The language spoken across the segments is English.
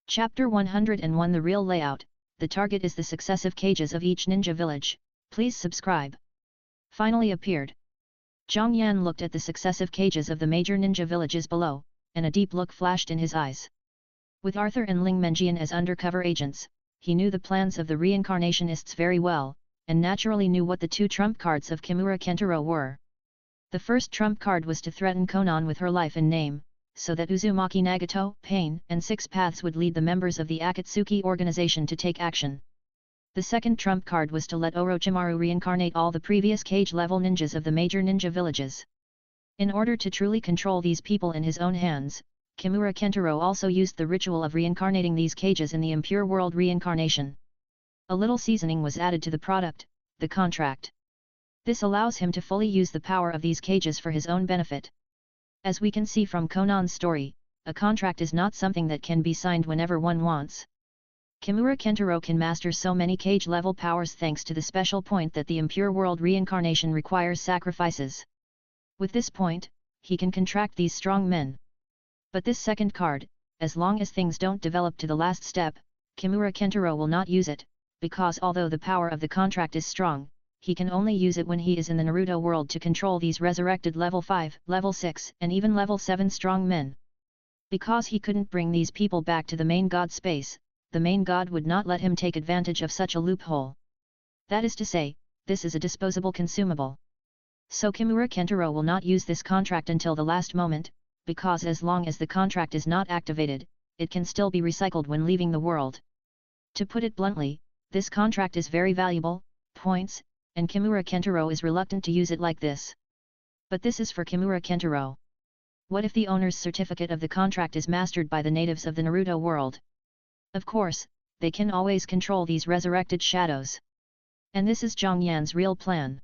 Chapter 101 The Real Layout. The target is the successive cages of each ninja village. Please subscribe. Finally appeared. Zhang Yan looked at the successive cages of the major ninja villages below, and a deep look flashed in his eyes. With Arthur and Ling Menjian as undercover agents, he knew the plans of the reincarnationists very well, and naturally knew what the two trump cards of Kimura Kentaro were. The first trump card was to threaten Konan with her life and name, so that Uzumaki Nagato, Pain, and Six Paths would lead the members of the Akatsuki organization to take action. The second trump card was to let Orochimaru reincarnate all the previous cage-level ninjas of the major ninja villages. In order to truly control these people in his own hands, Kimura Kentaro also used the ritual of reincarnating these cages in the impure world reincarnation. A little seasoning was added to the product, the contract. This allows him to fully use the power of these cages for his own benefit. As we can see from Konan's story, a contract is not something that can be signed whenever one wants. Kimura Kentaro can master so many cage-level powers thanks to the special point that the impure world reincarnation requires sacrifices. With this point, he can contract these strong men. But this second card, as long as things don't develop to the last step, Kimura Kentaro will not use it, because although the power of the contract is strong, he can only use it when he is in the Naruto world to control these resurrected level 5, level 6, and even level 7 strong men. Because he couldn't bring these people back to the main god space, the main god would not let him take advantage of such a loophole. That is to say, this is a disposable consumable. So Kimura Kentaro will not use this contract until the last moment, because as long as the contract is not activated, it can still be recycled when leaving the world. To put it bluntly, this contract is very valuable, points, and Kimura Kentaro is reluctant to use it like this. But this is for Kimura Kentaro. What if the owner's certificate of the contract is mastered by the natives of the Naruto world? Of course, they can always control these resurrected shadows. And this is Zhang Yan's real plan.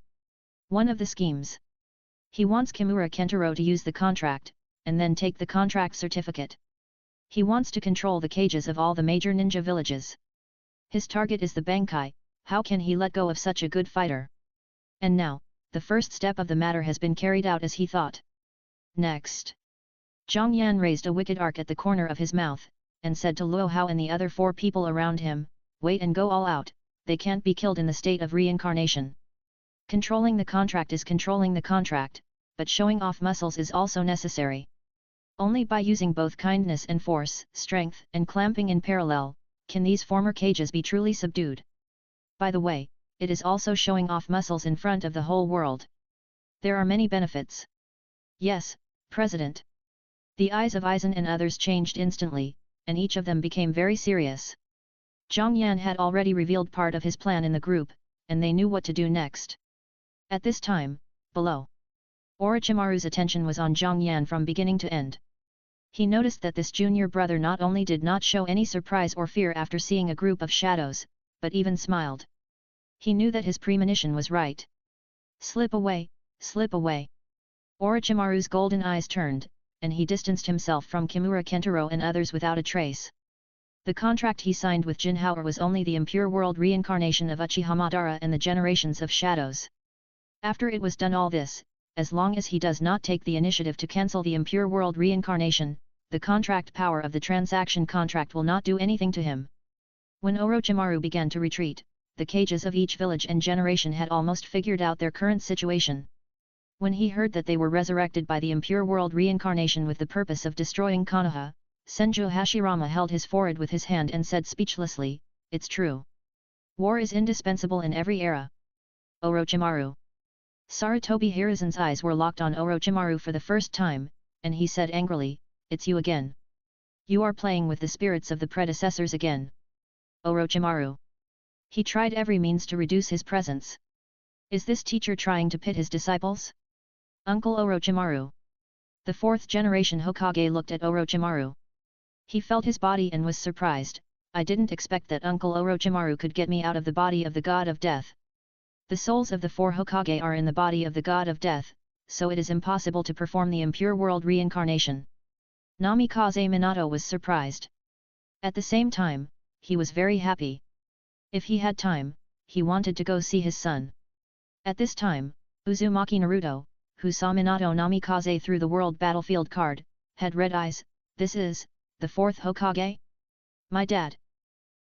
One of the schemes. He wants Kimura Kentaro to use the contract, and then take the contract certificate. He wants to control the cages of all the major ninja villages. His target is the Bankai. How can he let go of such a good fighter? And now, the first step of the matter has been carried out as he thought. Next. Zhang Yan raised a wicked arc at the corner of his mouth, and said to Luo Hao and the other 4 people around him, wait and go all out, they can't be killed in the state of reincarnation. Controlling the contract is controlling the contract, but showing off muscles is also necessary. Only by using both kindness and force, strength and clamping in parallel, can these former cages be truly subdued. By the way, it is also showing off muscles in front of the whole world. There are many benefits. Yes, President. The eyes of Aizen and others changed instantly, and each of them became very serious. Zhang Yan had already revealed part of his plan in the group, and they knew what to do next. At this time, below, Orochimaru's attention was on Zhang Yan from beginning to end. He noticed that this junior brother not only did not show any surprise or fear after seeing a group of shadows, but even smiled. He knew that his premonition was right. Slip away, slip away. Orochimaru's golden eyes turned, and he distanced himself from Kimura Kentaro and others without a trace. The contract he signed with Jinhao was only the impure world reincarnation of Uchiha Madara and the generations of shadows. After it was done all this, as long as he does not take the initiative to cancel the impure world reincarnation, the contract power of the transaction contract will not do anything to him. When Orochimaru began to retreat, the cages of each village and generation had almost figured out their current situation. When he heard that they were resurrected by the impure world reincarnation with the purpose of destroying Konoha, Senju Hashirama held his forehead with his hand and said speechlessly, "It's true. War is indispensable in every era." Orochimaru. Sarutobi Hiruzen's eyes were locked on Orochimaru for the first time, and he said angrily, "It's you again. You are playing with the spirits of the predecessors again." Orochimaru. He tried every means to reduce his presence. Is this teacher trying to pit his disciples? Uncle Orochimaru. The 4th generation Hokage looked at Orochimaru. He felt his body and was surprised. I didn't expect that Uncle Orochimaru could get me out of the body of the god of death. The souls of the 4 Hokage are in the body of the god of death, so it is impossible to perform the impure world reincarnation. Namikaze Minato was surprised. At the same time, he was very happy. If he had time, he wanted to go see his son. At this time, Uzumaki Naruto, who saw Minato Namikaze through the world battlefield card, had red eyes. This is the 4th Hokage? My dad.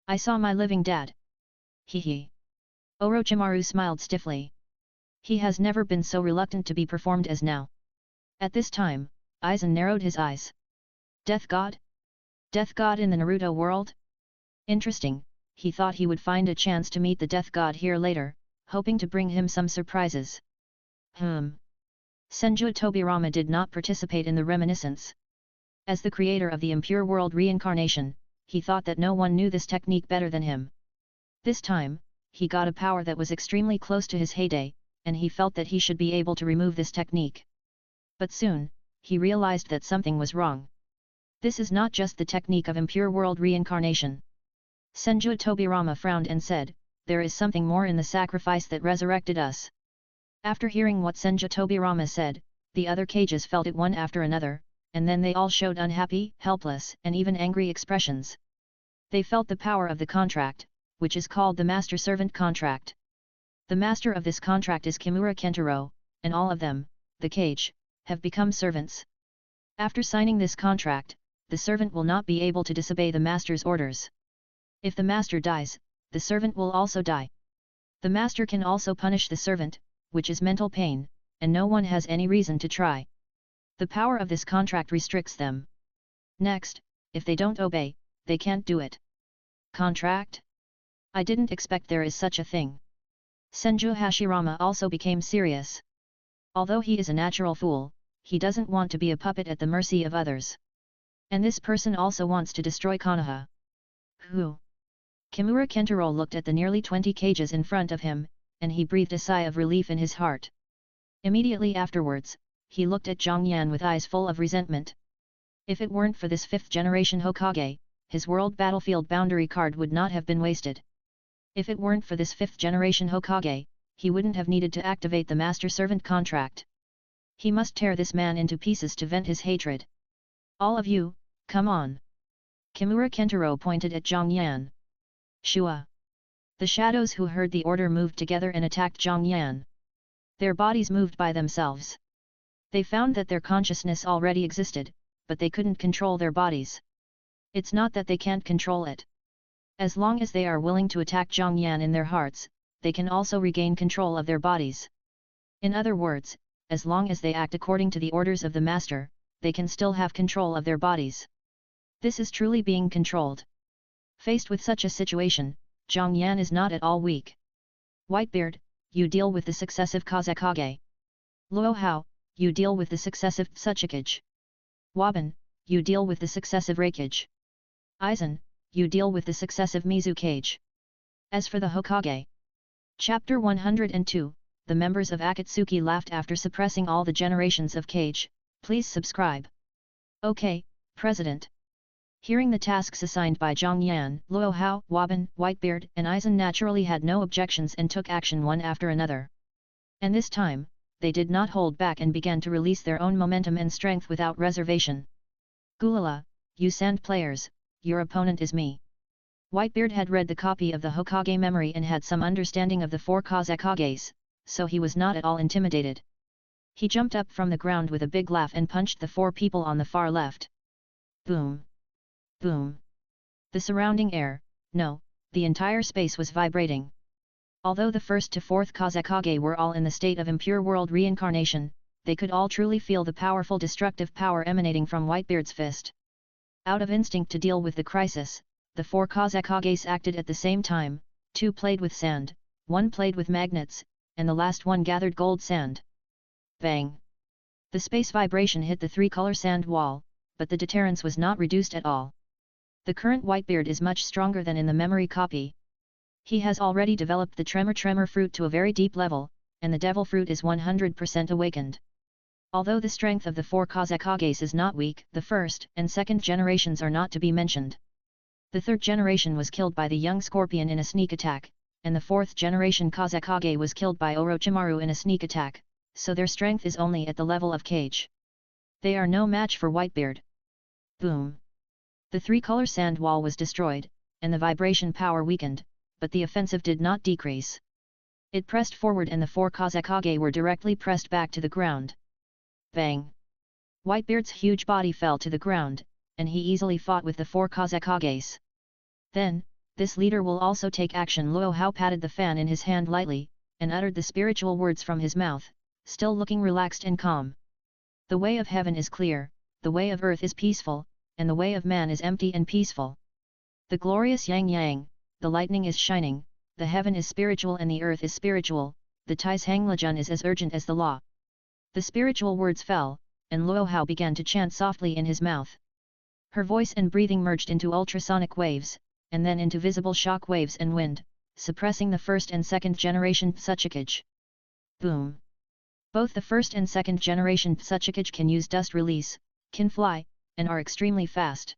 I saw my living dad. Hee hee. Orochimaru smiled stiffly. He has never been so reluctant to be performed as now. At this time, Aizen narrowed his eyes. Death God? Death God in the Naruto world? Interesting, he thought he would find a chance to meet the Death God here later, hoping to bring him some surprises. Senju Tobirama did not participate in the reminiscence. As the creator of the impure world reincarnation, he thought that no one knew this technique better than him. This time, he got a power that was extremely close to his heyday, and he felt that he should be able to remove this technique. But soon, he realized that something was wrong. This is not just the technique of impure world reincarnation. Senju Tobirama frowned and said, there is something more in the sacrifice that resurrected us. After hearing what Senju Tobirama said, the other cages felt it one after another, and then they all showed unhappy, helpless, and even angry expressions. They felt the power of the contract, which is called the master-servant contract. The master of this contract is Kimura Kentaro, and all of them, the cage, have become servants. After signing this contract, the servant will not be able to disobey the master's orders. If the master dies, the servant will also die. The master can also punish the servant, which is mental pain, and no one has any reason to try. The power of this contract restricts them. Next, if they don't obey, they can't do it. Contract? I didn't expect there is such a thing. Senju Hashirama also became serious. Although he is a natural fool, he doesn't want to be a puppet at the mercy of others. And this person also wants to destroy Konoha. Who? Kimura Kentaro looked at the nearly 20 cages in front of him, and he breathed a sigh of relief in his heart. Immediately afterwards, he looked at Zhang Yan with eyes full of resentment. If it weren't for this 5th generation Hokage, his world battlefield boundary card would not have been wasted. If it weren't for this 5th generation Hokage, he wouldn't have needed to activate the master-servant contract. He must tear this man into pieces to vent his hatred. All of you, come on. Kimura Kentaro pointed at Zhang Yan. Shua. The shadows who heard the order moved together and attacked Zhang Yan. Their bodies moved by themselves. They found that their consciousness already existed, but they couldn't control their bodies. It's not that they can't control it. As long as they are willing to attack Zhang Yan in their hearts, they can also regain control of their bodies. In other words, as long as they act according to the orders of the master, they can still have control of their bodies. This is truly being controlled. Faced with such a situation, Zhang Yan is not at all weak. Whitebeard, you deal with the successive Kazekage. Luo Hao, you deal with the successive Tsuchikage. Waban, you deal with the successive Reikage. Aizen, you deal with the successive Mizukage. As for the Hokage. Chapter 102, the members of Akatsuki laughed after suppressing all the generations of Kage. Please subscribe. Okay, President. Hearing the tasks assigned by Zhang Yan, Luo Hao, Waban, Whitebeard, and Aizen naturally had no objections and took action one after another. And this time, they did not hold back and began to release their own momentum and strength without reservation. Gulala, you sand players, your opponent is me. Whitebeard had read the copy of the Hokage memory and had some understanding of the 4 Kazekages, so he was not at all intimidated. He jumped up from the ground with a big laugh and punched the 4 people on the far left. Boom! Boom! The surrounding air, no, the entire space was vibrating. Although the 1st to 4th Kazekage were all in the state of impure world reincarnation, they could all truly feel the powerful destructive power emanating from Whitebeard's fist. Out of instinct to deal with the crisis, the 4 Kazekages acted at the same time, 2 played with sand, 1 played with magnets, and the last one gathered gold sand. Bang! The space vibration hit the 3-color sand wall, but the deterrence was not reduced at all. The current Whitebeard is much stronger than in the memory copy. He has already developed the Tremor fruit to a very deep level, and the Devil fruit is 100% awakened. Although the strength of the 4 Kazekages is not weak, the 1st and 2nd generations are not to be mentioned. The 3rd generation was killed by the young Scorpion in a sneak attack, and the 4th generation Kazekage was killed by Orochimaru in a sneak attack, so their strength is only at the level of Kage. They are no match for Whitebeard. Boom! The 3-color sand wall was destroyed, and the vibration power weakened, but the offensive did not decrease. It pressed forward and the 4 Kazekage were directly pressed back to the ground. Bang! Whitebeard's huge body fell to the ground, and he easily fought with the 4 Kazekages. Then, this leader will also take action. Luo Hao patted the fan in his hand lightly, and uttered the spiritual words from his mouth, still looking relaxed and calm. The way of heaven is clear, the way of earth is peaceful, and the way of man is empty and peaceful. The glorious yang yang, the lightning is shining, the heaven is spiritual and the earth is spiritual, the Tais Hang Lejun is as urgent as the law. The spiritual words fell, and Luo Hao began to chant softly in his mouth. Her voice and breathing merged into ultrasonic waves, and then into visible shock waves and wind, suppressing the first and second generation Tsuchikage. Boom! Both the first and second generation Tsuchikage can use dust release, can fly, and are extremely fast.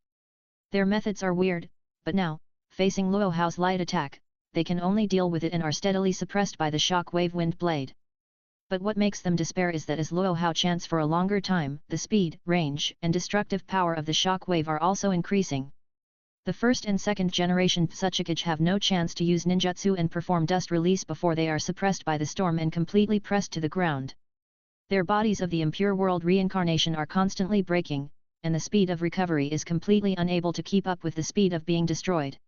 Their methods are weird, but now, facing Luo Hao's light attack, they can only deal with it and are steadily suppressed by the shock wave wind blade. But what makes them despair is that as Luo Hao chants for a longer time, the speed, range, and destructive power of the shock wave are also increasing. The first and second generation Tsuchikage have no chance to use ninjutsu and perform dust release before they are suppressed by the storm and completely pressed to the ground. Their bodies of the impure world reincarnation are constantly breaking, and the speed of recovery is completely unable to keep up with the speed of being destroyed.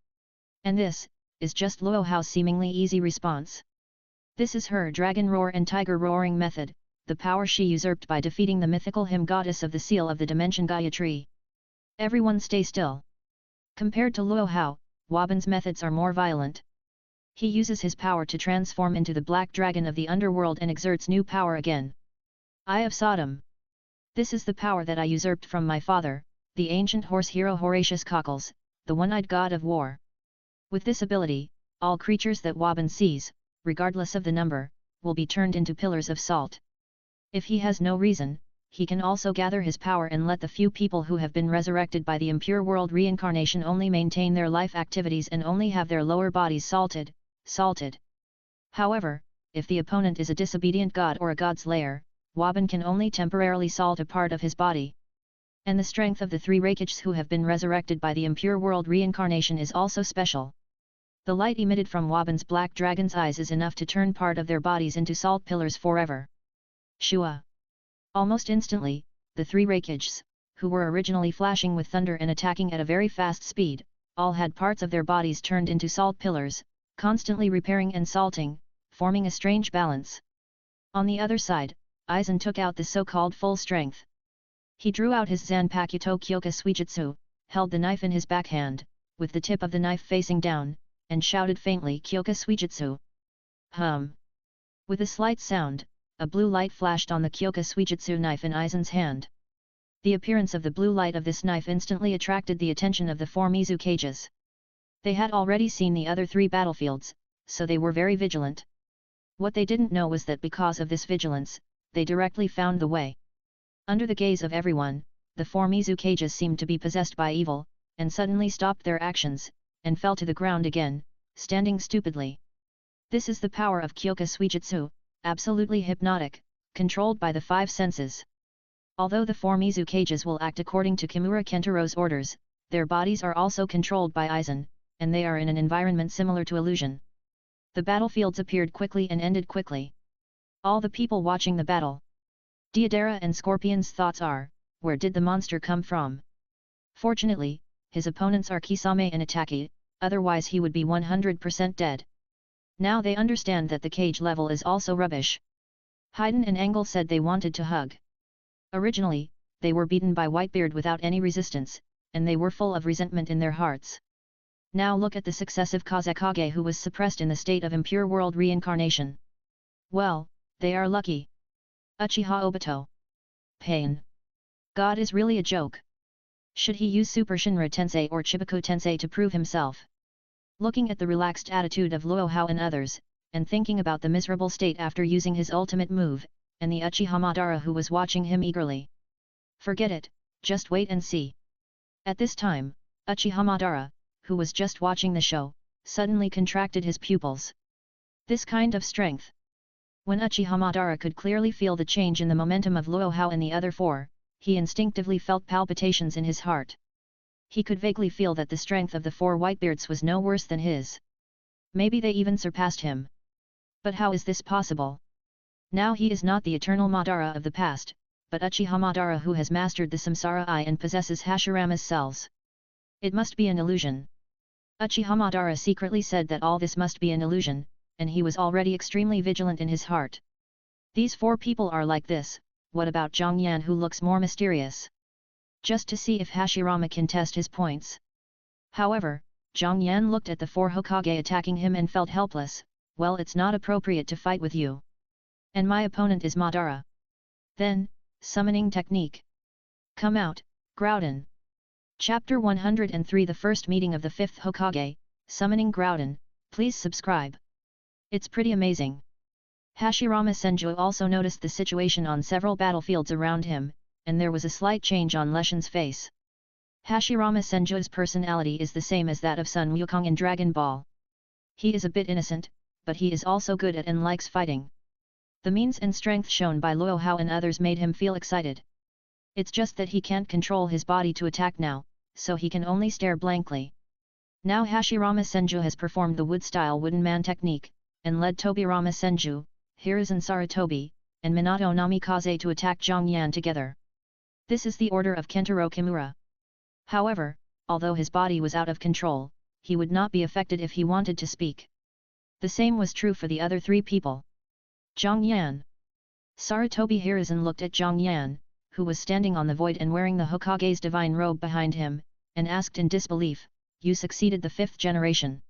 And this is just Luo Hao's seemingly easy response. This is her dragon roar and tiger roaring method, the power she usurped by defeating the mythical hymn goddess of the seal of the dimension Gayatri. Everyone stay still. Compared to Luo Hao, Waban's methods are more violent. He uses his power to transform into the black dragon of the underworld and exerts new power again. Eye of Sodom. This is the power that I usurped from my father, the ancient horse hero Horatius Cockles, the one-eyed god of war. With this ability, all creatures that Waban sees, regardless of the number, will be turned into pillars of salt. If he has no reason, he can also gather his power and let the few people who have been resurrected by the impure world reincarnation only maintain their life activities and only have their lower bodies salted. However, if the opponent is a disobedient god or a god slayer, Waban can only temporarily salt a part of his body. And the strength of the three Raikages who have been resurrected by the impure world reincarnation is also special. The light emitted from Waban's black dragon's eyes is enough to turn part of their bodies into salt pillars forever. Shua! Almost instantly, the three Raikages, who were originally flashing with thunder and attacking at a very fast speed, all had parts of their bodies turned into salt pillars, constantly repairing and salting, forming a strange balance. On the other side, Aizen took out the so-called full strength. He drew out his Zanpakuto Kyoka Suijutsu, held the knife in his backhand, with the tip of the knife facing down, and shouted faintly Kyoka Suijutsu. Hum! With a slight sound, a blue light flashed on the Kyoka Suijutsu knife in Aizen's hand. The appearance of the blue light of this knife instantly attracted the attention of the four Mizukages. They had already seen the other three battlefields, so they were very vigilant. What they didn't know was that because of this vigilance, they directly found the way. Under the gaze of everyone, the four Mizukages seemed to be possessed by evil, and suddenly stopped their actions, and fell to the ground again, standing stupidly. This is the power of Kyoka Suijutsu, absolutely hypnotic, controlled by the five senses. Although the four Mizukages will act according to Kimura Kentaro's orders, their bodies are also controlled by Aizen, and they are in an environment similar to illusion. The battlefields appeared quickly and ended quickly. All the people watching the battle. Deidara and Scorpion's thoughts are, where did the monster come from? Fortunately, his opponents are Kisame and Itaki, otherwise he would be 100% dead. Now they understand that the cage level is also rubbish. Haydn and Engel said they wanted to hug. Originally, they were beaten by Whitebeard without any resistance, and they were full of resentment in their hearts. Now look at the successive Kazekage who was suppressed in the state of impure world reincarnation. Well, they are lucky. Uchiha Obito. Pain. God is really a joke. Should he use Super Shinra Tensei or Chibaku Tensei to prove himself? Looking at the relaxed attitude of Luo Hao and others, and thinking about the miserable state after using his ultimate move, and the Uchiha Madara who was watching him eagerly. Forget it, just wait and see. At this time, Uchiha Madara, who was just watching the show, suddenly contracted his pupils. This kind of strength. When Uchiha Madara could clearly feel the change in the momentum of Luo Hao and the other four, he instinctively felt palpitations in his heart. He could vaguely feel that the strength of the four Whitebeards was no worse than his. Maybe they even surpassed him. But how is this possible? Now he is not the eternal Madara of the past, but Uchiha Madara who has mastered the Samsara Eye and possesses Hashirama's cells. It must be an illusion. Uchiha Madara secretly said that all this must be an illusion, and he was already extremely vigilant in his heart. These four people are like this, what about Zhang Yan who looks more mysterious? Just to see if Hashirama can test his points. However, Zhang Yan looked at the four Hokage attacking him and felt helpless. Well, it's not appropriate to fight with you. And my opponent is Madara. Then, summoning technique. Come out, Groudon. Chapter 103 The First Meeting of the Fifth Hokage, Summoning Groudon. Please subscribe. It's pretty amazing. Hashirama Senju also noticed the situation on several battlefields around him, and there was a slight change on Leshen's face. Hashirama Senju's personality is the same as that of Sun Wukong in Dragon Ball. He is a bit innocent, but he is also good at and likes fighting. The means and strength shown by Luo Hao and others made him feel excited. It's just that he can't control his body to attack now, so he can only stare blankly. Now Hashirama Senju has performed the wood-style wooden man technique, and led Tobirama Senju, Hiruzen Sarutobi, and Minato Namikaze to attack Zhang Yan together. This is the order of Kentaro Kimura. However, although his body was out of control, he would not be affected if he wanted to speak. The same was true for the other three people. Zhang Yan. Sarutobi Hiruzen looked at Zhang Yan, who was standing on the void and wearing the Hokage's divine robe behind him, and asked in disbelief, "You succeeded the fifth generation."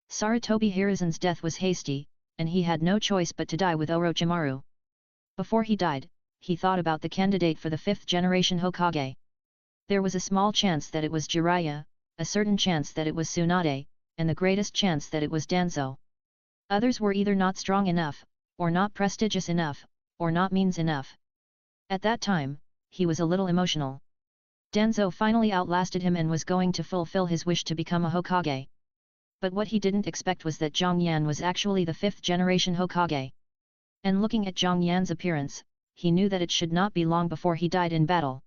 Sarutobi Hiruzen's death was hasty, and he had no choice but to die with Orochimaru. Before he died, he thought about the candidate for the fifth generation Hokage. There was a small chance that it was Jiraiya, a certain chance that it was Tsunade, and the greatest chance that it was Danzo. Others were either not strong enough, or not prestigious enough, or not means enough. At that time, he was a little emotional. Danzo finally outlasted him and was going to fulfill his wish to become a Hokage. But what he didn't expect was that Zhang Yan was actually the fifth generation Hokage. And looking at Zhang Yan's appearance, he knew that it should not be long before he died in battle.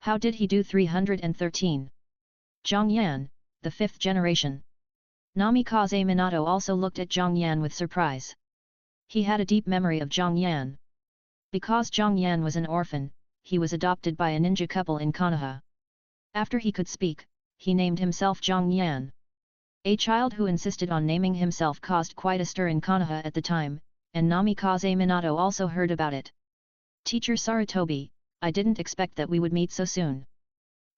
How did he do? 313. Zhang Yan, the fifth generation. Namikaze Minato also looked at Zhang Yan with surprise. He had a deep memory of Zhang Yan. Because Zhang Yan was an orphan, he was adopted by a ninja couple in Konoha. After he could speak, he named himself Zhang Yan. A child who insisted on naming himself caused quite a stir in Konoha at the time, and Namikaze Minato also heard about it. Teacher Sarutobi, I didn't expect that we would meet so soon.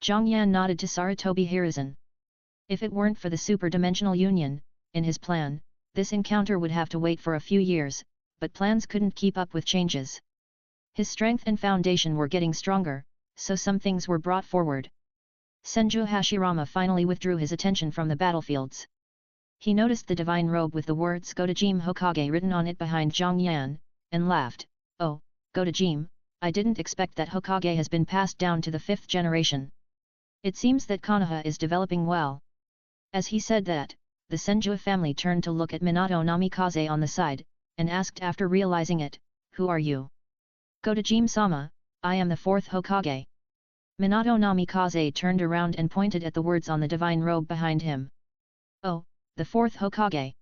Zhang Yan nodded to Sarutobi Hiruzen. If it weren't for the super-dimensional union, in his plan, this encounter would have to wait for a few years, but plans couldn't keep up with changes. His strength and foundation were getting stronger, so some things were brought forward. Senju Hashirama finally withdrew his attention from the battlefields. He noticed the divine robe with the words Gotojime Hokage written on it behind Zhang Yan, and laughed. Oh, Gotojime, I didn't expect that Hokage has been passed down to the fifth generation. It seems that Konoha is developing well. As he said that, the Senju family turned to look at Minato Namikaze on the side, and asked after realizing it, "Who are you?" "Gotojime-sama, I am the fourth Hokage." Minato Namikaze turned around and pointed at the words on the divine robe behind him. "Oh, the fourth Hokage."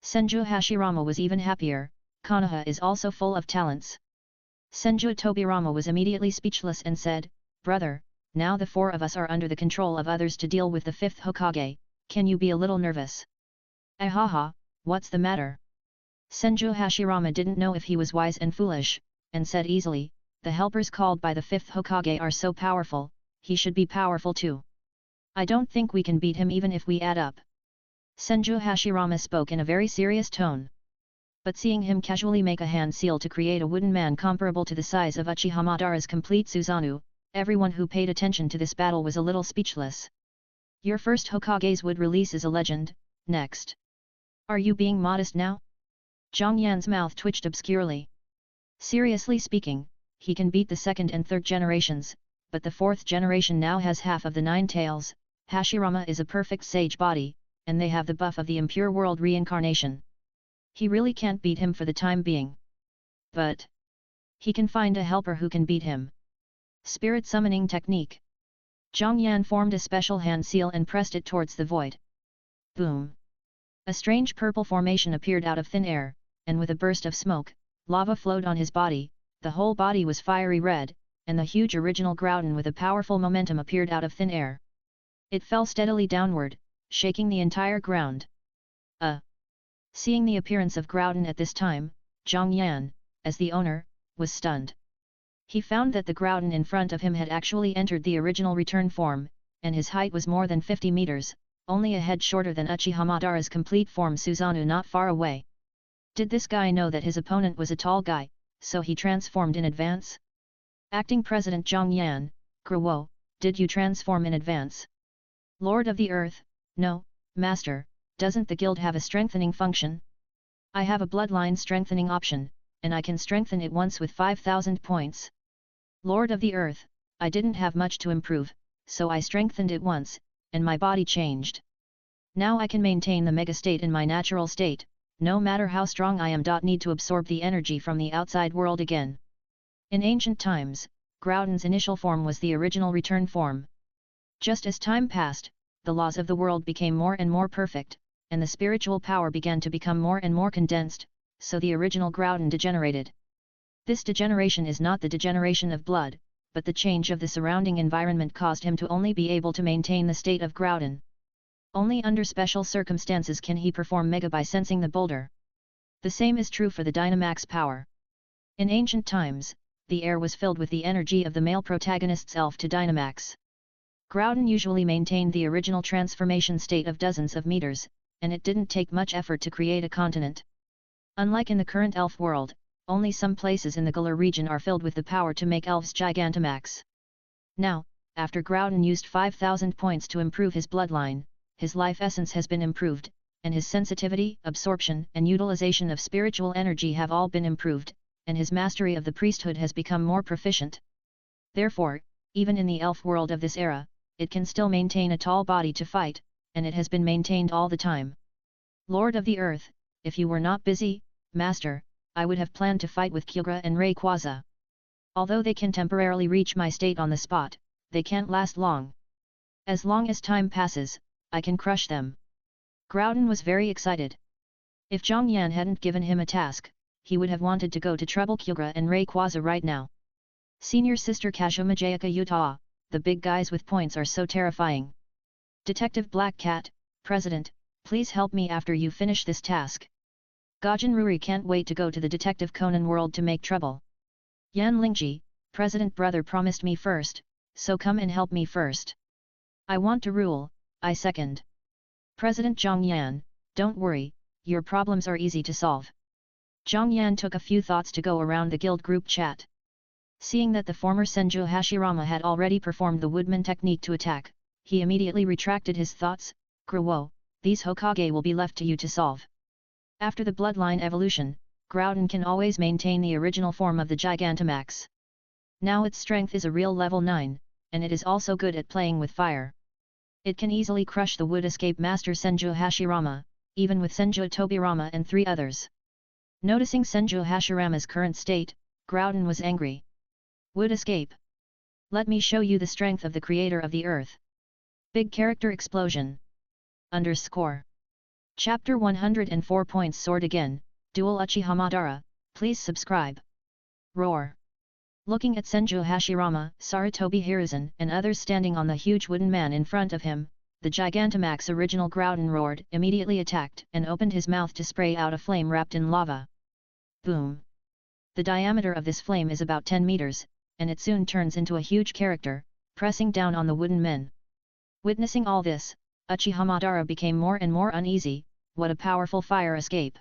Senju Hashirama was even happier. Konoha is also full of talents. Senju Tobirama was immediately speechless and said, "Brother, now the four of us are under the control of others to deal with the fifth Hokage, can you be a little nervous?" "Ahaha, what's the matter?" Senju Hashirama didn't know if he was wise and foolish, and said easily, "The helpers called by the fifth Hokage are so powerful, he should be powerful too. I don't think we can beat him even if we add up." Senju Hashirama spoke in a very serious tone. But seeing him casually make a hand seal to create a wooden man comparable to the size of Uchiha Madara's complete Susanoo, everyone who paid attention to this battle was a little speechless. "Your first Hokage's wood release is a legend, next. Are you being modest now?" Zhang Yan's mouth twitched obscurely. Seriously speaking, he can beat the second and third generations, but the fourth generation now has half of the 9 tails. Hashirama is a perfect sage body, and they have the buff of the impure world reincarnation. He really can't beat him for the time being. But he can find a helper who can beat him. Spirit summoning technique. Zhang Yan formed a special hand seal and pressed it towards the void. Boom! A strange purple formation appeared out of thin air, and with a burst of smoke, lava flowed on his body. The whole body was fiery red, and the huge original Groudon with a powerful momentum appeared out of thin air. It fell steadily downward, shaking the entire ground. Seeing the appearance of Groudon at this time, Zhang Yan, as the owner, was stunned. He found that the Groudon in front of him had actually entered the original return form, and his height was more than 50 meters, only a head shorter than Uchiha Madara's complete form Susanoo not far away. Did this guy know that his opponent was a tall guy, so he transformed in advance? Acting President Zhang Yan, Gruwo, did you transform in advance? Lord of the Earth, no, Master, doesn't the guild have a strengthening function? I have a bloodline strengthening option, and I can strengthen it once with 5,000 points. Lord of the Earth, I didn't have much to improve, so I strengthened it once, and my body changed. Now I can maintain the mega state in my natural state, no matter how strong I am. Need to absorb the energy from the outside world again. In ancient times, Groudon's initial form was the original return form. Just as time passed, the laws of the world became more and more perfect, and the spiritual power began to become more and more condensed, so the original Groudon degenerated. This degeneration is not the degeneration of blood, but the change of the surrounding environment caused him to only be able to maintain the state of Groudon. Only under special circumstances can he perform Mega by sensing the boulder. The same is true for the Dynamax power. In ancient times, the air was filled with the energy of the male protagonist's elf to Dynamax. Groudon usually maintained the original transformation state of dozens of meters, and it didn't take much effort to create a continent. Unlike in the current elf world, only some places in the Galar region are filled with the power to make elves Gigantamax. Now, after Groudon used 5,000 points to improve his bloodline, his life essence has been improved, and his sensitivity, absorption and utilization of spiritual energy have all been improved, and his mastery of the priesthood has become more proficient. Therefore, even in the elf world of this era, it can still maintain a tall body to fight, and it has been maintained all the time. Lord of the Earth, if you were not busy, Master, I would have planned to fight with Kyogre and Rayquaza. Although they can temporarily reach my state on the spot, they can't last long. As long as time passes, I can crush them. Groudon was very excited. If Zhang Yan hadn't given him a task, he would have wanted to go to trouble Kyogre and Rayquaza right now. Senior Sister Kazuma Jayaka Utah, the big guys with points are so terrifying. Detective Black Cat, President, please help me after you finish this task. Gaijin Ruri can't wait to go to the Detective Conan world to make trouble. Yan Lingji, President brother promised me first, so come and help me first. I want to rule, I second. President Zhang Yan, don't worry, your problems are easy to solve. Zhang Yan took a few thoughts to go around the guild group chat. Seeing that the former Senju Hashirama had already performed the woodman technique to attack, he immediately retracted his thoughts. Gruwo, these Hokage will be left to you to solve. After the bloodline evolution, Groudon can always maintain the original form of the Gigantamax. Now its strength is a real level 9, and it is also good at playing with fire. It can easily crush the Wood Escape Master Senju Hashirama, even with Senju Tobirama and 3 others. Noticing Senju Hashirama's current state, Groudon was angry. Wood Escape. Let me show you the strength of the creator of the earth. Big character explosion. _ Chapter 104 Points Sword Again, Duel Uchiha Madara, please subscribe. Roar. Looking at Senju Hashirama, Sarutobi Hiruzen and others standing on the huge wooden man in front of him, the Gigantamax original Groudon roared, immediately attacked and opened his mouth to spray out a flame wrapped in lava. Boom. The diameter of this flame is about 10 meters, and it soon turns into a huge character, pressing down on the wooden men. Witnessing all this, Uchiha Madara became more and more uneasy. What a powerful fire escape!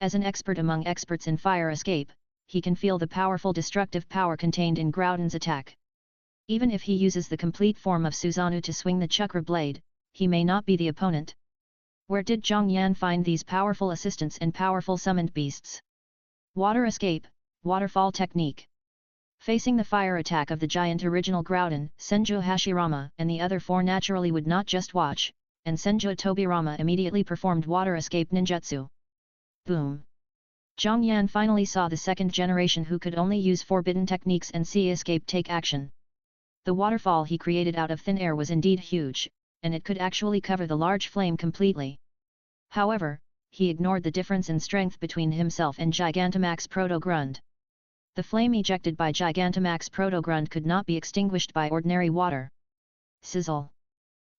As an expert among experts in fire escape, he can feel the powerful destructive power contained in Groudon's attack. Even if he uses the complete form of Susanoo to swing the chakra blade, he may not be the opponent. Where did Zhang Yan find these powerful assistants and powerful summoned beasts? Water escape, waterfall technique. Facing the fire attack of the giant original Groudon, Senju Hashirama and the other 4 naturally would not just watch, and Senju Tobirama immediately performed water escape ninjutsu. Boom! Zhang Yan finally saw the second generation who could only use forbidden techniques and see escape take action. The waterfall he created out of thin air was indeed huge, and it could actually cover the large flame completely. However, he ignored the difference in strength between himself and Gigantamax Proto-Grund. The flame ejected by Gigantamax Proto-Grund could not be extinguished by ordinary water. Sizzle!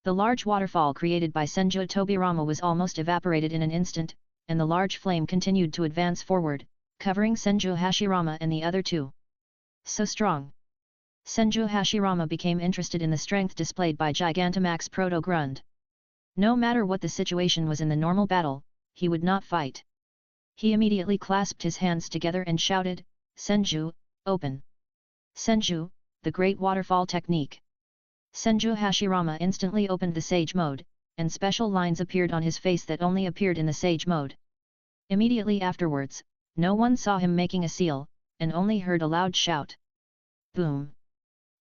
The large waterfall created by Senju Tobirama was almost evaporated in an instant, and the large flame continued to advance forward, covering Senju Hashirama and the other two. So strong! Senju Hashirama became interested in the strength displayed by Gigantamax Proto-Grund. No matter what the situation was in the normal battle, he would not fight. He immediately clasped his hands together and shouted, "Senju, open! Senju, the Great Waterfall Technique!" Senju Hashirama instantly opened the Sage Mode, and special lines appeared on his face that only appeared in the Sage Mode. Immediately afterwards, no one saw him making a seal, and only heard a loud shout. Boom!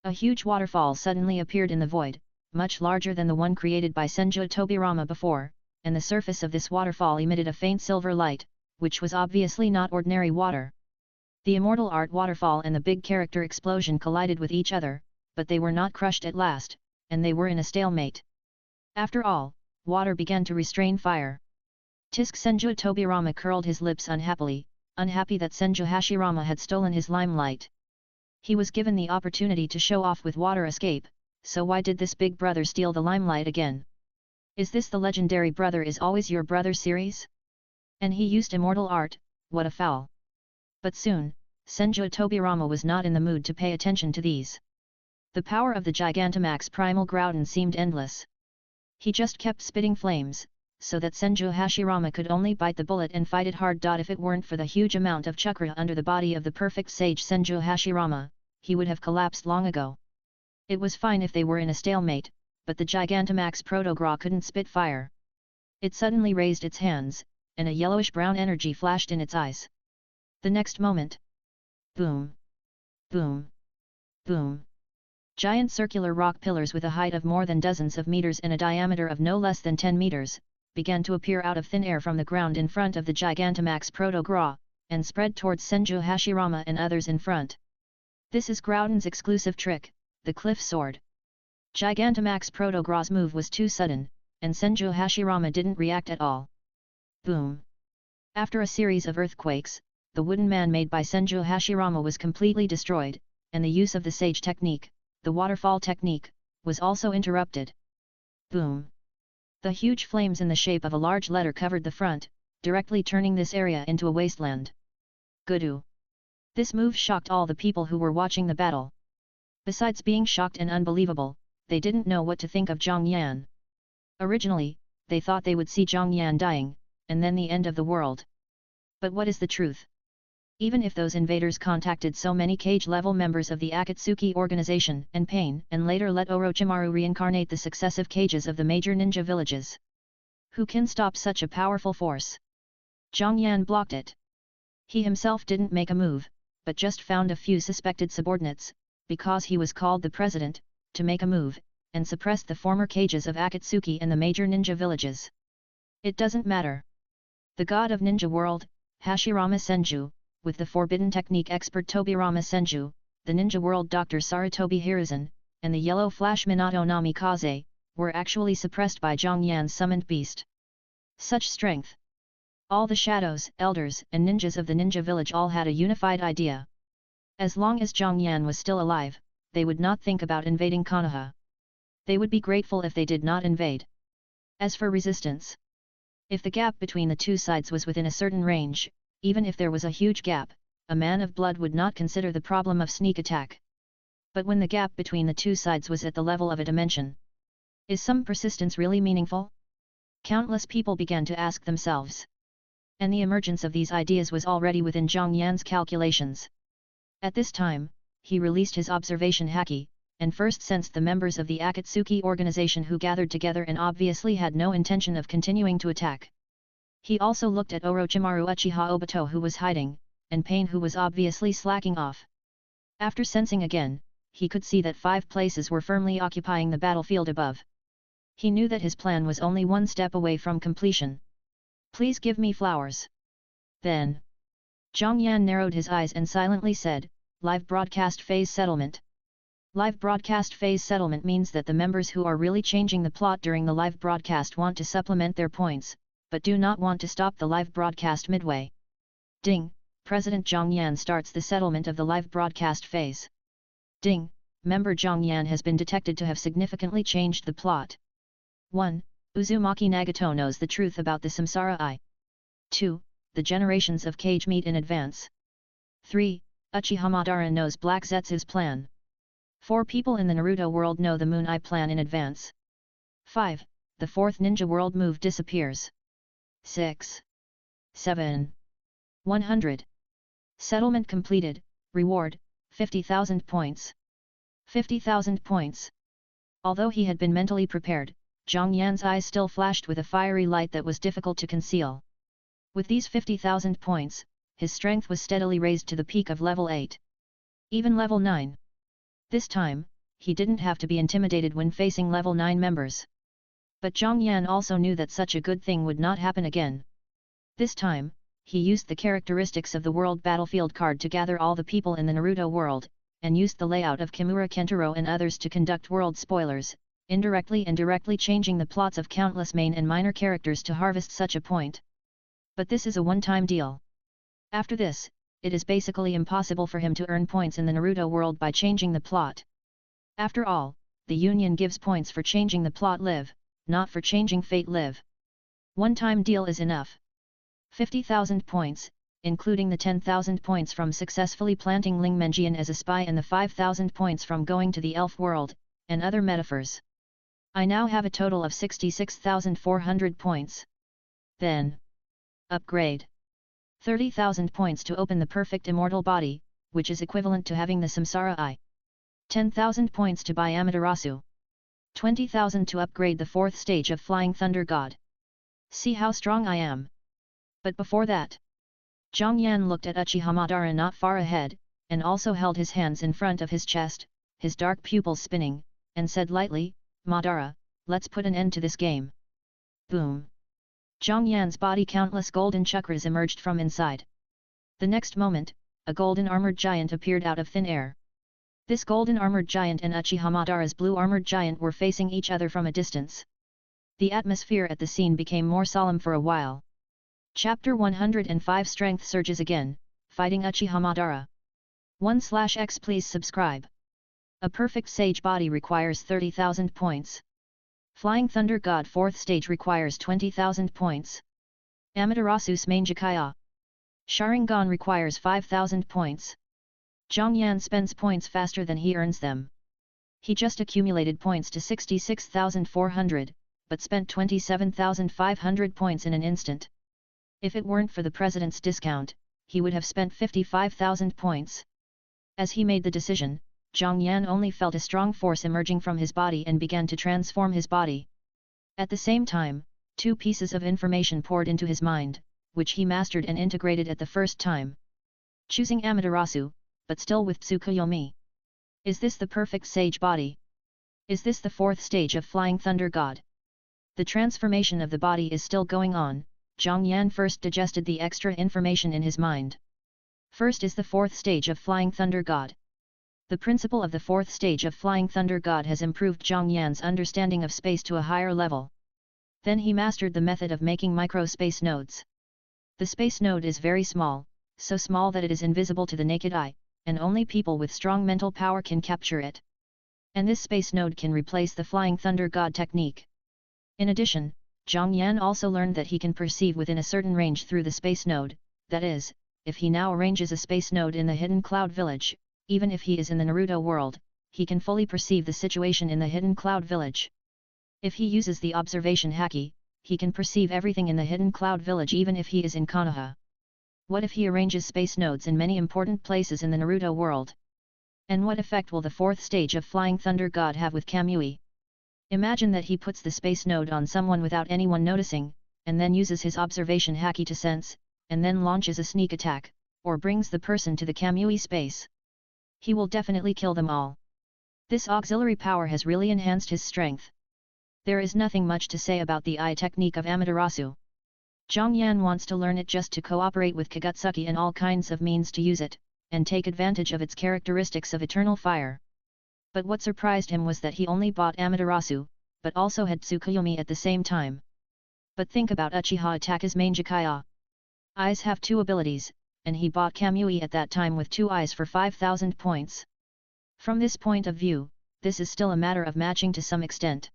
A huge waterfall suddenly appeared in the void, much larger than the one created by Senju Tobirama before, and the surface of this waterfall emitted a faint silver light, which was obviously not ordinary water. The immortal art waterfall and the big character explosion collided with each other, but they were not crushed at last, and they were in a stalemate. After all, water began to restrain fire. Tisk Senju Tobirama curled his lips unhappily, unhappy that Senju Hashirama had stolen his limelight. He was given the opportunity to show off with water escape, so why did this big brother steal the limelight again? Is this the legendary Brother is Always Your Brother series? And he used immortal art, what a foul! But soon, Senju Tobirama was not in the mood to pay attention to these. The power of the Gigantamax Primal Groudon seemed endless. He just kept spitting flames, so that Senju Hashirama could only bite the bullet and fight it hard. If it weren't for the huge amount of chakra under the body of the perfect sage Senju Hashirama, he would have collapsed long ago. It was fine if they were in a stalemate, but the Gigantamax Protogra couldn't spit fire. It suddenly raised its hands, and a yellowish-brown energy flashed in its eyes. The next moment, boom! Boom! Boom! Giant circular rock pillars with a height of more than dozens of meters and a diameter of no less than 10 meters, began to appear out of thin air from the ground in front of the Gigantamax Protogra, and spread towards Senju Hashirama and others in front. This is Groudon's exclusive trick, the Cliff Sword. Gigantamax Protogra's move was too sudden, and Senju Hashirama didn't react at all. Boom! After a series of earthquakes, the wooden man made by Senju Hashirama was completely destroyed, and the use of the Sage Technique, the waterfall technique, was also interrupted. Boom! The huge flames in the shape of a large letter covered the front, directly turning this area into a wasteland. Goodoo! This move shocked all the people who were watching the battle. Besides being shocked and unbelievable, they didn't know what to think of Zhang Yan. Originally, they thought they would see Zhang Yan dying, and then the end of the world. But what is the truth? Even if those invaders contacted so many cage-level members of the Akatsuki organization and pain and later let Orochimaru reincarnate the successive cages of the major ninja villages. Who can stop such a powerful force? Zhang Yan blocked it. He himself didn't make a move, but just found a few suspected subordinates, because he was called the president, to make a move, and suppressed the former cages of Akatsuki and the major ninja villages. It doesn't matter. The god of ninja world, Hashirama Senju, with the forbidden technique expert Tobirama Senju, the ninja world Dr. Sarutobi Hiruzen, and the yellow flash Minato Namikaze, were actually suppressed by Zhang Yan's summoned beast. Such strength! All the shadows, elders, and ninjas of the ninja village all had a unified idea. As long as Zhang Yan was still alive, they would not think about invading Konoha. They would be grateful if they did not invade. As for resistance, if the gap between the two sides was within a certain range, even if there was a huge gap, a man of blood would not consider the problem of sneak attack. But when the gap between the two sides was at the level of a dimension, is some persistence really meaningful? Countless people began to ask themselves. And the emergence of these ideas was already within Zhang Yan's calculations. At this time, he released his observation haki, and first sensed the members of the Akatsuki organization who gathered together and obviously had no intention of continuing to attack. He also looked at Orochimaru Uchiha Obito who was hiding, and Pain who was obviously slacking off. After sensing again, he could see that 5 places were firmly occupying the battlefield above. He knew that his plan was only one step away from completion. Please give me flowers. Then, Zhang Yan narrowed his eyes and silently said, Live broadcast phase settlement. Live broadcast phase settlement means that the members who are really changing the plot during the live broadcast want to supplement their points, but do not want to stop the live broadcast midway. Ding, President Zhang Yan starts the settlement of the live broadcast phase. Ding, member Zhang Yan has been detected to have significantly changed the plot. 1. Uzumaki Nagato knows the truth about the samsara eye. 2. The generations of Kage meet in advance. 3. Uchiha Madara knows Black Zetsu's plan. 4 people in the Naruto world know the Moon Eye plan in advance. 5. The fourth ninja world move disappears. 6. 7. 100. Settlement completed, reward, 50,000 points. 50,000 points. Although he had been mentally prepared, Zhang Yan's eyes still flashed with a fiery light that was difficult to conceal. With these 50,000 points, his strength was steadily raised to the peak of level 8. Even level 9. This time, he didn't have to be intimidated when facing level 9 members. But Zhang Yan also knew that such a good thing would not happen again. This time, he used the characteristics of the World Battlefield card to gather all the people in the Naruto world, and used the layout of Kimura Kentaro and others to conduct world spoilers, indirectly and directly changing the plots of countless main and minor characters to harvest such a point. But this is a one-time deal. After this, it is basically impossible for him to earn points in the Naruto world by changing the plot. After all, the Union gives points for changing the plot live, not for changing fate live. One-time deal is enough. 50,000 points, including the 10,000 points from successfully planting Ling Menjian as a spy and the 5,000 points from going to the elf world, and other metaphors. I now have a total of 66,400 points. Then, upgrade. 30,000 points to open the perfect immortal body, which is equivalent to having the samsara eye. 10,000 points to buy Amaterasu. 20,000 to upgrade the 4th stage of Flying Thunder God. See how strong I am. But before that, Zhang Yan looked at Uchiha Madara not far ahead, and also held his hands in front of his chest, his dark pupils spinning, and said lightly, Madara, let's put an end to this game. Boom! Zhang Yan's body countless golden chakras emerged from inside. The next moment, a golden armored giant appeared out of thin air. This golden armored giant and Uchiha Madara's blue armored giant were facing each other from a distance. The atmosphere at the scene became more solemn for a while. Chapter 105 Strength surges again, fighting Uchiha Madara. 1/X Please subscribe. A perfect sage body requires 30,000 points. Flying Thunder God 4th stage requires 20,000 points. Amaterasu's Manjakaya. Sharingan requires 5,000 points. Zhang Yan spends points faster than he earns them. He just accumulated points to 66,400, but spent 27,500 points in an instant. If it weren't for the president's discount, he would have spent 55,000 points. As he made the decision, Zhang Yan only felt a strong force emerging from his body and began to transform his body. At the same time, 2 pieces of information poured into his mind, which he mastered and integrated at the first time. Choosing Amaterasu, but still with Tsukuyomi. Is this the perfect sage body? Is this the 4th stage of Flying Thunder God? The transformation of the body is still going on. Zhang Yan first digested the extra information in his mind. First is the 4th stage of Flying Thunder God. The principle of the 4th stage of Flying Thunder God has improved Zhang Yan's understanding of space to a higher level. Then he mastered the method of making micro-space nodes. The space node is very small, so small that it is invisible to the naked eye, and only people with strong mental power can capture it. And this space node can replace the Flying Thunder God technique. In addition, Zhang Yan also learned that he can perceive within a certain range through the space node, that is, if he now arranges a space node in the Hidden Cloud Village, even if he is in the Naruto world, he can fully perceive the situation in the Hidden Cloud Village. If he uses the observation haki, he can perceive everything in the Hidden Cloud Village even if he is in Konoha. What if he arranges space nodes in many important places in the Naruto world? And what effect will the 4th stage of Flying Thunder God have with Kamui? Imagine that he puts the space node on someone without anyone noticing, and then uses his observation haki to sense, and then launches a sneak attack, or brings the person to the Kamui space. He will definitely kill them all. This auxiliary power has really enhanced his strength. There is nothing much to say about the eye technique of Amaterasu. Zhang Yan wants to learn it just to cooperate with Kagutsuki and all kinds of means to use it, and take advantage of its characteristics of eternal fire. But what surprised him was that he only bought Amaterasu, but also had Tsukuyomi at the same time. But think about Uchiha Ataka's Manjakaya. Eyes have 2 abilities, and he bought Kamui at that time with 2 eyes for 5,000 points. From this point of view, this is still a matter of matching to some extent.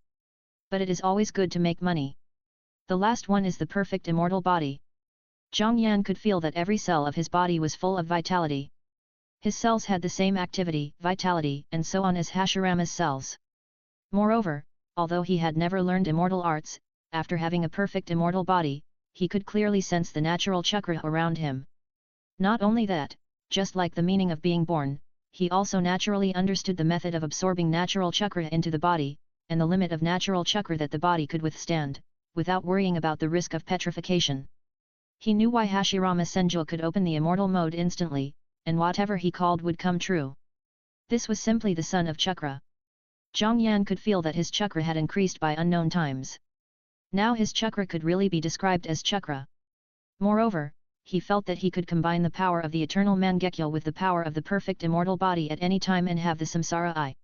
But it is always good to make money. The last one is the perfect immortal body. Zhang Yan could feel that every cell of his body was full of vitality. His cells had the same activity, vitality, and so on as Hashirama's cells. Moreover, although he had never learned immortal arts, after having a perfect immortal body, he could clearly sense the natural chakra around him. Not only that, just like the meaning of being born, he also naturally understood the method of absorbing natural chakra into the body, and the limit of natural chakra that the body could withstand, without worrying about the risk of petrification. He knew why Hashirama Senju could open the immortal mode instantly, and whatever he called would come true. This was simply the son of chakra. Zhang Yan could feel that his chakra had increased by unknown times. Now his chakra could really be described as chakra. Moreover, he felt that he could combine the power of the eternal Mangekyo with the power of the perfect immortal body at any time and have the Samsara Eye.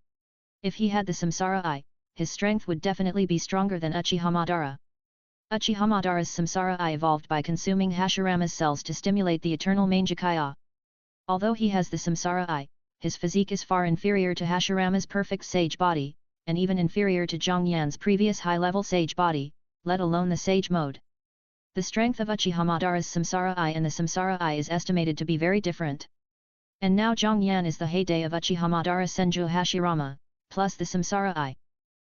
If he had the Samsara Eye, his strength would definitely be stronger than Uchihamadara. Uchihamadara's Samsara Eye evolved by consuming Hashirama's cells to stimulate the eternal Mangekyo. Although he has the Samsara Eye, his physique is far inferior to Hashirama's perfect sage body, and even inferior to Zhang Yan's previous high-level sage body, let alone the sage mode. The strength of Uchihamadara's Samsara Eye and the Samsara Eye is estimated to be very different. And now Zhang Yan is the heyday of Uchihamadara Senju Hashirama, plus the Samsara Eye.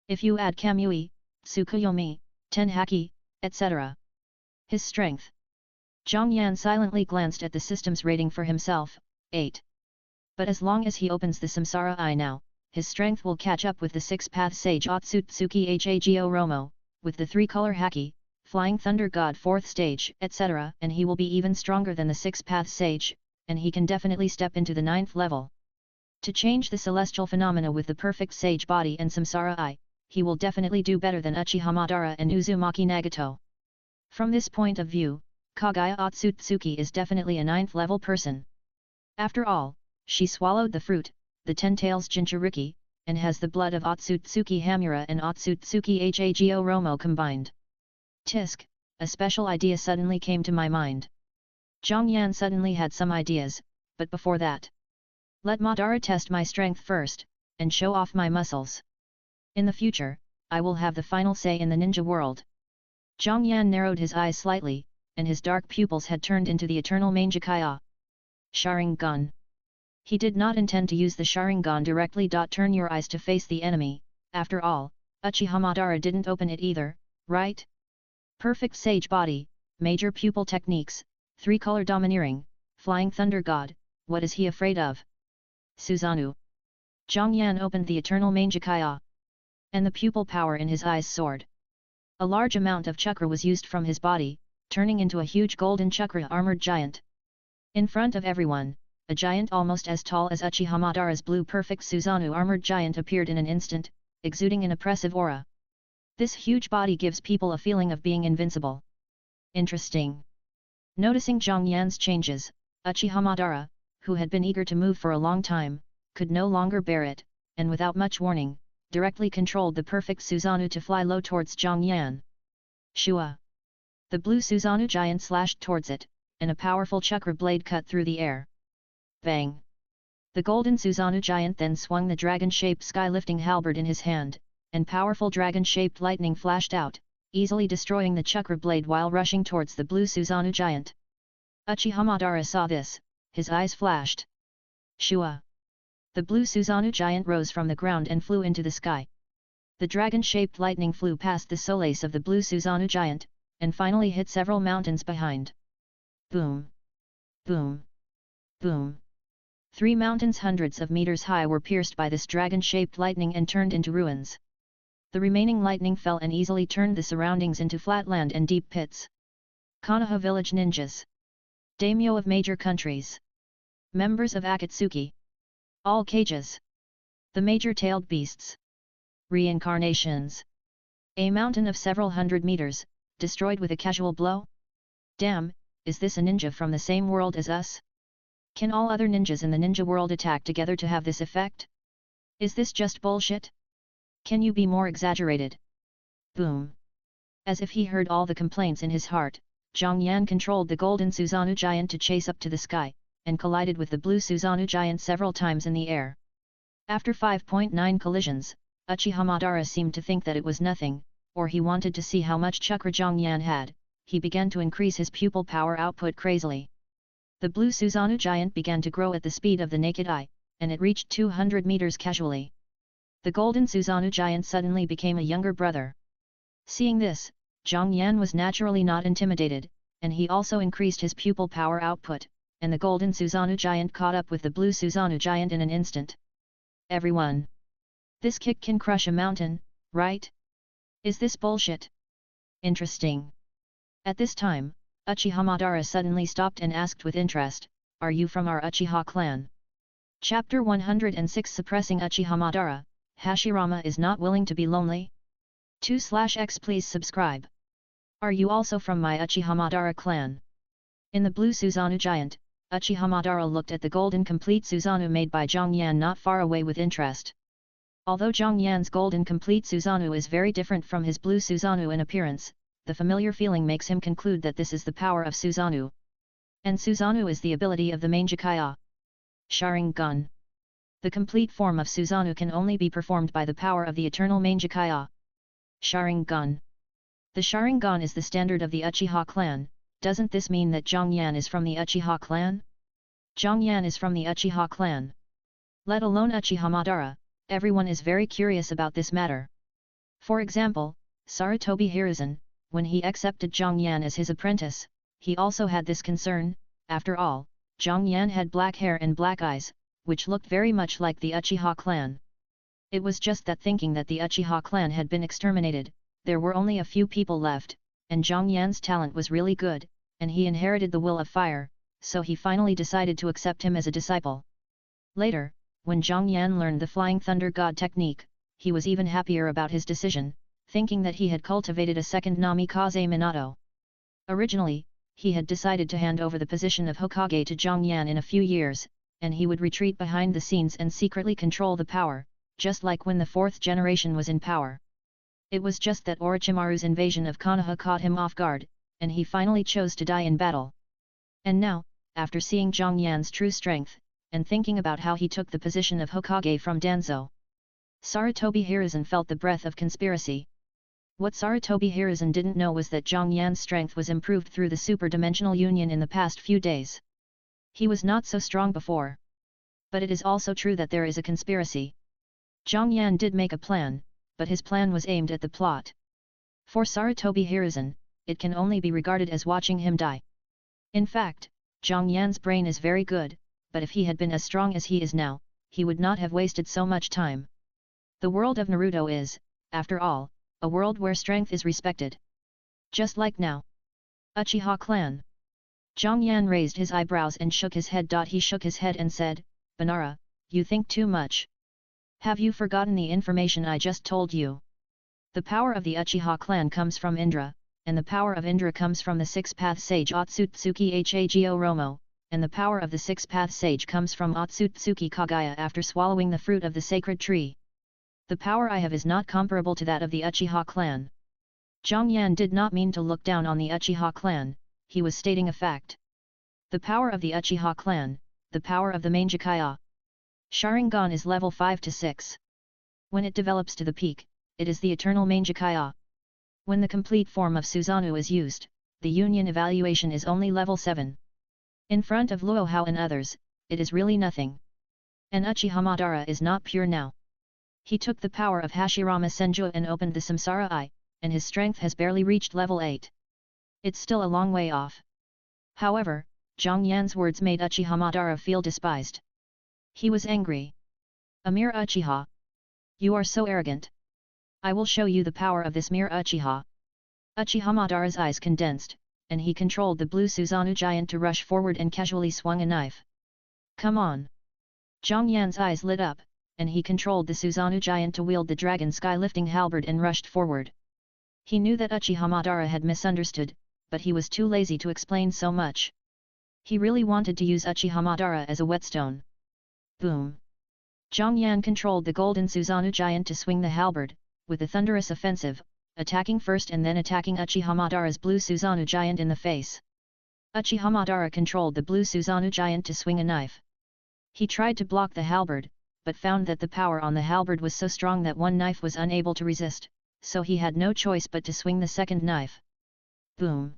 If you add Kamui, Tsukuyomi, Tenhaki, etc. His strength. Zhang Yan silently glanced at the system's rating for himself, 8. But as long as he opens the Samsara Eye now, his strength will catch up with the 6-path sage Otsutsuki Hago Romo, with the 3-color Haki, Flying Thunder God 4th stage, etc. and he will be even stronger than the 6-path sage, and he can definitely step into the 9th level. To change the celestial phenomena with the perfect sage body and Samsara Eye, he will definitely do better than Uchihamadara and Uzumaki Nagato. From this point of view, Kaguya Otsutsuki is definitely a 9th level person. After all, she swallowed the fruit, the 10 tails Jinchuriki, and has the blood of Otsutsuki Hamura and Otsutsuki Hago Romo combined. Tisk, a special idea suddenly came to my mind. Zhang Yan suddenly had some ideas, but before that, let Madara test my strength first, and show off my muscles. In the future, I will have the final say in the ninja world. Zhang Yan narrowed his eyes slightly, and his dark pupils had turned into the eternal Mangekyo. Sharingan. He did not intend to use the Sharingan directly. Turn your eyes to face the enemy, after all, Uchihamadara didn't open it either, right? Perfect sage body, major pupil techniques, 3-color domineering, Flying Thunder God, what is he afraid of? Susanoo. Zhang Yan opened the eternal Mangekyo. And the pupil power in his eyes soared. A large amount of chakra was used from his body, turning into a huge golden chakra armored giant. In front of everyone, a giant almost as tall as Uchihamadara's blue perfect Susanoo armored giant appeared in an instant, exuding an oppressive aura. This huge body gives people a feeling of being invincible. Interesting. Noticing Zhang Yan's changes, Uchihamadara, who had been eager to move for a long time, could no longer bear it, and without much warning, directly controlled the perfect Susanoo to fly low towards Zhang Yan. Shua. The blue Susanoo giant slashed towards it, and a powerful chakra blade cut through the air. Bang! The golden Susanoo giant then swung the dragon-shaped sky-lifting halberd in his hand, and powerful dragon-shaped lightning flashed out, easily destroying the chakra blade while rushing towards the blue Susanoo giant. Uchihamadara saw this, his eyes flashed. Shua! The blue Susanoo giant rose from the ground and flew into the sky. The dragon-shaped lightning flew past the solace of the blue Susanoo giant, and finally hit several mountains behind. Boom! Boom! Boom! 3 mountains hundreds of meters high were pierced by this dragon-shaped lightning and turned into ruins. The remaining lightning fell and easily turned the surroundings into flat land and deep pits. Konoha village ninjas. Daimyo of major countries. Members of Akatsuki. All cages. The major tailed beasts. Reincarnations. A mountain of several hundred meters, destroyed with a casual blow? Damn, is this a ninja from the same world as us? Can all other ninjas in the ninja world attack together to have this effect? Is this just bullshit? Can you be more exaggerated? Boom. As if he heard all the complaints in his heart, Zhang Yan controlled the golden Susanoo giant to chase up to the sky, and collided with the blue Susanoo giant several times in the air. After 5.9 collisions, Uchihamadara seemed to think that it was nothing, or he wanted to see how much chakra Zhang Yan had, he began to increase his pupil power output crazily. The blue Susanoo giant began to grow at the speed of the naked eye, and it reached 200 meters casually. The golden Susanoo giant suddenly became a younger brother. Seeing this, Zhang Yan was naturally not intimidated, and he also increased his pupil power output, and the golden Susanoo giant caught up with the blue Susanoo giant in an instant. Everyone! This kick can crush a mountain, right? Is this bullshit? Interesting. At this time, Uchiha Madara suddenly stopped and asked with interest, "Are you from our Uchiha clan?" Chapter 106 Suppressing Uchiha Madara, Hashirama is not willing to be lonely? 2/X Please subscribe. Are you also from my Uchiha Madara clan? In the blue Susanoo giant, Uchiha Madara looked at the golden complete Susanoo made by Zhang Yan not far away with interest. Although Zhang Yan's golden complete Susanoo is very different from his blue Susanoo in appearance, the familiar feeling makes him conclude that this is the power of Susanoo. And Susanoo is the ability of the Manjakaya. Sharingan. The complete form of Susanoo can only be performed by the power of the eternal Manjakaya. Sharingan. The Sharingan is the standard of the Uchiha clan. Doesn't this mean that Zhang Yan is from the Uchiha clan? Zhang Yan is from the Uchiha clan. Let alone Uchiha Madara, everyone is very curious about this matter. For example, Sarutobi Hiruzen, when he accepted Zhang Yan as his apprentice, he also had this concern. After all, Zhang Yan had black hair and black eyes, which looked very much like the Uchiha clan. It was just that thinking that the Uchiha clan had been exterminated, there were only a few people left, and Zhang Yan's talent was really good, and he inherited the will of fire, so he finally decided to accept him as a disciple. Later, when Zhang Yan learned the Flying Thunder God technique, he was even happier about his decision, thinking that he had cultivated a second Namikaze Minato. Originally, he had decided to hand over the position of Hokage to Zhang Yan in a few years, and he would retreat behind the scenes and secretly control the power, just like when the fourth generation was in power. It was just that Orochimaru's invasion of Konoha caught him off guard, and he finally chose to die in battle. And now, after seeing Zhang Yan's true strength, and thinking about how he took the position of Hokage from Danzo, Sarutobi Hiruzen felt the breath of conspiracy. What Sarutobi Hiruzen didn't know was that Zhang Yan's strength was improved through the super-dimensional union in the past few days. He was not so strong before. But it is also true that there is a conspiracy. Zhang Yan did make a plan, but his plan was aimed at the plot. For Sarutobi Hiruzen, it can only be regarded as watching him die. In fact, Zhang Yan's brain is very good, but if he had been as strong as he is now, he would not have wasted so much time. The world of Naruto is, after all, a world where strength is respected. Just like now. Uchiha clan. Zhang Yan raised his eyebrows and shook his head. He shook his head and said, "Banara, you think too much. Have you forgotten the information I just told you? The power of the Uchiha clan comes from Indra, and the power of Indra comes from the six-path sage Otsutsuki Hago Romo, and the power of the six-path sage comes from Otsutsuki Kagaya after swallowing the fruit of the sacred tree. The power I have is not comparable to that of the Uchiha clan." Zhang Yan did not mean to look down on the Uchiha clan, he was stating a fact. The power of the Uchiha clan, the power of the Manjakaya Sharingan is level 5 to 6. When it develops to the peak, it is the eternal Manjakaya. When the complete form of Susanoo is used, the union evaluation is only level 7. In front of Luo Hao and others, it is really nothing. And Uchiha Madara is not pure now. He took the power of Hashirama Senju and opened the Samsara Eye, and his strength has barely reached level 8. It's still a long way off. However, Zhang Yan's words made Uchiha Madara feel despised. He was angry. "A mere Uchiha. You are so arrogant. I will show you the power of this mere Uchiha." Uchiha Madara's eyes condensed, and he controlled the blue Susanoo giant to rush forward and casually swung a knife. "Come on!" Zhang Yan's eyes lit up, and he controlled the Susanoo giant to wield the dragon sky-lifting halberd and rushed forward. He knew that Uchiha Madara had misunderstood, but he was too lazy to explain so much. He really wanted to use Uchiha Madara as a whetstone. Boom! Zhang Yan controlled the golden Susanoo giant to swing the halberd, with a thunderous offensive, attacking first and then attacking Uchiha Madara's blue Susanoo giant in the face. Uchiha Madara controlled the blue Susanoo giant to swing a knife. He tried to block the halberd, but found that the power on the halberd was so strong that one knife was unable to resist, so he had no choice but to swing the second knife. Boom!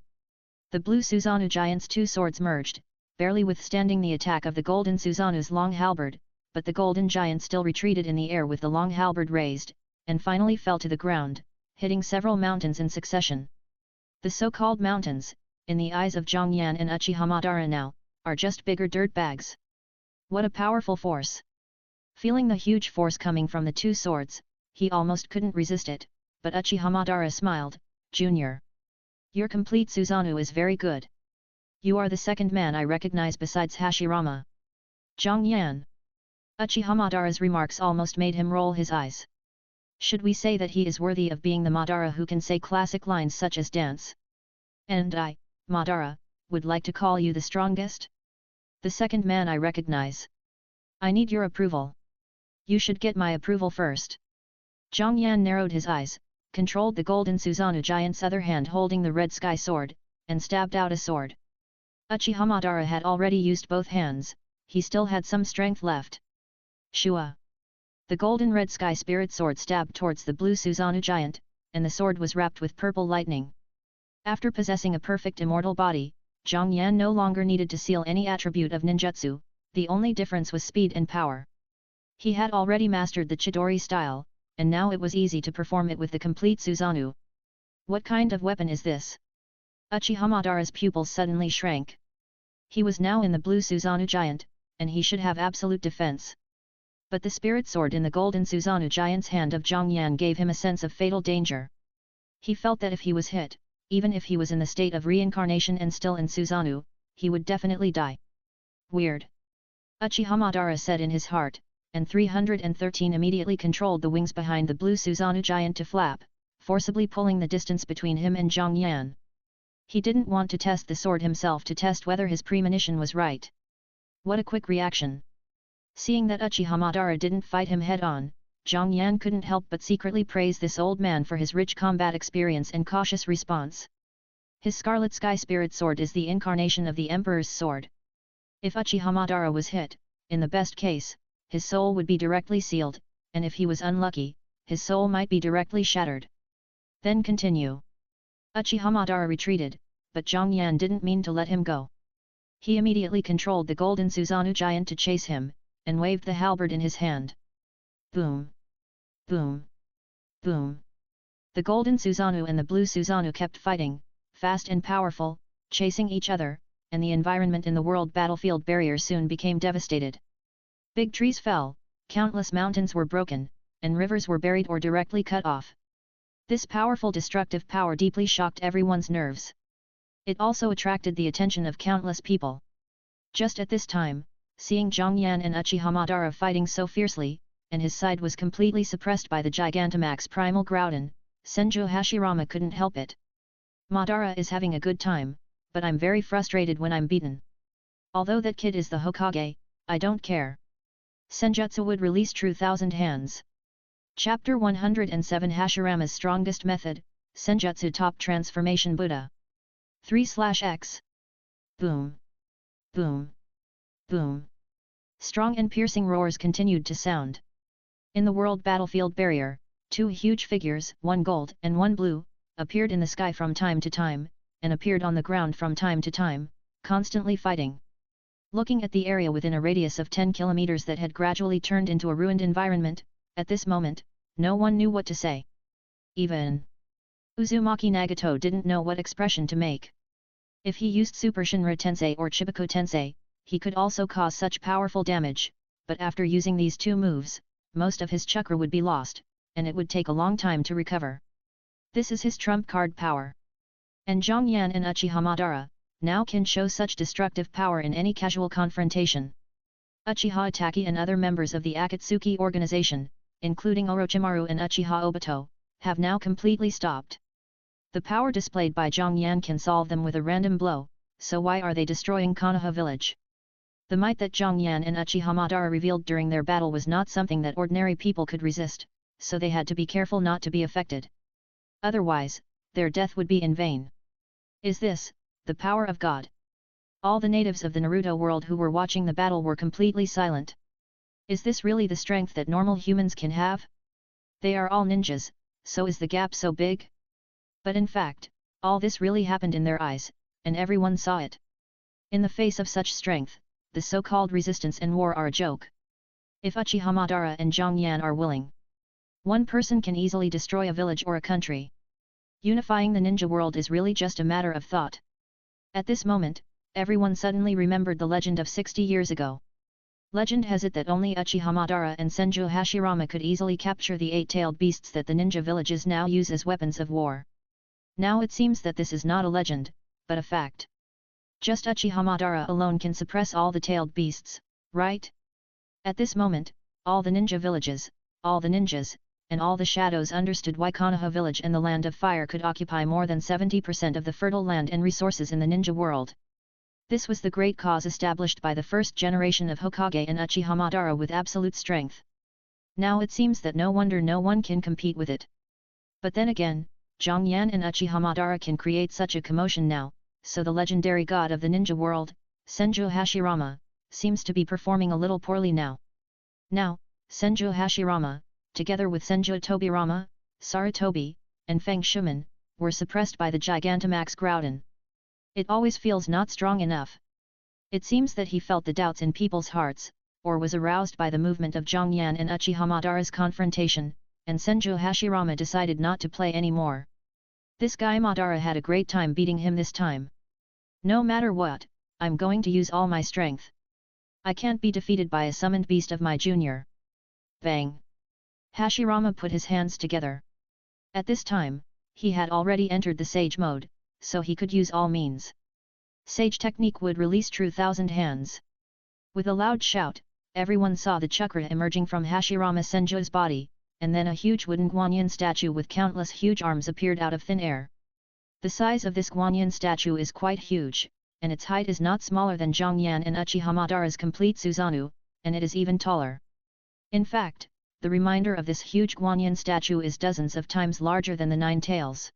The blue Susanoo giant's two swords merged, barely withstanding the attack of the golden Susanoo's long halberd, but the golden giant still retreated in the air with the long halberd raised, and finally fell to the ground, hitting several mountains in succession. The so-called mountains, in the eyes of Zhang Yan and Uchiha Madara now, are just bigger dirt bags. What a powerful force! Feeling the huge force coming from the two swords, he almost couldn't resist it, but Uchiha Madara smiled, "Junior, your complete Susanoo is very good. You are the second man I recognize besides Hashirama." Zhang Yan. Uchiha Madara's remarks almost made him roll his eyes. Should we say that he is worthy of being the Madara who can say classic lines such as dance? And I, Madara, would like to call you the strongest? The second man I recognize. I need your approval. You should get my approval first. Zhang Yan narrowed his eyes, controlled the golden Susanoo giant's other hand holding the red sky sword, and stabbed out a sword. Uchiha Madara had already used both hands, he still had some strength left. Shua! The golden red sky spirit sword stabbed towards the blue Susanoo giant, and the sword was wrapped with purple lightning. After possessing a perfect immortal body, Zhang Yan no longer needed to seal any attribute of ninjutsu, the only difference was speed and power. He had already mastered the Chidori style, and now it was easy to perform it with the complete Susanoo. What kind of weapon is this? Uchiha Madara's pupils suddenly shrank. He was now in the blue Susanoo giant, and he should have absolute defense. But the spirit sword in the golden Susanoo giant's hand of Zhang Yan gave him a sense of fatal danger. He felt that if he was hit, even if he was in the state of reincarnation and still in Susanoo, he would definitely die. Weird. Uchiha Madara said in his heart, and 313 immediately controlled the wings behind the blue Susanoo giant to flap, forcibly pulling the distance between him and Zhang Yan. He didn't want to test the sword himself to test whether his premonition was right. What a quick reaction! Seeing that Uchiha Madara didn't fight him head-on, Zhang Yan couldn't help but secretly praise this old man for his rich combat experience and cautious response. His Scarlet Sky Spirit Sword is the incarnation of the Emperor's sword. If Uchiha Madara was hit, in the best case, his soul would be directly sealed, and if he was unlucky, his soul might be directly shattered. Then continue. Uchiha Madara retreated, but Zhang Yan didn't mean to let him go. He immediately controlled the golden Susanoo giant to chase him, and waved the halberd in his hand. Boom! Boom! Boom! The golden Susanoo and the blue Susanoo kept fighting, fast and powerful, chasing each other, and the environment in the world battlefield barrier soon became devastated. Big trees fell, countless mountains were broken, and rivers were buried or directly cut off. This powerful destructive power deeply shocked everyone's nerves. It also attracted the attention of countless people. Just at this time, seeing Zhang Yan and Uchiha Madara fighting so fiercely, and his side was completely suppressed by the Gigantamax Primal Groudon, Senju Hashirama couldn't help it. Madara is having a good time, but I'm very frustrated when I'm beaten. Although that kid is the Hokage, I don't care. Senjutsu would release True Thousand Hands. Chapter 107 Hashirama's Strongest Method, Senjutsu Top Transformation Buddha. 3/X. Boom! Boom! Boom! Strong and piercing roars continued to sound. In the world battlefield barrier, two huge figures, one gold and one blue, appeared in the sky from time to time, and appeared on the ground from time to time, constantly fighting. Looking at the area within a radius of 10 kilometers that had gradually turned into a ruined environment, at this moment, no one knew what to say. Even Uzumaki Nagato didn't know what expression to make. If he used Super Shinra Tensei or Chibaku Tensei, he could also cause such powerful damage, but after using these two moves, most of his chakra would be lost, and it would take a long time to recover. This is his trump card power. And Zhang Yan and Uchiha Madara now can show such destructive power in any casual confrontation. Uchiha Itachi and other members of the Akatsuki organization, including Orochimaru and Uchiha Obito, have now completely stopped. The power displayed by Zhang Yan can solve them with a random blow, so why are they destroying Konoha village? The might that Zhang Yan and Uchiha Madara revealed during their battle was not something that ordinary people could resist, so they had to be careful not to be affected. Otherwise, their death would be in vain. Is this the power of God? All the natives of the Naruto world who were watching the battle were completely silent. Is this really the strength that normal humans can have? They are all ninjas, so is the gap so big? But in fact, all this really happened in their eyes, and everyone saw it. In the face of such strength, the so-called resistance and war are a joke. If Uchiha Madara and Zhang Yan are willing, one person can easily destroy a village or a country. Unifying the ninja world is really just a matter of thought. At this moment, everyone suddenly remembered the legend of 60 years ago. Legend has it that only Uchiha Madara and Senju Hashirama could easily capture the 8-tailed beasts that the ninja villages now use as weapons of war. Now it seems that this is not a legend, but a fact. Just Uchiha Madara alone can suppress all the tailed beasts, right? At this moment, all the ninja villages, all the ninjas, and all the shadows understood why Konoha village and the Land of Fire could occupy more than 70% of the fertile land and resources in the ninja world. This was the great cause established by the first generation of Hokage and Uchiha Madara with absolute strength. Now it seems that no wonder no one can compete with it. But then again, Zhang Yan and Uchiha Madara can create such a commotion now, so the legendary god of the ninja world, Senju Hashirama, seems to be performing a little poorly now. Now, Senju Hashirama, together with Senju Tobirama, Sarutobi, and Feng Shuman, were suppressed by the Gigantamax Groudon. It always feels not strong enough. It seems that he felt the doubts in people's hearts, or was aroused by the movement of Zhang Yan and Uchiha Madara's confrontation, and Senju Hashirama decided not to play anymore. This guy Madara had a great time beating him this time. No matter what, I'm going to use all my strength. I can't be defeated by a summoned beast of my junior. Bang! Hashirama put his hands together. At this time, he had already entered the Sage mode, so he could use all means. Sage technique would release true thousand hands. With a loud shout, everyone saw the chakra emerging from Hashirama Senju's body, and then a huge wooden Guanyin statue with countless huge arms appeared out of thin air. The size of this Guanyin statue is quite huge, and its height is not smaller than Zhang Yan and Uchiha Madara's complete Susanoo, and it is even taller. In fact, the reminder of this huge Guanyin statue is dozens of times larger than the 9 tails.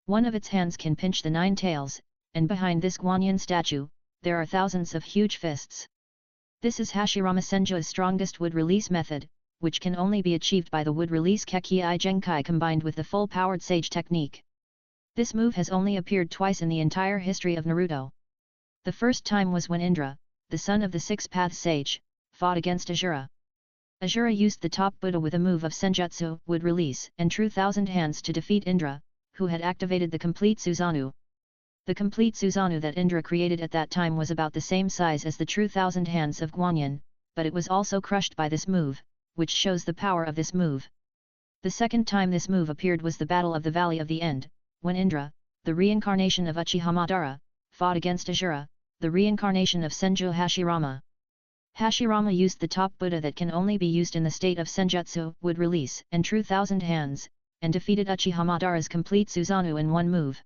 One of its hands can pinch the 9 tails, and behind this Guanyin statue, there are thousands of huge fists. This is Hashirama Senju's strongest wood release method, which can only be achieved by the wood release Kekkei Genkai combined with the full-powered Sage technique. This move has only appeared twice in the entire history of Naruto. The first time was when Indra, the son of the Six-Path Sage, fought against Asura. Asura used the top Buddha with a move of Senjutsu, wood release, and true thousand hands to defeat Indra, who had activated the complete Susanoo. The complete Susanoo that Indra created at that time was about the same size as the true thousand hands of Guanyin, but it was also crushed by this move, which shows the power of this move. The second time this move appeared was the Battle of the Valley of the End, when Indra, the reincarnation of Uchiha Madara, fought against Asura, the reincarnation of Senju Hashirama. Hashirama used the top Buddha that can only be used in the state of Senjutsu, wood release, and true thousand hands, and defeated Uchiha Madara's complete Susanoo in one move.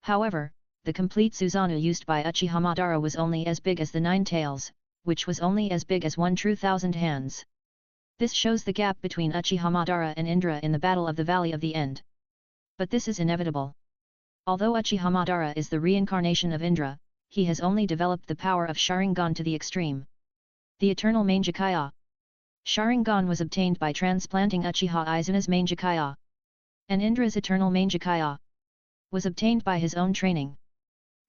However, the complete Susanoo used by Uchiha Madara was only as big as the 9 tails, which was only as big as one true thousand hands. This shows the gap between Uchiha Madara and Indra in the Battle of the Valley of the End. But this is inevitable. Although Uchiha Madara is the reincarnation of Indra, he has only developed the power of Sharingan to the extreme. The Eternal Mangekyou. Sharingan was obtained by transplanting Uchiha Izuna's Mangekyou. And Indra's Eternal Mangekyou was obtained by his own training.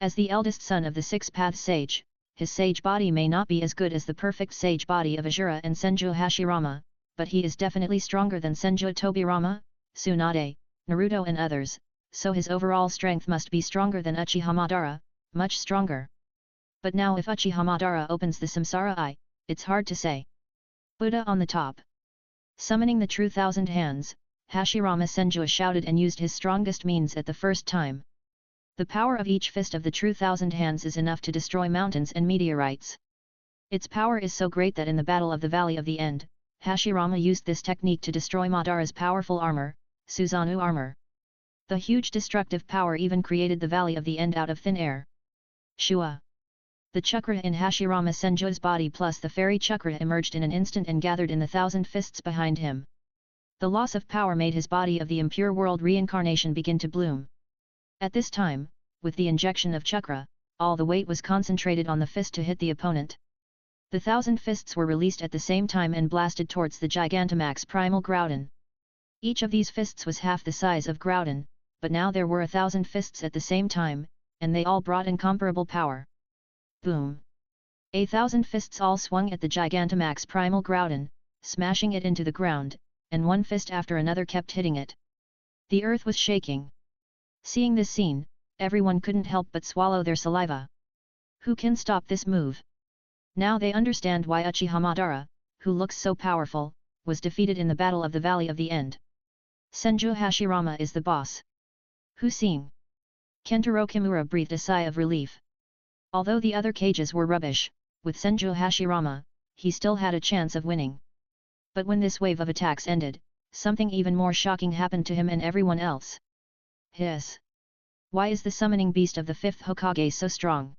As the eldest son of the Six-Path Sage, his sage body may not be as good as the perfect sage body of Asura and Senju Hashirama, but he is definitely stronger than Senju Tobirama, Tsunade, Naruto and others, so his overall strength must be stronger than Uchiha Madara, much stronger. But now if Uchiha Madara opens the Samsara Eye, it's hard to say. Buddha on the top. Summoning the true thousand hands, Hashirama Senju shouted and used his strongest means at the first time. The power of each fist of the true thousand hands is enough to destroy mountains and meteorites. Its power is so great that in the Battle of the Valley of the End, Hashirama used this technique to destroy Madara's powerful armor, Susanoo armor. The huge destructive power even created the Valley of the End out of thin air. Shua. The chakra in Hashirama Senju's body plus the fairy chakra emerged in an instant and gathered in the 1,000 fists behind him. The loss of power made his body of the impure world reincarnation begin to bloom. At this time, with the injection of chakra, all the weight was concentrated on the fist to hit the opponent. The 1,000 fists were released at the same time and blasted towards the Gigantamax Primal Groudon. Each of these fists was half the size of Groudon, but now there were 1,000 fists at the same time, and they all brought incomparable power. Boom! 1,000 fists all swung at the Gigantamax primal Groudon, smashing it into the ground, and one fist after another kept hitting it. The earth was shaking. Seeing this scene, everyone couldn't help but swallow their saliva. Who can stop this move? Now they understand why Uchiha Madara, who looks so powerful, was defeated in the Battle of the Valley of the End. Senju Hashirama is the boss. Who seeing? Kentaro Kimura breathed a sigh of relief. Although the other cages were rubbish, with Senju Hashirama, he still had a chance of winning. But when this wave of attacks ended, something even more shocking happened to him and everyone else. Hiss! Why is the summoning beast of the 5th Hokage so strong?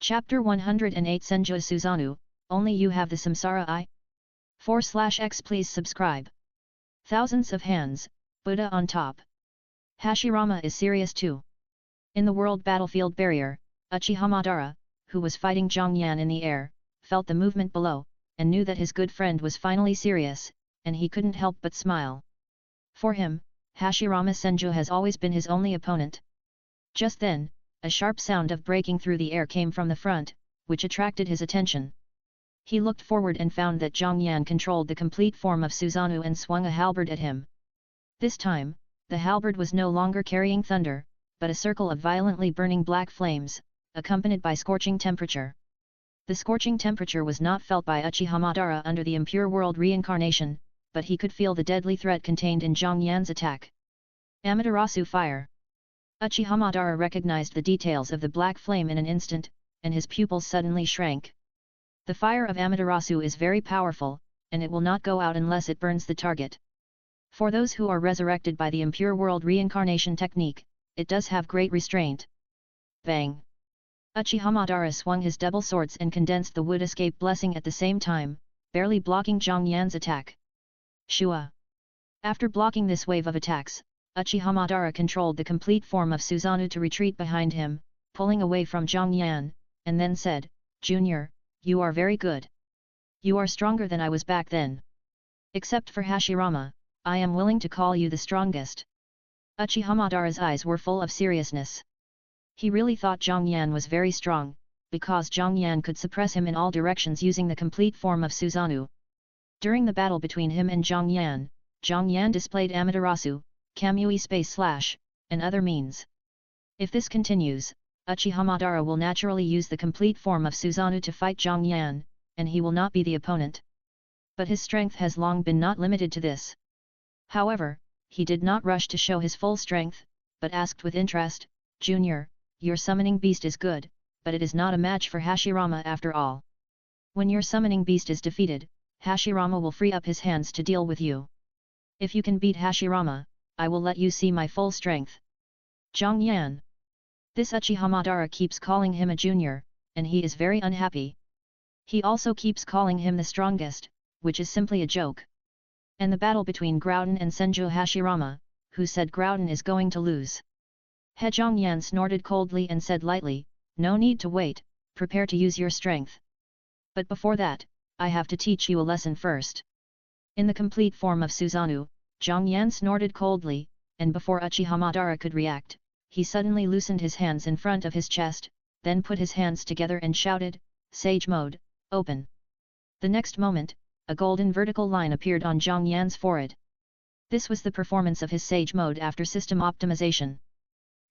Chapter 108 Senju Susanoo, only you have the Samsara Eye? 4/X Please subscribe. Thousands of hands, Buddha on top. Hashirama is serious too. In the world battlefield barrier, Uchiha Madara, who was fighting Zhongyan in the air, felt the movement below, and knew that his good friend was finally serious, and he couldn't help but smile. For him, Hashirama Senju has always been his only opponent. Just then, a sharp sound of breaking through the air came from the front, which attracted his attention. He looked forward and found that Zhongyan controlled the complete form of Susanoo and swung a halberd at him. This time, the halberd was no longer carrying thunder, but a circle of violently burning black flames, accompanied by scorching temperature. The scorching temperature was not felt by Uchiha Madara under the impure world reincarnation, but he could feel the deadly threat contained in Zhongyan's attack. Amaterasu fire. Uchiha Madara recognized the details of the black flame in an instant, and his pupils suddenly shrank. The fire of Amaterasu is very powerful, and it will not go out unless it burns the target. For those who are resurrected by the impure world reincarnation technique, it does have great restraint. Bang! Uchiha Madara swung his double swords and condensed the wood escape blessing at the same time, barely blocking Zhongyan's attack. Shua! After blocking this wave of attacks, Uchiha Madara controlled the complete form of Susanoo to retreat behind him, pulling away from Zhongyan, and then said, "Junior, you are very good. You are stronger than I was back then. Except for Hashirama, I am willing to call you the strongest." Uchiha Madara's eyes were full of seriousness. He really thought Zhongyan was very strong, because Zhongyan could suppress him in all directions using the complete form of Susanoo. During the battle between him and Zhongyan displayed Amaterasu, Kamui // and other means. If this continues, Uchiha Madara will naturally use the complete form of Susanoo to fight Zhongyan, and he will not be the opponent. But his strength has long been not limited to this. However, he did not rush to show his full strength, but asked with interest, "Junior, your summoning beast is good, but it is not a match for Hashirama after all. When your summoning beast is defeated, Hashirama will free up his hands to deal with you. If you can beat Hashirama, I will let you see my full strength." Zhongyan. This Uchiha Madara keeps calling him a junior, and he is very unhappy. He also keeps calling him the strongest, which is simply a joke. And the battle between Groudon and Senju Hashirama, who said Groudon is going to lose. He Zhongyan snorted coldly and said lightly, "No need to wait, prepare to use your strength. But before that, I have to teach you a lesson first." In the complete form of Susanoo, Zhongyan snorted coldly, and before Uchiha Madara could react, he suddenly loosened his hands in front of his chest, then put his hands together and shouted, "Sage mode, open." The next moment, a golden vertical line appeared on Zhongyan's forehead. This was the performance of his Sage mode after system optimization.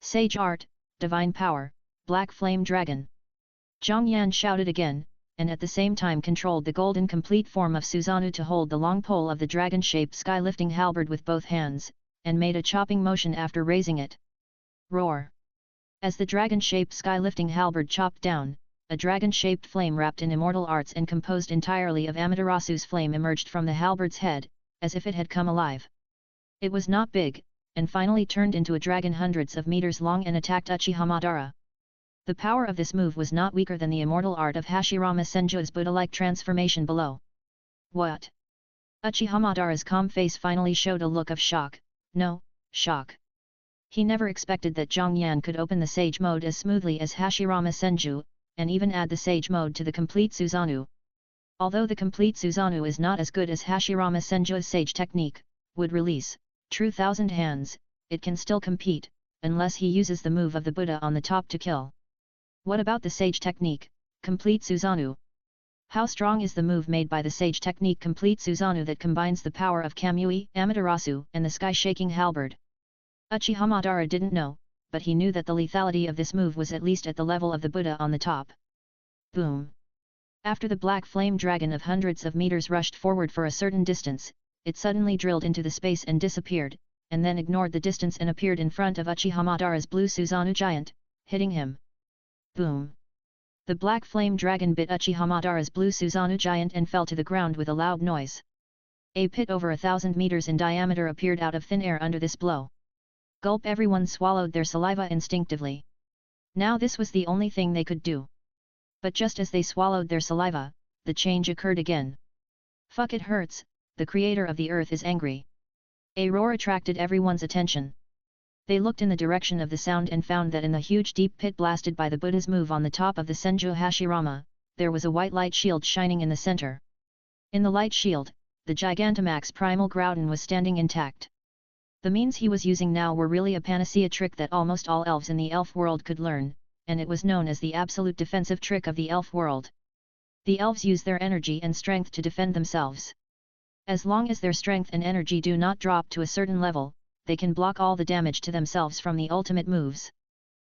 Sage art, divine power, black flame dragon. Zhongyan shouted again, and at the same time controlled the golden complete form of Susanoo to hold the long pole of the dragon-shaped sky-lifting halberd with both hands, and made a chopping motion after raising it. Roar! As the dragon-shaped sky-lifting halberd chopped down, a dragon-shaped flame wrapped in immortal arts and composed entirely of Amaterasu's flame emerged from the halberd's head, as if it had come alive. It was not big, and finally turned into a dragon hundreds of meters long and attacked Uchiha Madara. The power of this move was not weaker than the immortal art of Hashirama Senju's Buddha-like transformation below. What? Uchiha Madara's calm face finally showed a look of shock. No, shock. He never expected that Zhongyan could open the Sage mode as smoothly as Hashirama Senju, and even add the Sage mode to the complete Susanoo. Although the complete Susanoo is not as good as Hashirama Senju's Sage technique, would release, True Thousand Hands, it can still compete, unless he uses the move of the Buddha on the top to kill. What about the Sage Technique, Complete Susanoo? How strong is the move made by the Sage Technique Complete Susanoo that combines the power of Kamui, Amaterasu, and the sky-shaking halberd? Uchiha Madara didn't know, but he knew that the lethality of this move was at least at the level of the Buddha on the top. Boom! After the black flame dragon of hundreds of meters rushed forward for a certain distance, it suddenly drilled into the space and disappeared, and then ignored the distance and appeared in front of Uchiha Madara's blue Susanoo giant, hitting him. Boom! The black flame dragon bit Uchiha Madara's blue Susanoo giant and fell to the ground with a loud noise. A pit over 1,000 meters in diameter appeared out of thin air under this blow. Gulp! Everyone swallowed their saliva instinctively. Now this was the only thing they could do. But just as they swallowed their saliva, the change occurred again. Fuck, it hurts, the creator of the earth is angry. A roar attracted everyone's attention. They looked in the direction of the sound and found that in the huge deep pit blasted by the Buddha's move on the top of the Senju Hashirama, there was a white light shield shining in the center. In the light shield, the Gigantamax Primal Groudon was standing intact. The means he was using now were really a panacea trick that almost all elves in the elf world could learn, and it was known as the absolute defensive trick of the elf world. The elves use their energy and strength to defend themselves. As long as their strength and energy do not drop to a certain level, they can block all the damage to themselves from the ultimate moves.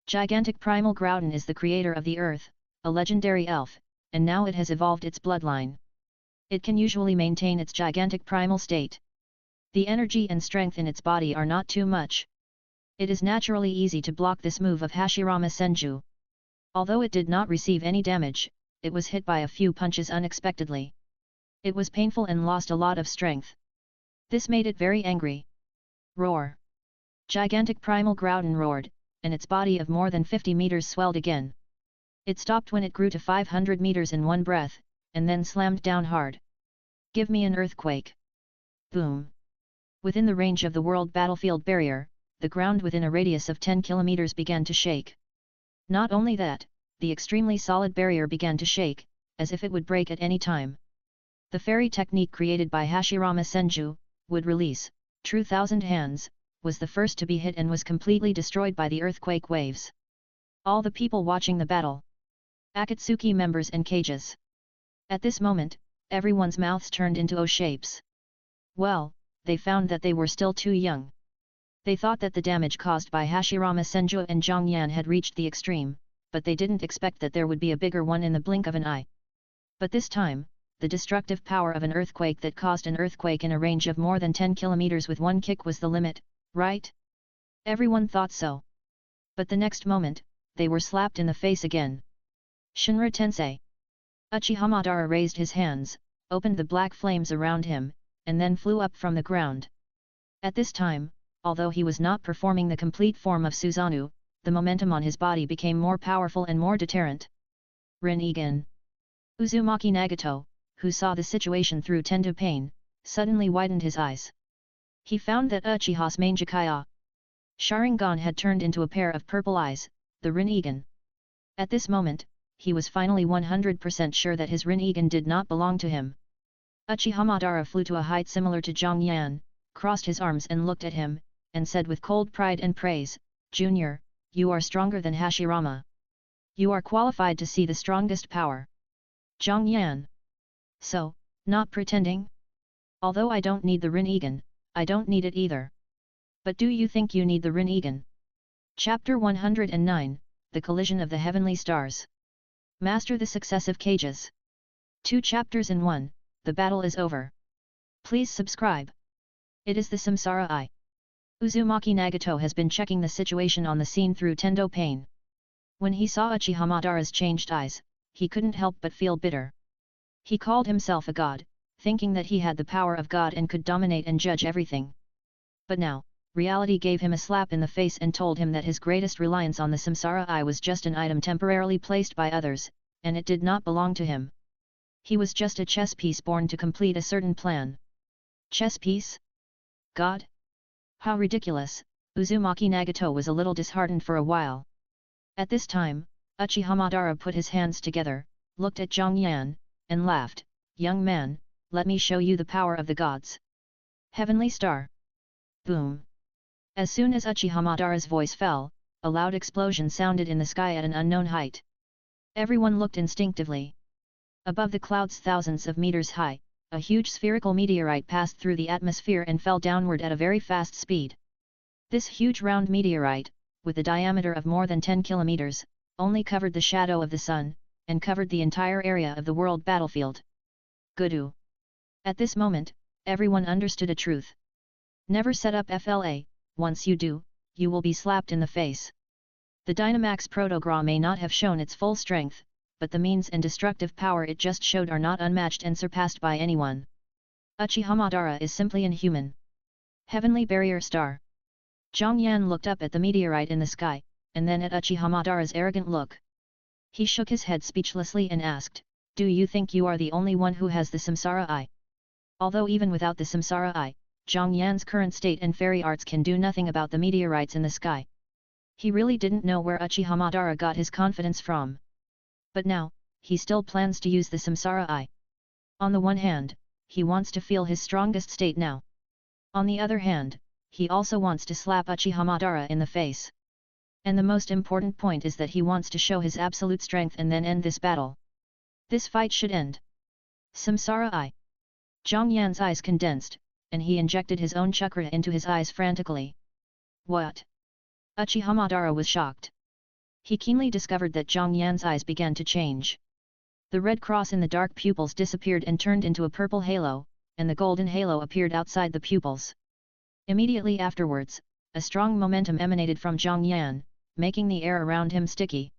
Gigantic Primal Groudon is the creator of the earth, a legendary elf, and now it has evolved its bloodline. It can usually maintain its gigantic primal state. The energy and strength in its body are not too much. It is naturally easy to block this move of Hashirama Senju. Although it did not receive any damage, it was hit by a few punches unexpectedly. It was painful and lost a lot of strength. This made it very angry. Roar! Gigantic Primal Groudon roared, and its body of more than 50 meters swelled again. It stopped when it grew to 500 meters in one breath, and then slammed down hard. Give me an earthquake! Boom! Within the range of the world battlefield barrier, the ground within a radius of 10 kilometers began to shake. Not only that, the extremely solid barrier began to shake, as if it would break at any time. The fairy technique created by Hashirama Senju, would release, True Thousand Hands, was the first to be hit and was completely destroyed by the earthquake waves. All the people watching the battle. Akatsuki members and cages. At this moment, everyone's mouths turned into O shapes. Well, they found that they were still too young. They thought that the damage caused by Hashirama Senju and Zhang Yan had reached the extreme, but they didn't expect that there would be a bigger one in the blink of an eye. But this time, the destructive power of an earthquake that caused an earthquake in a range of more than 10 kilometers with one kick was the limit, right? Everyone thought so. But the next moment, they were slapped in the face again. Shinra Tensei! Uchiha Madara raised his hands, opened the black flames around him, and then flew up from the ground. At this time, although he was not performing the complete form of Susanoo, the momentum on his body became more powerful and more deterrent. Rinnegan! Uzumaki Nagato, who saw the situation through tender pain, suddenly widened his eyes. He found that Uchiha's Mangekyo Sharingan had turned into a pair of purple eyes, the Rinnegan. At this moment, he was finally 100% sure that his Rinnegan did not belong to him. Uchiha Madara flew to a height similar to Zhang Yan, crossed his arms and looked at him, and said with cold pride and praise, "Junior, you are stronger than Hashirama. You are qualified to see the strongest power." Zhang Yan. So, not pretending? Although I don't need the Rinnegan, I don't need it either. But do you think you need the Rinnegan? Chapter 109, The Collision of the Heavenly Stars. Master the successive cages. 2 chapters in 1, the battle is over. Please subscribe. It is the Samsara Eye. Uzumaki Nagato has been checking the situation on the scene through tendo pain. When he saw Uchiha Madara's changed eyes, he couldn't help but feel bitter. He called himself a god, thinking that he had the power of God and could dominate and judge everything. But now, reality gave him a slap in the face and told him that his greatest reliance on the Samsara Eye was just an item temporarily placed by others, and it did not belong to him. He was just a chess piece born to complete a certain plan. Chess piece? God? How ridiculous! Uzumaki Nagato was a little disheartened for a while. At this time, Uchiha Madara put his hands together, looked at Zhang Yan, and laughed. "Young man, let me show you the power of the gods. Heavenly Star." Boom! As soon as Uchihamadara's voice fell, a loud explosion sounded in the sky at an unknown height. Everyone looked instinctively. Above the clouds thousands of meters high, a huge spherical meteorite passed through the atmosphere and fell downward at a very fast speed. This huge round meteorite, with a diameter of more than 10 kilometers, only covered the shadow of the sun, and covered the entire area of the world battlefield. Gudu! At this moment, everyone understood a truth. Never set up FLA, once you do, you will be slapped in the face. The Dynamax Protogra may not have shown its full strength, but the means and destructive power it just showed are not unmatched and surpassed by anyone. Uchihamadara is simply inhuman. Heavenly Barrier Star. Zhang Yan looked up at the meteorite in the sky, and then at Uchihamadara's arrogant look. He shook his head speechlessly and asked, "Do you think you are the only one who has the Samsara Eye?" Although even without the Samsara Eye, Zhang Yan's current state and fairy arts can do nothing about the meteorites in the sky. He really didn't know where Uchihamadara got his confidence from. But now, he still plans to use the Samsara Eye. On the one hand, he wants to feel his strongest state now. On the other hand, he also wants to slap Uchihamadara in the face. And the most important point is that he wants to show his absolute strength and then end this battle. This fight should end. Samsara Eye. Zhang Yan's eyes condensed, and he injected his own chakra into his eyes frantically. What? Uchihamadara was shocked. He keenly discovered that Zhang Yan's eyes began to change. The red cross in the dark pupils disappeared and turned into a purple halo, and the golden halo appeared outside the pupils. Immediately afterwards, a strong momentum emanated from Zhang Yan, making the air around him sticky.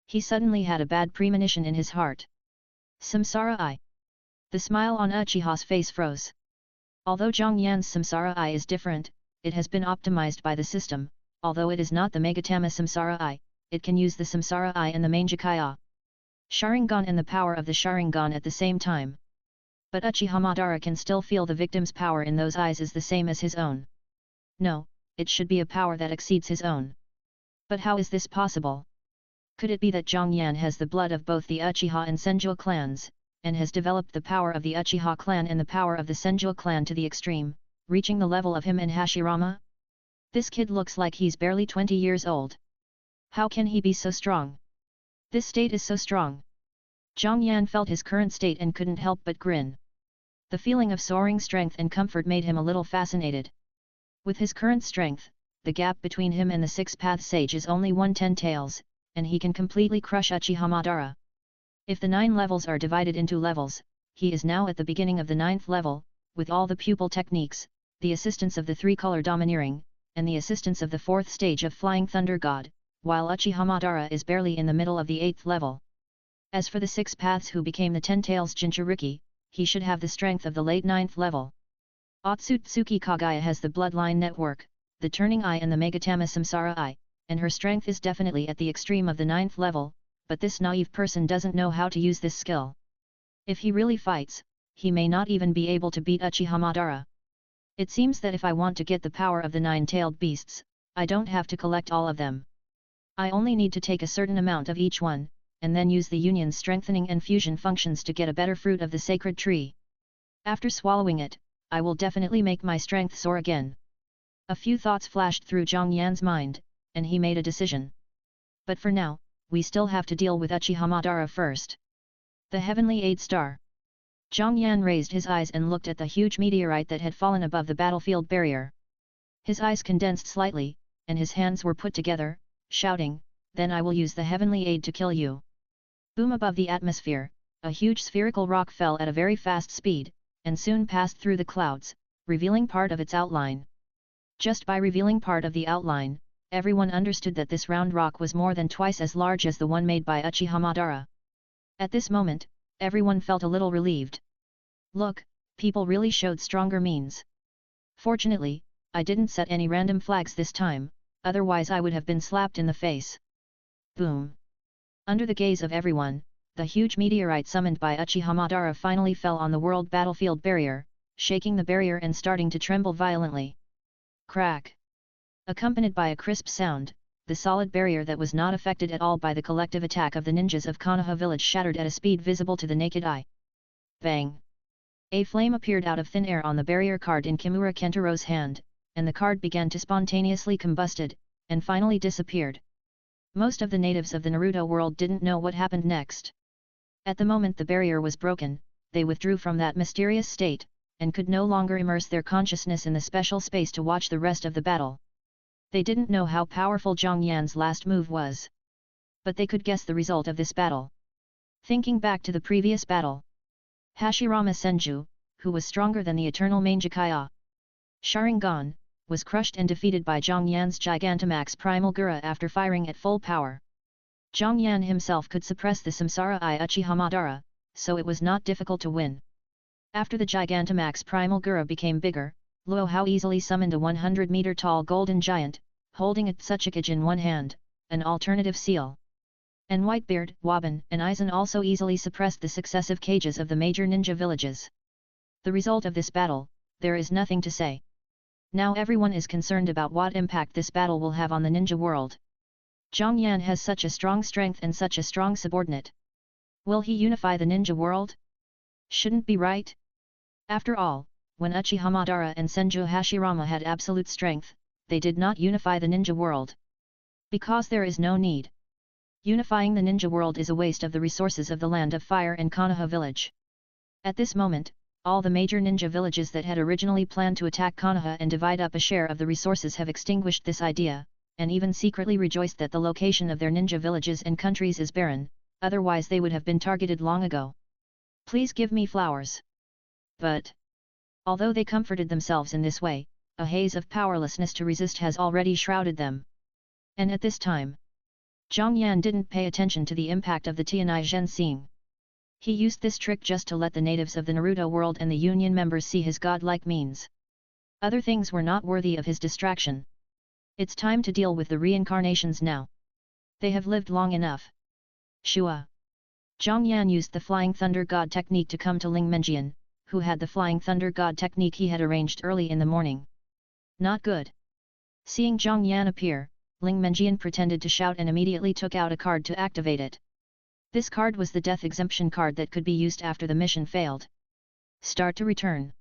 He suddenly had a bad premonition in his heart. Samsara Eye. The smile on Uchiha's face froze. Although Zhang Yan's Samsara Eye is different, it has been optimized by the system. Although it is not the Megatama Samsara Eye, it can use the Samsara Eye and the Manjakaya Sharingan and the power of the Sharingan at the same time. But Uchihamadara can still feel the victim's power in those eyes is the same as his own. No, it should be a power that exceeds his own. But how is this possible? Could it be that Zhang Yan has the blood of both the Uchiha and Senju clans, and has developed the power of the Uchiha clan and the power of the Senju clan to the extreme, reaching the level of him and Hashirama? This kid looks like he's barely 20 years old. How can he be so strong? This state is so strong. Zhang Yan felt his current state and couldn't help but grin. The feeling of soaring strength and comfort made him a little fascinated. With his current strength, the gap between him and the six-path sage is only 1/10 taels, and he can completely crush Uchihamadara. If the 9 levels are divided into levels, he is now at the beginning of the 9th level, with all the pupil techniques, the assistance of the 3-color domineering, and the assistance of the 4th stage of Flying Thunder God, while Uchihamadara is barely in the middle of the 8th level. As for the 6 paths who became the 10 tails Jinchuriki, he should have the strength of the late 9th level. Otsutsuki Kagaya has the bloodline network, the Turning Eye and the Megatama Samsara Eye, and her strength is definitely at the extreme of the 9th level, but this naive person doesn't know how to use this skill. If he really fights, he may not even be able to beat Uchihamadara. It seems that if I want to get the power of the 9-tailed beasts, I don't have to collect all of them. I only need to take a certain amount of each one, and then use the union's strengthening and fusion functions to get a better fruit of the sacred tree. After swallowing it, I will definitely make my strength soar again. A few thoughts flashed through Zhang Yan's mind, and he made a decision. But for now, we still have to deal with Uchihamadara first. The Heavenly Aid Star. Zhang Yan raised his eyes and looked at the huge meteorite that had fallen above the battlefield barrier. His eyes condensed slightly, and his hands were put together, shouting, "Then I will use the Heavenly Aid to kill you." Boom! Above the atmosphere, a huge spherical rock fell at a very fast speed, and soon passed through the clouds, revealing part of its outline. Just by revealing part of the outline, everyone understood that this round rock was more than twice as large as the one made by Uchihamadara. At this moment, everyone felt a little relieved. Look, people really showed stronger means. Fortunately, I didn't set any random flags this time, otherwise I would have been slapped in the face. Boom! Under the gaze of everyone, the huge meteorite summoned by Uchihamadara finally fell on the world battlefield barrier, shaking the barrier and starting to tremble violently. Crack! Accompanied by a crisp sound, the solid barrier that was not affected at all by the collective attack of the ninjas of Konoha village shattered at a speed visible to the naked eye. Bang! A flame appeared out of thin air on the barrier card in Kimura Kentaro's hand, and the card began to spontaneously combusted, and finally disappeared. Most of the natives of the Naruto world didn't know what happened next. At the moment the barrier was broken, they withdrew from that mysterious state, and could no longer immerse their consciousness in the special space to watch the rest of the battle. They didn't know how powerful Zhang Yan's last move was. But they could guess the result of this battle. Thinking back to the previous battle, Hashirama Senju, who was stronger than the eternal Mangekyo Sharingan, was crushed and defeated by Zhang Yan's Gigantamax Primal Gura after firing at full power. Zhang Yan himself could suppress the Samsara I Uchihamadara, so it was not difficult to win. After the Gigantamax Primal Gura became bigger, Luo Hao easily summoned a 100-meter-tall golden giant, holding a Tsuchikage in one hand, an alternative seal. And Whitebeard, Waban, and Aizen also easily suppressed the successive cages of the major ninja villages. The result of this battle, there is nothing to say. Now everyone is concerned about what impact this battle will have on the ninja world. Zhang Yan has such a strong strength and such a strong subordinate. Will he unify the ninja world? Shouldn't be right? After all, when Uchihamadara and Senju Hashirama had absolute strength, they did not unify the ninja world. Because there is no need. Unifying the ninja world is a waste of the resources of the Land of Fire and Konoha village. At this moment, all the major ninja villages that had originally planned to attack Konoha and divide up a share of the resources have extinguished this idea, and even secretly rejoiced that the location of their ninja villages and countries is barren, otherwise they would have been targeted long ago. Please give me flowers. But, although they comforted themselves in this way, a haze of powerlessness to resist has already shrouded them. And at this time, Zhang Yan didn't pay attention to the impact of the Tianai Zhenxing. He used this trick just to let the natives of the Naruto world and the Union members see his godlike means. Other things were not worthy of his distraction. It's time to deal with the reincarnations now. They have lived long enough. Shua. Zhang Yan used the Flying Thunder God technique to come to Ling Menjian, who had the Flying Thunder God technique he had arranged early in the morning. Not good. Seeing Zhang Yan appear, Ling Menjian pretended to shout and immediately took out a card to activate it. This card was the death exemption card that could be used after the mission failed. Start to return.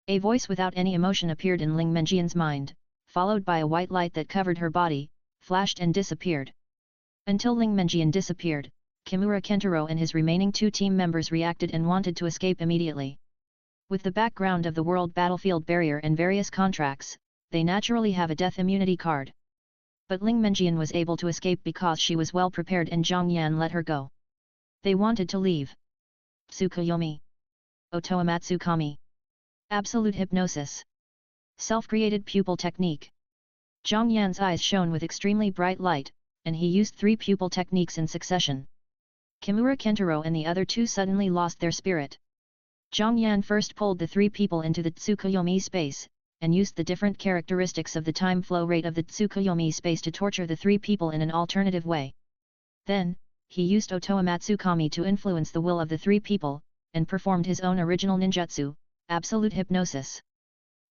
A voice without any emotion appeared in Ling Menjian's mind, followed by a white light that covered her body, flashed and disappeared. Until Ling Menjian disappeared, Kimura Kentaro and his remaining 2 team members reacted and wanted to escape immediately. With the background of the World Battlefield Barrier and various contracts, they naturally have a death immunity card. But Ling Menjian was able to escape because she was well prepared and Zhang Yan let her go. They wanted to leave. Tsukuyomi. Otoamatsukami. Absolute hypnosis. Self-created pupil technique. Zhang Yan's eyes shone with extremely bright light, and he used 3 pupil techniques in succession. Kimura Kentaro and the other 2 suddenly lost their spirit. Zhang Yan first pulled the 3 people into the Tsukuyomi space, and used the different characteristics of the time flow rate of the Tsukuyomi space to torture the 3 people in an alternative way. Then, he used Otoamatsukami to influence the will of the 3 people, and performed his own original ninjutsu, absolute hypnosis.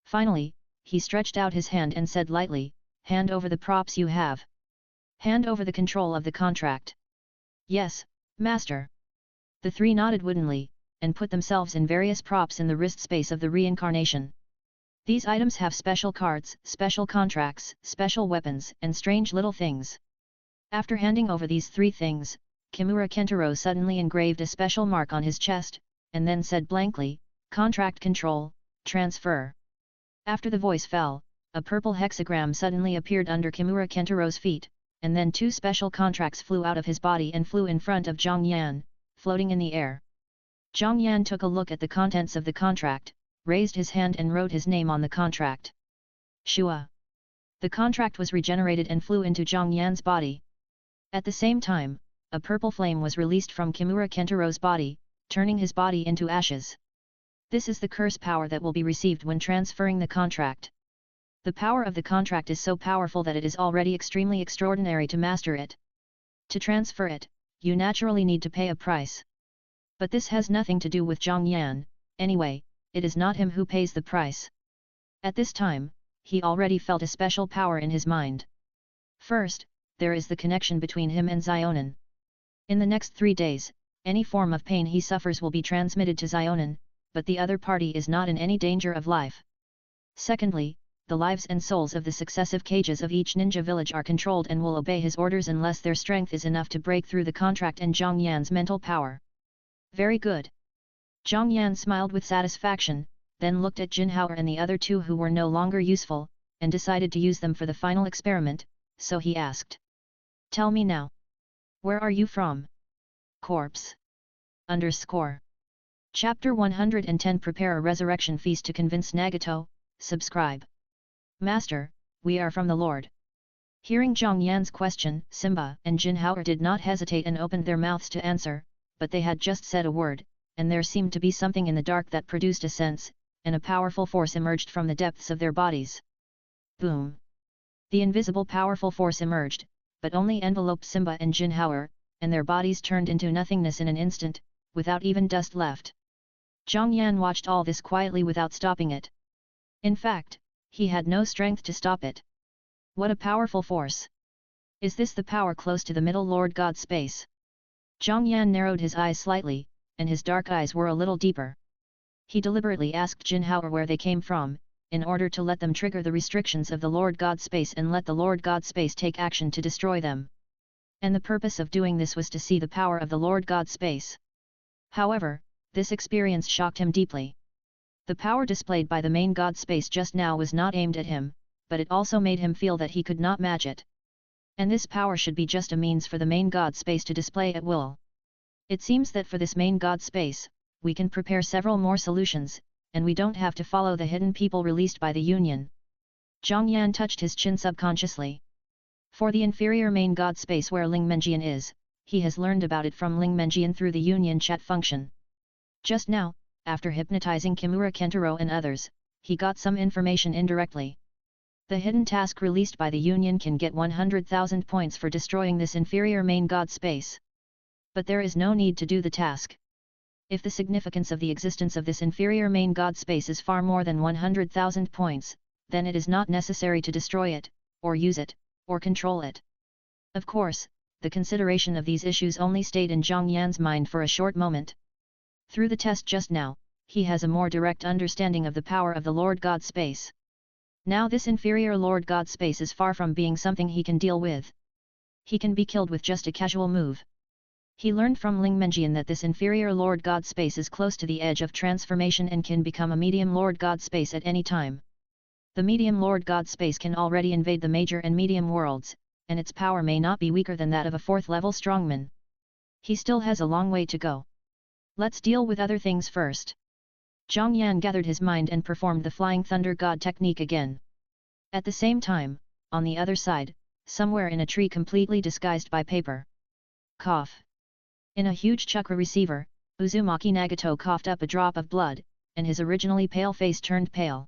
Finally, he stretched out his hand and said lightly, "Hand over the props you have. Hand over the control of the contract." "Yes, Master." The 3 nodded woodenly, and put themselves in various props in the wrist space of the reincarnation. These items have special cards, special contracts, special weapons, and strange little things. After handing over these 3 things, Kimura Kentaro suddenly engraved a special mark on his chest, and then said blankly, "Contract control, transfer." After the voice fell, a purple hexagram suddenly appeared under Kimura Kentaro's feet, and then 2 special contracts flew out of his body and flew in front of Zhang Yan, floating in the air. Zhang Yan took a look at the contents of the contract, raised his hand and wrote his name on the contract. Shua. The contract was regenerated and flew into Zhang Yan's body. At the same time, a purple flame was released from Kimura Kentaro's body, turning his body into ashes. This is the curse power that will be received when transferring the contract. The power of the contract is so powerful that it is already extremely extraordinary to master it. To transfer it, you naturally need to pay a price. But this has nothing to do with Zhang Yan, anyway, it is not him who pays the price. At this time, he already felt a special power in his mind. First, there is the connection between him and Zionin. In the next 3 days, any form of pain he suffers will be transmitted to Zionin, but the other party is not in any danger of life. Secondly, the lives and souls of the successive cages of each ninja village are controlled and will obey his orders unless their strength is enough to break through the contract and Zhang Yan's mental power. Very good. Zhang Yan smiled with satisfaction, then looked at Jinhao and the other two who were no longer useful, and decided to use them for the final experiment, so he asked. Tell me now. Where are you from? Corpse. _ Chapter 110 Prepare a resurrection feast to convince Nagato, subscribe. Master, we are from the Lord. Hearing Zhang Yan's question, Simba and Jinhao did not hesitate and opened their mouths to answer, but they had just said a word, and there seemed to be something in the dark that produced a sense, and a powerful force emerged from the depths of their bodies. Boom! The invisible powerful force emerged, but only enveloped Simba and Jinhao, and their bodies turned into nothingness in an instant, without even dust left. Zhang Yan watched all this quietly without stopping it. In fact, he had no strength to stop it. What a powerful force! Is this the power close to the middle Lord God space? Zhang Yan narrowed his eyes slightly, and his dark eyes were a little deeper. He deliberately asked Jinhao where they came from, in order to let them trigger the restrictions of the Lord God space and let the Lord God space take action to destroy them. And the purpose of doing this was to see the power of the Lord God space. However, this experience shocked him deeply. The power displayed by the main God space just now was not aimed at him, but it also made him feel that he could not match it. And this power should be just a means for the main God space to display at will. It seems that for this main God space, we can prepare several more solutions, and we don't have to follow the hidden people released by the Union. Zhang Yan touched his chin subconsciously. For the inferior main God space where Ling Menjian is, he has learned about it from Ling Menjian through the Union chat function. Just now, after hypnotizing Kimura Kentaro and others, he got some information indirectly. The hidden task released by the Union can get 100,000 points for destroying this inferior main God space. But there is no need to do the task. If the significance of the existence of this inferior main God space is far more than 100,000 points, then it is not necessary to destroy it, or use it, or control it. Of course, the consideration of these issues only stayed in Zhang Yan's mind for a short moment. Through the test just now, he has a more direct understanding of the power of the Lord God space. Now this inferior Lord God space is far from being something he can deal with. He can be killed with just a casual move. He learned from Ling Menjian that this inferior Lord God space is close to the edge of transformation and can become a medium Lord God space at any time. The medium Lord God space can already invade the major and medium worlds, and its power may not be weaker than that of a 4th level strongman. He still has a long way to go. Let's deal with other things first. Zhang Yan gathered his mind and performed the Flying Thunder God technique again. At the same time, on the other side, somewhere in a tree completely disguised by paper. Cough. In a huge chakra receiver, Uzumaki Nagato coughed up a drop of blood, and his originally pale face turned pale.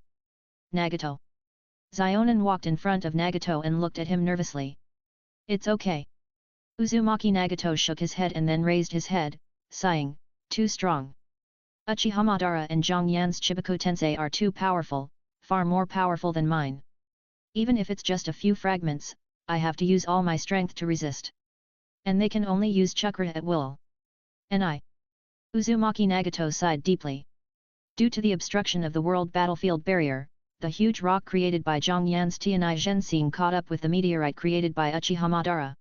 Nagato. Zionin walked in front of Nagato and looked at him nervously. It's okay. Uzumaki Nagato shook his head and then raised his head, sighing, too strong. Uchiha Madara and Zhang Yan's Chibaku Tensei are too powerful, far more powerful than mine. Even if it's just a few fragments, I have to use all my strength to resist. And they can only use chakra at will. And I. Uzumaki Nagato sighed deeply. Due to the obstruction of the world battlefield barrier, the huge rock created by Zhang Yan's Tianai Zhenxing caught up with the meteorite created by Uchiha Madara.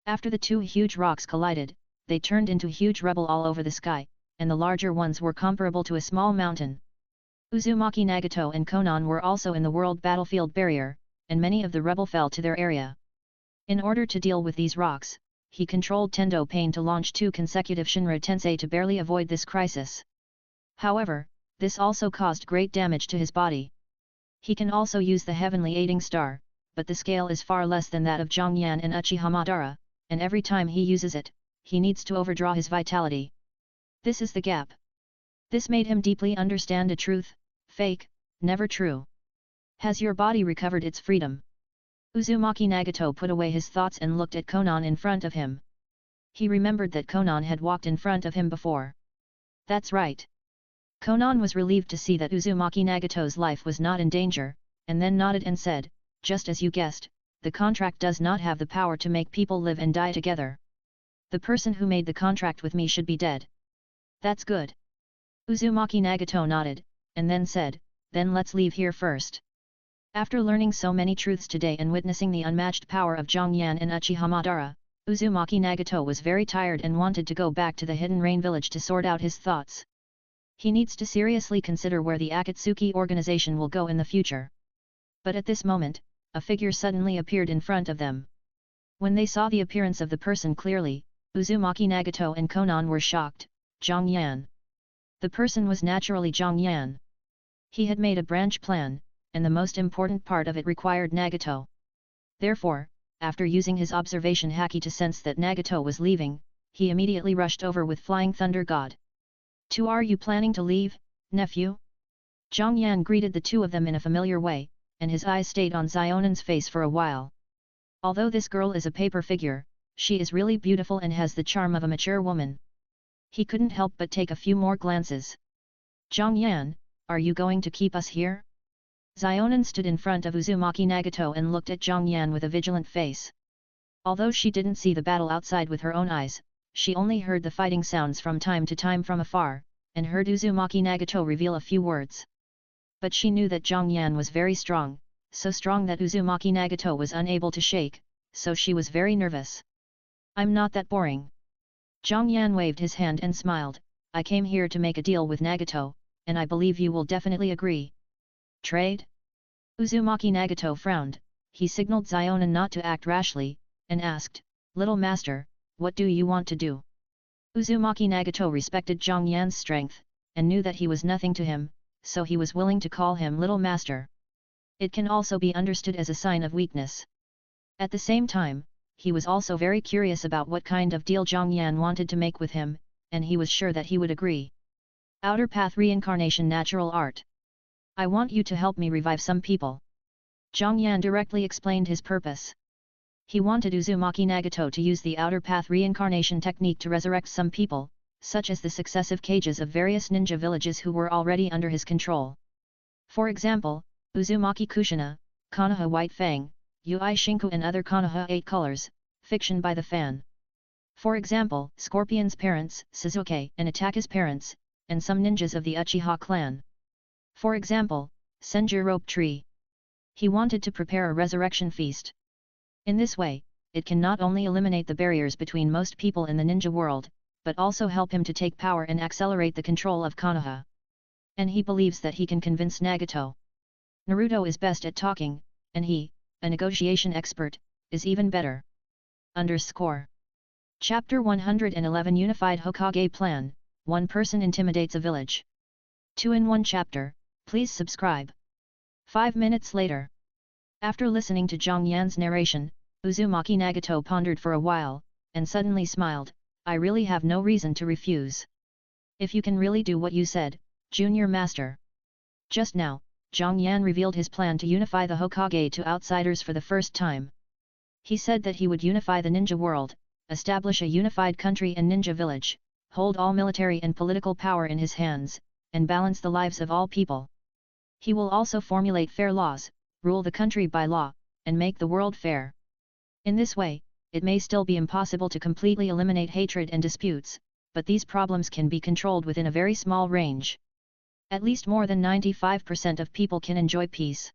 After the two huge rocks collided, they turned into huge rubble all over the sky, and the larger ones were comparable to a small mountain. Uzumaki Nagato and Konan were also in the world battlefield barrier, and many of the rubble fell to their area. In order to deal with these rocks, he controlled Tendo Pain to launch 2 consecutive Shinra Tensei to barely avoid this crisis. However, this also caused great damage to his body. He can also use the Heavenly Aiding Star, but the scale is far less than that of Zhang Yan and Uchiha Madara, and every time he uses it, he needs to overdraw his vitality. This is the gap. This made him deeply understand a truth, fake, never true. Has your body recovered its freedom? Uzumaki Nagato put away his thoughts and looked at Konan in front of him. He remembered that Konan had walked in front of him before. That's right. Konan was relieved to see that Uzumaki Nagato's life was not in danger, and then nodded and said, just as you guessed, the contract does not have the power to make people live and die together. The person who made the contract with me should be dead. That's good. Uzumaki Nagato nodded, and then said, then let's leave here first. After learning so many truths today and witnessing the unmatched power of Zhongyan and Uchiha Madara, Uzumaki Nagato was very tired and wanted to go back to the Hidden Rain village to sort out his thoughts. He needs to seriously consider where the Akatsuki organization will go in the future. But at this moment, a figure suddenly appeared in front of them. When they saw the appearance of the person clearly, Uzumaki Nagato and Konan were shocked. Zhongyan. The person was naturally Zhongyan. He had made a branch plan, and the most important part of it required Nagato. Therefore, after using his observation haki to sense that Nagato was leaving, he immediately rushed over with Flying Thunder God. Are you planning to leave, nephew? Zhongyan greeted the two of them in a familiar way, and his eyes stayed on Xionan's face for a while. Although this girl is a paper figure, she is really beautiful and has the charm of a mature woman. He couldn't help but take a few more glances. Zhongyan, are you going to keep us here? Xionan stood in front of Uzumaki Nagato and looked at Zhongyan with a vigilant face. Although she didn't see the battle outside with her own eyes, she only heard the fighting sounds from time to time from afar, and heard Uzumaki Nagato reveal a few words. But she knew that Zhongyan was very strong, so strong that Uzumaki Nagato was unable to shake, so she was very nervous. I'm not that boring. Zhongyan waved his hand and smiled, I came here to make a deal with Nagato, and I believe you will definitely agree. Trade? Uzumaki Nagato frowned, he signaled Xionan not to act rashly, and asked, Little Master, what do you want to do? Uzumaki Nagato respected Zhongyan's strength, and knew that he was nothing to him, so he was willing to call him Little Master. It can also be understood as a sign of weakness. At the same time, he was also very curious about what kind of deal Zhongyan wanted to make with him, and he was sure that he would agree. Outer Path Reincarnation Natural Art. I want you to help me revive some people. Zhongyan directly explained his purpose. He wanted Uzumaki Nagato to use the Outer Path Reincarnation technique to resurrect some people, such as the successive cages of various ninja villages who were already under his control. For example, Uzumaki Kushina, Konoha White Fang, Ui Shinku and other Konoha 8 colors, fiction by the fan. For example, Scorpion's parents, Suzuki and Ataka's parents, and some ninjas of the Uchiha clan. For example, Senju Rope Tree. He wanted to prepare a resurrection feast. In this way, it can not only eliminate the barriers between most people in the ninja world, but also help him to take power and accelerate the control of Konoha. And he believes that he can convince Nagato. Naruto is best at talking, and he, a negotiation expert, is even better. Chapter 111 Unified Hokage Plan, One Person Intimidates a Village. 2 in 1 chapter, please subscribe. 5 minutes later. After listening to Zhongyan's narration, Uzumaki Nagato pondered for a while, and suddenly smiled, I really have no reason to refuse. If you can really do what you said, Junior Master. Just now, Zhongyan revealed his plan to unify the Hokage to outsiders for the first time. He said that he would unify the ninja world, establish a unified country and ninja village, hold all military and political power in his hands, and balance the lives of all people. He will also formulate fair laws, rule the country by law, and make the world fair. In this way, it may still be impossible to completely eliminate hatred and disputes, but these problems can be controlled within a very small range. At least more than 95% of people can enjoy peace.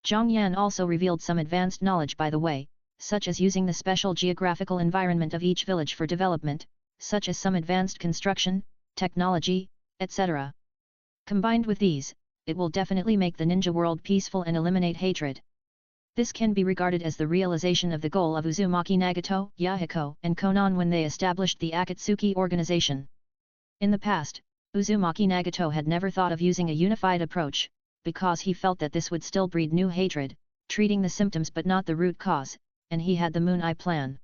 Zhongyan also revealed some advanced knowledge by the way, such as using the special geographical environment of each village for development, such as some advanced construction, technology, etc. Combined with these, it will definitely make the ninja world peaceful and eliminate hatred. This can be regarded as the realization of the goal of Uzumaki Nagato, Yahiko, and Konan when they established the Akatsuki organization. In the past, Uzumaki Nagato had never thought of using a unified approach, because he felt that this would still breed new hatred, treating the symptoms but not the root cause, and he had the Moon Eye Plan.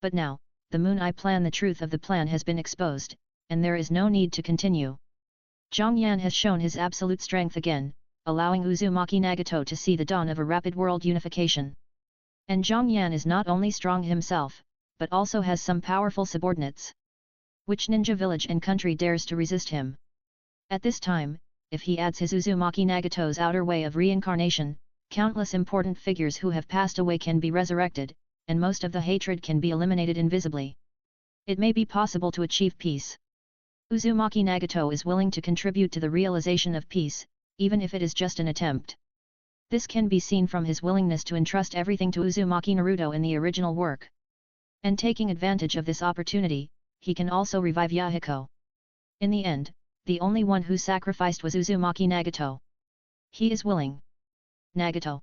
But now, the Moon Eye Plan, the truth of the plan has been exposed, and there is no need to continue. Zhongyan has shown his absolute strength again, allowing Uzumaki Nagato to see the dawn of a rapid world unification. And Zhongyan is not only strong himself, but also has some powerful subordinates. Which ninja village and country dares to resist him? At this time, if he adds his Uzumaki Nagato's outer way of reincarnation, countless important figures who have passed away can be resurrected, and most of the hatred can be eliminated invisibly. It may be possible to achieve peace. Uzumaki Nagato is willing to contribute to the realization of peace, even if it is just an attempt. This can be seen from his willingness to entrust everything to Uzumaki Naruto in the original work. And taking advantage of this opportunity, he can also revive Yahiko. In the end, the only one who sacrificed was Uzumaki Nagato. He is willing. Nagato.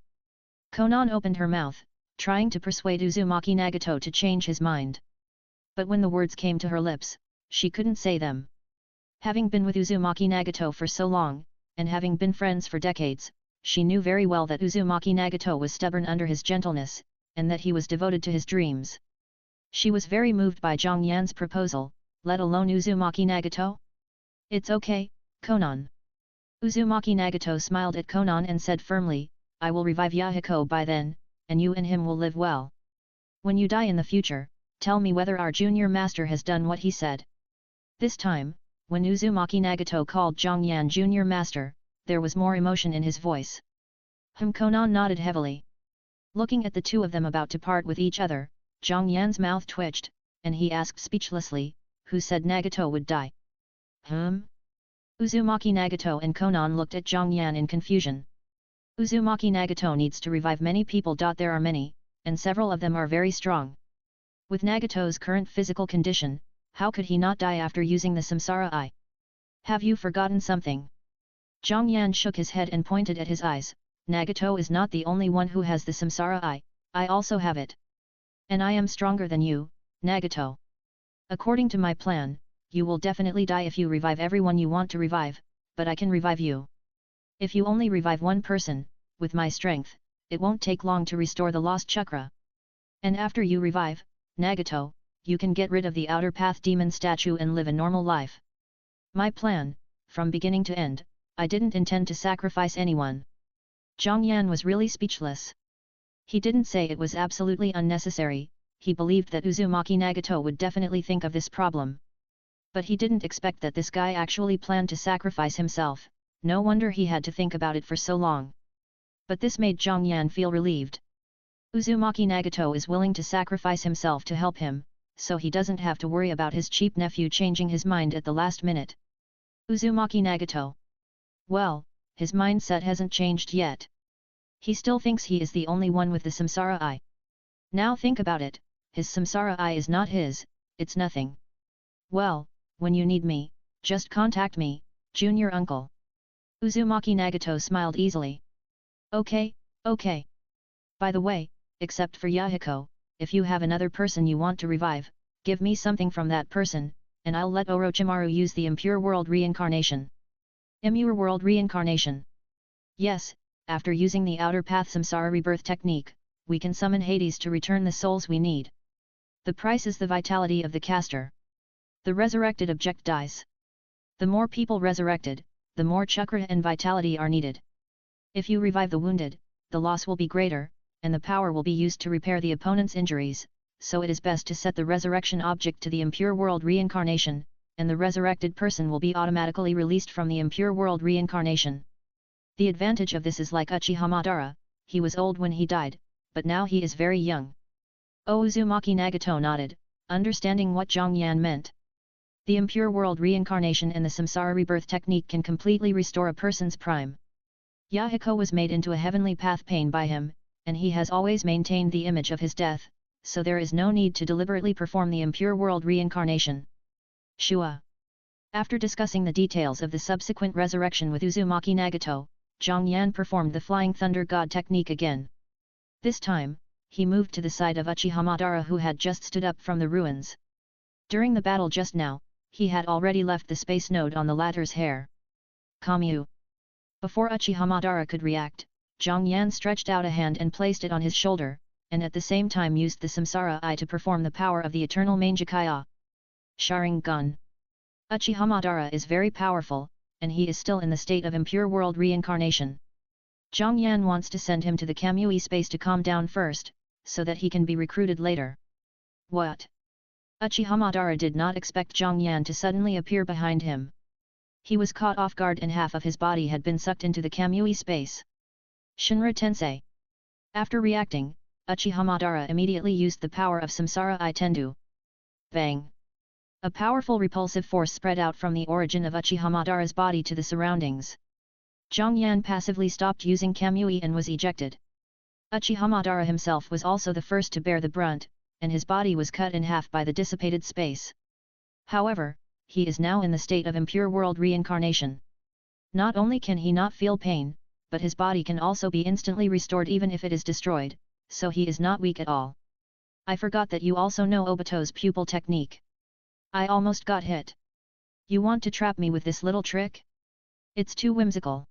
Konan opened her mouth, trying to persuade Uzumaki Nagato to change his mind. But when the words came to her lips, she couldn't say them. Having been with Uzumaki Nagato for so long, and having been friends for decades, she knew very well that Uzumaki Nagato was stubborn under his gentleness, and that he was devoted to his dreams. She was very moved by Zhang Yan's proposal, let alone Uzumaki Nagato. It's okay, Konan. Uzumaki Nagato smiled at Konan and said firmly, I will revive Yahiko by then, and you and him will live well. When you die in the future, tell me whether our junior master has done what he said. This time, when Uzumaki Nagato called Zhang Yan junior master, there was more emotion in his voice. Konan nodded heavily. Looking at the two of them about to part with each other, Zhang Yan's mouth twitched, and he asked speechlessly, who said Nagato would die? Uzumaki Nagato and Konan looked at Zhang Yan in confusion. Uzumaki Nagato needs to revive many people. There are many, and several of them are very strong. With Nagato's current physical condition, how could he not die after using the Samsara Eye? Have you forgotten something? Zhang Yan shook his head and pointed at his eyes. Nagato is not the only one who has the Samsara Eye, I also have it. And I am stronger than you, Nagato. According to my plan, you will definitely die if you revive everyone you want to revive, but I can revive you. If you only revive one person, with my strength, it won't take long to restore the lost chakra. And after you revive, Nagato, you can get rid of the outer path demon statue and live a normal life. My plan, from beginning to end, I didn't intend to sacrifice anyone. Zhang Yan was really speechless. He didn't say it was absolutely unnecessary, he believed that Uzumaki Nagato would definitely think of this problem. But he didn't expect that this guy actually planned to sacrifice himself, no wonder he had to think about it for so long. But this made Zhang Yan feel relieved. Uzumaki Nagato is willing to sacrifice himself to help him, so he doesn't have to worry about his cheap nephew changing his mind at the last minute. Uzumaki Nagato. Well, his mindset hasn't changed yet. He still thinks he is the only one with the Samsara Eye. Now think about it, his Samsara Eye is not his, it's nothing. Well, when you need me, just contact me, junior uncle. Uzumaki Nagato smiled easily. Okay, okay. By the way, except for Yahiko, if you have another person you want to revive, give me something from that person, and I'll let Orochimaru use the Impure World Reincarnation. Impure World Reincarnation. Yes, after using the Outer Path Samsara Rebirth technique, we can summon Hades to return the souls we need. The price is the vitality of the caster. The resurrected object dies. The more people resurrected, the more chakra and vitality are needed. If you revive the wounded, the loss will be greater, and the power will be used to repair the opponent's injuries, so it is best to set the resurrection object to the Impure World Reincarnation, and the resurrected person will be automatically released from the Impure World Reincarnation. The advantage of this is like Uchiha Madara, he was old when he died, but now he is very young. Uzumaki Nagato nodded, understanding what Zhang Yan meant. The Impure World Reincarnation and the Samsara Rebirth technique can completely restore a person's prime. Yahiko was made into a heavenly path pain by him, and he has always maintained the image of his death, so there is no need to deliberately perform the Impure World Reincarnation. Shua. After discussing the details of the subsequent resurrection with Uzumaki Nagato, Zhang Yan performed the Flying Thunder God technique again. This time, he moved to the side of Uchiha Madara who had just stood up from the ruins. During the battle just now, he had already left the space node on the latter's hair. Kamyu. Before Uchiha Madara could react, Zhang Yan stretched out a hand and placed it on his shoulder, and at the same time used the Samsara Eye to perform the power of the eternal Mangekyou. Sharingan. Uchiha Madara is very powerful, and he is still in the state of Impure World Reincarnation. Zhang Yan wants to send him to the Kamui space to calm down first, so that he can be recruited later. What? Uchiha Madara did not expect Zhang Yan to suddenly appear behind him. He was caught off guard and half of his body had been sucked into the Kamui space. Shinra Tensei. After reacting, Uchiha Madara immediately used the power of Samsara Eye Tendu. Bang! A powerful repulsive force spread out from the origin of Uchiha Madara's body to the surroundings. Zhang Yan passively stopped using Kamui and was ejected. Uchiha Madara himself was also the first to bear the brunt, and his body was cut in half by the dissipated space. However, he is now in the state of impure world reincarnation. Not only can he not feel pain, but his body can also be instantly restored even if it is destroyed, so he is not weak at all. I forgot that you also know Obito's pupil technique. I almost got hit. You want to trap me with this little trick? It's too whimsical.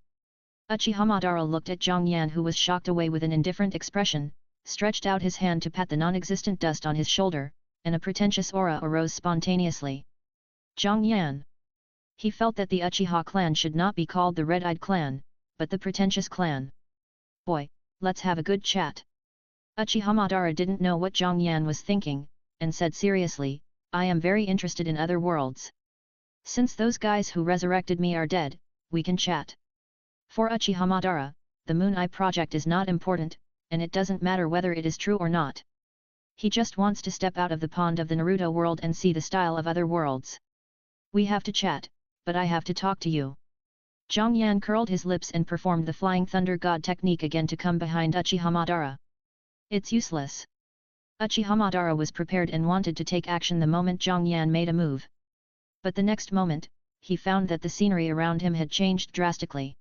Uchiha Madara looked at Zhang Yan, who was shocked away with an indifferent expression, stretched out his hand to pat the non-existent dust on his shoulder, and a pretentious aura arose spontaneously. Zhang Yan. He felt that the Uchiha clan should not be called the Red-Eyed Clan, but the pretentious clan. Boy, let's have a good chat. Uchiha Madara didn't know what Zhang Yan was thinking, and said seriously, I am very interested in other worlds. Since those guys who resurrected me are dead, we can chat. For Uchiha Madara, the Moon Eye project is not important, and it doesn't matter whether it is true or not. He just wants to step out of the pond of the Naruto world and see the style of other worlds. We have to chat, but I have to talk to you. Zhang Yan curled his lips and performed the Flying Thunder God technique again to come behind Uchiha Madara. It's useless. Uchiha Madara was prepared and wanted to take action the moment Zhang Yan made a move. But the next moment, he found that the scenery around him had changed drastically.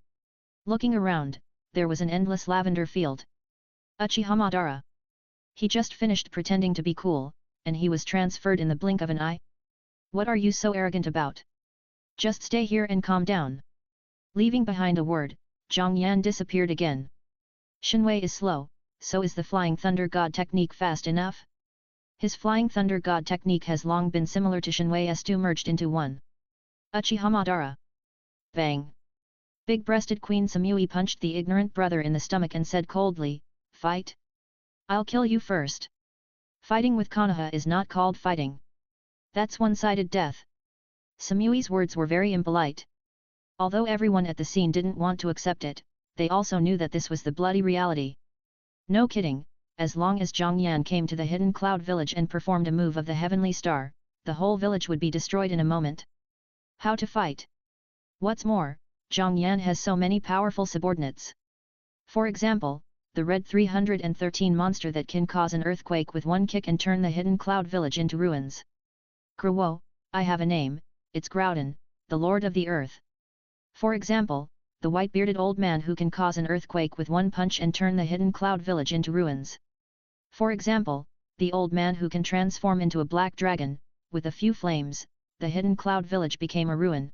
Looking around, there was an endless lavender field. Uchiha Madara. He just finished pretending to be cool, and he was transferred in the blink of an eye. What are you so arrogant about? Just stay here and calm down. Leaving behind a word, Zhang Yan disappeared again. Shinwei is slow, so is the Flying Thunder God technique fast enough? His Flying Thunder God technique has long been similar to Shinwei's two merged into one. Uchiha Madara. Bang! Big-breasted Queen Samui punched the ignorant brother in the stomach and said coldly, Fight? I'll kill you first. Fighting with Konoha is not called fighting. That's one-sided death. Samui's words were very impolite. Although everyone at the scene didn't want to accept it, they also knew that this was the bloody reality. No kidding, as long as Zhang Yan came to the hidden cloud village and performed a move of the heavenly star, the whole village would be destroyed in a moment. How to fight? What's more, Zhang Yan has so many powerful subordinates. For example, the Red 313 monster that can cause an earthquake with one kick and turn the hidden cloud village into ruins. Gruwo, I have a name, it's Groudon, the Lord of the Earth. For example, the white-bearded old man who can cause an earthquake with one punch and turn the hidden cloud village into ruins. For example, the old man who can transform into a black dragon, with a few flames, the hidden cloud village became a ruin.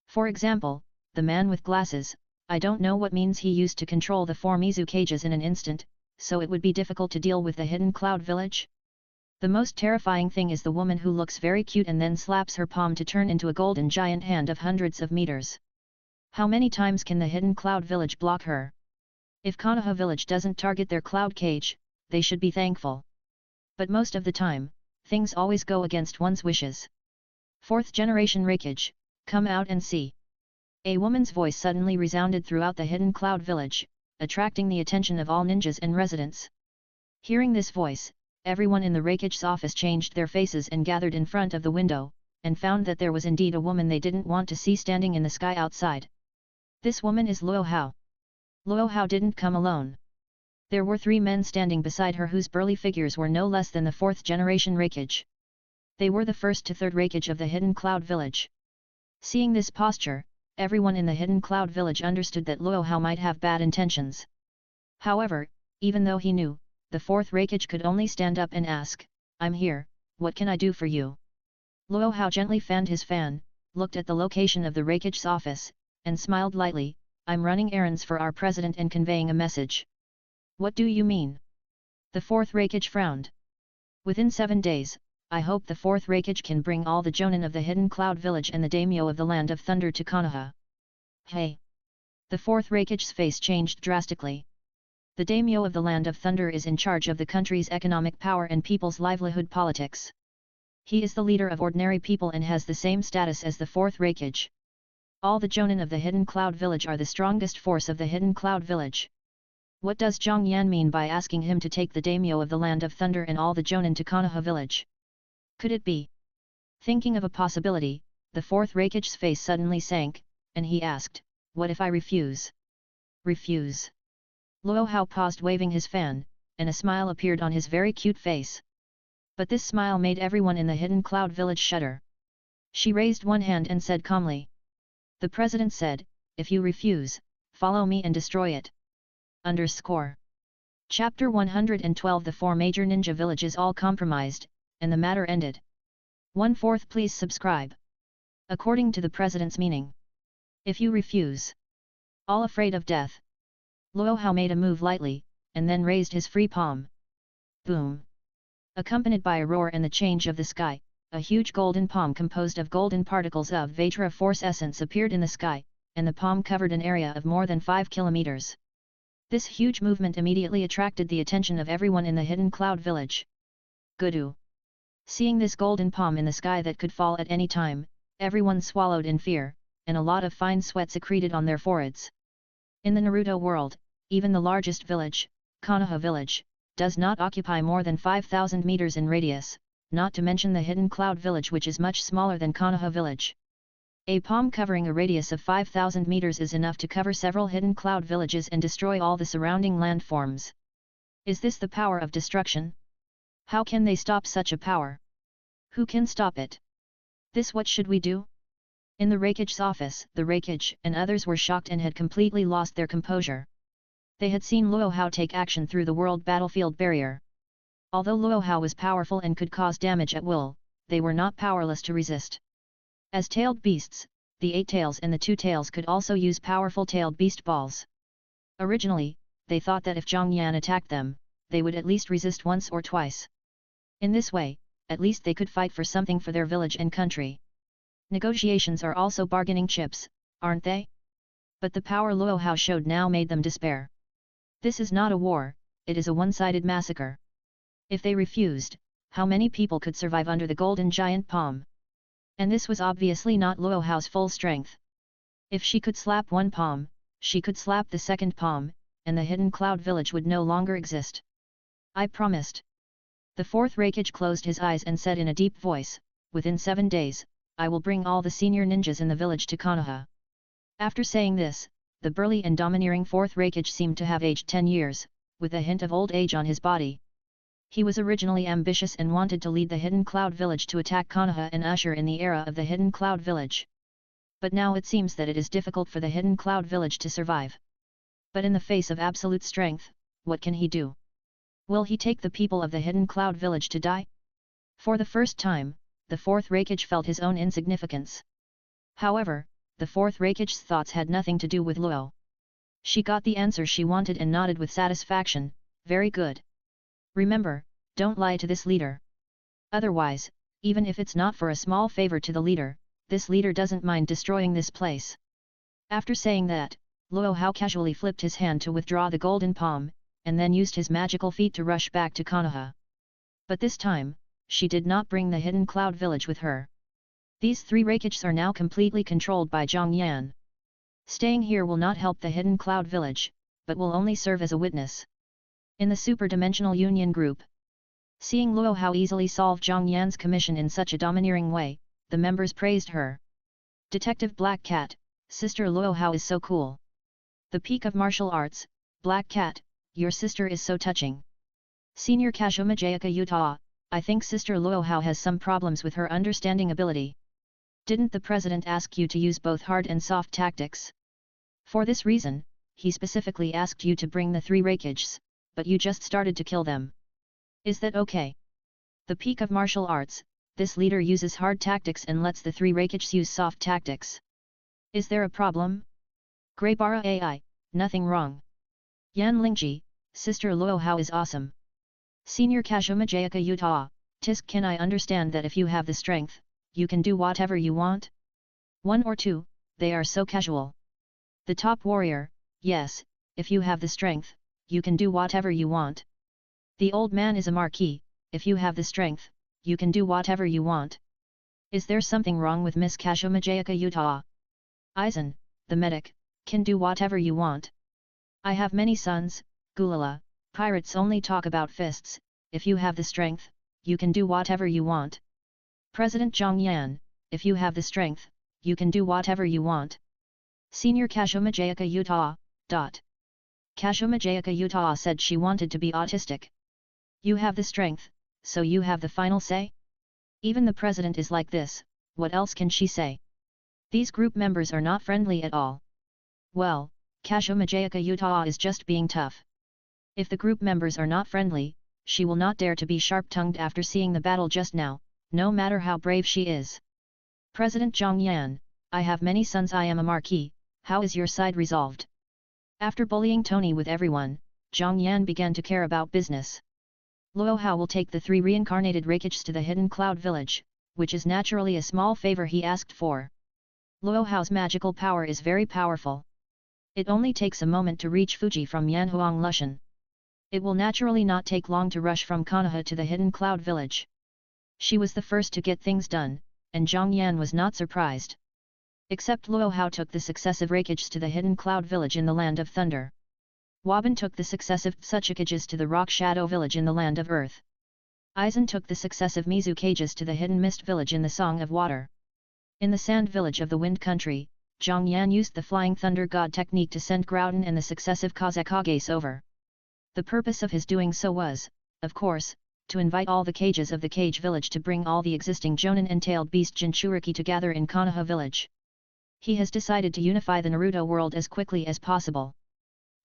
For example, the man with glasses, I don't know what means he used to control the 4 Mizu cages in an instant, so it would be difficult to deal with the hidden cloud village. The most terrifying thing is the woman who looks very cute and then slaps her palm to turn into a golden giant hand of hundreds of meters. How many times can the hidden cloud village block her? If Konoha village doesn't target their cloud cage, they should be thankful. But most of the time, things always go against one's wishes. 4th generation Raikage, come out and see. A woman's voice suddenly resounded throughout the hidden cloud village, attracting the attention of all ninjas and residents. Hearing this voice, everyone in the Raikage's office changed their faces and gathered in front of the window, and found that there was indeed a woman they didn't want to see standing in the sky outside. This woman is Luo Hao. Luo Hao didn't come alone. There were 3 men standing beside her whose burly figures were no less than the 4th generation Raikage. They were the 1st to 3rd Raikage of the hidden cloud village. Seeing this posture, everyone in the hidden cloud village understood that Luo Hao might have bad intentions. However, even though he knew, the 4th Raikage could only stand up and ask, I'm here, what can I do for you? Luo Hao gently fanned his fan, looked at the location of the Raikage's office, and smiled lightly, I'm running errands for our president and conveying a message. What do you mean? The 4th Raikage frowned. Within 7 days, I hope the 4th Raikage can bring all the Jonin of the hidden cloud village and the daimyo of the land of thunder to Konoha. Hey! The 4th Raikage's face changed drastically. The daimyo of the land of thunder is in charge of the country's economic power and people's livelihood politics. He is the leader of ordinary people and has the same status as the 4th Raikage. All the Jonin of the hidden cloud village are the strongest force of the hidden cloud village. What does Zhang Yan mean by asking him to take the daimyo of the land of thunder and all the Jonin to Konoha village? Could it be? Thinking of a possibility, the 4th Raikage's face suddenly sank, and he asked, what if I refuse? Refuse? Luo Hao paused waving his fan, and a smile appeared on his very cute face. But this smile made everyone in the Hidden Cloud village shudder. She raised one hand and said calmly. The president said, if you refuse, follow me and destroy it. Underscore. Chapter 112 The four major ninja villages all compromised, and the matter ended. 1/4 Please subscribe. According to the president's meaning. If you refuse. All afraid of death. Luo Hao made a move lightly, and then raised his free palm. Boom. Accompanied by a roar and the change of the sky, a huge golden palm composed of golden particles of Vajra force essence appeared in the sky, and the palm covered an area of more than 5 kilometers. This huge movement immediately attracted the attention of everyone in the Hidden Cloud village. Gudu. Seeing this golden palm in the sky that could fall at any time, everyone swallowed in fear, and a lot of fine sweat secreted on their foreheads. In the Naruto world, even the largest village, Konoha village, does not occupy more than 5,000 meters in radius, not to mention the Hidden Cloud village which is much smaller than Konoha village. A palm covering a radius of 5,000 meters is enough to cover several Hidden Cloud villages and destroy all the surrounding landforms. Is this the power of destruction? How can they stop such a power? Who can stop it? This what should we do? In the Raikage's office, the Raikage and others were shocked and had completely lost their composure. They had seen Luo Hao take action through the world battlefield barrier. Although Luo Hao was powerful and could cause damage at will, they were not powerless to resist. As tailed beasts, the 8 tails and the 2 tails could also use powerful tailed beast balls. Originally, they thought that if Zhang Yan attacked them, they would at least resist once or twice. In this way, at least they could fight for something for their village and country. Negotiations are also bargaining chips, aren't they? But the power Luo Hao showed now made them despair. This is not a war, it is a one-sided massacre. If they refused, how many people could survive under the golden giant palm? And this was obviously not Luo Hao's full strength. If she could slap one palm, she could slap the second palm, and the Hidden Cloud village would no longer exist. I promised. The 4th Raikage closed his eyes and said in a deep voice, within 7 days, I will bring all the senior ninjas in the village to Konoha. After saying this, the burly and domineering 4th Raikage seemed to have aged 10 years, with a hint of old age on his body. He was originally ambitious and wanted to lead the Hidden Cloud village to attack Konoha and usher in the era of the Hidden Cloud village. But now it seems that it is difficult for the Hidden Cloud village to survive. But in the face of absolute strength, what can he do? Will he take the people of the Hidden Cloud village to die? For the first time, the 4th Raikage felt his own insignificance. However, the 4th Raikage's thoughts had nothing to do with Luo. She got the answer she wanted and nodded with satisfaction, very good. Remember, don't lie to this leader. Otherwise, even if it's not for a small favor to the leader, this leader doesn't mind destroying this place. After saying that, Luo Hao casually flipped his hand to withdraw the golden palm, and then used his magical feet to rush back to Konoha. But this time, she did not bring the Hidden Cloud village with her. These 3 Raikages are now completely controlled by Zhang Yan. Staying here will not help the Hidden Cloud village, but will only serve as a witness. In the Super-Dimensional Union Group, seeing Luo Hao easily solve Zhang Yan's commission in such a domineering way, the members praised her. Detective Black Cat, Sister Luo Hao is so cool. The peak of martial arts, Black Cat, your sister is so touching. Senior Kazuma Jayaka Utah, I think Sister Luo Hao has some problems with her understanding ability. Didn't the president ask you to use both hard and soft tactics? For this reason, he specifically asked you to bring the 3 Raikages, but you just started to kill them. Is that okay? The peak of martial arts, this leader uses hard tactics and lets the 3 Raikages use soft tactics. Is there a problem? Greybara AI, nothing wrong. Yan Lingji, Sister Luo Hao is awesome. Senior Kazuma Jayaka Utah, Tisk, can I understand that if you have the strength, you can do whatever you want? 1 or 2, they are so casual. The top warrior, yes, if you have the strength, you can do whatever you want. The old man is a marquis, if you have the strength, you can do whatever you want. Is there something wrong with Miss Kazuma Jayaka Utah? Aizen, the medic, can do whatever you want. I have many sons, Gulala, pirates only talk about fists, if you have the strength, you can do whatever you want. President Zhang Yan, if you have the strength, you can do whatever you want. Senior Kazumajayaka Utah. Kazumajayaka Utah said she wanted to be autistic. You have the strength, so you have the final say? Even the president is like this, what else can she say? These group members are not friendly at all. Well, Kazumajayaka Utah is just being tough. If the group members are not friendly, she will not dare to be sharp-tongued after seeing the battle just now, no matter how brave she is. President Zhang Yan, I have many sons, I am a marquis, how is your side resolved? After bullying Tony with everyone, Zhang Yan began to care about business. Luo Hao will take the 3 reincarnated Raikages to the hidden cloud village, which is naturally a small favor he asked for. Luo Hao's magical power is very powerful. It only takes a moment to reach Fuji from Yanhuang Lushan. It will naturally not take long to rush from Konoha to the hidden cloud village. She was the first to get things done, and Zhang Yan was not surprised. Except Luo Hao took the successive Raikages to the hidden cloud village in the land of thunder. Waban took the successive Tsuchikages to the rock shadow village in the land of earth. Aizen took the successive Mizukages to the hidden mist village in the song of water. In the sand village of the wind country, Zhang Yan used the flying thunder god technique to send Groudon and the successive Kazakages over. The purpose of his doing so was, of course, to invite all the cages of the cage village to bring all the existing Jonin-entailed beast Jinchuriki to gather in Konoha village. He has decided to unify the Naruto world as quickly as possible.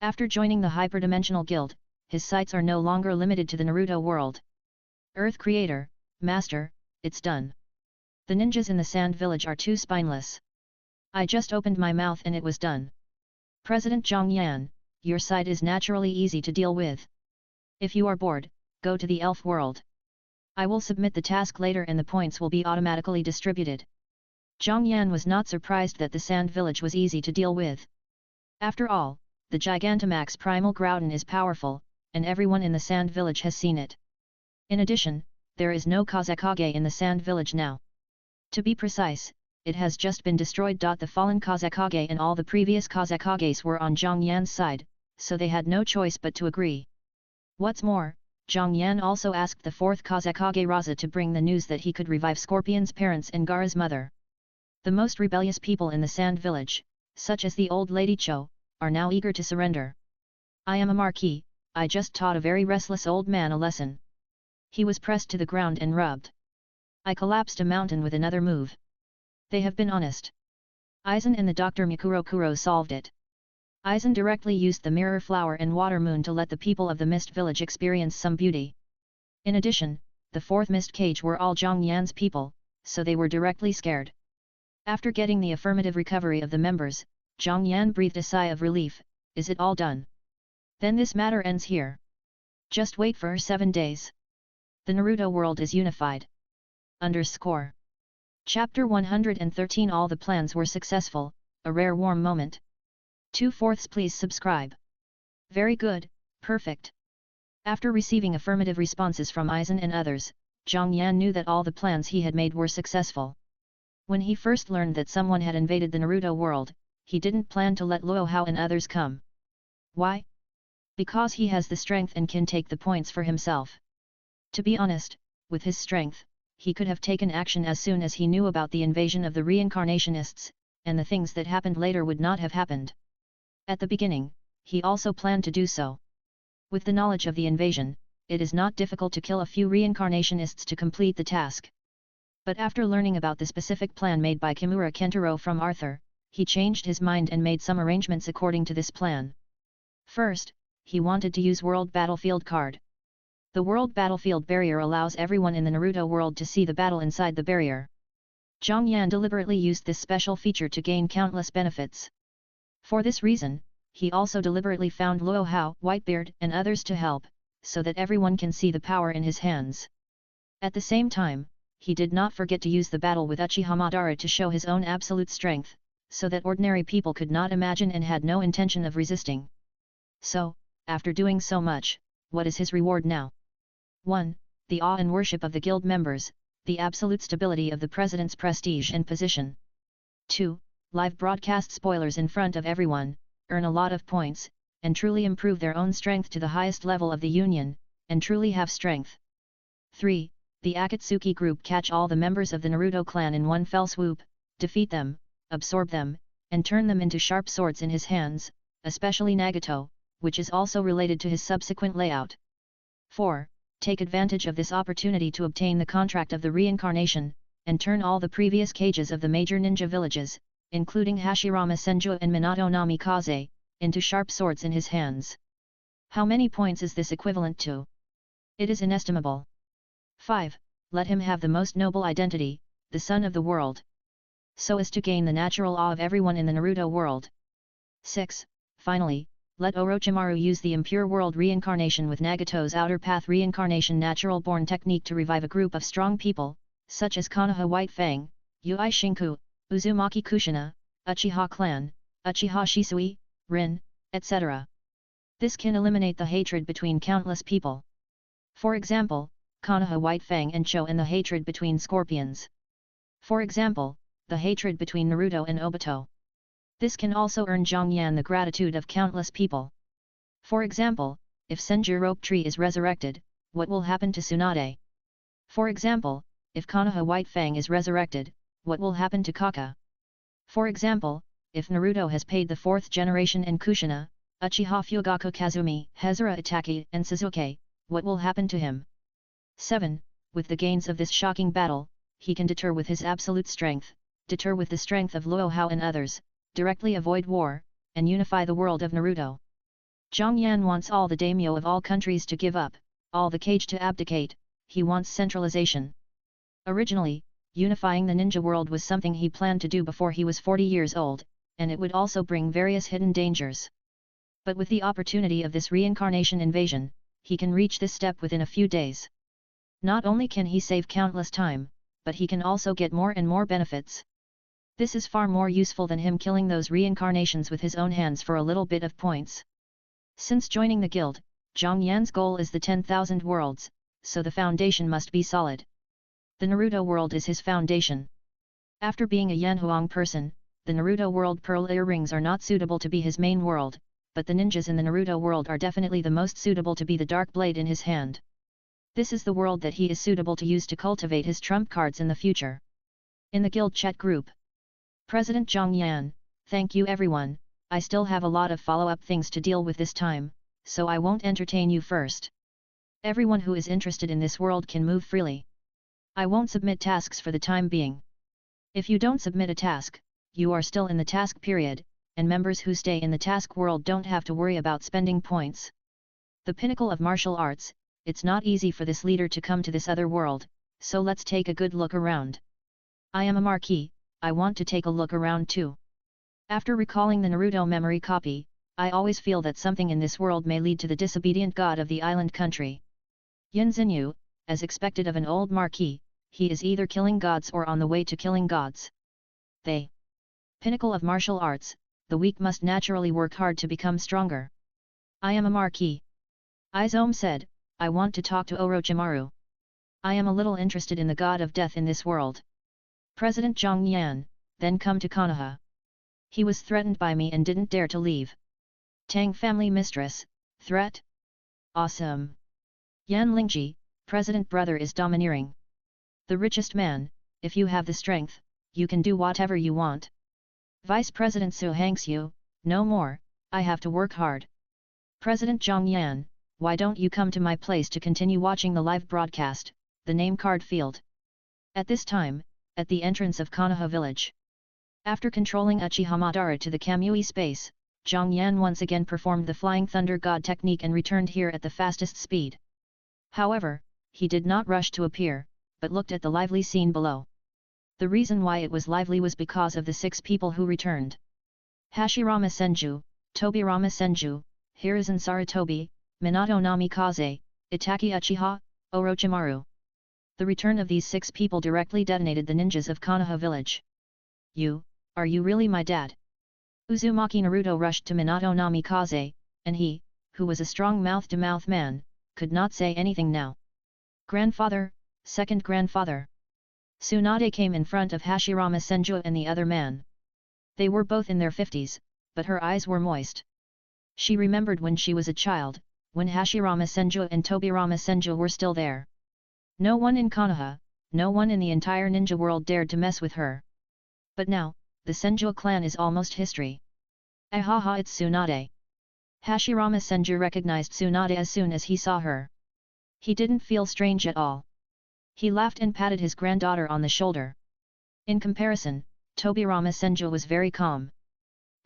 After joining the Hyperdimensional Guild, his sights are no longer limited to the Naruto world. Earth Creator, Master, it's done. The ninjas in the sand village are too spineless. I just opened my mouth and it was done. President Zhang Yan, your side is naturally easy to deal with. If you are bored, go to the elf world. I will submit the task later and the points will be automatically distributed. Zhang Yan was not surprised that the sand village was easy to deal with. After all, the Gigantamax Primal Groudon is powerful, and everyone in the sand village has seen it. In addition, there is no Kazakage in the sand village now. To be precise, it has just been destroyed. The fallen Kazakage and all the previous Kazakages were on Zhang Yan's side, so they had no choice but to agree. What's more, Zhang Yan also asked the 4th Kazakage Raza to bring the news that he could revive Scorpion's parents and Gaara's mother. The most rebellious people in the sand village, such as the old lady Cho, are now eager to surrender. I am a marquis, I just taught a very restless old man a lesson. He was pressed to the ground and rubbed. I collapsed a mountain with another move. They have been honest. Aizen and the Dr. Mikuro solved it. Aizen directly used the mirror flower and water moon to let the people of the mist village experience some beauty. In addition, the 4th mist cage were all Zhang Yan's people, so they were directly scared. After getting the affirmative recovery of the members, Zhang Yan breathed a sigh of relief. Is it all done? Then this matter ends here. Just wait for 7 days. The Naruto world is unified. _ Chapter 113. All the plans were successful, a rare warm moment. 2/4 please subscribe. Very good, perfect. After receiving affirmative responses from Aizen and others, Zhang Yan knew that all the plans he had made were successful. When he first learned that someone had invaded the Naruto world, he didn't plan to let Luo Hao and others come. Why? Because he has the strength and can take the points for himself. To be honest, with his strength, he could have taken action as soon as he knew about the invasion of the reincarnationists, and the things that happened later would not have happened. At the beginning, he also planned to do so. With the knowledge of the invasion, it is not difficult to kill a few reincarnationists to complete the task. But after learning about the specific plan made by Kimura Kentaro from Arthur, he changed his mind and made some arrangements according to this plan. First, he wanted to use World Battlefield card. The World Battlefield barrier allows everyone in the Naruto world to see the battle inside the barrier. Zhang Yan deliberately used this special feature to gain countless benefits. For this reason, he also deliberately found Luo Hao, Whitebeard and others to help, so that everyone can see the power in his hands. At the same time, he did not forget to use the battle with Uchiha Madara to show his own absolute strength, so that ordinary people could not imagine and had no intention of resisting. So, after doing so much, what is his reward now? 1. The awe and worship of the guild members, the absolute stability of the president's prestige and position. 2. Live broadcast spoilers in front of everyone, earn a lot of points, and truly improve their own strength to the highest level of the union, and truly have strength. 3. The Akatsuki group catch all the members of the Naruto clan in one fell swoop, defeat them, absorb them, and turn them into sharp swords in his hands, especially Nagato, which is also related to his subsequent layout. 4. Take advantage of this opportunity to obtain the contract of the reincarnation, and turn all the previous cages of the major ninja villages, including Hashirama Senju and Minato Namikaze, into sharp swords in his hands. How many points is this equivalent to? It is inestimable. 5. Let him have the most noble identity, the son of the world, so as to gain the natural awe of everyone in the Naruto world. 6. Finally, let Orochimaru use the impure world reincarnation with Nagato's outer path reincarnation natural born technique to revive a group of strong people, such as Konoha White Fang, Yui Shinku, Uzumaki Kushina, Uchiha Clan, Uchiha Shisui, Rin, etc. This can eliminate the hatred between countless people. For example, Konoha White Fang and Cho, and the hatred between scorpions. For example, the hatred between Naruto and Obito. This can also earn Zhang Yan the gratitude of countless people. For example, if Senju Rope Tree is resurrected, what will happen to Tsunade? For example, if Konoha White Fang is resurrected, what will happen to Kaka? For example, if Naruto has paid the 4th generation and Kushina, Uchiha Fugaku Kazumi, Hezura Itaki and Suzuki, what will happen to him? 7. With the gains of this shocking battle, he can deter with his absolute strength, deter with the strength of Luo Hao and others, directly avoid war, and unify the world of Naruto. Zhang Yan wants all the daimyo of all countries to give up, all the kage to abdicate, he wants centralization. Originally, unifying the ninja world was something he planned to do before he was 40 years old, and it would also bring various hidden dangers. But with the opportunity of this reincarnation invasion, he can reach this step within a few days. Not only can he save countless time, but he can also get more and more benefits. This is far more useful than him killing those reincarnations with his own hands for a little bit of points. Since joining the guild, Zhang Yan's goal is the 10,000 worlds, so the foundation must be solid. The Naruto world is his foundation. After being a Yanhuang person, the Naruto world pearl earrings are not suitable to be his main world, but the ninjas in the Naruto world are definitely the most suitable to be the dark blade in his hand. This is the world that he is suitable to use to cultivate his trump cards in the future. In the guild chat group, President Zhang Yan, thank you everyone, I still have a lot of follow-up things to deal with this time, so I won't entertain you first. Everyone who is interested in this world can move freely. I won't submit tasks for the time being. If you don't submit a task, you are still in the task period, and members who stay in the task world don't have to worry about spending points. The pinnacle of martial arts, it's not easy for this leader to come to this other world, so let's take a good look around. I am a Marquis, I want to take a look around too. After recalling the Naruto memory copy, I always feel that something in this world may lead to the disobedient god of the island country. Yin Xinyu, as expected of an old Marquis, he is either killing gods or on the way to killing gods. The pinnacle of martial arts, the weak must naturally work hard to become stronger. I am a Marquis. Izome said, I want to talk to Orochimaru. I am a little interested in the god of death in this world. President Zhang Yan, then come to Konoha. He was threatened by me and didn't dare to leave. Tang family mistress, threat? Awesome. Yan Lingji, president brother is domineering. The richest man, if you have the strength, you can do whatever you want. Vice President Su Hangxiu, no more, I have to work hard. President Zhang Yan, why don't you come to my place to continue watching the live broadcast, the name card field. At this time, at the entrance of Konoha village. After controlling Uchiha Madara to the Kamui space, Zhang Yan once again performed the Flying Thunder God technique and returned here at the fastest speed. However, he did not rush to appear, but looked at the lively scene below. The reason why it was lively was because of the 6 people who returned. Hashirama Senju, Tobirama Senju, Hiruzen Sarutobi, Minato Namikaze, Itaki Uchiha, Orochimaru. The return of these 6 people directly detonated the ninjas of Konoha village. Are you really my dad? Uzumaki Naruto rushed to Minato Namikaze, and he, who was a strong mouth-to-mouth man, could not say anything now. Grandfather, second grandfather. Tsunade came in front of Hashirama Senju and the other man. They were both in their 50s, but her eyes were moist. She remembered when she was a child, when Hashirama Senju and Tobirama Senju were still there. No one in Konoha, no one in the entire ninja world dared to mess with her. But now, the Senju clan is almost history. Ahaha, it's Tsunade. Hashirama Senju recognized Tsunade as soon as he saw her. He didn't feel strange at all. He laughed and patted his granddaughter on the shoulder. In comparison, Tobirama Senju was very calm.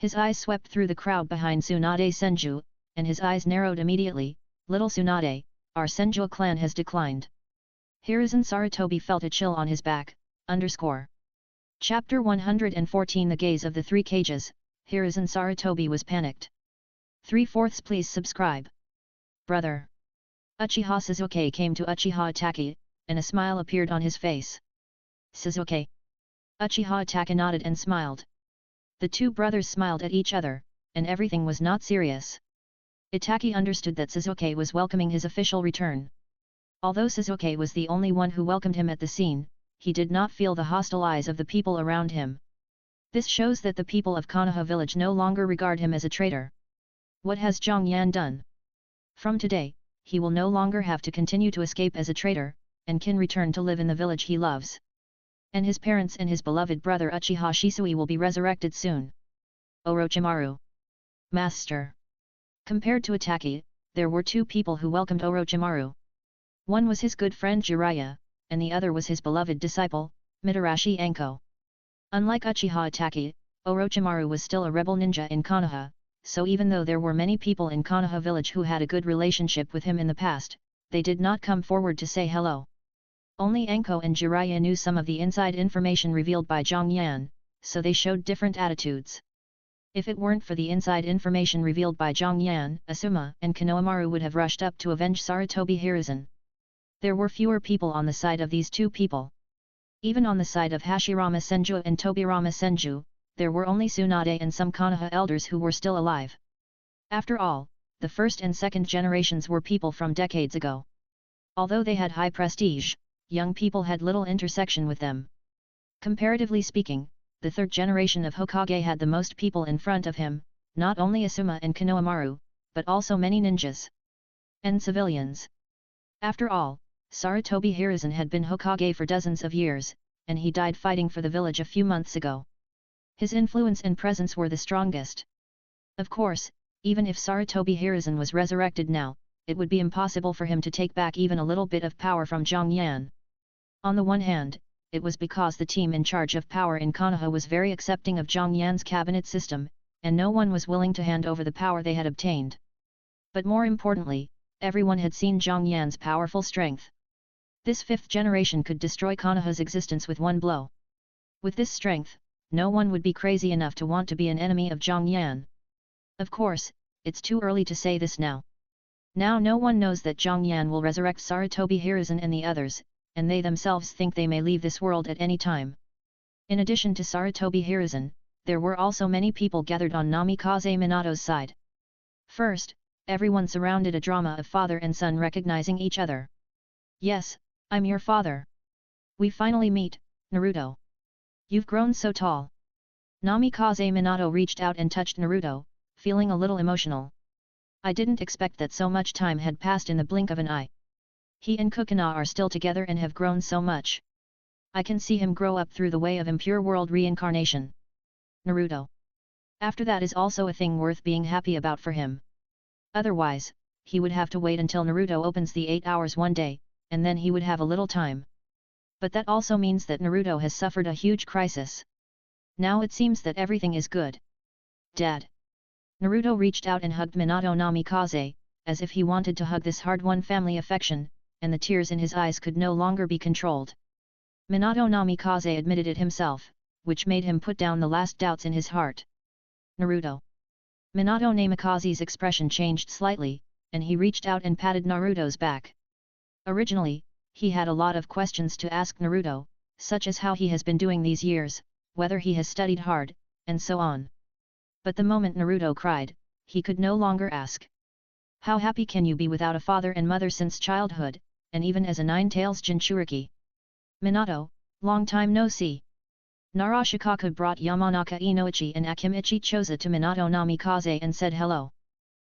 His eyes swept through the crowd behind Tsunade Senju, and his eyes narrowed immediately. Little Tsunade, our Senju clan has declined. Hiruzen Sarutobi felt a chill on his back. Chapter 114 The Gaze of the Three Cages. Hiruzen Sarutobi was panicked. 3/4 Please subscribe. Brother. Uchiha Suzuki came to Uchiha Itachi, and a smile appeared on his face. Suzuki. Uchiha Itachi nodded and smiled. The two brothers smiled at each other, and everything was not serious. Itachi understood that Suzuki was welcoming his official return. Although Suzuki was the only one who welcomed him at the scene, he did not feel the hostile eyes of the people around him. This shows that the people of Konoha village no longer regard him as a traitor. What has Zhang Yan done? From today, he will no longer have to continue to escape as a traitor, and can return to live in the village he loves. And his parents and his beloved brother Uchiha Shisui will be resurrected soon. Orochimaru. Master. Compared to Itachi, there were two people who welcomed Orochimaru. One was his good friend Jiraiya, and the other was his beloved disciple, Mitarashi Anko. Unlike Uchiha Itachi, Orochimaru was still a rebel ninja in Konoha, so even though there were many people in Konoha village who had a good relationship with him in the past, they did not come forward to say hello. Only Anko and Jiraiya knew some of the inside information revealed by Zhang Yan, so they showed different attitudes. If it weren't for the inside information revealed by Zhang Yan, Asuma and Konohamaru would have rushed up to avenge Sarutobi Hiruzen. There were fewer people on the side of these two people. Even on the side of Hashirama Senju and Tobirama Senju, there were only Tsunade and some Konoha elders who were still alive. After all, the first and second generations were people from decades ago. Although they had high prestige, young people had little intersection with them. Comparatively speaking, the third generation of Hokage had the most people in front of him, not only Asuma and Konohamaru, but also many ninjas and civilians. After all, Sarutobi Hiruzen had been Hokage for dozens of years, and he died fighting for the village a few months ago. His influence and presence were the strongest. Of course, even if Sarutobi Hiruzen was resurrected now, it would be impossible for him to take back even a little bit of power from Zhang Yan. On the one hand, it was because the team in charge of power in Konoha was very accepting of Zhang Yan's cabinet system, and no one was willing to hand over the power they had obtained. But more importantly, everyone had seen Zhang Yan's powerful strength. This fifth generation could destroy Konoha's existence with one blow. With this strength, no one would be crazy enough to want to be an enemy of Zhang Yan. Of course, it's too early to say this now. Now no one knows that Zhang Yan will resurrect Sarutobi Hiruzen and the others, and they themselves think they may leave this world at any time. In addition to Sarutobi Hiruzen, there were also many people gathered on Namikaze Minato's side. First, everyone surrounded a drama of father and son recognizing each other. Yes, I'm your father. We finally meet, Naruto. You've grown so tall. Namikaze Minato reached out and touched Naruto, feeling a little emotional. I didn't expect that so much time had passed in the blink of an eye. He and Kukuna are still together and have grown so much. I can see him grow up through the way of impure world reincarnation. Naruto. After that is also a thing worth being happy about for him. Otherwise, he would have to wait until Naruto opens the 8 hours one day, and then he would have a little time. But that also means that Naruto has suffered a huge crisis. Now it seems that everything is good. Dad. Naruto reached out and hugged Minato Namikaze, as if he wanted to hug this hard-won family affection, and the tears in his eyes could no longer be controlled. Minato Namikaze admitted it himself, which made him put down the last doubts in his heart. Naruto. Minato Namikaze's expression changed slightly, and he reached out and patted Naruto's back. Originally, he had a lot of questions to ask Naruto, such as how he has been doing these years, whether he has studied hard, and so on. But the moment Naruto cried, he could no longer ask. How happy can you be without a father and mother since childhood, and even as a nine-tails Jinchuriki? Minato, long time no see. Nara Shikaku brought Yamanaka Inoichi and Akimichi Choza to Minato Namikaze and said hello.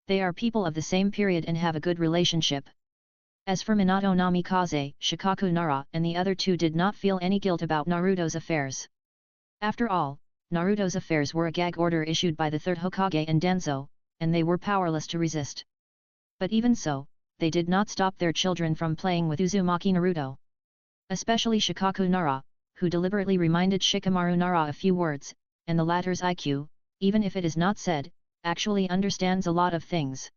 They are people of the same period and have a good relationship. As for Minato Namikaze, Shikaku Nara and the other two did not feel any guilt about Naruto's affairs. After all, Naruto's affairs were a gag order issued by the third Hokage and Danzo, and they were powerless to resist. But even so, they did not stop their children from playing with Uzumaki Naruto. Especially Shikaku Nara, who deliberately reminded Shikamaru Nara a few words, and the latter's IQ, even if it is not said, actually understands a lot of things.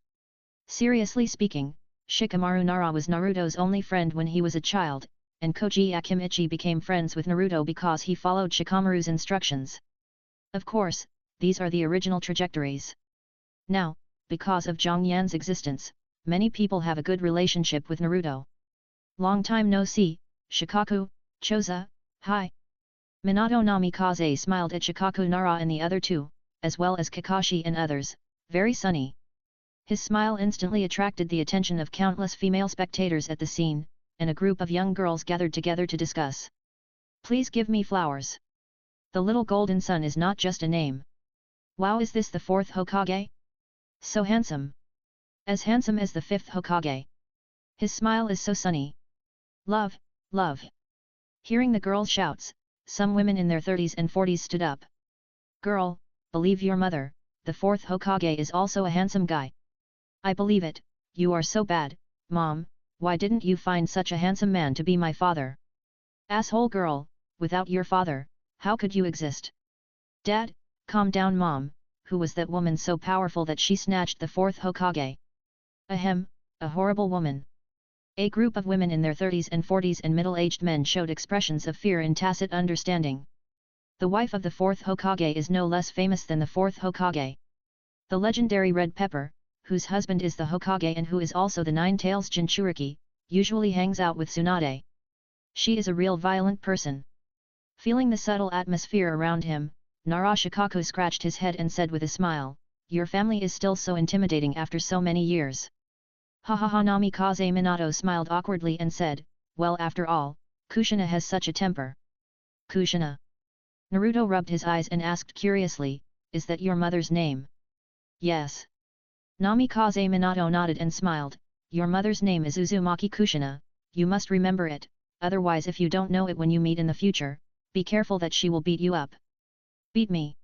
Seriously speaking, Shikamaru Nara was Naruto's only friend when he was a child, and Koji Akimichi became friends with Naruto because he followed Shikamaru's instructions. Of course, these are the original trajectories. Now, because of Zhang Yan's existence, many people have a good relationship with Naruto. Long time no see, Shikaku, Choza, hi. Minato Namikaze smiled at Shikaku Nara and the other two, as well as Kakashi and others, very sunny. His smile instantly attracted the attention of countless female spectators at the scene, and a group of young girls gathered together to discuss. Please give me flowers. The little golden sun is not just a name. Wow, is this the fourth Hokage? So handsome. As handsome as the fifth Hokage. His smile is so sunny. Love, love. Hearing the girls' shouts, some women in their 30s and 40s stood up. Girl, believe your mother, the fourth Hokage is also a handsome guy. I believe it, you are so bad, Mom, why didn't you find such a handsome man to be my father? Asshole girl, without your father, how could you exist? Dad, calm down Mom, who was that woman so powerful that she snatched the fourth Hokage? Ahem, a horrible woman. A group of women in their 30s and 40s and middle-aged men showed expressions of fear and tacit understanding. The wife of the fourth Hokage is no less famous than the fourth Hokage. The legendary Red Pepper, whose husband is the Hokage and who is also the Nine-Tails Jinchuriki, usually hangs out with Tsunade. She is a real violent person. Feeling the subtle atmosphere around him, Nara Shikaku scratched his head and said with a smile, your family is still so intimidating after so many years. Ha ha ha. Namikaze Minato smiled awkwardly and said, well after all, Kushina has such a temper. Kushina. Naruto rubbed his eyes and asked curiously, is that your mother's name? Yes. Namikaze Minato nodded and smiled, your mother's name is Uzumaki Kushina, you must remember it, otherwise if you don't know it when you meet in the future, be careful that she will beat you up. Beat me?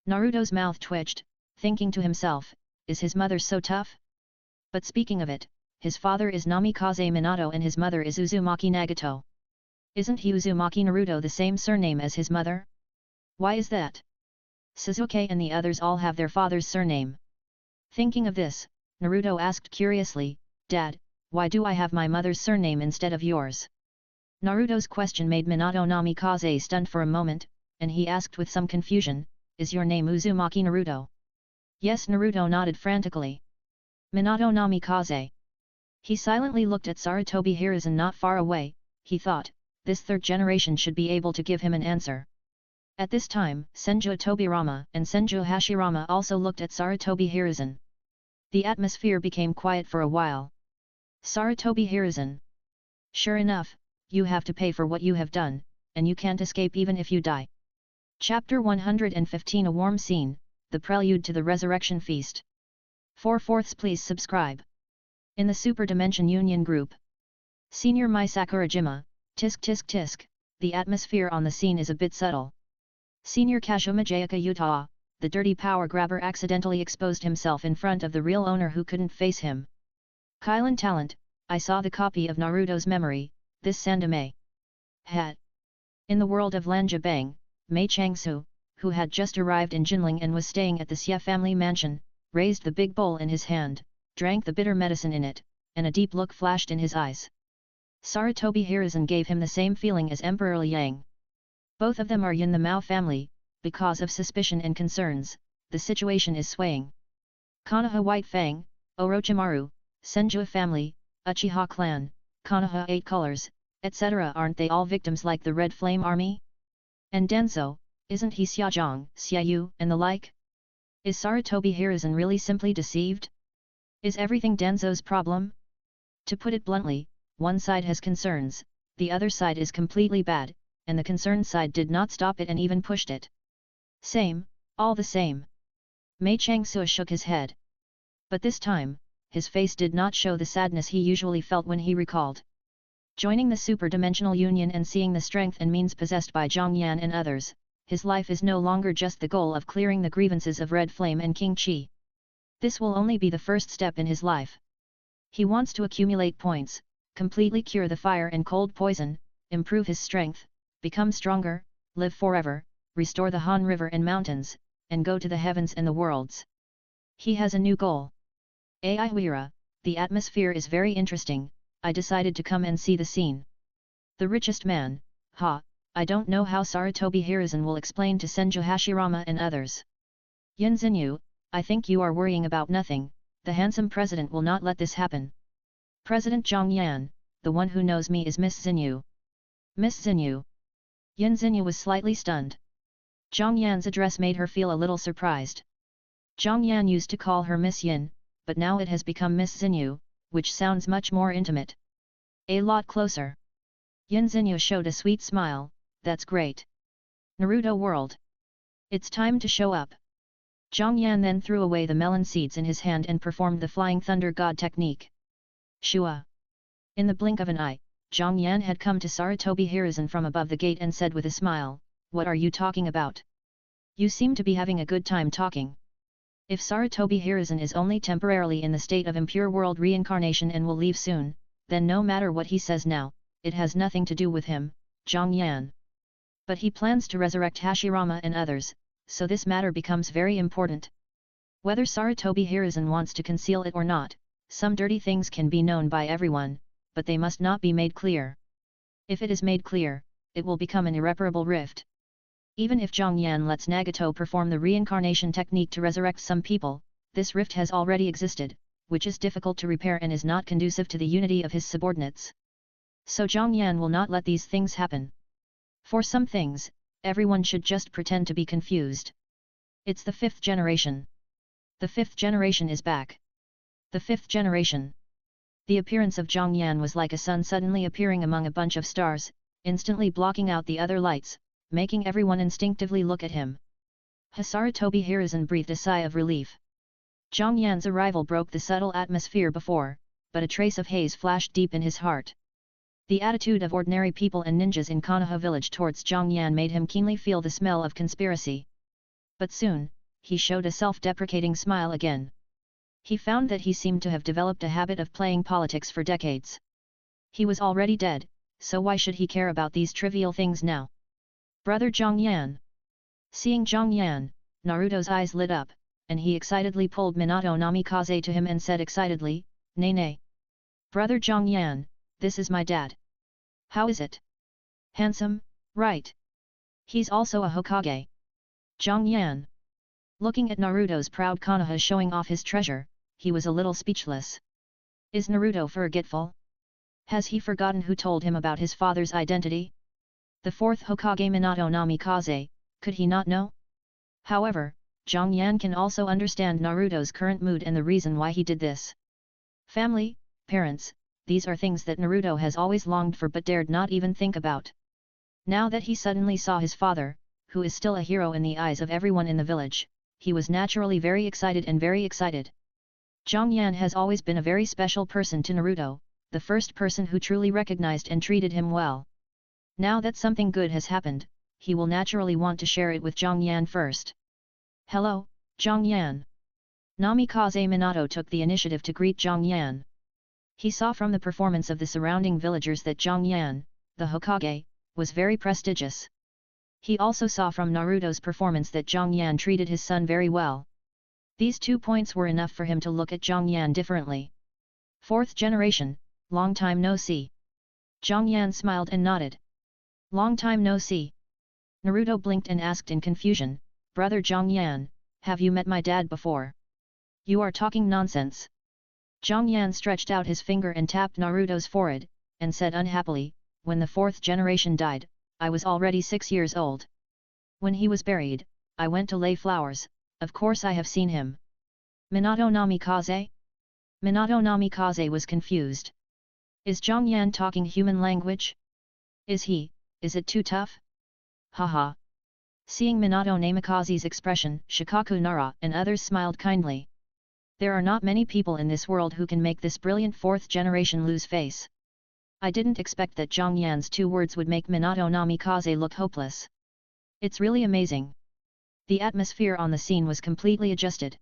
Naruto's mouth twitched, thinking to himself, is his mother so tough? But speaking of it, his father is Namikaze Minato and his mother is Uzumaki Nagato. Isn't he Uzumaki Naruto the same surname as his mother? Why is that? Sasuke and the others all have their father's surname. Thinking of this, Naruto asked curiously, Dad, why do I have my mother's surname instead of yours? Naruto's question made Minato Namikaze stunned for a moment, and he asked with some confusion, is your name Uzumaki Naruto? Yes, Naruto nodded frantically. Minato Namikaze. He silently looked at Sarutobi Hiruzen not far away, he thought, this third generation should be able to give him an answer. At this time, Senju Tobirama and Senju Hashirama also looked at Sarutobi Hiruzen. The atmosphere became quiet for a while. Sarutobi Hiruzen. Sure enough, you have to pay for what you have done, and you can't escape even if you die. Chapter 115 A Warm Scene, the Prelude to the Resurrection Feast. 4/4 Please subscribe. In the Super Dimension Union Group. Senior Mai Sakurajima, tisk tisk tisk, the atmosphere on the scene is a bit subtle. Senior Kazuma Jayaka Utah, the dirty power grabber accidentally exposed himself in front of the real owner who couldn't face him. Kylan Talent, I saw the copy of Naruto's memory, this Sandame. Hat. In the world of Lanjabang, Mei Changsu, who had just arrived in Jinling and was staying at the Xie family mansion, raised the big bowl in his hand, drank the bitter medicine in it, and a deep look flashed in his eyes. Sarutobi Hiruzen gave him the same feeling as Emperor Liang. Both of them are Yin the Mao family, because of suspicion and concerns, the situation is swaying. Konoha White Fang, Orochimaru, Senju family, Uchiha clan, Konoha 8 colors, etc. aren't they all victims like the Red Flame Army? And Denzo, isn't he Xiaozhang, Xiaoyu, and the like? Is Sarutobi Hiruzen really simply deceived? Is everything Denzo's problem? To put it bluntly, one side has concerns, the other side is completely bad, and the concerned side did not stop it and even pushed it. Same, all the same. Mei Changsu shook his head. But this time, his face did not show the sadness he usually felt when he recalled joining the super-dimensional union and seeing the strength and means possessed by Zhang Yan and others. his life is no longer just the goal of clearing the grievances of Red Flame and King Chi. This will only be the first step in his life. He wants to accumulate points, completely cure the fire and cold poison, improve his strength, become stronger, live forever, restore the Han River and mountains, and go to the heavens and the worlds. He has a new goal. Ai Huira, the atmosphere is very interesting, I decided to come and see the scene. The richest man, I don't know how Sarutobi Hiruzen will explain to Senju Hashirama and others. Yin Xinyu, I think you are worrying about nothing, the handsome president will not let this happen. President Zhang Yan, the one who knows me is Miss Xinyu. Miss Xinyu. Yin Xinyu was slightly stunned. Zhang Yan's address made her feel a little surprised. Zhang Yan used to call her Miss Yin, but now it has become Miss Xinyu, which sounds much more intimate. A lot closer. Yin Xinyu showed a sweet smile, that's great. Naruto World. It's time to show up. Zhang Yan then threw away the melon seeds in his hand and performed the Flying Thunder God technique. Shua. In the blink of an eye, Zhang Yan had come to Sarutobi Hiruzen from above the gate and said with a smile, what are you talking about? You seem to be having a good time talking. If Sarutobi Hiruzen is only temporarily in the state of impure world reincarnation and will leave soon, then no matter what he says now, it has nothing to do with him, Zhang Yan. But he plans to resurrect Hashirama and others, so this matter becomes very important. Whether Sarutobi Hiruzen wants to conceal it or not, some dirty things can be known by everyone, but they must not be made clear. If it is made clear, it will become an irreparable rift. Even if Zhang Yan lets Nagato perform the reincarnation technique to resurrect some people, this rift has already existed, which is difficult to repair and is not conducive to the unity of his subordinates. So Zhang Yan will not let these things happen. For some things, everyone should just pretend to be confused. It's the fifth generation. The fifth generation is back. The fifth generation. The appearance of Zhang Yan was like a sun suddenly appearing among a bunch of stars, instantly blocking out the other lights, making everyone instinctively look at him. Sarutobi Hiruzen breathed a sigh of relief. Zhang Yan's arrival broke the subtle atmosphere before, but a trace of haze flashed deep in his heart. The attitude of ordinary people and ninjas in Konoha village towards Zhang Yan made him keenly feel the smell of conspiracy. But soon, he showed a self-deprecating smile again. He found that he seemed to have developed a habit of playing politics for decades. He was already dead, so why should he care about these trivial things now? Brother Zhang Yan. Seeing Zhang Yan, Naruto's eyes lit up, and he excitedly pulled Minato Namikaze to him and said excitedly, Nay. Brother Zhang Yan, this is my dad. How is it? Handsome, right? He's also a Hokage. Zhang Yan. Looking at Naruto's proud Konoha showing off his treasure, he was a little speechless. Is Naruto forgetful? Has he forgotten who told him about his father's identity? The fourth Hokage Minato Namikaze, could he not know? However, Zhang Yan can also understand Naruto's current mood and the reason why he did this. Family, parents, these are things that Naruto has always longed for but dared not even think about. Now that he suddenly saw his father, who is still a hero in the eyes of everyone in the village, he was naturally very excited. Zhang Yan has always been a very special person to Naruto, the first person who truly recognized and treated him well. Now that something good has happened, he will naturally want to share it with Zhang Yan first. Hello, Zhang Yan. Namikaze Minato took the initiative to greet Zhang Yan. He saw from the performance of the surrounding villagers that Zhang Yan, the Hokage, was very prestigious. He also saw from Naruto's performance that Zhang Yan treated his son very well. These 2 points were enough for him to look at Zhang Yan differently. Fourth generation, long time no see. Zhang Yan smiled and nodded. Long time no see. Naruto blinked and asked in confusion, Brother Zhang Yan, have you met my dad before? You are talking nonsense. Zhang Yan stretched out his finger and tapped Naruto's forehead, and said unhappily, when the fourth generation died, I was already 6 years old. When he was buried, I went to lay flowers, of course I have seen him. Minato Namikaze? Minato Namikaze was confused. Is Zhang Yan talking human language? Is it too tough? Haha. Seeing Minato Namikaze's expression, Shikaku Nara and others smiled kindly. There are not many people in this world who can make this brilliant fourth generation lose face. I didn't expect that Zhang Yan's 2 words would make Minato Namikaze look hopeless. It's really amazing. The atmosphere on the scene was completely adjusted.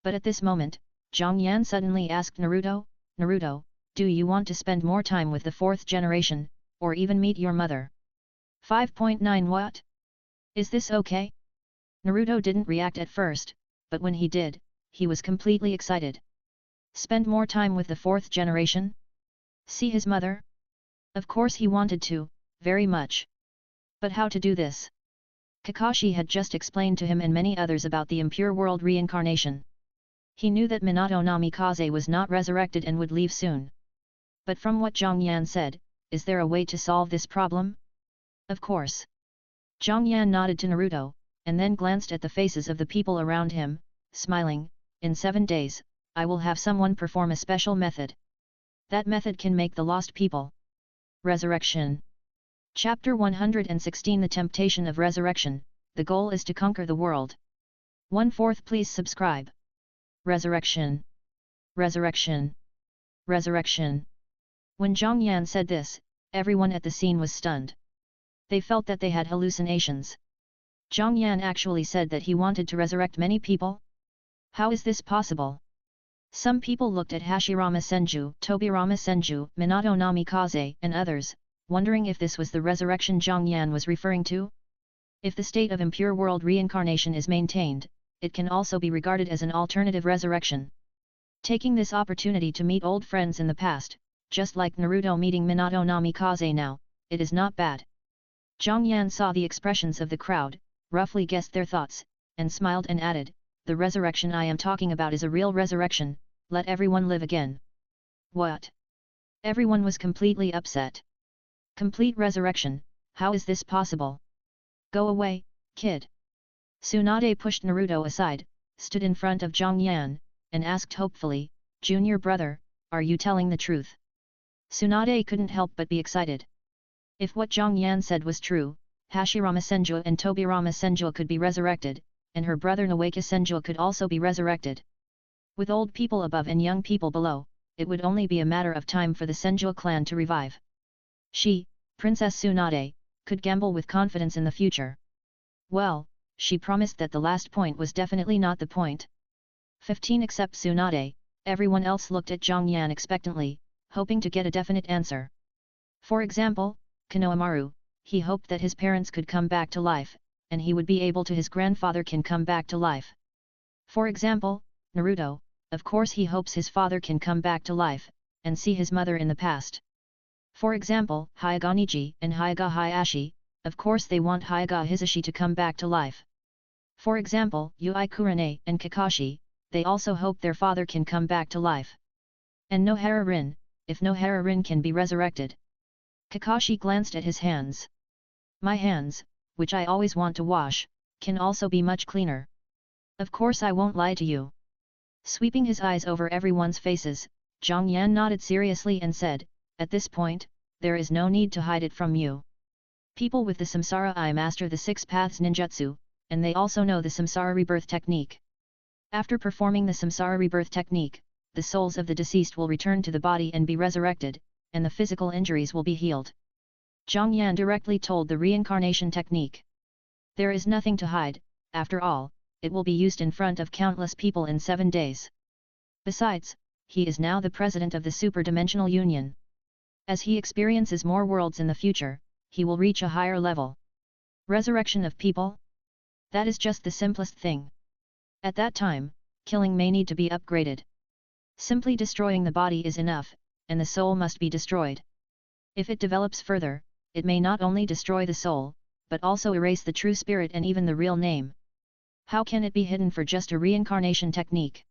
But at this moment, Zhang Yan suddenly asked Naruto, Naruto, do you want to spend more time with the fourth generation, or even meet your mother? 5.9 What? Is this okay? Naruto didn't react at first, but when he did, he was completely excited. Spend more time with the fourth generation? See his mother? Of course he wanted to, very much. But how to do this? Kakashi had just explained to him and many others about the impure world reincarnation. He knew that Minato Namikaze was not resurrected and would leave soon. But from what Zhang Yan said, is there a way to solve this problem? Of course. Zhang Yan nodded to Naruto, and then glanced at the faces of the people around him, smiling, in 7 days, I will have someone perform a special method. That method can make the lost people. Resurrection. Chapter 116 The Temptation of Resurrection, the goal is to conquer the world. 1/4 Please subscribe. Resurrection. Resurrection. Resurrection. When Zhang Yan said this, everyone at the scene was stunned. They felt that they had hallucinations. Zhang Yan actually said that he wanted to resurrect many people? How is this possible? Some people looked at Hashirama Senju, Tobirama Senju, Minato Namikaze, and others, wondering if this was the resurrection Zhang Yan was referring to? If the state of impure world reincarnation is maintained, it can also be regarded as an alternative resurrection. Taking this opportunity to meet old friends in the past, just like Naruto meeting Minato Namikaze now, it is not bad. Zhang Yan saw the expressions of the crowd, roughly guessed their thoughts, and smiled and added, the resurrection I am talking about is a real resurrection, let everyone live again. What? Everyone was completely upset. Complete resurrection, how is this possible? Go away, kid. Tsunade pushed Naruto aside, stood in front of Zhang Yan, and asked hopefully, Junior brother, are you telling the truth? Tsunade couldn't help but be excited. If what Zhang Yan said was true, Hashirama Senju and Tobirama Senju could be resurrected, and her brother Nawaka Senju could also be resurrected. With old people above and young people below, it would only be a matter of time for the Senju clan to revive. She, Princess Tsunade, could gamble with confidence in the future. Well, she promised that the last point was definitely not the point. 15 Except Tsunade, everyone else looked at Zhang Yan expectantly, hoping to get a definite answer. For example, Konohamaru, he hoped that his parents could come back to life, and he would be able to his grandfather can come back to life. For example, Naruto, of course he hopes his father can come back to life, and see his mother in the past. For example, Hyuga Neji and Hyuga Hayashi, of course they want Hyuga Hisashi to come back to life. For example, Yui Kurane and Kakashi, they also hope their father can come back to life. And Nohara Rin, if Nohara Rin can be resurrected. Kakashi glanced at his hands. My hands, which I always want to wash, can also be much cleaner. Of course I won't lie to you. Sweeping his eyes over everyone's faces, Zhang Yan nodded seriously and said, at this point, there is no need to hide it from you. People with the Samsara Eye master the 6 paths ninjutsu, and they also know the Samsara rebirth technique. After performing the Samsara rebirth technique, the souls of the deceased will return to the body and be resurrected, and the physical injuries will be healed. Zhang Yan directly told the reincarnation technique. There is nothing to hide, after all, it will be used in front of countless people in 7 days. Besides, he is now the president of the Super-Dimensional Union. As he experiences more worlds in the future, he will reach a higher level. Resurrection of people? That is just the simplest thing. At that time, killing may need to be upgraded. Simply destroying the body is enough, and the soul must be destroyed. If it develops further, it may not only destroy the soul, but also erase the true spirit and even the real name. How can it be hidden for just a reincarnation technique?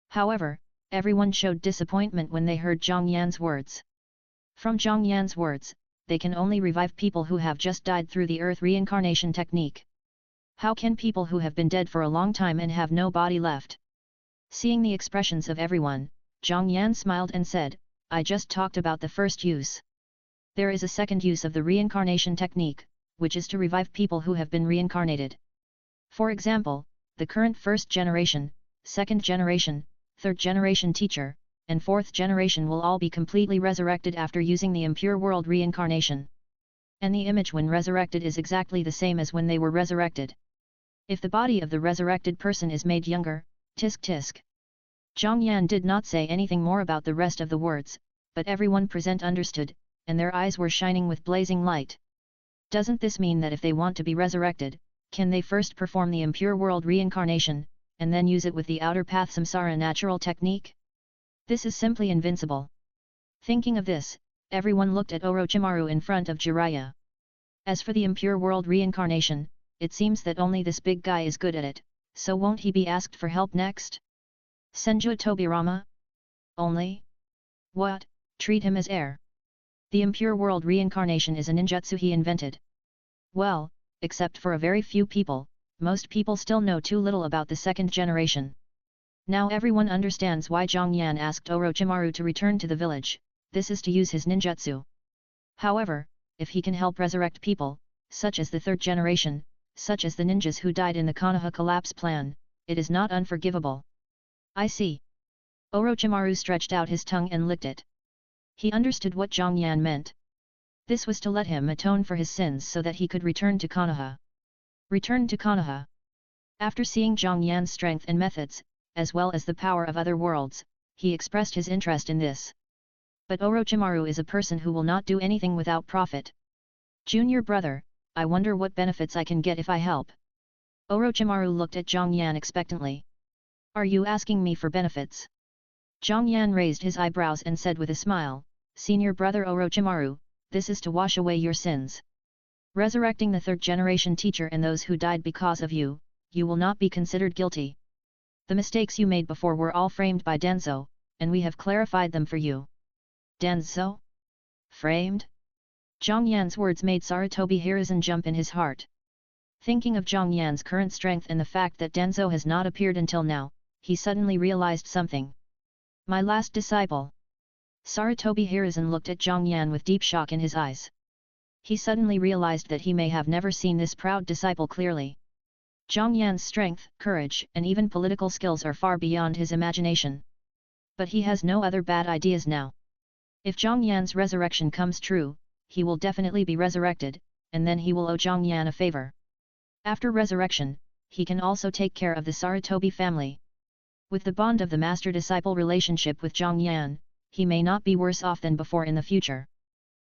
However, everyone showed disappointment when they heard Zhang Yan's words. From Zhang Yan's words, they can only revive people who have just died through the earth reincarnation technique. How can people who have been dead for a long time and have no body left? Seeing the expressions of everyone, Zhang Yan smiled and said, I just talked about the first use. There is a second use of the reincarnation technique, which is to revive people who have been reincarnated. For example, the current first generation, second generation, third generation teacher, and fourth generation will all be completely resurrected after using the impure world reincarnation. And the image when resurrected is exactly the same as when they were resurrected. If the body of the resurrected person is made younger, tisk tisk. Zhang Yan did not say anything more about the rest of the words, but everyone present understood, and their eyes were shining with blazing light. Doesn't this mean that if they want to be resurrected, can they first perform the impure world reincarnation, and then use it with the outer path samsara natural technique? This is simply invincible. Thinking of this, everyone looked at Orochimaru in front of Jiraiya. As for the impure world reincarnation, it seems that only this big guy is good at it, so won't he be asked for help next? Senju Tobirama? Only? What, treat him as heir? The impure world reincarnation is a ninjutsu he invented. Well, except for a very few people, most people still know too little about the second generation. Now everyone understands why Zhang Yan asked Orochimaru to return to the village, this is to use his ninjutsu. However, if he can help resurrect people, such as the third generation, such as the ninjas who died in the Konoha collapse plan, it is not unforgivable. I see. Orochimaru stretched out his tongue and licked it. He understood what Zhang Yan meant. This was to let him atone for his sins so that he could return to Konoha. Return to Konoha. After seeing Zhang Yan's strength and methods, as well as the power of other worlds, he expressed his interest in this. But Orochimaru is a person who will not do anything without profit. Junior brother, I wonder what benefits I can get if I help. Orochimaru looked at Zhang Yan expectantly. Are you asking me for benefits? Zhang Yan raised his eyebrows and said with a smile, Senior brother Orochimaru, this is to wash away your sins. Resurrecting the third generation teacher and those who died because of you, you will not be considered guilty. The mistakes you made before were all framed by Denzo, and we have clarified them for you. Denzo? Framed? Zhang Yan's words made Sarutobi Hiruzen jump in his heart. Thinking of Zhang Yan's current strength and the fact that Denzo has not appeared until now, he suddenly realized something. My last disciple. Sarutobi Hiruzen looked at Zhang Yan with deep shock in his eyes. He suddenly realized that he may have never seen this proud disciple clearly. Zhang Yan's strength, courage, and even political skills are far beyond his imagination. But he has no other bad ideas now. If Zhang Yan's resurrection comes true, he will definitely be resurrected, and then he will owe Zhang Yan a favor. After resurrection, he can also take care of the Sarutobi family. With the bond of the master-disciple relationship with Zhang Yan, he may not be worse off than before in the future.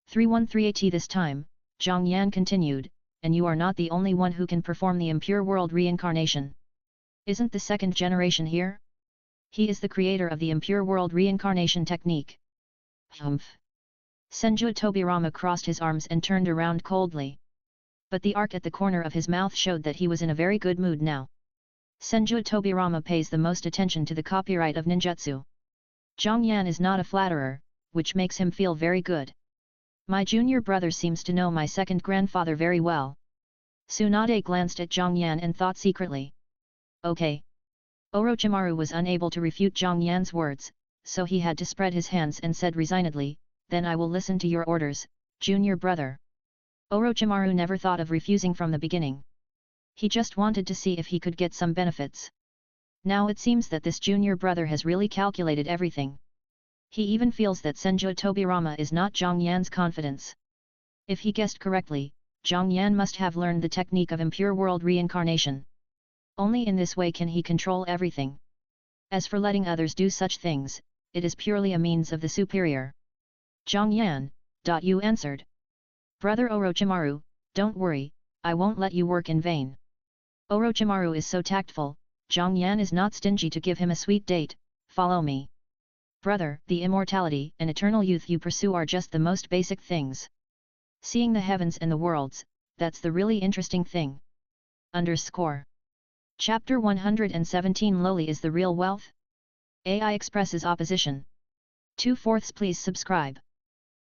3138 This time, Zhang Yan continued, and you are not the only one who can perform the impure world reincarnation. Isn't the second generation here? He is the creator of the impure world reincarnation technique. Humph. Senju Tobirama crossed his arms and turned around coldly. But the arc at the corner of his mouth showed that he was in a very good mood now. Senju Tobirama pays the most attention to the copyright of ninjutsu. Zhang Yan is not a flatterer, which makes him feel very good. My junior brother seems to know my second grandfather very well. Tsunade glanced at Zhang Yan and thought secretly. Okay. Orochimaru was unable to refute Zhang Yan's words, so he had to spread his hands and said resignedly, then I will listen to your orders, junior brother. Orochimaru never thought of refusing from the beginning. He just wanted to see if he could get some benefits. Now it seems that this junior brother has really calculated everything. He even feels that Senju Tobirama is not Zhang Yan's confidence. If he guessed correctly, Zhang Yan must have learned the technique of impure world reincarnation. Only in this way can he control everything. As for letting others do such things, it is purely a means of the superior. Zhang Yan, you answered. Brother Orochimaru, don't worry, I won't let you work in vain. Orochimaru is so tactful, Zhang Yan is not stingy to give him a sweet date, follow me. Brother, the immortality and eternal youth you pursue are just the most basic things. Seeing the heavens and the worlds, that's the really interesting thing. Chapter 117 Lowly is the real wealth? AI expresses opposition. 2/4 Please subscribe.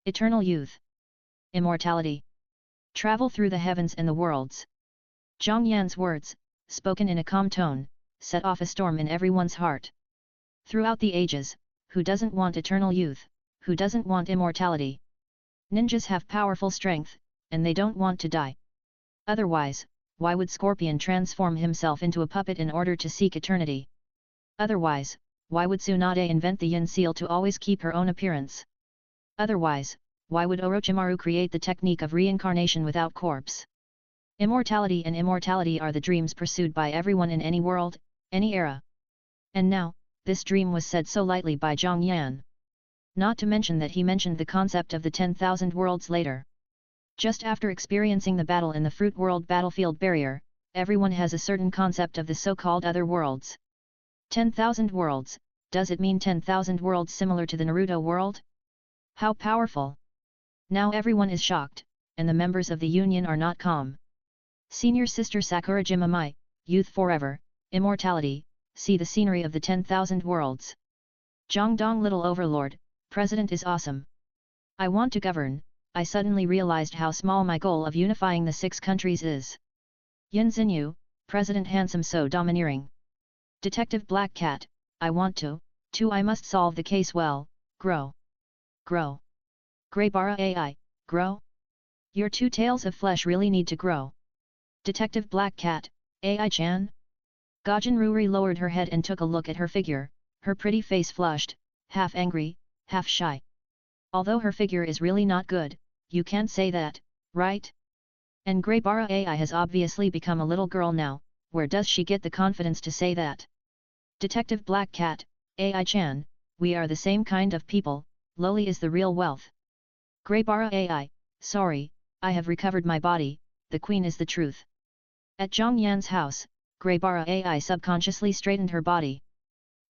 Eternal youth. Immortality. Travel through the heavens and the worlds. Zhang Yan's words, spoken in a calm tone, set off a storm in everyone's heart. Throughout the ages, who doesn't want eternal youth, who doesn't want immortality? Ninjas have powerful strength, and they don't want to die. Otherwise, why would Scorpion transform himself into a puppet in order to seek eternity? Otherwise, why would Tsunade invent the Yin seal to always keep her own appearance? Otherwise, why would Orochimaru create the technique of reincarnation without corpse? Immortality and immortality are the dreams pursued by everyone in any world, any era. And now, this dream was said so lightly by Zhang Yan. Not to mention that he mentioned the concept of the 10,000 worlds later. Just after experiencing the battle in the Fruit World battlefield barrier, everyone has a certain concept of the so-called other worlds. 10,000 worlds, does it mean 10,000 worlds similar to the Naruto world? How powerful! Now everyone is shocked, and the members of the union are not calm. Senior Sister Sakurajima Mai, Youth Forever, Immortality, see the scenery of the 10,000 worlds. Zhangdong Little Overlord, President is awesome. I want to govern. I suddenly realized how small my goal of unifying the 6 countries is. Yin Xinyu, President Handsome so domineering. Detective Black Cat, I want to, I must solve the case well, grow. Grow. Greybara AI, grow? Your 2 tails of flesh really need to grow. Detective Black Cat, AI-chan? Gajin Ruri lowered her head and took a look at her figure, her pretty face flushed, half angry, half shy. Although her figure is really not good, you can't say that, right? And Greybara AI has obviously become a little girl now, where does she get the confidence to say that? Detective Black Cat, AI-chan, we are the same kind of people, lowly is the real wealth. Greybara AI, sorry, I have recovered my body, the queen is the truth. At Zhang Yan's house, Greybara AI subconsciously straightened her body.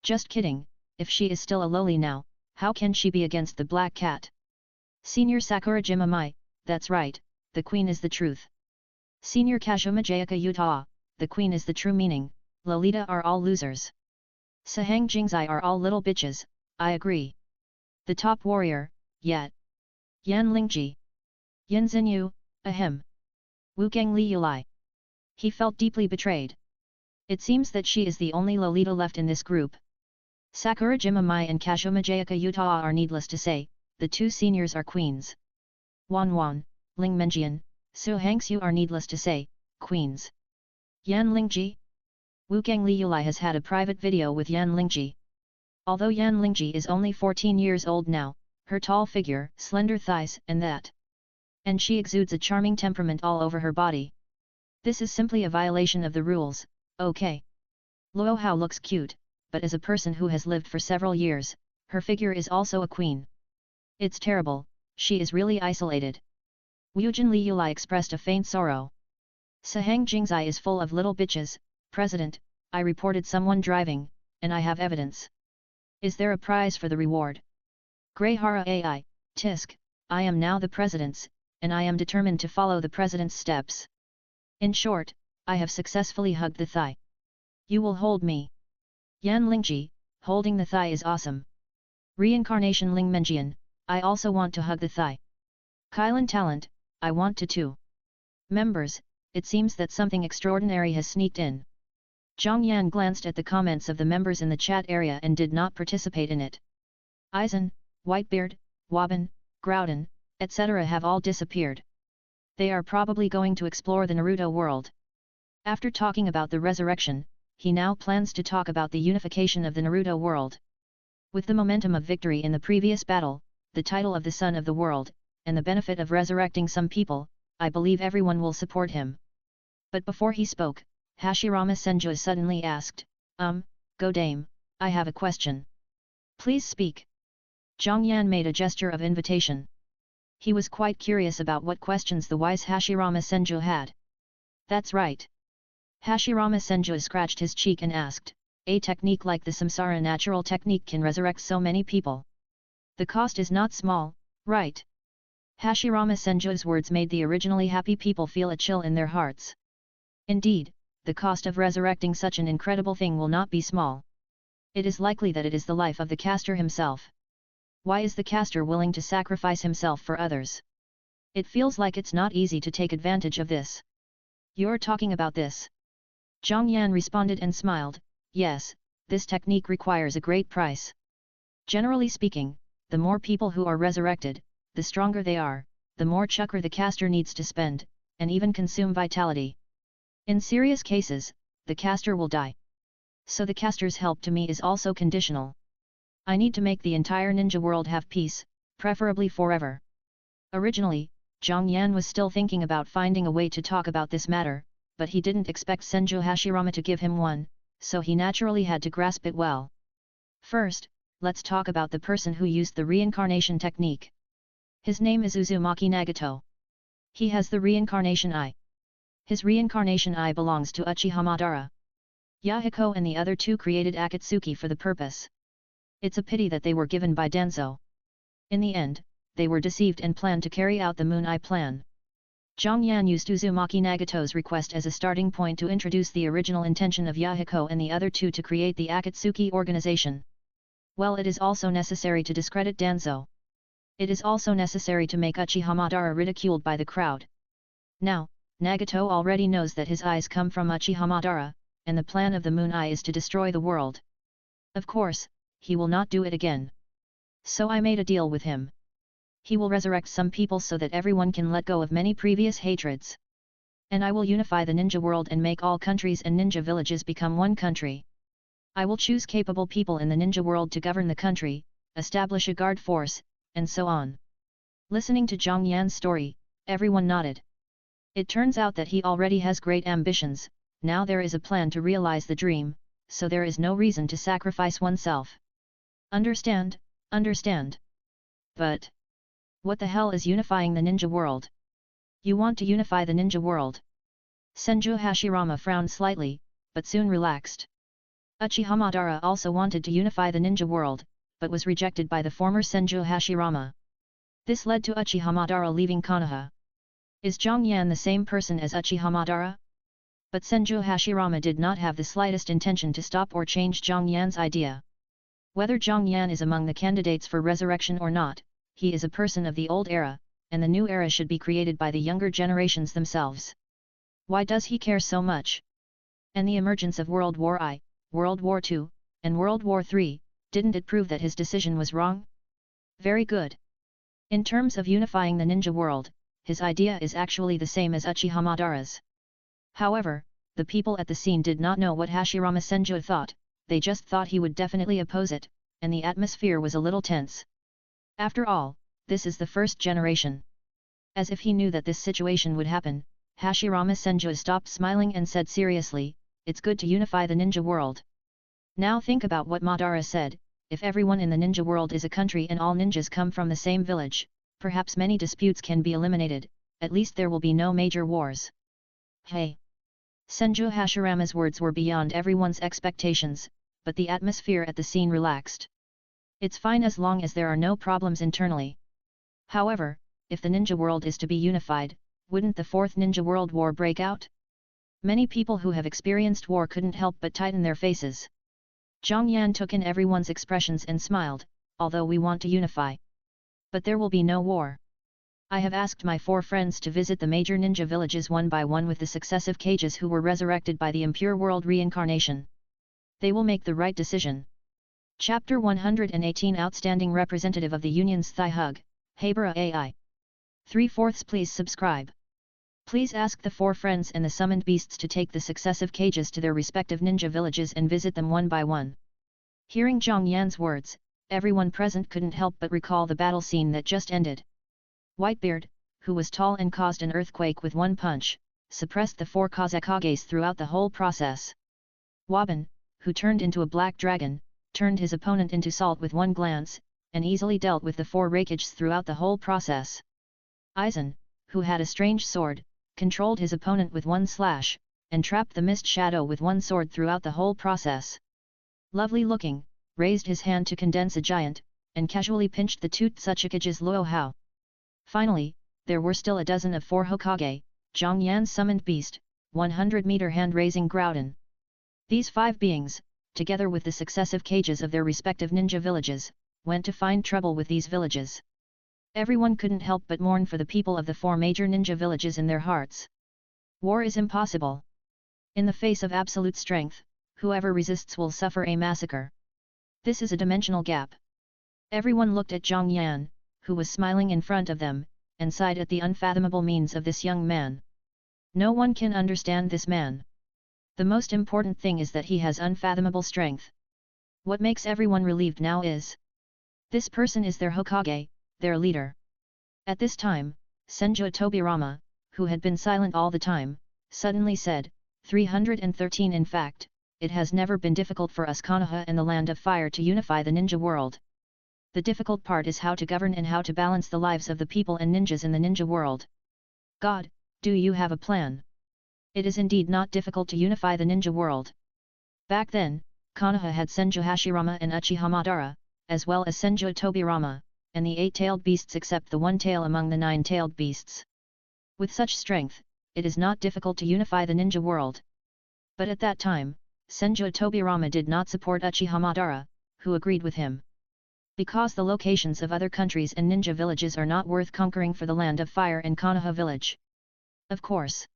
Just kidding, if she is still a lowly now, how can she be against the Black Cat? Senior Sakurajima Mai, that's right, the queen is the truth. Senior Kazuma Jayaka Utah, the queen is the true meaning, Lolita are all losers. Sahang Jingzai are all little bitches, I agree. The top warrior, yet. Yan Lingji. Yin Xinyu, ahem. Wukong Li Yulai. He felt deeply betrayed. It seems that she is the only Lolita left in this group. Sakurajima Mai and Kazuma Jayaka Utah are needless to say, the 2 seniors are queens. Wan Wan, Ling Menjian, Su Hangxiu are needless to say, queens. Yan Lingji? Wukong Li Yulai has had a private video with Yan Lingji. Although Yan Lingji is only 14 years old now, her tall figure, slender thighs and that. And she exudes a charming temperament all over her body. This is simply a violation of the rules, okay. Luo Hao looks cute, but as a person who has lived for several years, her figure is also a queen. It's terrible, she is really isolated. Wujin Li Yulai expressed a faint sorrow. Sahang Jingzai is full of little bitches, President, I reported someone driving, and I have evidence. Is there a prize for the reward? Greyhara AI, Tisk, I am now the president's, and I am determined to follow the president's steps. In short, I have successfully hugged the thigh. You will hold me. Yan Lingji, holding the thigh is awesome. Reincarnation Ling Menjian, I also want to hug the thigh. Kylan Talent, I want to too. Members, it seems that something extraordinary has sneaked in. Zhang Yan glanced at the comments of the members in the chat area and did not participate in it. Aizen, Whitebeard, Waban, Groudon, etc. have all disappeared. They are probably going to explore the Naruto world. After talking about the resurrection, he now plans to talk about the unification of the Naruto world. With the momentum of victory in the previous battle, the title of the Son of the World, and the benefit of resurrecting some people, I believe everyone will support him. But before he spoke, Hashirama Senju suddenly asked, Go Dame, I have a question. Please speak. Zhang Yan made a gesture of invitation. He was quite curious about what questions the wise Hashirama Senju had. That's right. Hashirama Senju scratched his cheek and asked, a technique like the Samsara natural technique can resurrect so many people. The cost is not small, right? Hashirama Senju's words made the originally happy people feel a chill in their hearts. Indeed, the cost of resurrecting such an incredible thing will not be small. It is likely that it is the life of the caster himself. Why is the caster willing to sacrifice himself for others? It feels like it's not easy to take advantage of this. You're talking about this? Zhang Yan responded and smiled, yes, this technique requires a great price. Generally speaking, the more people who are resurrected, the stronger they are, the more chakra the caster needs to spend, and even consume vitality. In serious cases, the caster will die. So the caster's help to me is also conditional. I need to make the entire ninja world have peace, preferably forever. Originally, Zhang Yan was still thinking about finding a way to talk about this matter, but he didn't expect Senju Hashirama to give him one, so he naturally had to grasp it well. First, let's talk about the person who used the reincarnation technique. His name is Uzumaki Nagato. He has the reincarnation eye. His reincarnation eye belongs to Uchiha Madara. Yahiko and the other two created Akatsuki for the purpose. It's a pity that they were given by Danzo. In the end, they were deceived and planned to carry out the Moon Eye plan. Zhang Yan used Uzumaki Nagato's request as a starting point to introduce the original intention of Yahiko and the other two to create the Akatsuki organization. Well, it is also necessary to discredit Danzo. It is also necessary to make Uchiha Madara ridiculed by the crowd. Now, Nagato already knows that his eyes come from Uchiha Madara, and the plan of the Moon Eye is to destroy the world. Of course, he will not do it again. So I made a deal with him. He will resurrect some people so that everyone can let go of many previous hatreds. And I will unify the ninja world and make all countries and ninja villages become one country. I will choose capable people in the ninja world to govern the country, establish a guard force, and so on. Listening to Zhang Yan's story, everyone nodded. It turns out that he already has great ambitions. Now there is a plan to realize the dream, so there is no reason to sacrifice oneself. Understand? But what the hell is unifying the ninja world? You want to unify the ninja world? Senju Hashirama frowned slightly, but soon relaxed. Uchiha Madara also wanted to unify the ninja world, but was rejected by the former Senju Hashirama. This led to Uchiha Madara leaving Konoha. Is Zhang Yan the same person as Uchiha Madara? But Senju Hashirama did not have the slightest intention to stop or change Zhang Yan's idea. Whether Zhang Yan is among the candidates for resurrection or not, he is a person of the old era, and the new era should be created by the younger generations themselves. Why does he care so much? And the emergence of World War I, World War II, and World War III, didn't it prove that his decision was wrong? Very good. In terms of unifying the ninja world, his idea is actually the same as Uchiha Madara's. However, the people at the scene did not know what Hashirama Senju thought, they just thought he would definitely oppose it, and the atmosphere was a little tense. After all, this is the first generation. As if he knew that this situation would happen, Hashirama Senju stopped smiling and said seriously, "It's good to unify the ninja world. Now think about what Madara said, if everyone in the ninja world is a country and all ninjas come from the same village, perhaps many disputes can be eliminated, at least there will be no major wars." Hey! Senju Hashirama's words were beyond everyone's expectations, but the atmosphere at the scene relaxed. It's fine as long as there are no problems internally. However, if the ninja world is to be unified, wouldn't the Fourth Ninja World War break out? Many people who have experienced war couldn't help but tighten their faces. Zhang Yan took in everyone's expressions and smiled, "Although we want to unify. But there will be no war. I have asked my 4 friends to visit the major ninja villages one by one with the successive cages who were resurrected by the impure world reincarnation. They will make the right decision." Chapter 118 Outstanding Representative of the Union's Thigh Hug, Habara AI. 3/4 Please subscribe. Please ask the 4 friends and the summoned beasts to take the successive cages to their respective ninja villages and visit them one by one. Hearing Zhang Yan's words, everyone present couldn't help but recall the battle scene that just ended. Whitebeard, who was tall and caused an earthquake with one punch, suppressed the 4 Kazekages throughout the whole process. Waban, who turned into a black dragon, turned his opponent into salt with one glance, and easily dealt with the 4 Raikages throughout the whole process. Aizen, who had a strange sword, controlled his opponent with one slash, and trapped the mist shadow with one sword throughout the whole process. Lovely Looking, raised his hand to condense a giant, and casually pinched the 2 Tsuchikage's Luo Hao. Finally, there were still a dozen of 4 Hokage, Zhang Yan's summoned beast, 100-meter hand-raising Groudon. These 5 beings, together with the successive cages of their respective ninja villages, went to find trouble with these villages. Everyone couldn't help but mourn for the people of the 4 major ninja villages in their hearts. War is impossible. In the face of absolute strength, whoever resists will suffer a massacre. This is a dimensional gap. Everyone looked at Zhang Yan, who was smiling in front of them, and sighed at the unfathomable means of this young man. No one can understand this man. The most important thing is that he has unfathomable strength. What makes everyone relieved now is, this person is their Hokage, their leader. At this time, Senju Tobirama, who had been silent all the time, suddenly said, 313 In fact, it has never been difficult for us Konoha and the Land of Fire to unify the ninja world. The difficult part is how to govern and how to balance the lives of the people and ninjas in the ninja world. God, do you have a plan? It is indeed not difficult to unify the ninja world. Back then, Konoha had Senju Hashirama and Uchiha Madara, as well as Senju Tobirama, and the 8-tailed beasts except the one tail among the 9-tailed beasts. With such strength, it is not difficult to unify the ninja world. But at that time, Senju Tobirama did not support Uchiha Madara, who agreed with him. Because the locations of other countries and ninja villages are not worth conquering for the Land of Fire and Konoha village. Of course.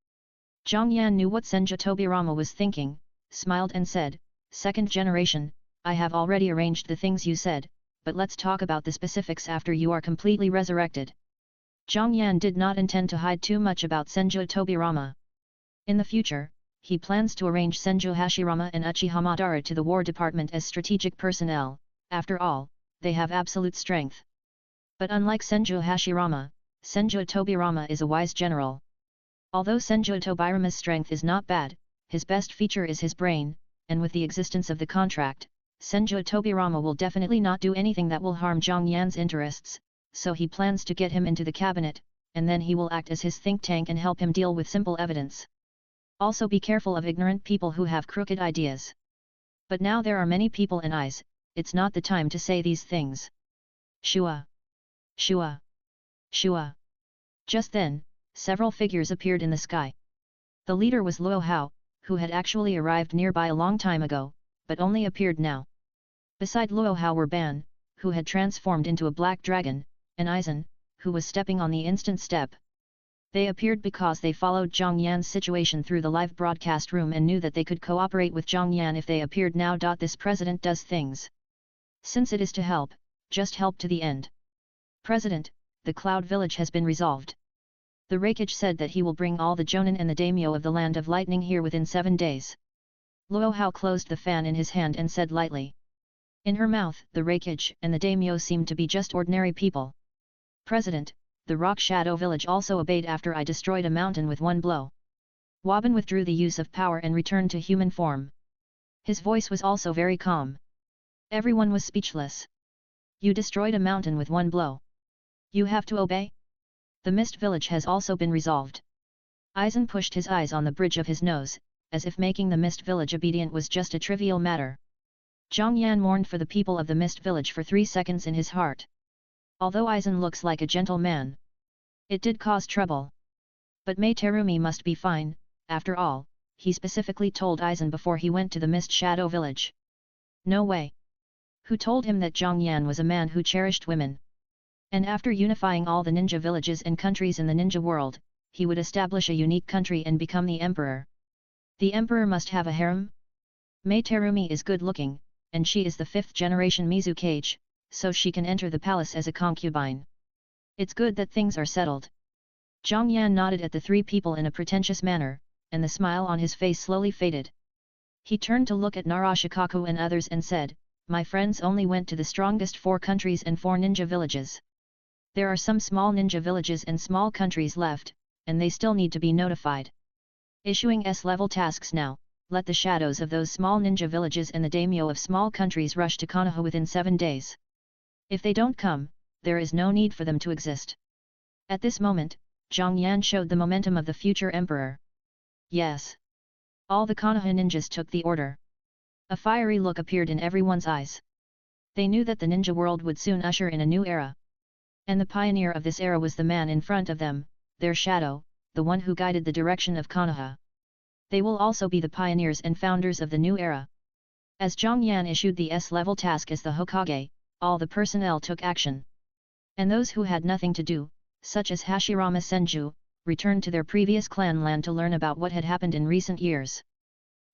Zhang Yan knew what Senju Tobirama was thinking, smiled and said, Second generation, I have already arranged the things you said, but let's talk about the specifics after you are completely resurrected. Zhang Yan did not intend to hide too much about Senju Tobirama. In the future, he plans to arrange Senju Hashirama and Uchiha Madara to the War Department as strategic personnel. After all, they have absolute strength. But unlike Senju Hashirama, Senju Tobirama is a wise general. Although Senju Tobirama's strength is not bad, his best feature is his brain, and with the existence of the contract, Senju Tobirama will definitely not do anything that will harm Zhang Yan's interests, so he plans to get him into the cabinet, and then he will act as his think tank and help him deal with simple evidence. Also be careful of ignorant people who have crooked ideas. But now there are many people and eyes, it's not the time to say these things. Shua! Shua! Shua! Just then, several figures appeared in the sky. The leader was Luo Hao, who had actually arrived nearby a long time ago, but only appeared now. Beside Luo Hao were Ban, who had transformed into a black dragon, and Aizen, who was stepping on the instant step. They appeared because they followed Zhang Yan's situation through the live broadcast room and knew that they could cooperate with Zhang Yan if they appeared now. This president does things. Since it is to help, just help to the end. President, the Cloud Village has been resolved. The Raikage said that he will bring all the Jonin and the daimyo of the Land of Lightning here within 7 days. Luo Hao closed the fan in his hand and said lightly. In her mouth, the Raikage and the daimyo seemed to be just ordinary people. President, the Rock Shadow Village also obeyed after I destroyed a mountain with one blow. Waban withdrew the use of power and returned to human form. His voice was also very calm. Everyone was speechless. You destroyed a mountain with one blow. You have to obey? The Mist Village has also been resolved. Aizen pushed his eyes on the bridge of his nose, as if making the Mist Village obedient was just a trivial matter. Zhang Yan mourned for the people of the Mist Village for 3 seconds in his heart. Although Aizen looks like a gentle man, it did cause trouble. But Mei Terumi must be fine, after all, he specifically told Aizen before he went to the Mist Shadow Village. No way. Who told him that Zhang Yan was a man who cherished women? And after unifying all the ninja villages and countries in the ninja world, he would establish a unique country and become the emperor. The emperor must have a harem? Mei Terumi is good looking, and she is the 5th generation Mizukage, so she can enter the palace as a concubine. It's good that things are settled. Zhang Yan nodded at the 3 people in a pretentious manner, and the smile on his face slowly faded. He turned to look at Narashikaku and others and said, My friends only went to the strongest 4 countries and 4 ninja villages. There are some small ninja villages and small countries left, and they still need to be notified. Issuing S-level tasks now, let the shadows of those small ninja villages and the daimyo of small countries rush to Konoha within 7 days. If they don't come, there is no need for them to exist. At this moment, Zhang Yan showed the momentum of the future emperor. Yes. All the Konoha ninjas took the order. A fiery look appeared in everyone's eyes. They knew that the ninja world would soon usher in a new era. And the pioneer of this era was the man in front of them, their shadow, the one who guided the direction of Konoha. They will also be the pioneers and founders of the new era. As Zhang Yan issued the S-level task as the Hokage, all the personnel took action. And those who had nothing to do, such as Hashirama Senju, returned to their previous clan land to learn about what had happened in recent years.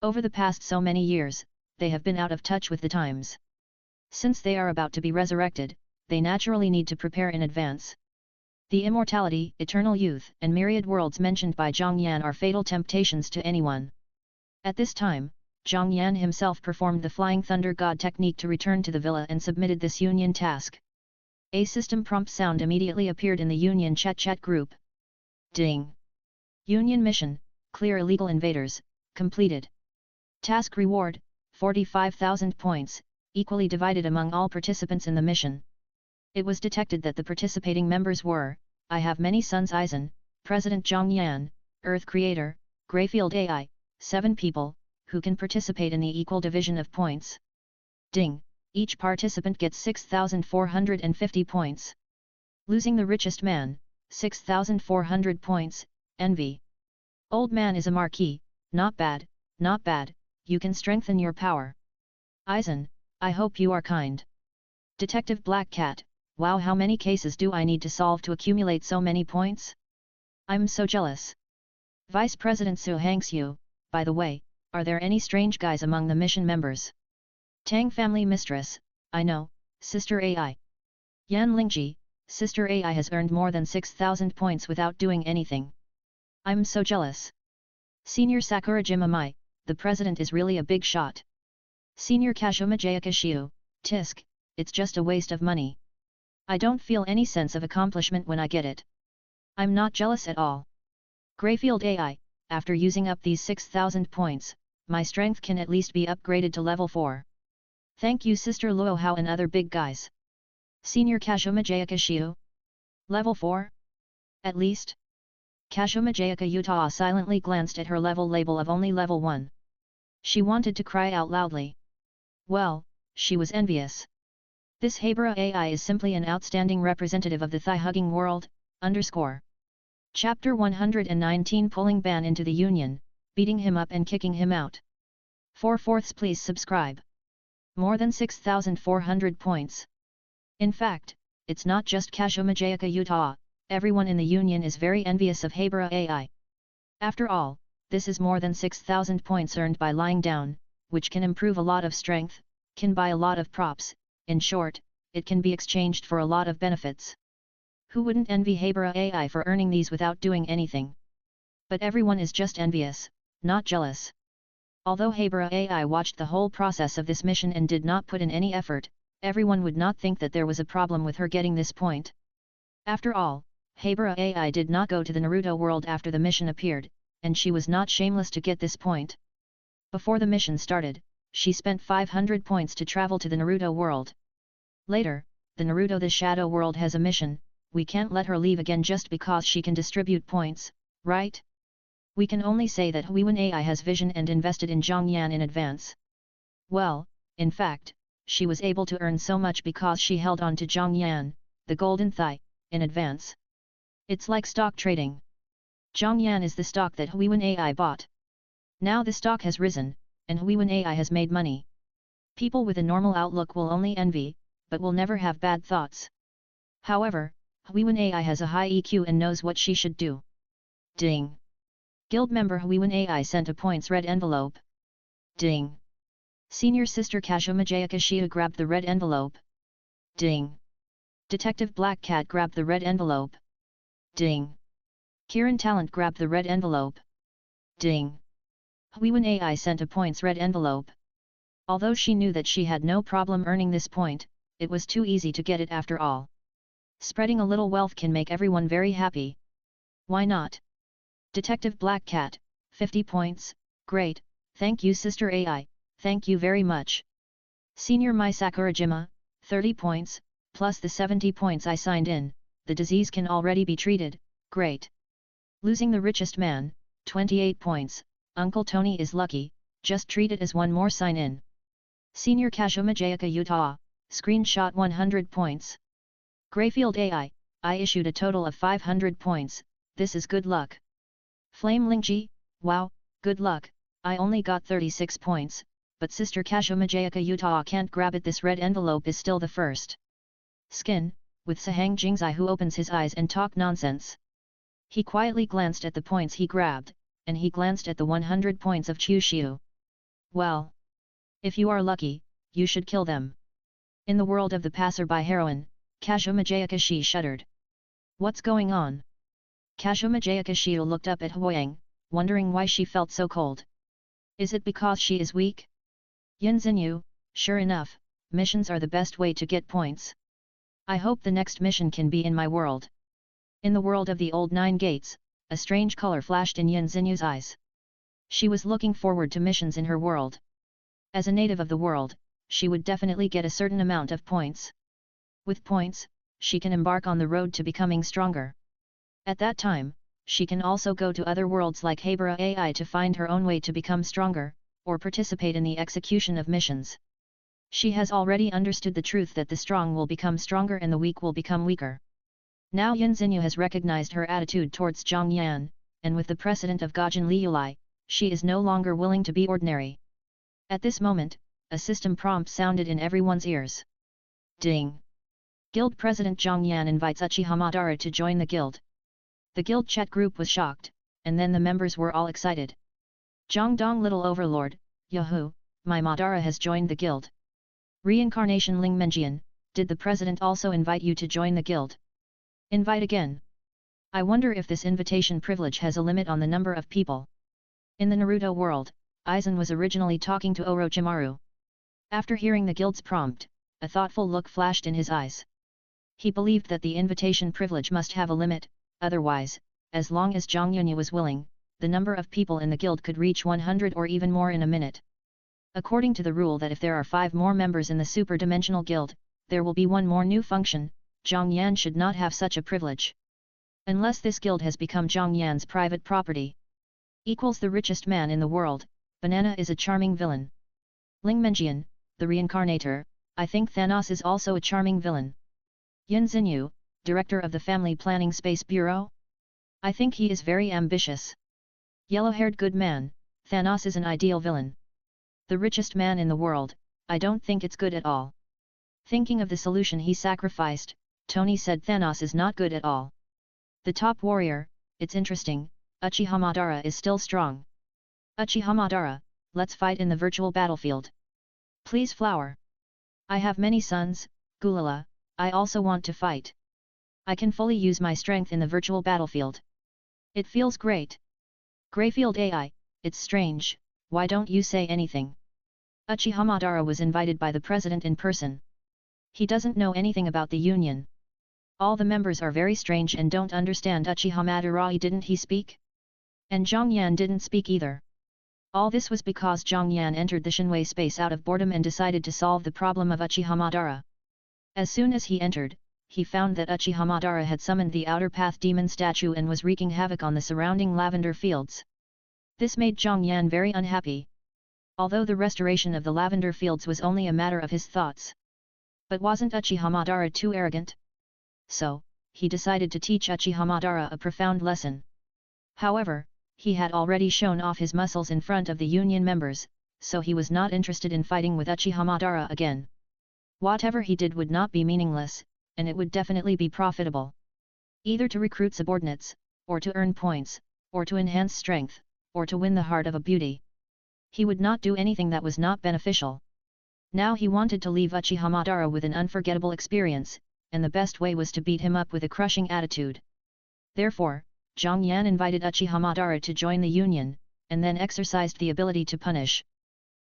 Over the past so many years, they have been out of touch with the times. Since they are about to be resurrected, they naturally need to prepare in advance. The immortality, eternal youth, and myriad worlds mentioned by Zhang Yan are fatal temptations to anyone. At this time, Zhang Yan himself performed the Flying Thunder God technique to return to the villa and submitted this union task. A system prompt sound immediately appeared in the Union chat group. Ding! Union mission, clear illegal invaders, completed. Task reward, 45,000 points, equally divided among all participants in the mission. It was detected that the participating members were, I have many sons Eisen, President Zhang Yan, Earth Creator, Greyfield AI, 7 people, who can participate in the equal division of points. Ding! Each participant gets 6,450 points. Losing the richest man, 6,400 points, envy. Old man is a marquis, not bad, not bad, you can strengthen your power. Eisen, I hope you are kind. Detective Black Cat, wow, how many cases do I need to solve to accumulate so many points? I'm so jealous. Vice President Su Hangxiu, by the way, are there any strange guys among the mission members? Tang Family Mistress, I know, Sister AI. Yan Lingji, Sister AI has earned more than 6,000 points without doing anything. I'm so jealous. Senior Sakurajima Mai, the president is really a big shot. Senior Kashoma Jayakashiu, tisk, it's just a waste of money. I don't feel any sense of accomplishment when I get it. I'm not jealous at all. Greyfield AI, after using up these 6,000 points, my strength can at least be upgraded to level 4. Thank you Sister Luo Hao and other big guys. Senior Kashoma Jayakashiu? Level 4? At least? Kashoma Jayaka Utah silently glanced at her level label of only level 1. She wanted to cry out loudly. Well, she was envious. This Habara AI is simply an outstanding representative of the thigh-hugging world, underscore. Chapter 119 Pulling Ban into the Union, beating him up and kicking him out. 4/4 please subscribe. More than 6,400 points. In fact, it's not just Kashoma Jayaka Utah, everyone in the Union is very envious of Habara AI. After all, this is more than 6,000 points earned by lying down, which can improve a lot of strength, can buy a lot of props, in short, it can be exchanged for a lot of benefits. Who wouldn't envy Habara AI for earning these without doing anything? But everyone is just envious, not jealous. Although Habara AI watched the whole process of this mission and did not put in any effort, everyone would not think that there was a problem with her getting this point. After all, Habara AI did not go to the Naruto world after the mission appeared, and she was not shameless to get this point. Before the mission started, she spent 500 points to travel to the Naruto world. Later, the Naruto the Shadow World has a mission, we can't let her leave again just because she can distribute points, right? We can only say that Huiwen AI has vision and invested in Zhang Yan in advance. Well, in fact, she was able to earn so much because she held on to Zhang Yan, the golden thigh, in advance. It's like stock trading. Zhang Yan is the stock that Huiwen AI bought. Now the stock has risen, and Huiwen AI has made money. People with a normal outlook will only envy, but will never have bad thoughts. However, Huiwen AI has a high EQ and knows what she should do. Ding! Guild member Huiwen AI sent a points red envelope. Ding! Senior Sister Kashoma Jayakashiya grabbed the red envelope. Ding! Detective Black Cat grabbed the red envelope. Ding! Kiran Talent grabbed the red envelope. Ding! Huiwen AI sent a points red envelope. Although she knew that she had no problem earning this point, it was too easy to get it after all. Spreading a little wealth can make everyone very happy. Why not? Detective Black Cat, 50 points, great, thank you Sister AI, thank you very much. Senior Mai Sakurajima, 30 points, plus the 70 points I signed in, the disease can already be treated, great. Losing the richest man, 28 points, Uncle Tony is lucky, just treat it as one more sign-in. Senior Kashoma Jayaka Utah, screenshot 100 points. Greyfield AI, I issued a total of 500 points, this is good luck. Flame Lingji, wow, good luck, I only got 36 points, but Sister Kashoma Jayaka Utah can't grab it, this red envelope is still the first. Skin, with Sahang Jingzai who opens his eyes and talk nonsense. He quietly glanced at the points he grabbed, and he glanced at the 100 points of Chu Xiu. Well, if you are lucky, you should kill them. In the world of the passerby heroine, Kashoma Jayakashi shuddered. What's going on? Kashoma Jayakashi looked up at Huang, wondering why she felt so cold. Is it because she is weak? Yin Xinyu, sure enough, missions are the best way to get points. I hope the next mission can be in my world. In the world of the old 9 gates, a strange color flashed in Yin Xinyu's eyes. She was looking forward to missions in her world. As a native of the world, she would definitely get a certain amount of points. With points, she can embark on the road to becoming stronger. At that time, she can also go to other worlds like Habara AI to find her own way to become stronger, or participate in the execution of missions. She has already understood the truth that the strong will become stronger and the weak will become weaker. Now Yin Xinyu has recognized her attitude towards Zhang Yan, and with the precedent of Gajan Liulai, she is no longer willing to be ordinary. At this moment, a system prompt sounded in everyone's ears. Ding! Guild President Zhang Yan invites Uchiha Madara to join the guild. The guild chat group was shocked, and then the members were all excited. Zhang Dong Little Overlord, Yahoo, my Madara has joined the guild. Reincarnation Ling Menjian, did the president also invite you to join the guild? Invite again. I wonder if this invitation privilege has a limit on the number of people. In the Naruto world, Aizen was originally talking to Orochimaru. After hearing the guild's prompt, a thoughtful look flashed in his eyes. He believed that the invitation privilege must have a limit, otherwise, as long as Zhang Yunyu was willing, the number of people in the guild could reach 100 or even more in a minute. According to the rule that if there are 5 more members in the super-dimensional guild, there will be 1 more new function, Zhang Yan should not have such a privilege. Unless this guild has become Zhang Yan's private property. Equals the richest man in the world, Banana is a charming villain. Ling Menjian, the reincarnator, I think Thanos is also a charming villain. Yin Xinyu, director of the Family Planning Space Bureau? I think he is very ambitious. Yellow-haired good man, Thanos is an ideal villain. The richest man in the world, I don't think it's good at all. Thinking of the solution he sacrificed, Tony said Thanos is not good at all. The top warrior, it's interesting, Uchiha Madara is still strong. Uchiha Madara, let's fight in the virtual battlefield. Please flower. I have many sons, Gulala, I also want to fight. I can fully use my strength in the virtual battlefield. It feels great. Greyfield AI, it's strange, why don't you say anything? Uchiha Madara was invited by the president in person. He doesn't know anything about the union. All the members are very strange and don't understand Uchiha Madara. Didn't he speak? And Zhang Yan didn't speak either. All this was because Zhang Yan entered the Shinwei space out of boredom and decided to solve the problem of Uchiha Madara. As soon as he entered, he found that Uchiha Madara had summoned the Outer Path Demon statue and was wreaking havoc on the surrounding lavender fields. This made Zhang Yan very unhappy. Although the restoration of the lavender fields was only a matter of his thoughts. But wasn't Uchiha Madara too arrogant? So, he decided to teach Uchiha Madara a profound lesson. However, he had already shown off his muscles in front of the union members, so he was not interested in fighting with Uchiha Madara again. Whatever he did would not be meaningless, and it would definitely be profitable. Either to recruit subordinates, or to earn points, or to enhance strength, or to win the heart of a beauty. He would not do anything that was not beneficial. Now he wanted to leave Uchiha Madara with an unforgettable experience, and the best way was to beat him up with a crushing attitude. Therefore, Zhang Yan invited Uchiha Madara to join the union, and then exercised the ability to punish.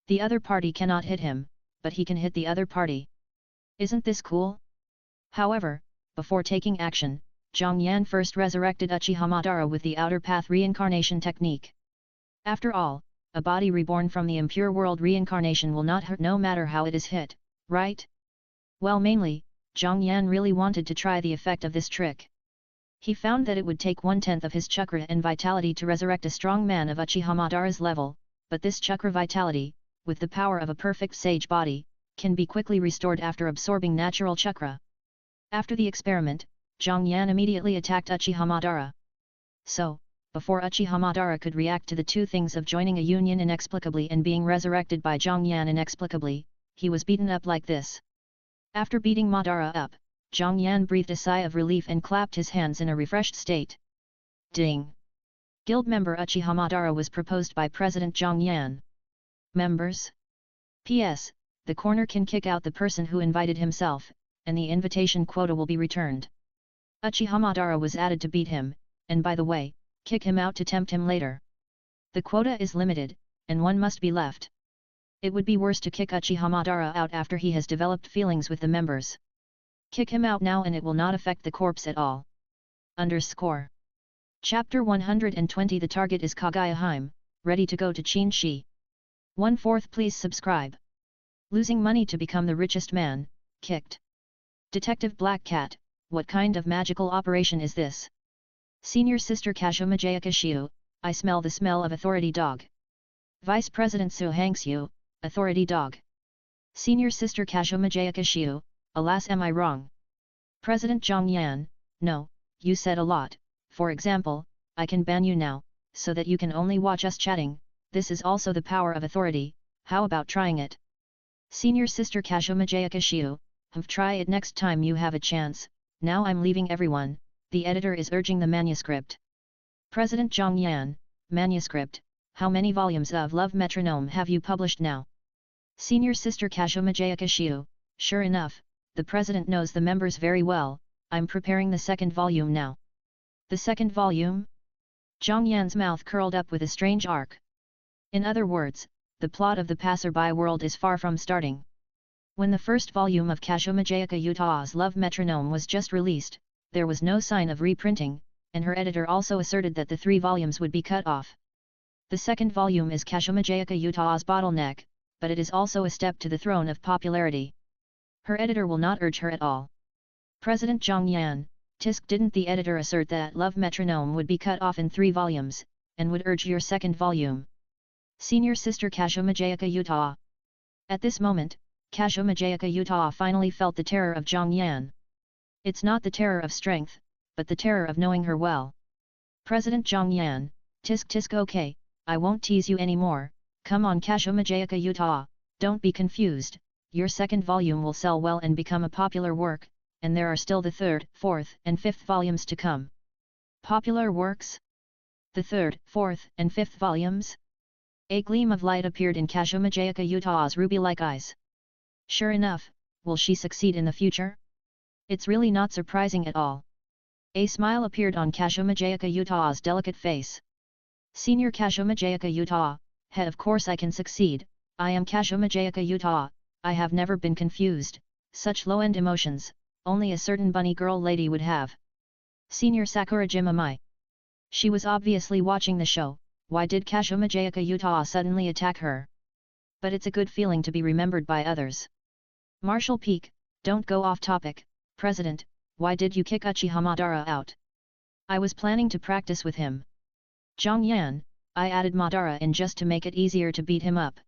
The other party cannot hit him, but he can hit the other party. Isn't this cool? However, before taking action, Zhang Yan first resurrected Uchiha Madara with the Outer Path reincarnation technique. After all, a body reborn from the impure world reincarnation will not hurt no matter how it is hit, right? Well, mainly, Zhang Yan really wanted to try the effect of this trick. He found that it would take 1/10 of his chakra and vitality to resurrect a strong man of Uchiha Madara's level, but this chakra vitality, with the power of a perfect sage body, can be quickly restored after absorbing natural chakra. After the experiment, Zhang Yan immediately attacked Uchiha Madara. So, before Uchiha Madara could react to the two things of joining a union inexplicably and being resurrected by Zhang Yan inexplicably, he was beaten up like this. After beating Madara up, Zhang Yan breathed a sigh of relief and clapped his hands in a refreshed state. Ding! Guild member Uchiha Madara was proposed by President Zhang Yan. Members? P.S. The corner can kick out the person who invited himself, and the invitation quota will be returned. Uchiha Madara was added to beat him, and by the way, kick him out to tempt him later. The quota is limited, and one must be left. It would be worse to kick Uchiha Madara out after he has developed feelings with the members. Kick him out now and it will not affect the corpse at all. Underscore. Chapter 120. The target is Kagayaheim, ready to go to Qinshi. 1/4. Please subscribe. Losing money to become the richest man, kicked. Detective Black Cat, what kind of magical operation is this? Senior Sister Kashomajaya Kashiu, I smell the smell of authority dog. Vice President Su Hangxiu, authority dog. Senior Sister Kashomajaya Kashiu, alas am I wrong? President Zhang Yan, no, you said a lot, for example, I can ban you now, so that you can only watch us chatting, this is also the power of authority, how about trying it? Senior Sister Kashomajaya Kashiu, try it next time you have a chance, now I'm leaving everyone, the editor is urging the manuscript. President Zhang Yan, manuscript, how many volumes of Love Metronome have you published now? Senior Sister Kashomajaya Kashiu, sure enough, the president knows the members very well, I'm preparing the second volume now. The second volume? Zhang Yan's mouth curled up with a strange arc. In other words, the plot of the passerby world is far from starting. When the first volume of Kashomajaya Utah's Love Metronome was just released, there was no sign of reprinting, and her editor also asserted that the 3 volumes would be cut off. The second volume is Kashomajaya Utah's bottleneck, but it is also a step to the throne of popularity. Her editor will not urge her at all. President Zhang Yan, tisk didn't the editor assert that Love Metronome would be cut off in 3 volumes, and would urge your second volume? Senior Sister Kashomajaya Utah. At this moment, Kashomajaya Utah finally felt the terror of Zhang Yan. It's not the terror of strength, but the terror of knowing her well. President Zhang Yan, tisk okay, I won't tease you anymore, come on Kashomajaya Utah, don't be confused, your second volume will sell well and become a popular work, and there are still the 3rd, 4th and 5th volumes to come. Popular works? The 3rd, 4th and 5th volumes? A gleam of light appeared in Kashomajaya Utah's ruby-like eyes. Sure enough, will she succeed in the future? It's really not surprising at all. A smile appeared on Kashomajaya Utah's delicate face. Senior Kashomajaya Utah, of course I can succeed, I am Kashomajaya Utah, I have never been confused, such low-end emotions, only a certain bunny girl lady would have. Senior Sakurajima Amai. She was obviously watching the show, why did Kashomajaya Utah suddenly attack her? But it's a good feeling to be remembered by others. Marshal Peak, don't go off topic, President, why did you kick Uchiha Madara out? I was planning to practice with him. Zhang Yan, I added Madara in just to make it easier to beat him up.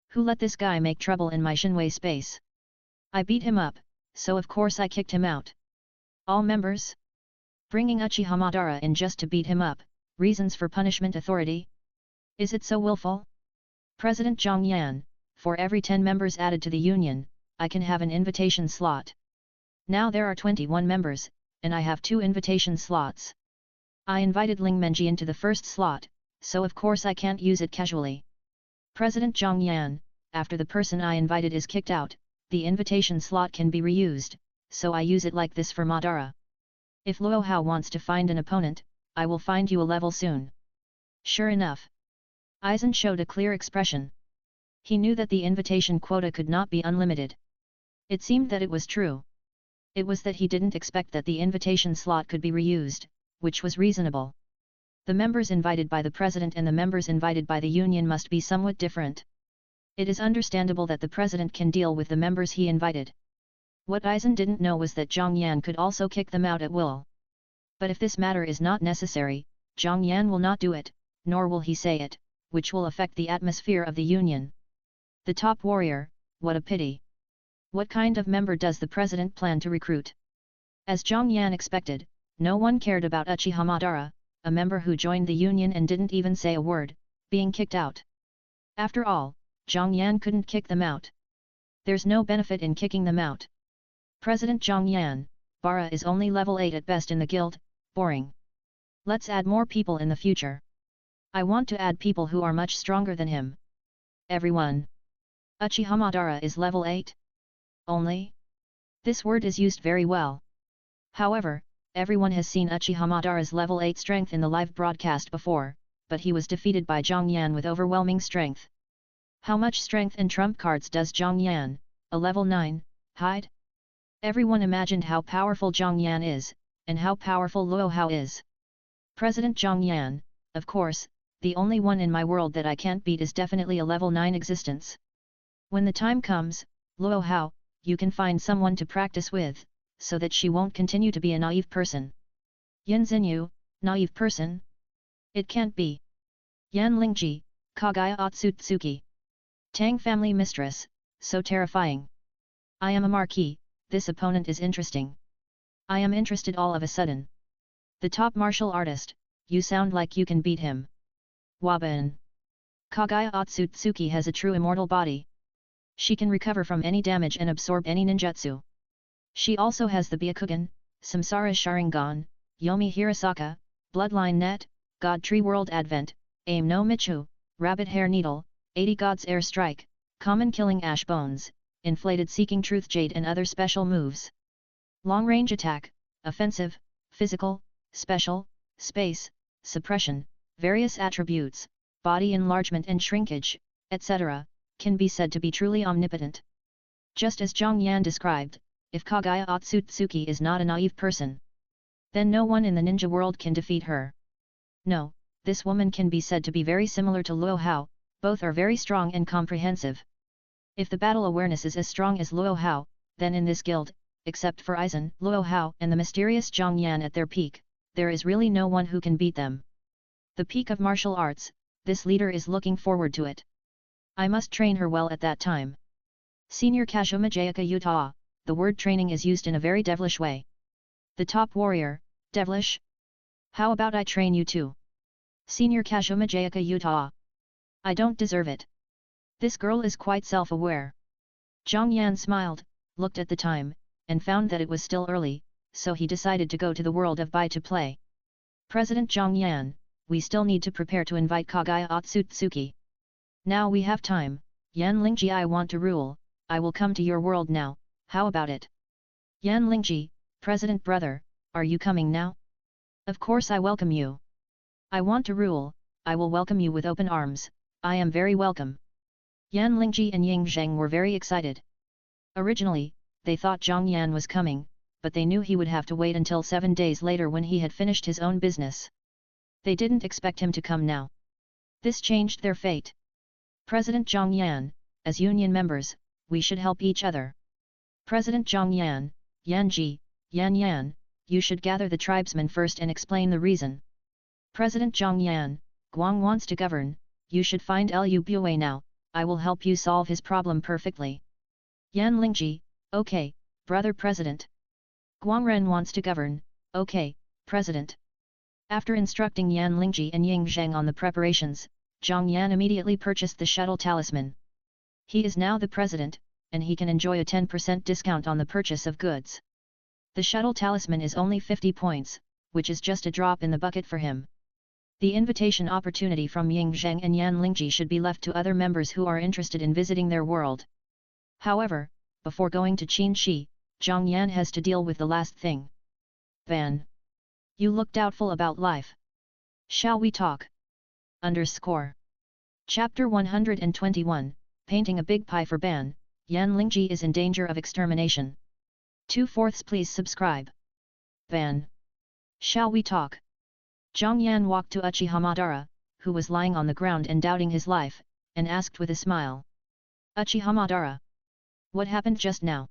Who let this guy make trouble in my Shinwei space? I beat him up, so of course I kicked him out. All members? Bringing Uchiha Madara in just to beat him up, reasons for punishment authority? Is it so willful? President Zhang Yan, for every 10 members added to the union, I can have an invitation slot. Now there are 21 members, and I have 2 invitation slots. I invited Ling Menji into the first slot, so of course I can't use it casually. President Zhang Yan, after the person I invited is kicked out, the invitation slot can be reused, so I use it like this for Madara. If Luo Hao wants to find an opponent, I will find you a level soon. Sure enough. Aizen showed a clear expression. He knew that the invitation quota could not be unlimited. It seemed that it was true. It was that he didn't expect that the invitation slot could be reused, which was reasonable. The members invited by the president and the members invited by the union must be somewhat different. It is understandable that the president can deal with the members he invited. What Aizen didn't know was that Zhang Yan could also kick them out at will. But if this matter is not necessary, Zhang Yan will not do it, nor will he say it, which will affect the atmosphere of the union. The top warrior, what a pity. What kind of member does the president plan to recruit? As Zhang Yan expected, no one cared about Uchiha Madara, a member who joined the union and didn't even say a word, being kicked out. After all, Zhang Yan couldn't kick them out. There's no benefit in kicking them out. President Zhang Yan, Bara is only level 8 at best in the guild, boring. Let's add more people in the future. I want to add people who are much stronger than him. Everyone. Uchiha Madara is level 8? Only? This word is used very well. However, everyone has seen Uchiha Madara's level 8 strength in the live broadcast before, but he was defeated by Zhang Yan with overwhelming strength. How much strength and trump cards does Zhang Yan, a level 9, hide? Everyone imagined how powerful Zhang Yan is, and how powerful Luo Hao is. President Zhang Yan, of course, the only one in my world that I can't beat is definitely a level 9 existence. When the time comes, Luo Hao, you can find someone to practice with, so that she won't continue to be a naive person. Yan Xinyu, naive person? It can't be. Yan Lingji, Kagaya Otsutsuki. Tang family mistress, so terrifying. I am a marquis, this opponent is interesting. I am interested all of a sudden. The top martial artist, you sound like you can beat him. Waban. Kagaya Otsutsuki has a true immortal body. She can recover from any damage and absorb any ninjutsu. She also has the Byakugan, Samsara Sharingan, Yomi Hirasaka, Bloodline Net, God Tree World Advent, Aim no Michu, Rabbit Hair Needle, 80 Gods Air Strike, Common Killing Ash Bones, Inflated Seeking Truth Jade and other special moves. Long range attack, offensive, physical, special, space, suppression, various attributes, body enlargement and shrinkage, etc., can be said to be truly omnipotent. Just as Zhang Yan described, if Kagaya Otsutsuki is not a naive person, then no one in the ninja world can defeat her. No, this woman can be said to be very similar to Luo Hao, both are very strong and comprehensive. If the battle awareness is as strong as Luo Hao, then in this guild, except for Aizen, Luo Hao and the mysterious Zhang Yan at their peak, there is really no one who can beat them. The peak of martial arts, this leader is looking forward to it. I must train her well at that time. Senior Kashuma Jayaka Utah, the word training is used in a very devilish way. The top warrior, devilish? How about I train you too? Senior Kashuma Jayaka Utah. I don't deserve it. This girl is quite self-aware. Zhang Yan smiled, looked at the time, and found that it was still early, so he decided to go to the world of Bai to play. President Zhang Yan, we still need to prepare to invite Kagaya Otsutsuki. Now we have time, Yan Lingji, I want to rule, I will come to your world now, how about it? Yan Lingji, President brother, are you coming now? Of course I welcome you. I want to rule, I will welcome you with open arms, I am very welcome. Yan Lingji and Ying Zheng were very excited. Originally, they thought Zhang Yan was coming, but they knew he would have to wait until 7 days later when he had finished his own business. They didn't expect him to come now. This changed their fate. President Zhang Yan, as union members, we should help each other. President Zhang Yan, Yan Ji, Yan, you should gather the tribesmen first and explain the reason. President Zhang Yan, Guang wants to govern, you should find Lu Bue now, I will help you solve his problem perfectly. Yan Lingji, okay, brother president. Guang Ren wants to govern, okay, president. After instructing Yan Lingji and Ying Zheng on the preparations, Zhang Yan immediately purchased the shuttle talisman. He is now the president, and he can enjoy a 10% discount on the purchase of goods. The shuttle talisman is only 50 points, which is just a drop in the bucket for him. The invitation opportunity from Ying Zheng and Yan Lingji should be left to other members who are interested in visiting their world. However, before going to Qinshi, Zhang Yan has to deal with the last thing. Ban. You look doubtful about life. Shall we talk? Chapter 121, Painting a Big Pie for Ban, Yan Lingji is in danger of extermination. 2/4 please subscribe. Ban. Shall we talk? Zhang Yan walked to Uchiha Madara, who was lying on the ground and doubting his life, and asked with a smile. Uchiha Madara. What happened just now?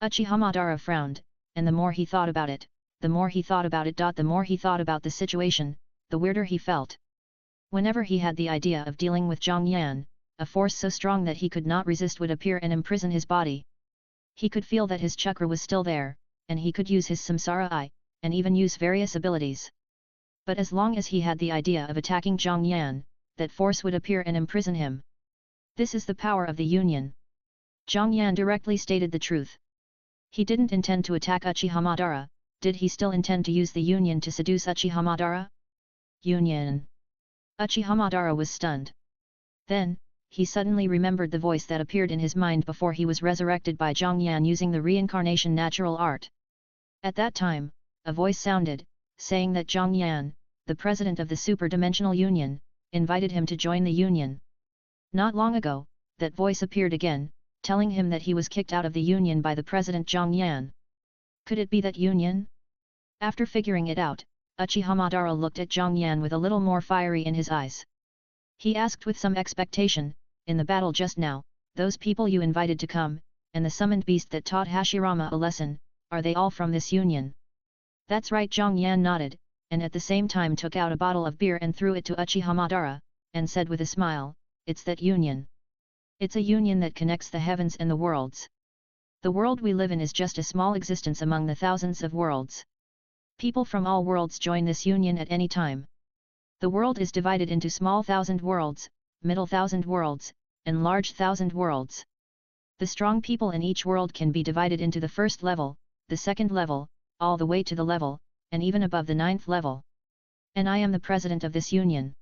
Uchiha Madara frowned, and the more he thought about it, the more he thought about the situation, the weirder he felt. Whenever he had the idea of dealing with Zhang Yan, a force so strong that he could not resist would appear and imprison his body. He could feel that his chakra was still there, and he could use his samsara eye, and even use various abilities. But as long as he had the idea of attacking Zhang Yan, that force would appear and imprison him. This is the power of the union. Zhang Yan directly stated the truth. He didn't intend to attack Uchiha Madara, did he still intend to use the union to seduce Uchiha Madara? Union. Uchiha Madara was stunned. Then, he suddenly remembered the voice that appeared in his mind before he was resurrected by Zhang Yan using the reincarnation natural art. At that time, a voice sounded, saying that Zhang Yan, the president of the super-dimensional union, invited him to join the union. Not long ago, that voice appeared again, telling him that he was kicked out of the union by the president Zhang Yan. Could it be that union? After figuring it out, Uchiha Madara looked at Zhang Yan with a little more fiery in his eyes. He asked with some expectation, in the battle just now, those people you invited to come, and the summoned beast that taught Hashirama a lesson, are they all from this union? That's right. Zhang Yan nodded, and at the same time took out a bottle of beer and threw it to Uchiha Madara, and said with a smile, "It's that union. It's a union that connects the heavens and the worlds. The world we live in is just a small existence among the thousands of worlds. People from all worlds join this union at any time. The world is divided into small thousand worlds, middle thousand worlds, and large thousand worlds. The strong people in each world can be divided into the first level, the second level, all the way to the level, and even above the 9th level. And I am the president of this union."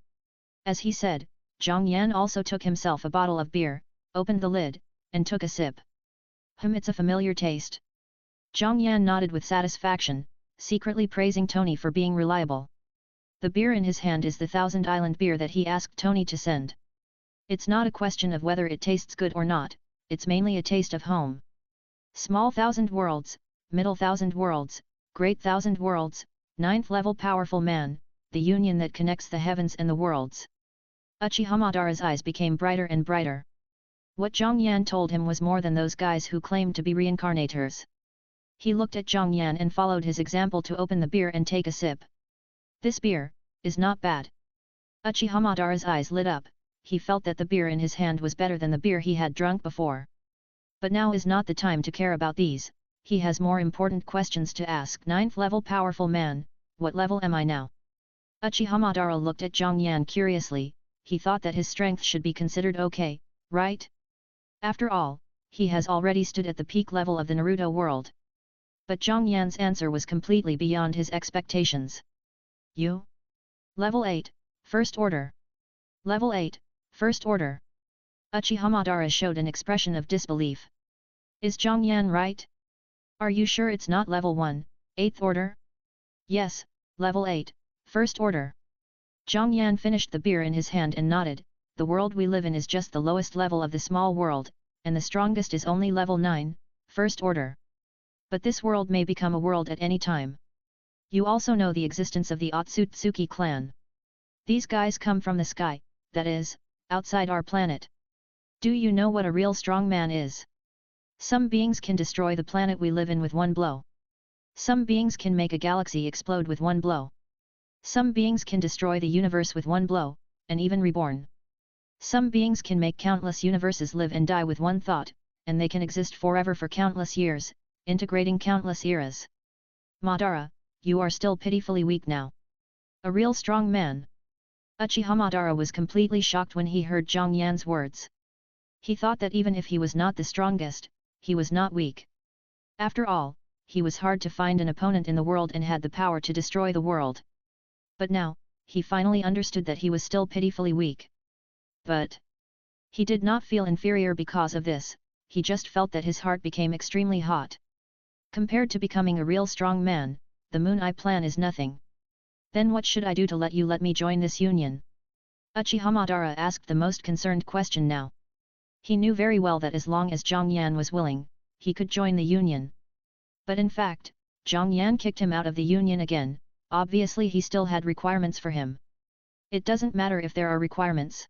As he said, Zhang Yan also took himself a bottle of beer, opened the lid, and took a sip. It's a familiar taste." Zhang Yan nodded with satisfaction, secretly praising Tony for being reliable. The beer in his hand is the Thousand Island beer that he asked Tony to send. It's not a question of whether it tastes good or not, it's mainly a taste of home. Small thousand worlds, middle thousand worlds, great thousand worlds, 9th level powerful man, the union that connects the heavens and the worlds. Uchiha Madara's eyes became brighter and brighter. What Zhang Yan told him was more than those guys who claimed to be reincarnators. He looked at Zhang Yan and followed his example to open the beer and take a sip. This beer is not bad. Uchiha Madara's eyes lit up, he felt that the beer in his hand was better than the beer he had drunk before. But now is not the time to care about these, he has more important questions to ask. 9th level powerful man, what level am I now? Uchiha Madara looked at Zhang Yan curiously, he thought that his strength should be considered okay, right? After all, he has already stood at the peak level of the Naruto world. But Zhang Yan's answer was completely beyond his expectations. You? Level 8, First Order. Level 8, First Order. Uchiha Madara showed an expression of disbelief. Is Zhang Yan right? Are you sure it's not level 1, 8th Order? Yes, level 8, First Order. Zhang Yan finished the beer in his hand and nodded. The world we live in is just the lowest level of the small world, and the strongest is only level 9, First Order. But this world may become a world at any time. You also know the existence of the Otsutsuki clan. These guys come from the sky, that is, outside our planet. Do you know what a real strong man is? Some beings can destroy the planet we live in with one blow. Some beings can make a galaxy explode with one blow. Some beings can destroy the universe with one blow, and even reborn. Some beings can make countless universes live and die with one thought, and they can exist forever for countless years, integrating countless eras. Madara, you are still pitifully weak now. A real strong man. Uchiha Madara was completely shocked when he heard Zhang Yan's words. He thought that even if he was not the strongest, he was not weak. After all, he was hard to find an opponent in the world and had the power to destroy the world. But now, he finally understood that he was still pitifully weak. But he did not feel inferior because of this, he just felt that his heart became extremely hot. Compared to becoming a real strong man, the Moon Eye plan is nothing. Then what should I do to let me join this union? Uchiha Madara asked the most concerned question now. He knew very well that as long as Zhang Yan was willing, he could join the union. But in fact, Zhang Yan kicked him out of the union again, obviously he still had requirements for him. It doesn't matter if there are requirements.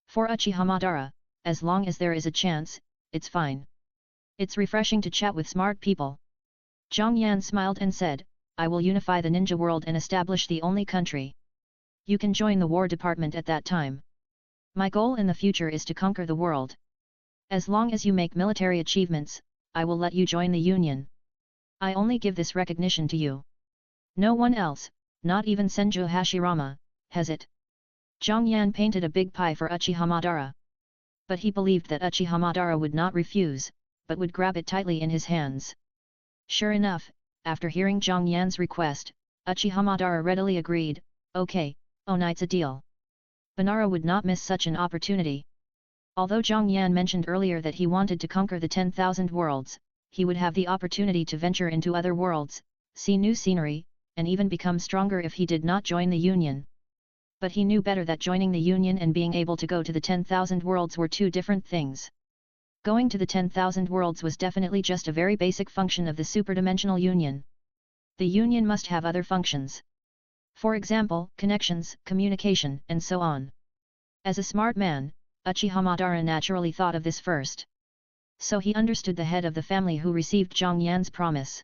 For Uchiha Madara, as long as there is a chance, it's fine. It's refreshing to chat with smart people. Zhang Yan smiled and said, I will unify the ninja world and establish the only country. You can join the war department at that time. My goal in the future is to conquer the world. As long as you make military achievements, I will let you join the union. I only give this recognition to you. No one else, not even Senju Hashirama, has it. Zhang Yan painted a big pie for Uchiha Madara. But he believed that Uchiha Madara would not refuse, but would grab it tightly in his hands. Sure enough, after hearing Zhang Yan's request, Uchiha Madara readily agreed, okay, it's a deal. Banara would not miss such an opportunity. Although Zhang Yan mentioned earlier that he wanted to conquer the 10,000 worlds, he would have the opportunity to venture into other worlds, see new scenery, and even become stronger if he did not join the union. But he knew better that joining the union and being able to go to the 10,000 worlds were two different things. Going to the 10,000 worlds was definitely just a very basic function of the superdimensional union. The union must have other functions. For example, connections, communication, and so on. As a smart man, Uchiha Madara naturally thought of this first. So he understood the head of the family who received Zhang Yan's promise.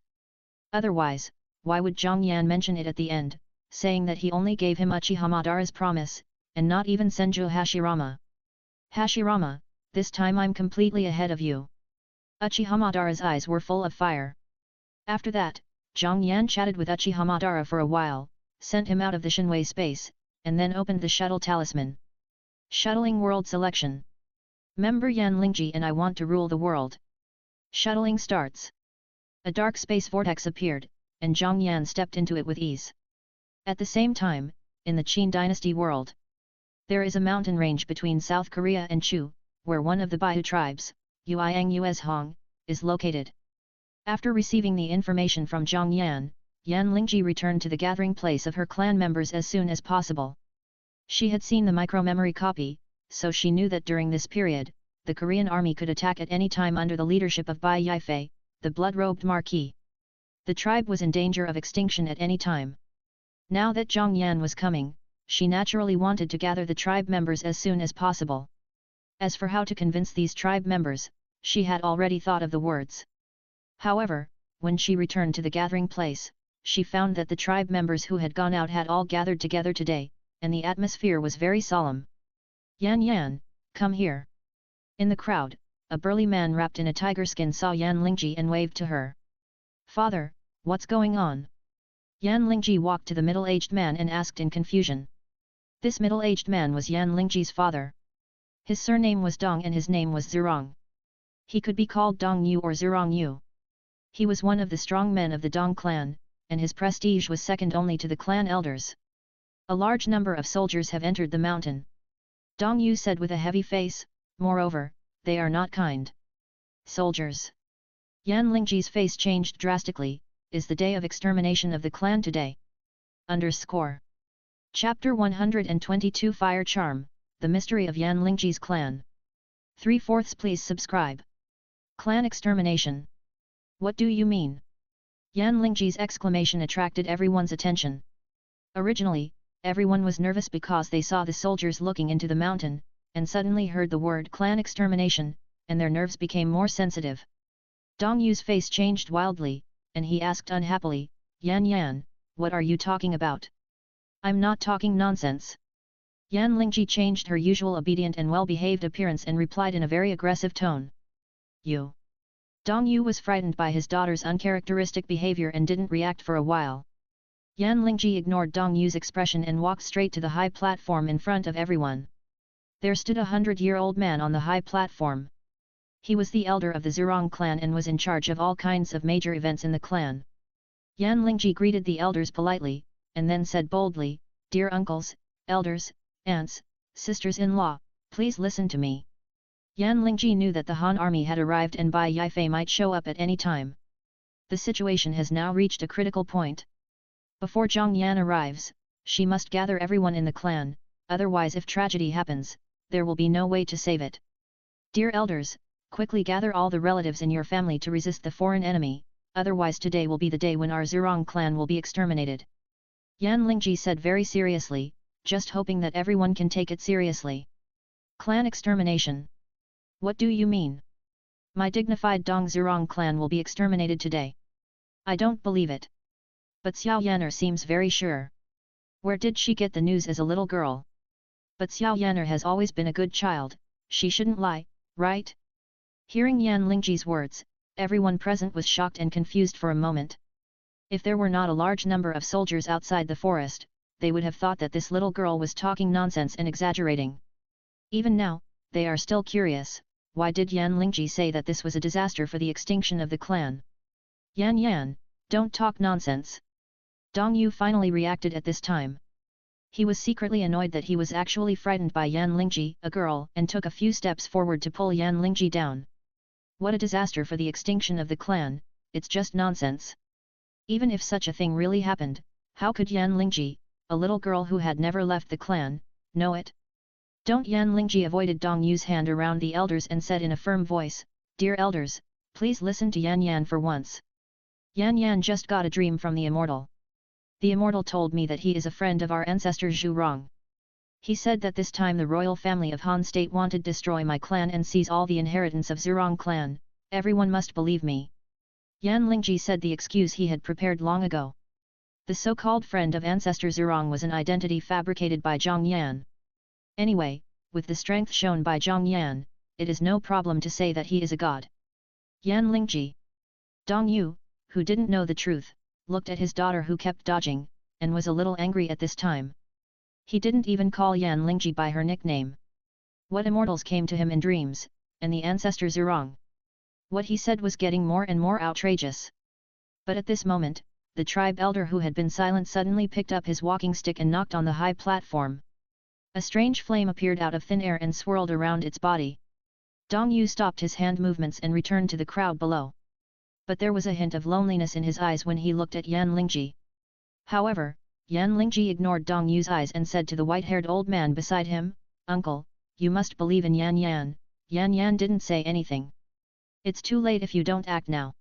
Otherwise, why would Zhang Yan mention it at the end, saying that he only gave him Uchiha Madara's promise, and not even Senju Hashirama? Hashirama, this time I'm completely ahead of you. Uchiha Madara's eyes were full of fire. After that, Zhang Yan chatted with Uchiha Madara for a while, sent him out of the Shinwei space, and then opened the shuttle talisman. Shuttling world selection. Member Yan Lingji and I want to rule the world. Shuttling starts. A dark space vortex appeared, and Zhang Yan stepped into it with ease. At the same time, in the Qin dynasty world, there is a mountain range between South Korea and Chu, where one of the Baihu tribes, Yuiang Us Hong, is located. After receiving the information from Zhang Yan, Yan Lingji returned to the gathering place of her clan members as soon as possible. She had seen the micro-memory copy, so she knew that during this period, the Korean army could attack at any time under the leadership of Bai Yifei, the blood-robed Marquis. The tribe was in danger of extinction at any time. Now that Zhang Yan was coming, she naturally wanted to gather the tribe members as soon as possible. As for how to convince these tribe members, she had already thought of the words. However, when she returned to the gathering place, she found that the tribe members who had gone out had all gathered together today, and the atmosphere was very solemn. Yan Yan, come here. In the crowd, a burly man wrapped in a tiger skin saw Yan Lingji and waved to her. Father, what's going on? Yan Lingji walked to the middle-aged man and asked in confusion. This middle-aged man was Yan Lingji's father. His surname was Dong and his name was Zirong. He could be called Dong Yu or Zirong Yu. He was one of the strong men of the Dong clan, and his prestige was second only to the clan elders. A large number of soldiers have entered the mountain. Dong Yu said with a heavy face, moreover, they are not kind. Soldiers. Yan Lingji's face changed drastically. Is the day of extermination of the clan today? Chapter 122 Fire Charm, The Mystery of Yan Lingji's Clan. 3/4 Please subscribe. Clan extermination. What do you mean? Yan Lingji's exclamation attracted everyone's attention. Originally, everyone was nervous because they saw the soldiers looking into the mountain, and suddenly heard the word clan extermination, and their nerves became more sensitive. Dong Yu's face changed wildly, and he asked unhappily, Yan Yan, what are you talking about? I'm not talking nonsense. Yan Lingji changed her usual obedient and well-behaved appearance and replied in a very aggressive tone. You. Dong Yu was frightened by his daughter's uncharacteristic behavior and didn't react for a while. Yan Lingji ignored Dong Yu's expression and walked straight to the high platform in front of everyone. There stood a 100-year-old man on the high platform. He was the elder of the Zirong clan and was in charge of all kinds of major events in the clan. Yan Lingji greeted the elders politely, and then said boldly, Dear uncles, elders, aunts, sisters-in-law, please listen to me. Yan Lingji knew that the Han army had arrived and Bai Yifei might show up at any time. The situation has now reached a critical point. Before Zhang Yan arrives, she must gather everyone in the clan, otherwise if tragedy happens, there will be no way to save it. Dear elders, quickly gather all the relatives in your family to resist the foreign enemy, otherwise today will be the day when our Zirong clan will be exterminated. Yan Lingji said very seriously, just hoping that everyone can take it seriously. Clan extermination. What do you mean? My dignified Dong Zirong clan will be exterminated today. I don't believe it. But Xiao Yan'er seems very sure. Where did she get the news as a little girl? But Xiao Yan'er has always been a good child, she shouldn't lie, right? Hearing Yan Lingji's words, everyone present was shocked and confused for a moment. If there were not a large number of soldiers outside the forest, they would have thought that this little girl was talking nonsense and exaggerating. Even now, they are still curious, why did Yan Lingji say that this was a disaster for the extinction of the clan? Yan Yan, don't talk nonsense. Dong Yu finally reacted at this time. He was secretly annoyed that he was actually frightened by Yan Lingji, a girl, and took a few steps forward to pull Yan Lingji down. What a disaster for the extinction of the clan, it's just nonsense. Even if such a thing really happened, how could Yan Lingji, a little girl who had never left the clan, know it? Don't. Yan Lingji avoided Dong Yu's hand around the elders and said in a firm voice, "Dear elders, please listen to Yan Yan for once. Yan Yan just got a dream from the immortal. The immortal told me that he is a friend of our ancestor Zhu Rong. He said that this time the royal family of Han State wanted to destroy my clan and seize all the inheritance of Zhurong clan. Everyone must believe me." Yan Lingji said the excuse he had prepared long ago. The so-called friend of ancestor Zhurong was an identity fabricated by Zhang Yan. Anyway, with the strength shown by Zhang Yan, it is no problem to say that he is a god. Yan Lingji. Dong Yu, who didn't know the truth, looked at his daughter who kept dodging, and was a little angry at this time. He didn't even call Yan Lingji by her nickname. What immortals came to him in dreams, and the ancestor Zhurong? What he said was getting more and more outrageous. But at this moment, the tribe elder who had been silent suddenly picked up his walking stick and knocked on the high platform. A strange flame appeared out of thin air and swirled around its body. Dong Yu stopped his hand movements and returned to the crowd below. But there was a hint of loneliness in his eyes when he looked at Yan Lingji. However, Yan Lingji ignored Dong Yu's eyes and said to the white-haired old man beside him, "Uncle, you must believe in Yan Yan." Yan Yan didn't say anything. "It's too late if you don't act now."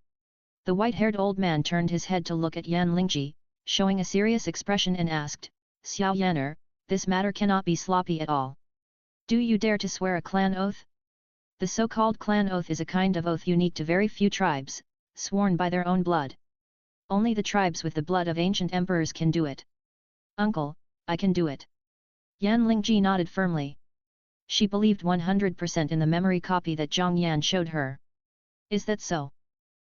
The white-haired old man turned his head to look at Yan Lingji, showing a serious expression and asked, "Xiao Yaner, this matter cannot be sloppy at all. Do you dare to swear a clan oath?" The so-called clan oath is a kind of oath unique to very few tribes, sworn by their own blood. Only the tribes with the blood of ancient emperors can do it. "Uncle, I can do it." Yan Lingji nodded firmly. She believed 100% in the memory copy that Zhang Yan showed her. "Is that so?"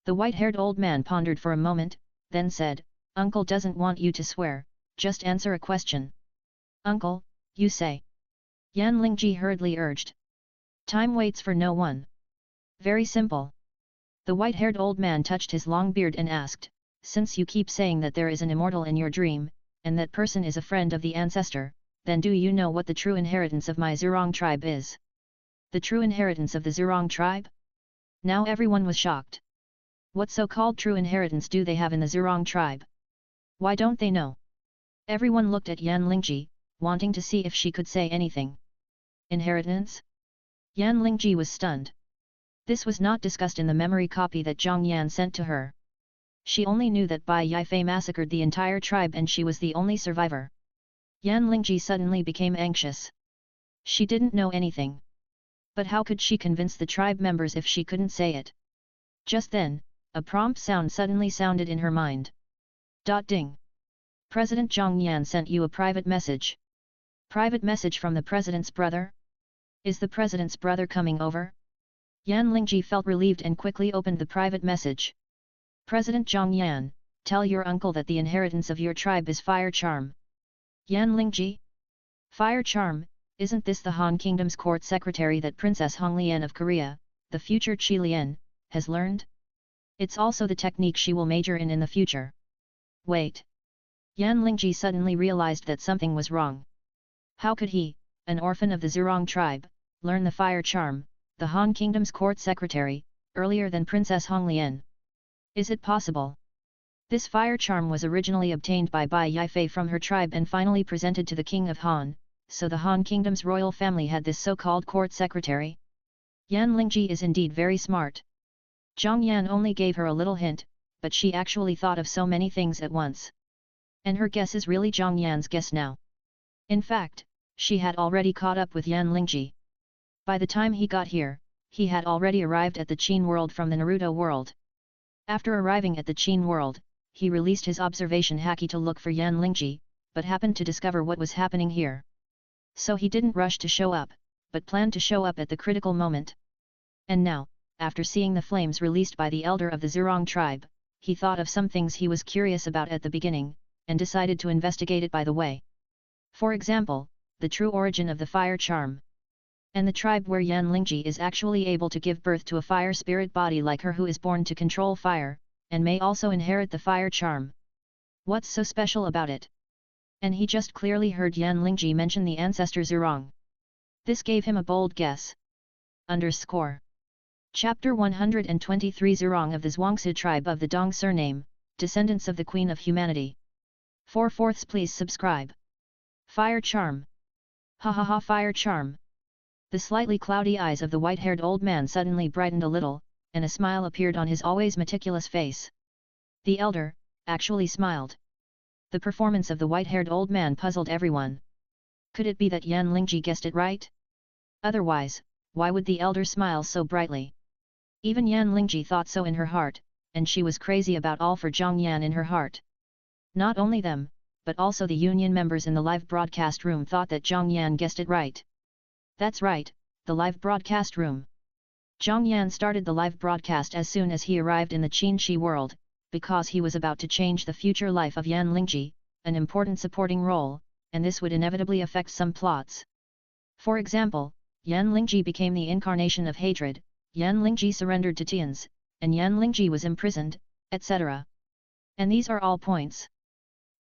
The white-haired old man pondered for a moment, then said, "Uncle doesn't want you to swear, just answer a question." "Uncle, you say." Yan Lingji hurriedly urged. "Time waits for no one. Very simple." The white-haired old man touched his long beard and asked, "Since you keep saying that there is an immortal in your dream, and that person is a friend of the ancestor, then do you know what the true inheritance of my Zhurong tribe is?" "The true inheritance of the Zhurong tribe?" Now everyone was shocked. What so-called true inheritance do they have in the Zhurong tribe? Why don't they know? Everyone looked at Yan Lingji, wanting to see if she could say anything. Inheritance? Yan Lingji was stunned. This was not discussed in the memory copy that Zhang Yan sent to her. She only knew that Bai Yifei massacred the entire tribe and she was the only survivor. Yan Lingji suddenly became anxious. She didn't know anything. But how could she convince the tribe members if she couldn't say it? Just then, a prompt sound suddenly sounded in her mind. Ding. President Zhang Yan sent you a private message. Private message from the president's brother? Is the president's brother coming over? Yan Lingji felt relieved and quickly opened the private message. President Zhang Yan, tell your uncle that the inheritance of your tribe is fire charm. Yan Lingji? Fire charm, isn't this the Han Kingdom's court secretary that Princess Honglian of Korea, the future Qi Lian, has learned? It's also the technique she will major in the future. Wait. Yan Lingji suddenly realized that something was wrong. How could he, an orphan of the Zhurong tribe, learn the fire charm, the Han Kingdom's court secretary, earlier than Princess Honglian? Is it possible? This fire charm was originally obtained by Bai Yifei from her tribe and finally presented to the king of Han, so the Han Kingdom's royal family had this so-called court secretary? Yan Lingji is indeed very smart. Zhang Yan only gave her a little hint, but she actually thought of so many things at once. And her guess is really Zhang Yan's guess now. In fact, she had already caught up with Yan Lingji. By the time he got here, he had already arrived at the Qin world from the Naruto world. After arriving at the Qin world, he released his observation haki to look for Yan Lingji, but happened to discover what was happening here. So he didn't rush to show up, but planned to show up at the critical moment. And now, after seeing the flames released by the elder of the Zhurong tribe, he thought of some things he was curious about at the beginning, and decided to investigate it by the way. For example, the true origin of the fire charm. And the tribe where Yan Lingji is actually able to give birth to a fire spirit body like her who is born to control fire, and may also inherit the fire charm. What's so special about it? And he just clearly heard Yan Lingji mention the ancestor Zhurong. This gave him a bold guess. Chapter 123 Zhurong of the Zhuangzi tribe of the Dong surname, descendants of the Queen of Humanity. 4/4 Please subscribe. Fire charm. Ha ha ha, fire charm. The slightly cloudy eyes of the white-haired old man suddenly brightened a little, and a smile appeared on his always meticulous face. The elder, actually smiled. The performance of the white-haired old man puzzled everyone. Could it be that Yan Lingji guessed it right? Otherwise, why would the elder smile so brightly? Even Yan Lingji thought so in her heart, and she was crazy about all for Zhang Yan in her heart. Not only them, but also the union members in the live broadcast room thought that Zhang Yan guessed it right. That's right, the live broadcast room. Zhang Yan started the live broadcast as soon as he arrived in the Qinshi world, because he was about to change the future life of Yan Lingji, an important supporting role, and this would inevitably affect some plots. For example, Yan Lingji became the incarnation of hatred, Yan Lingji surrendered to Tians, and Yan Lingji was imprisoned, etc. And these are all points.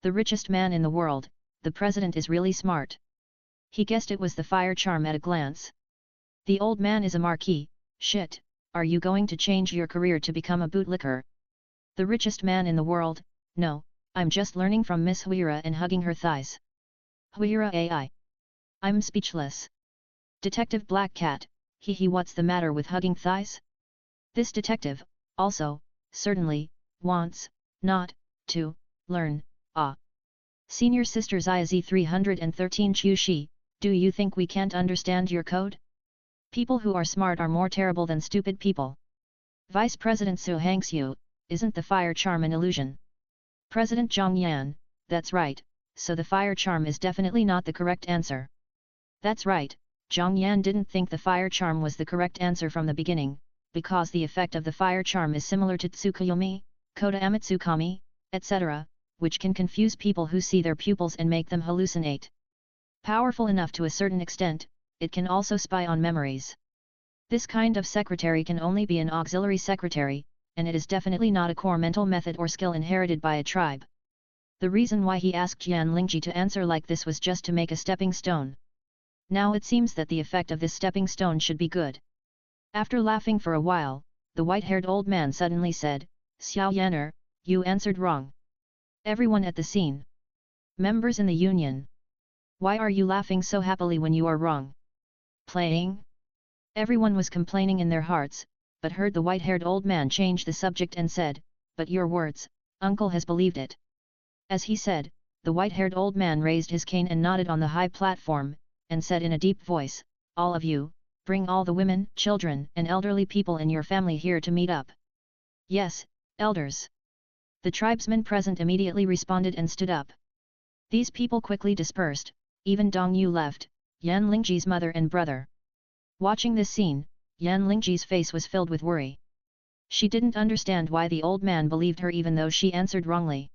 The richest man in the world, the president, is really smart. He guessed it was the fire charm at a glance. The old man is a marquis. Shit, are you going to change your career to become a bootlicker? The richest man in the world? No, I'm just learning from Miss Huira and hugging her thighs. Huira AI. I'm speechless. Detective Black Cat, hee, what's the matter with hugging thighs? This detective, also, certainly, wants, not, to, learn, Senior Sisters IZ 313 Chu Shi, do you think we can't understand your code? People who are smart are more terrible than stupid people. Vice President Su Hangxiu, isn't the fire charm an illusion? President Zhang Yan, that's right, so the fire charm is definitely not the correct answer. That's right, Zhang Yan didn't think the fire charm was the correct answer from the beginning, because the effect of the fire charm is similar to Tsukuyomi, Koda Amitsukami, etc., which can confuse people who see their pupils and make them hallucinate. Powerful enough to a certain extent, it can also spy on memories. This kind of secretary can only be an auxiliary secretary, and it is definitely not a core mental method or skill inherited by a tribe. The reason why he asked Yan Lingji to answer like this was just to make a stepping stone. Now it seems that the effect of this stepping stone should be good. After laughing for a while, the white-haired old man suddenly said, Xiao Yan'er, you answered wrong. Everyone at the scene. Members in the union. Why are you laughing so happily when you are wrong? Playing? Everyone was complaining in their hearts, but heard the white-haired old man change the subject and said, but your words, uncle has believed it. As he said, the white-haired old man raised his cane and nodded on the high platform, and said in a deep voice, all of you, bring all the women, children, and elderly people in your family here to meet up. Yes, elders. The tribesmen present immediately responded and stood up. These people quickly dispersed, even Dong Yu left, Yan Lingji's mother and brother. Watching this scene, Yan Lingji's face was filled with worry. She didn't understand why the old man believed her even though she answered wrongly.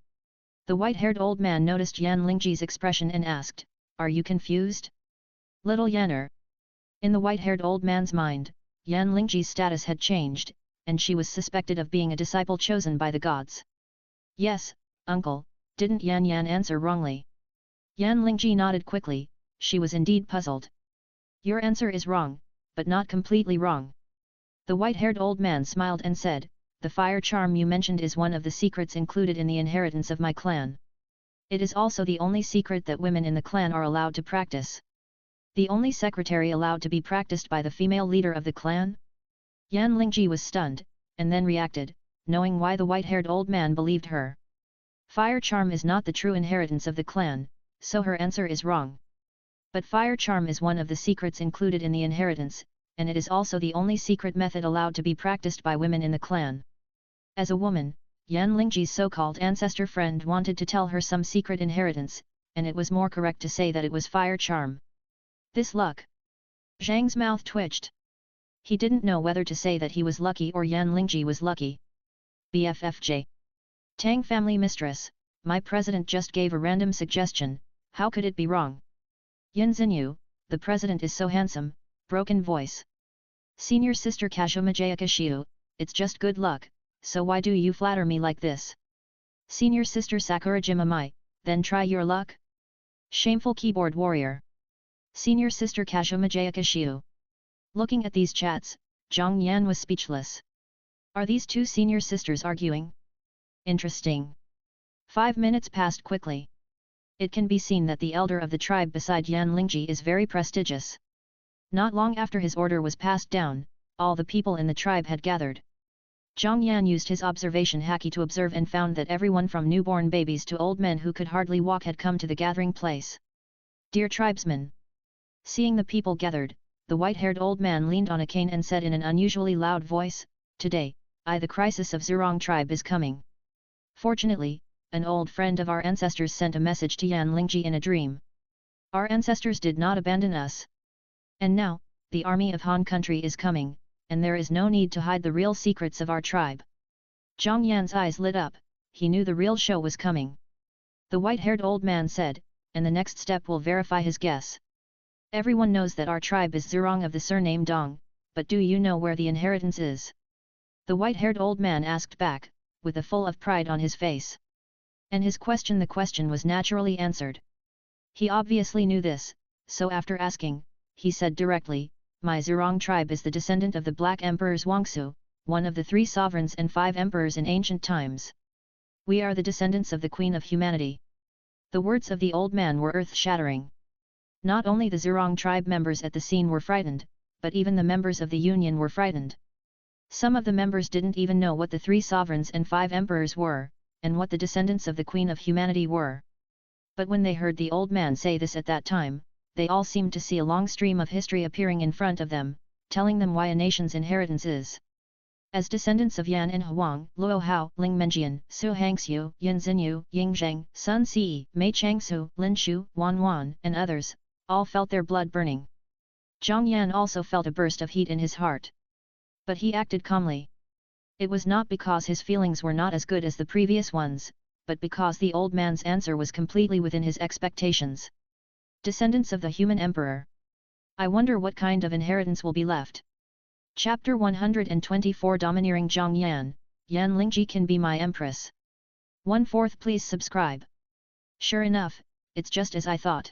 The white-haired old man noticed Yan Lingji's expression and asked, are you confused? Little Yan'er. In the white-haired old man's mind, Yan Lingji's status had changed, and she was suspected of being a disciple chosen by the gods. Yes, uncle, didn't Yan answer wrongly? Yan Lingji nodded quickly, she was indeed puzzled. Your answer is wrong, but not completely wrong. The white-haired old man smiled and said, the fire charm you mentioned is one of the secrets included in the inheritance of my clan. It is also the only secret that women in the clan are allowed to practice. The only secretary allowed to be practiced by the female leader of the clan? Yan Lingji was stunned, and then reacted, knowing why the white-haired old man believed her. Fire charm is not the true inheritance of the clan, so her answer is wrong. But fire charm is one of the secrets included in the inheritance, and it is also the only secret method allowed to be practiced by women in the clan. As a woman, Yan Lingji's so-called ancestor friend wanted to tell her some secret inheritance, and it was more correct to say that it was fire charm. This luck. Zhang's mouth twitched. He didn't know whether to say that he was lucky or Yan Lingji was lucky. BFFJ. Tang family mistress, my president just gave a random suggestion, how could it be wrong? Yin Xinyu, the president is so handsome, broken voice. Senior sister Kashomajayakashiu, it's just good luck, so why do you flatter me like this? Senior sister Sakura Jimamai, then try your luck? Shameful keyboard warrior. Senior sister Kashomajayakashiu. Looking at these chats, Zhang Yan was speechless. Are these two senior sisters arguing? Interesting. 5 minutes passed quickly. It can be seen that the elder of the tribe beside Yan Lingji is very prestigious. Not long after his order was passed down, all the people in the tribe had gathered. Zhang Yan used his observation haki to observe and found that everyone from newborn babies to old men who could hardly walk had come to the gathering place. Dear tribesmen! Seeing the people gathered, the white-haired old man leaned on a cane and said in an unusually loud voice, "Today, the crisis of Zurong tribe is coming. Fortunately, an old friend of our ancestors sent a message to Yan Lingji in a dream. Our ancestors did not abandon us. And now, the army of Han country is coming, and there is no need to hide the real secrets of our tribe." Zhang Yan's eyes lit up, he knew the real show was coming. The white-haired old man said, "And the next step will verify his guess. Everyone knows that our tribe is Zurong of the surname Dong, but do you know where the inheritance is?" The white-haired old man asked back, with a full of pride on his face. And the question was naturally answered. He obviously knew this, so after asking, he said directly, "My Zurong tribe is the descendant of the Black Emperor's Wangsu, one of the 3 sovereigns and 5 emperors in ancient times. We are the descendants of the Queen of Humanity." The words of the old man were earth-shattering. Not only the Zurong tribe members at the scene were frightened, but even the members of the Union were frightened. Some of the members didn't even know what the 3 sovereigns and 5 emperors were, and what the descendants of the Queen of Humanity were. But when they heard the old man say this at that time, they all seemed to see a long stream of history appearing in front of them, telling them why a nation's inheritance is. As descendants of Yan and Huang, Luo Hao, Ling Menjian, Su Hangxiu, Yin Xinyu, Ying Zheng, Sun Si, Mei Changsu, Lin Shu, Wan Wan, and others, all felt their blood burning. Zhang Yan also felt a burst of heat in his heart. But he acted calmly. It was not because his feelings were not as good as the previous ones, but because the old man's answer was completely within his expectations. Descendants of the human emperor. I wonder what kind of inheritance will be left. Chapter 124 Domineering Zhang Yan, Yan Lingji can be my empress. 1/4 Please subscribe. Sure enough, it's just as I thought.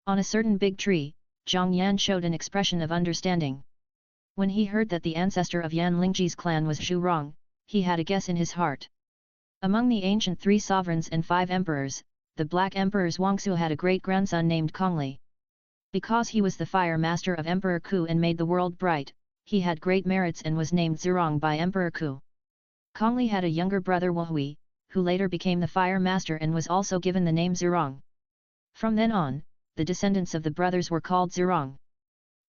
On a certain big tree, Zhang Yan showed an expression of understanding. When he heard that the ancestor of Yan Lingji's clan was Zhu Rong, he had a guess in his heart. Among the ancient 3 sovereigns and 5 emperors, the Black Emperor's Wangsu had a great-grandson named Kongli. Because he was the fire master of Emperor Ku and made the world bright, he had great merits and was named Zurong by Emperor Ku. Kongli had a younger brother Wuhui, who later became the fire master and was also given the name Zurong. From then on, the descendants of the brothers were called Zurong.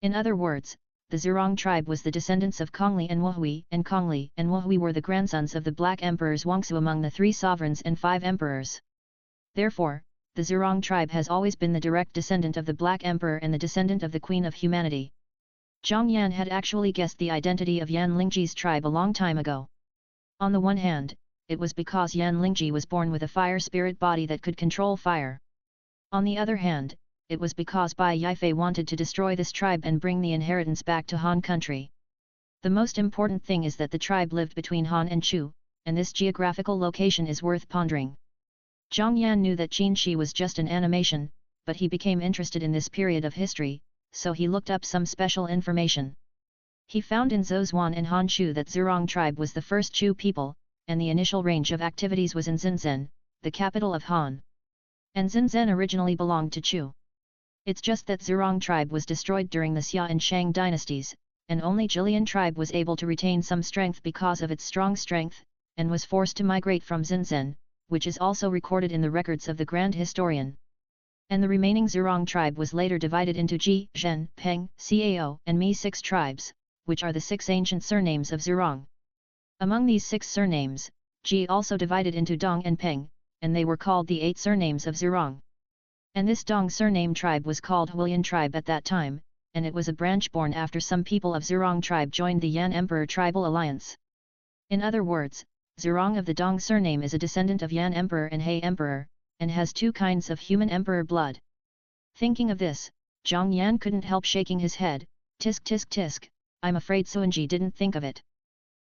In other words, the Zurong tribe was the descendants of Kongli and Wuhui were the grandsons of the Black Emperor's Wangsu among the 3 sovereigns and 5 emperors. Therefore, the Zurong tribe has always been the direct descendant of the Black Emperor and the descendant of the Queen of Humanity. Zhang Yan had actually guessed the identity of Yan Lingji's tribe a long time ago. On the one hand, it was because Yan Lingji was born with a fire spirit body that could control fire. On the other hand, it was because Bai Yifei wanted to destroy this tribe and bring the inheritance back to Han country. The most important thing is that the tribe lived between Han and Chu, and this geographical location is worth pondering. Zhang Yan knew that Qin Shi was just an animation, but he became interested in this period of history, so he looked up some special information. He found in Zhozwan and Han Chu that Zurong tribe was the first Chu people, and the initial range of activities was in Xinzhen, the capital of Han. And Xinzhen originally belonged to Chu. It's just that Zurong tribe was destroyed during the Xia and Shang dynasties, and only Jilian tribe was able to retain some strength because of its strong strength, and was forced to migrate from Xinzhen, which is also recorded in the records of the Grand Historian. And the remaining Zurong tribe was later divided into Ji, Zhen, Peng, Cao, and Mi 6 tribes, which are the 6 ancient surnames of Zurong. Among these 6 surnames, Ji also divided into Dong and Peng, and they were called the 8 surnames of Zurong. And this Dong surname tribe was called Hulian tribe at that time, and it was a branch born after some people of Zurong tribe joined the Yan Emperor tribal alliance. In other words, Zurong of the Dong surname is a descendant of Yan Emperor and He Emperor, and has 2 kinds of human emperor blood. Thinking of this, Zhang Yan couldn't help shaking his head. Tisk tisk tisk, I'm afraid Suanji didn't think of it.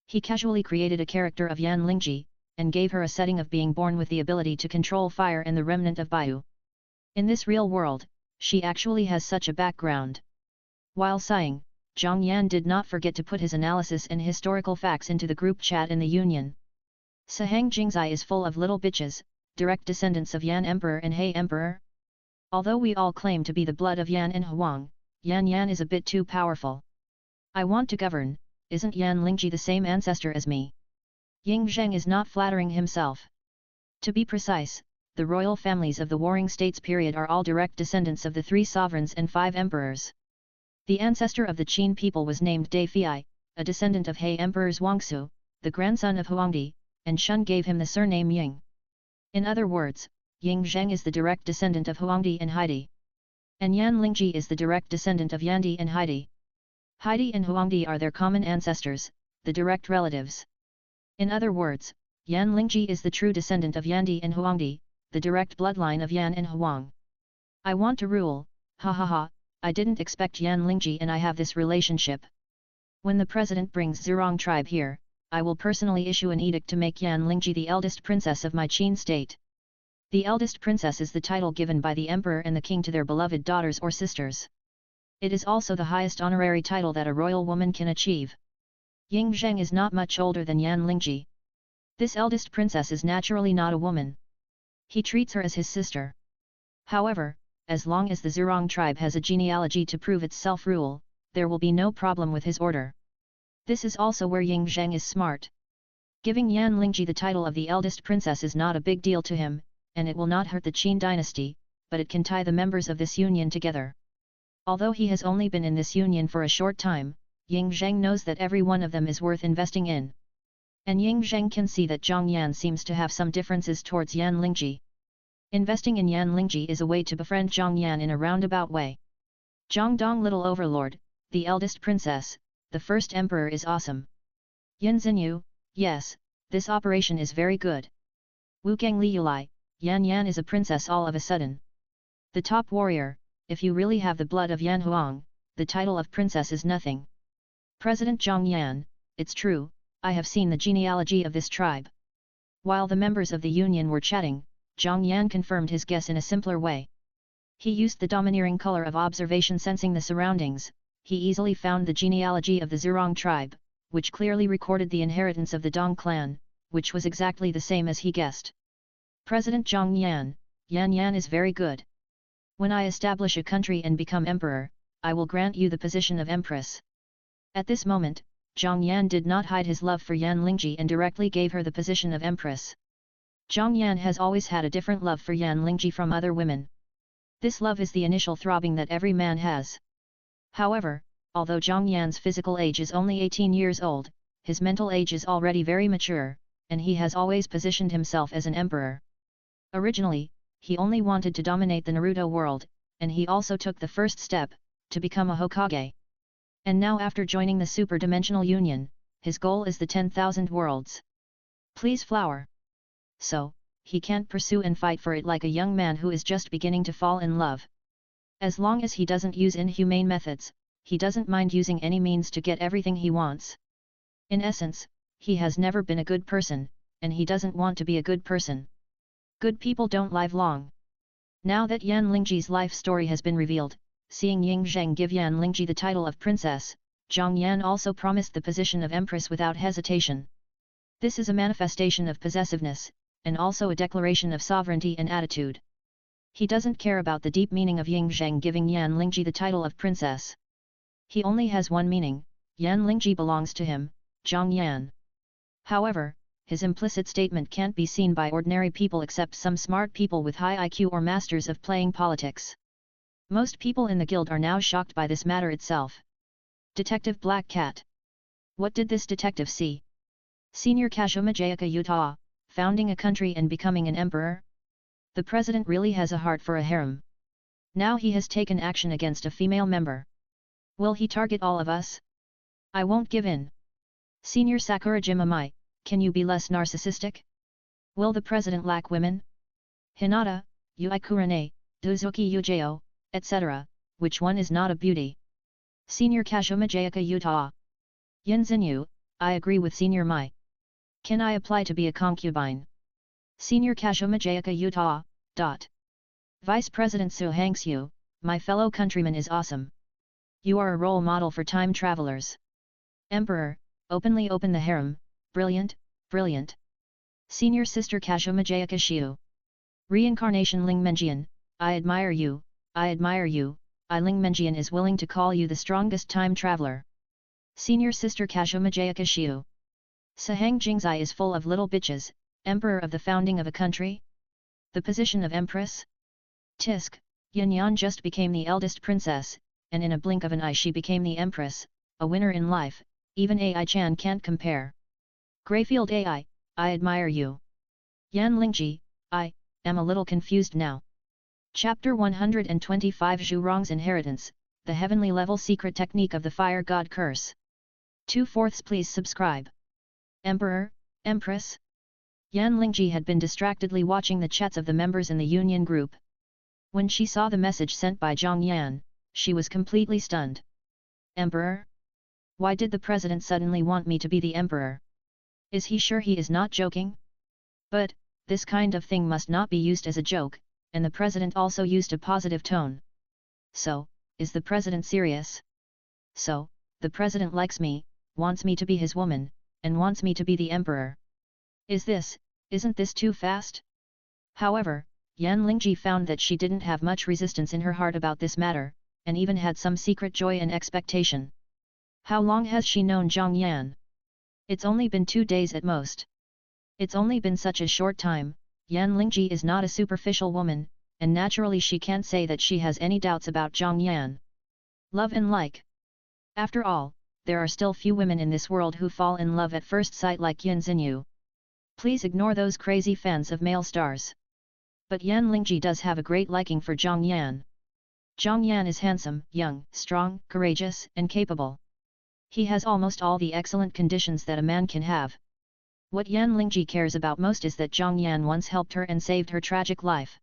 He casually created a character of Yan Lingji, and gave her a setting of being born with the ability to control fire and the remnant of Baiyu. In this real world, she actually has such a background. While sighing, Zhang Yan did not forget to put his analysis and historical facts into the group chat in the Union. Sahang Jingzai is full of little bitches, direct descendants of Yan Emperor and He Emperor? Although we all claim to be the blood of Yan and Huang, Yan is a bit too powerful. I want to govern, isn't Yan Lingji the same ancestor as me? Ying Zheng is not flattering himself. To be precise, the royal families of the Warring States period are all direct descendants of the 3 sovereigns and 5 emperors. The ancestor of the Qin people was named Dai Fei, a descendant of He Emperors Wangsu, the grandson of Huangdi, and Shun gave him the surname Ying. In other words, Ying Zheng is the direct descendant of Huangdi and Heidi. And Yan Lingji is the direct descendant of Yandi and Heidi. Heidi and Huangdi are their common ancestors, the direct relatives. In other words, Yan Lingji is the true descendant of Yandi and Huangdi, the direct bloodline of Yan and Huang. I want to rule, ha ha ha, I didn't expect Yan Lingji and I have this relationship. When the president brings Zhurong tribe here, I will personally issue an edict to make Yan Lingji the eldest princess of my Qin state. The eldest princess is the title given by the emperor and the king to their beloved daughters or sisters. It is also the highest honorary title that a royal woman can achieve. Ying Zheng is not much older than Yan Lingji. This eldest princess is naturally not a woman. He treats her as his sister. However, as long as the Zhurong tribe has a genealogy to prove its self-rule, there will be no problem with his order. This is also where Ying Zheng is smart. Giving Yan Lingji the title of the eldest princess is not a big deal to him, and it will not hurt the Qin dynasty, but it can tie the members of this union together. Although he has only been in this union for a short time, Ying Zheng knows that every one of them is worth investing in. And Ying Zheng can see that Zhang Yan seems to have some differences towards Yan Lingji. Investing in Yan Lingji is a way to befriend Zhang Yan in a roundabout way. Zhang Dong, little overlord, the eldest princess, the first emperor is awesome. Yin Xinyu, yes, this operation is very good. Wu Geng Liulai, Yan is a princess all of a sudden. The top warrior, if you really have the blood of Yan Huang, the title of princess is nothing. President Zhang Yan, it's true, I have seen the genealogy of this tribe. While the members of the union were chatting, Zhang Yan confirmed his guess in a simpler way. He used the domineering color of observation, sensing the surroundings. He easily found the genealogy of the Zhurong tribe, which clearly recorded the inheritance of the Dong clan, which was exactly the same as he guessed. President Zhang Yan, Yan is very good. When I establish a country and become emperor, I will grant you the position of empress. At this moment, Zhang Yan did not hide his love for Yan Lingji and directly gave her the position of empress. Zhang Yan has always had a different love for Yan Lingji from other women. This love is the initial throbbing that every man has. However, although Zhang Yan's physical age is only 18 years old, his mental age is already very mature, and he has always positioned himself as an emperor. Originally, he only wanted to dominate the Naruto world, and he also took the first step, to become a Hokage. And now, after joining the super-dimensional union, his goal is the 10,000 worlds. Please flower. So, he can't pursue and fight for it like a young man who is just beginning to fall in love. As long as he doesn't use inhumane methods, he doesn't mind using any means to get everything he wants. In essence, he has never been a good person, and he doesn't want to be a good person. Good people don't live long. Now that Yan Lingji's life story has been revealed, seeing Ying Zheng give Yan Lingji the title of princess, Zhang Yan also promised the position of empress without hesitation. This is a manifestation of possessiveness, and also a declaration of sovereignty and attitude. He doesn't care about the deep meaning of Ying Zheng giving Yan Lingji the title of princess. He only has one meaning: Yan Lingji belongs to him, Zhang Yan. However, his implicit statement can't be seen by ordinary people except some smart people with high IQ or masters of playing politics. Most people in the guild are now shocked by this matter itself. Detective Black Cat. What did this detective see? Senior Kashoma Jayaka Utah, founding a country and becoming an emperor? The president really has a heart for a harem. Now he has taken action against a female member. Will he target all of us? I won't give in. Senior Sakura Jimamai, can you be less narcissistic? Will the president lack women? Hinata, Ui Kurane, Dozuki Ujeo, etc., which one is not a beauty? Senior Kashoma Jayaka Utah. Yin Xinyu, I agree with Senior Mai. Can I apply to be a concubine? Senior Kashoma Jayaka Utah. Vice President Su Hangxiu, my fellow countryman is awesome. You are a role model for time travelers. Emperor, openly open the harem, brilliant, brilliant. Senior Sister Kashoma Jayaka Shiu. Reincarnation Ling Menjian, I admire you, I admire you, Ling Menjian is willing to call you the strongest time traveler. Senior sister Kazumajaya Kashiu. Sahang Jingzai is full of little bitches, emperor of the founding of a country? The position of empress? Tisk, Yan Yan just became the eldest princess, and in a blink of an eye she became the empress, a winner in life, even Ai Chan can't compare. Greyfield Ai, I admire you. Yan Lingji, I am a little confused now. Chapter 125 Zhu Rong's Inheritance, the Heavenly Level Secret Technique of the Fire God Curse. 2/4 Please subscribe. Emperor, Empress? Yan Lingji had been distractedly watching the chats of the members in the Union group. When she saw the message sent by Zhang Yan, she was completely stunned. Emperor? Why did the president suddenly want me to be the emperor? Is he sure he is not joking? But, this kind of thing must not be used as a joke, and the president also used a positive tone. So, is the president serious? So, the president likes me, wants me to be his woman, and wants me to be the emperor. Isn't this too fast? However, Yan Lingji found that she didn't have much resistance in her heart about this matter, and even had some secret joy and expectation. How long has she known Zhang Yan? It's only been 2 days at most. It's only been such a short time. Yan Lingji is not a superficial woman, and naturally she can't say that she has any doubts about Zhang Yan. Love and like. After all, there are still few women in this world who fall in love at first sight like Yan Xinyu. Please ignore those crazy fans of male stars. But Yan Lingji does have a great liking for Zhang Yan. Zhang Yan is handsome, young, strong, courageous, and capable. He has almost all the excellent conditions that a man can have. What Yan Lingji cares about most is that Zhang Yan once helped her and saved her tragic life.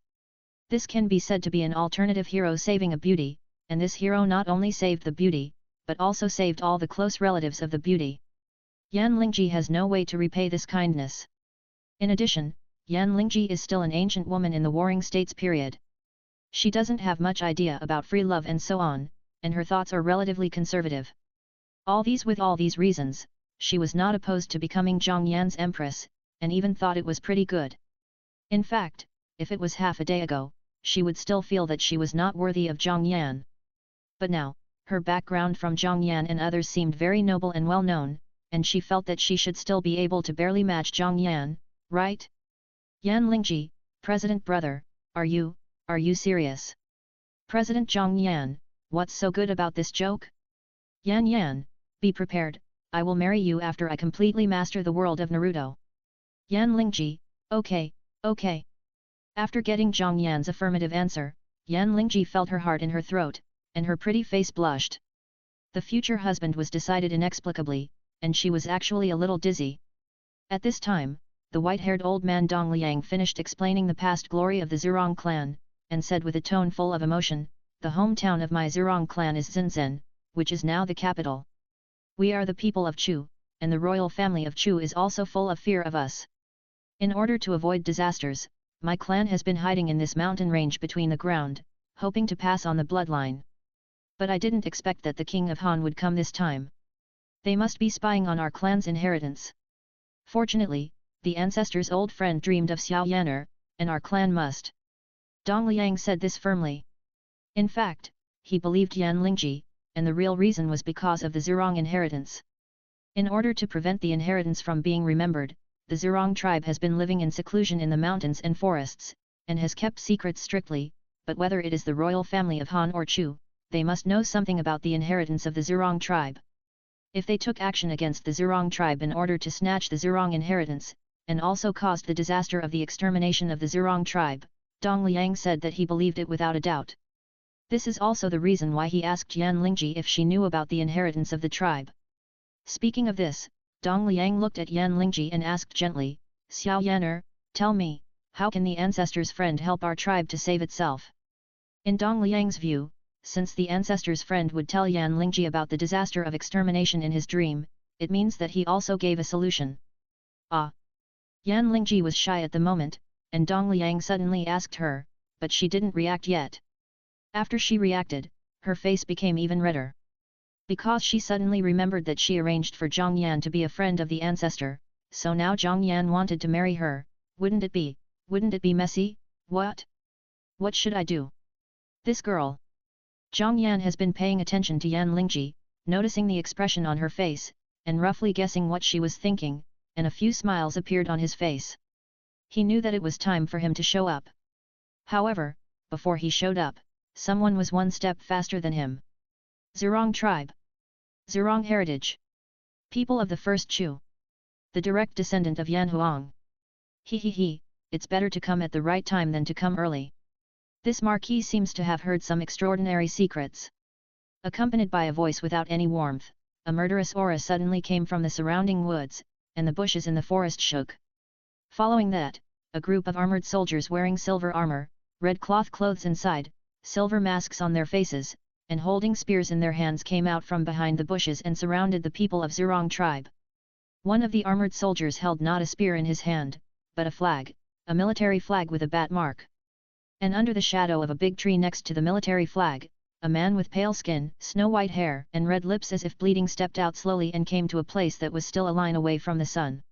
This can be said to be an alternative hero saving a beauty, and this hero not only saved the beauty, but also saved all the close relatives of the beauty. Yan Lingji has no way to repay this kindness. In addition, Yan Lingji is still an ancient woman in the Warring States period. She doesn't have much idea about free love and so on, and her thoughts are relatively conservative. With all these reasons, she was not opposed to becoming Zhang Yan's empress, and even thought it was pretty good. In fact, if it was half a day ago, she would still feel that she was not worthy of Zhang Yan. But now, her background from Zhang Yan and others seemed very noble and well known, and she felt that she should still be able to barely match Zhang Yan, right? Yan Lingji, President brother, are you serious? President Zhang Yan, what's so good about this joke? Yan Yan, be prepared, I will marry you after I completely master the world of Naruto. Yan Lingji, okay. After getting Zhang Yan's affirmative answer, Yan Lingji felt her heart in her throat, and her pretty face blushed. The future husband was decided inexplicably, and she was actually a little dizzy. At this time, the white-haired old man Dong Liang finished explaining the past glory of the Zurong clan, and said with a tone full of emotion, the hometown of my Zurong clan is Xinzhen, which is now the capital. We are the people of Chu, and the royal family of Chu is also full of fear of us. In order to avoid disasters, my clan has been hiding in this mountain range between the ground, hoping to pass on the bloodline. But I didn't expect that the king of Han would come this time. They must be spying on our clan's inheritance. Fortunately, the ancestors' old friend dreamed of Xiao Yaner, and our clan must. Dong Liang said this firmly. In fact, he believed Yan Lingji, and the real reason was because of the Zurong inheritance. In order to prevent the inheritance from being remembered, the Zurong tribe has been living in seclusion in the mountains and forests, and has kept secrets strictly, but whether it is the royal family of Han or Chu, they must know something about the inheritance of the Zurong tribe. If they took action against the Zurong tribe in order to snatch the Zurong inheritance, and also caused the disaster of the extermination of the Zurong tribe, Dong Liang said that he believed it without a doubt. This is also the reason why he asked Yan Lingji if she knew about the inheritance of the tribe. Speaking of this, Dong Liang looked at Yan Lingji and asked gently, Xiao Yaner, tell me, how can the ancestor's friend help our tribe to save itself? In Dong Liang's view, since the ancestor's friend would tell Yan Lingji about the disaster of extermination in his dream, it means that he also gave a solution. Ah! Yan Lingji was shy at the moment, and Dong Liang suddenly asked her, but she didn't react yet. After she reacted, her face became even redder. Because she suddenly remembered that she arranged for Zhang Yan to be a friend of the ancestor, so now Zhang Yan wanted to marry her, wouldn't it be messy, What? What should I do? This girl. Zhang Yan has been paying attention to Yan Lingji, noticing the expression on her face, and roughly guessing what she was thinking, and a few smiles appeared on his face. He knew that it was time for him to show up. However, before he showed up, someone was one step faster than him. Zhurong tribe. Zhurong heritage. People of the first Chu. The direct descendant of Yan Huang. He, it's better to come at the right time than to come early. This marquis seems to have heard some extraordinary secrets. Accompanied by a voice without any warmth, a murderous aura suddenly came from the surrounding woods, and the bushes in the forest shook. Following that, a group of armored soldiers wearing silver armor, red cloth clothes inside, silver masks on their faces, and holding spears in their hands came out from behind the bushes and surrounded the people of Zhurong tribe. One of the armored soldiers held not a spear in his hand, but a flag, a military flag with a bat mark. And under the shadow of a big tree next to the military flag, a man with pale skin, snow-white hair and red lips as if bleeding stepped out slowly and came to a place that was still a line away from the sun.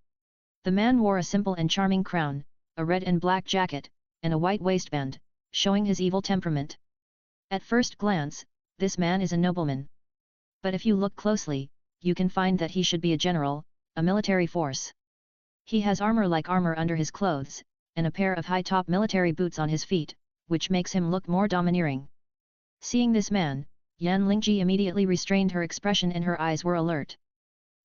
The man wore a simple and charming crown, a red and black jacket, and a white waistband, showing his evil temperament. At first glance, this man is a nobleman. But if you look closely, you can find that he should be a general, a military force. He has armor like armor under his clothes, and a pair of high-top military boots on his feet, which makes him look more domineering. Seeing this man, Yan Lingji immediately restrained her expression and her eyes were alert.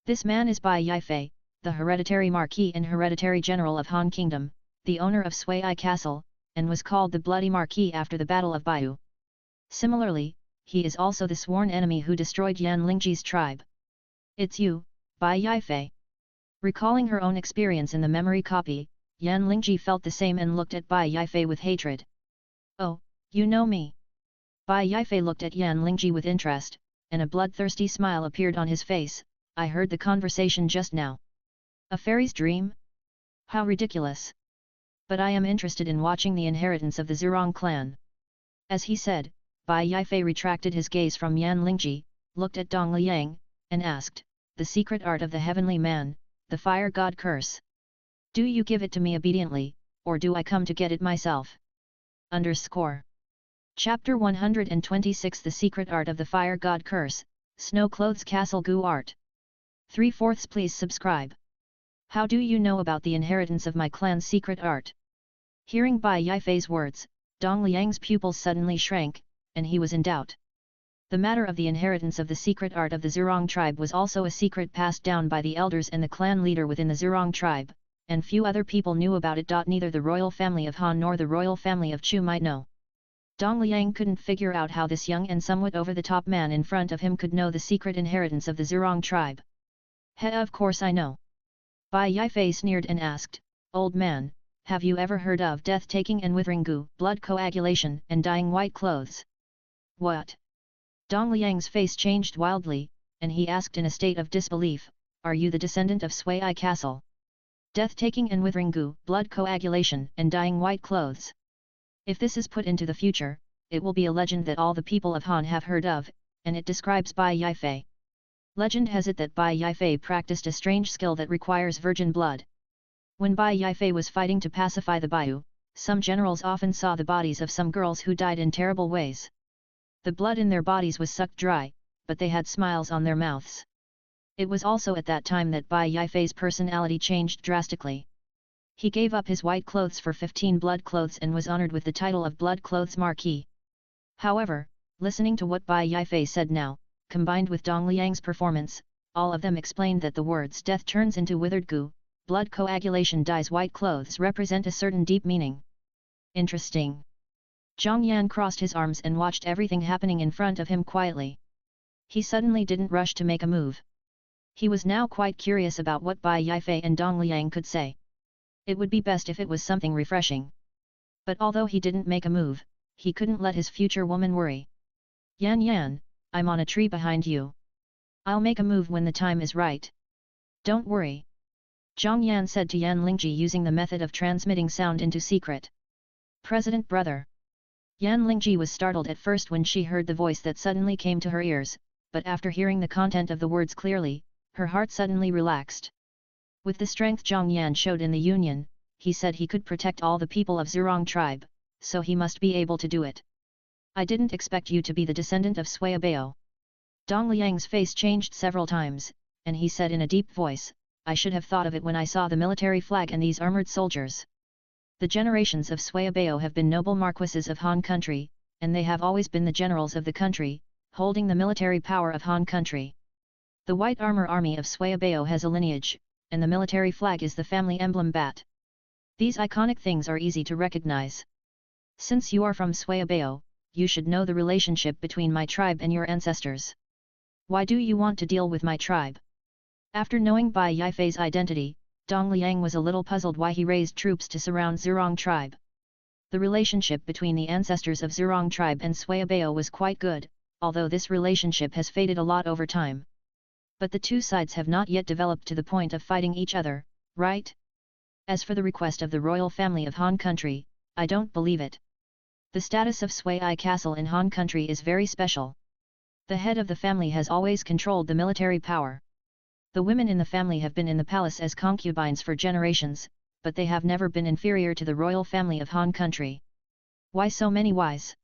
This man is Bai Yifei, the hereditary marquis and hereditary general of Han Kingdom, the owner of Sui Castle, and was called the Bloody Marquis after the Battle of Baiyu. Similarly, he is also the sworn enemy who destroyed Yan Lingji's tribe. It's you, Bai Yifei. Recalling her own experience in the memory copy, Yan Lingji felt the same and looked at Bai Yifei with hatred. Oh, you know me. Bai Yifei looked at Yan Lingji with interest, and a bloodthirsty smile appeared on his face. I heard the conversation just now. A fairy's dream? How ridiculous. But I am interested in watching the inheritance of the Zhurong clan. As he said, Bai Yifei retracted his gaze from Yan Lingji, looked at Dong Liang, and asked, the secret art of the heavenly man, the fire god curse. Do you give it to me obediently, or do I come to get it myself? Chapter 126 The Secret Art of the Fire God Curse, Snow Clothes Castle Gu Art. 3/4 Please subscribe. How do you know about the inheritance of my clan's secret art? Hearing Bai Yifei's words, Dong Liang's pupils suddenly shrank, and he was in doubt. The matter of the inheritance of the secret art of the Zhurong tribe was also a secret passed down by the elders and the clan leader within the Zhurong tribe, and few other people knew about it. Neither the royal family of Han nor the royal family of Chu might know. Dong Liang couldn't figure out how this young and somewhat over-the-top man in front of him could know the secret inheritance of the Zhurong tribe. Of course I know. Bai Yifei sneered and asked, Old man, have you ever heard of death-taking and withering goo, blood coagulation and dyeing white clothes? What? Dong Liang's face changed wildly, and he asked in a state of disbelief, Are you the descendant of Sui Castle? Death-taking and withering goo, blood coagulation and dyeing white clothes. If this is put into the future, it will be a legend that all the people of Han have heard of, and it describes Bai Yifei. Legend has it that Bai Yifei practiced a strange skill that requires virgin blood. When Bai Yifei was fighting to pacify the Baiyu, some generals often saw the bodies of some girls who died in terrible ways. The blood in their bodies was sucked dry, but they had smiles on their mouths. It was also at that time that Bai Yifei's personality changed drastically. He gave up his white clothes for 15 blood clothes and was honored with the title of Blood Clothes Marquis. However, listening to what Bai Yifei said now, combined with Dong Liang's performance, all of them explained that the words death turns into withered goo, blood coagulation dyes white clothes represent a certain deep meaning. Interesting. Zhang Yan crossed his arms and watched everything happening in front of him quietly. He suddenly didn't rush to make a move. He was now quite curious about what Bai Yifei and Dong Liang could say. It would be best if it was something refreshing. But although he didn't make a move, he couldn't let his future woman worry. Yan, I'm on a tree behind you. I'll make a move when the time is right. Don't worry. Zhang Yan said to Yan Lingji using the method of transmitting sound into secret. President brother. Yan Lingji was startled at first when she heard the voice that suddenly came to her ears, but after hearing the content of the words clearly, her heart suddenly relaxed. With the strength Zhang Yan showed in the Union, he said he could protect all the people of Zhurong tribe, so he must be able to do it. I didn't expect you to be the descendant of Sui Bao. Dong Liang's face changed several times, and he said in a deep voice, I should have thought of it when I saw the military flag and these armored soldiers. The generations of Sui Bao have been noble marquises of Han country, and they have always been the generals of the country, holding the military power of Han country. The white armor army of Sui Bao has a lineage, and the military flag is the family emblem bat. These iconic things are easy to recognize. Since you are from Sui Bao, you should know the relationship between my tribe and your ancestors. Why do you want to deal with my tribe? After knowing Bai Yifei's identity, Dong Liang was a little puzzled why he raised troops to surround Zhurong tribe. The relationship between the ancestors of Zhurong tribe and Sui Bao was quite good, although this relationship has faded a lot over time. But the two sides have not yet developed to the point of fighting each other, right? As for the request of the royal family of Han country, I don't believe it. The status of Sui Castle in Han country is very special. The head of the family has always controlled the military power. The women in the family have been in the palace as concubines for generations, but they have never been inferior to the royal family of Han country. Why so many whys?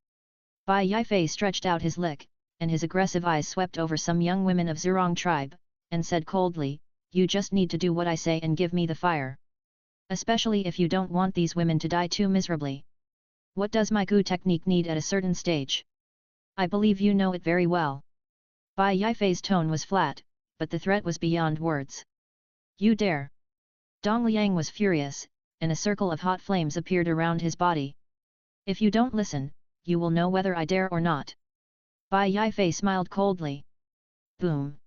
Bai Yifei stretched out his lick, and his aggressive eyes swept over some young women of Zhurong tribe, and said coldly, you just need to do what I say and give me the fire. Especially if you don't want these women to die too miserably. What does my gu technique need at a certain stage? I believe you know it very well. Bai Yifei's tone was flat, but the threat was beyond words. You dare! Dong Liang was furious, and a circle of hot flames appeared around his body. If you don't listen, you will know whether I dare or not. Bai Yifei smiled coldly. Boom!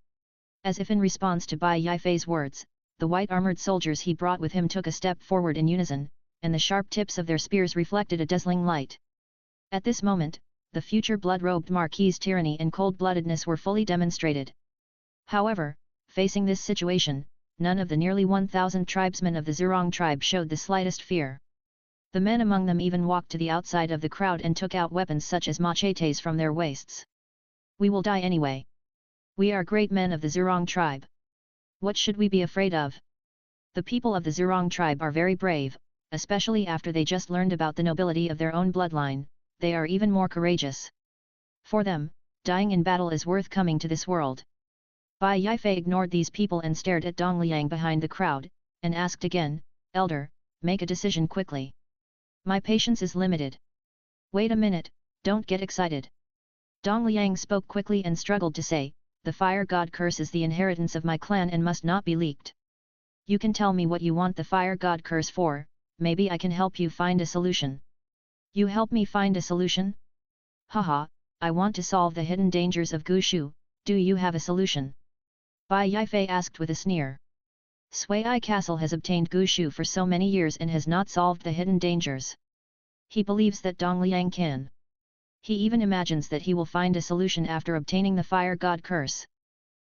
As if in response to Bai Yifei's words, the white armored soldiers he brought with him took a step forward in unison, and the sharp tips of their spears reflected a dazzling light. At this moment, the future blood-robed Marquis's tyranny and cold-bloodedness were fully demonstrated. However, facing this situation, none of the nearly 1,000 tribesmen of the Zhurong tribe showed the slightest fear. The men among them even walked to the outside of the crowd and took out weapons such as machetes from their waists. We will die anyway. We are great men of the Zhurong tribe. What should we be afraid of? The people of the Zhurong tribe are very brave, especially after they just learned about the nobility of their own bloodline, they are even more courageous. For them, dying in battle is worth coming to this world. Bai Yifei ignored these people and stared at Dong Liang behind the crowd, and asked again, Elder, make a decision quickly. My patience is limited. Wait a minute, don't get excited. Dong Liang spoke quickly and struggled to say, the fire god curse is the inheritance of my clan and must not be leaked. You can tell me what you want the fire god curse for, maybe I can help you find a solution. You help me find a solution? Haha, I want to solve the hidden dangers of Gushu, do you have a solution? Bai Yifei asked with a sneer. Sui Castle has obtained Gushu for so many years and has not solved the hidden dangers. He believes that Dong Liang can. He even imagines that he will find a solution after obtaining the fire god curse.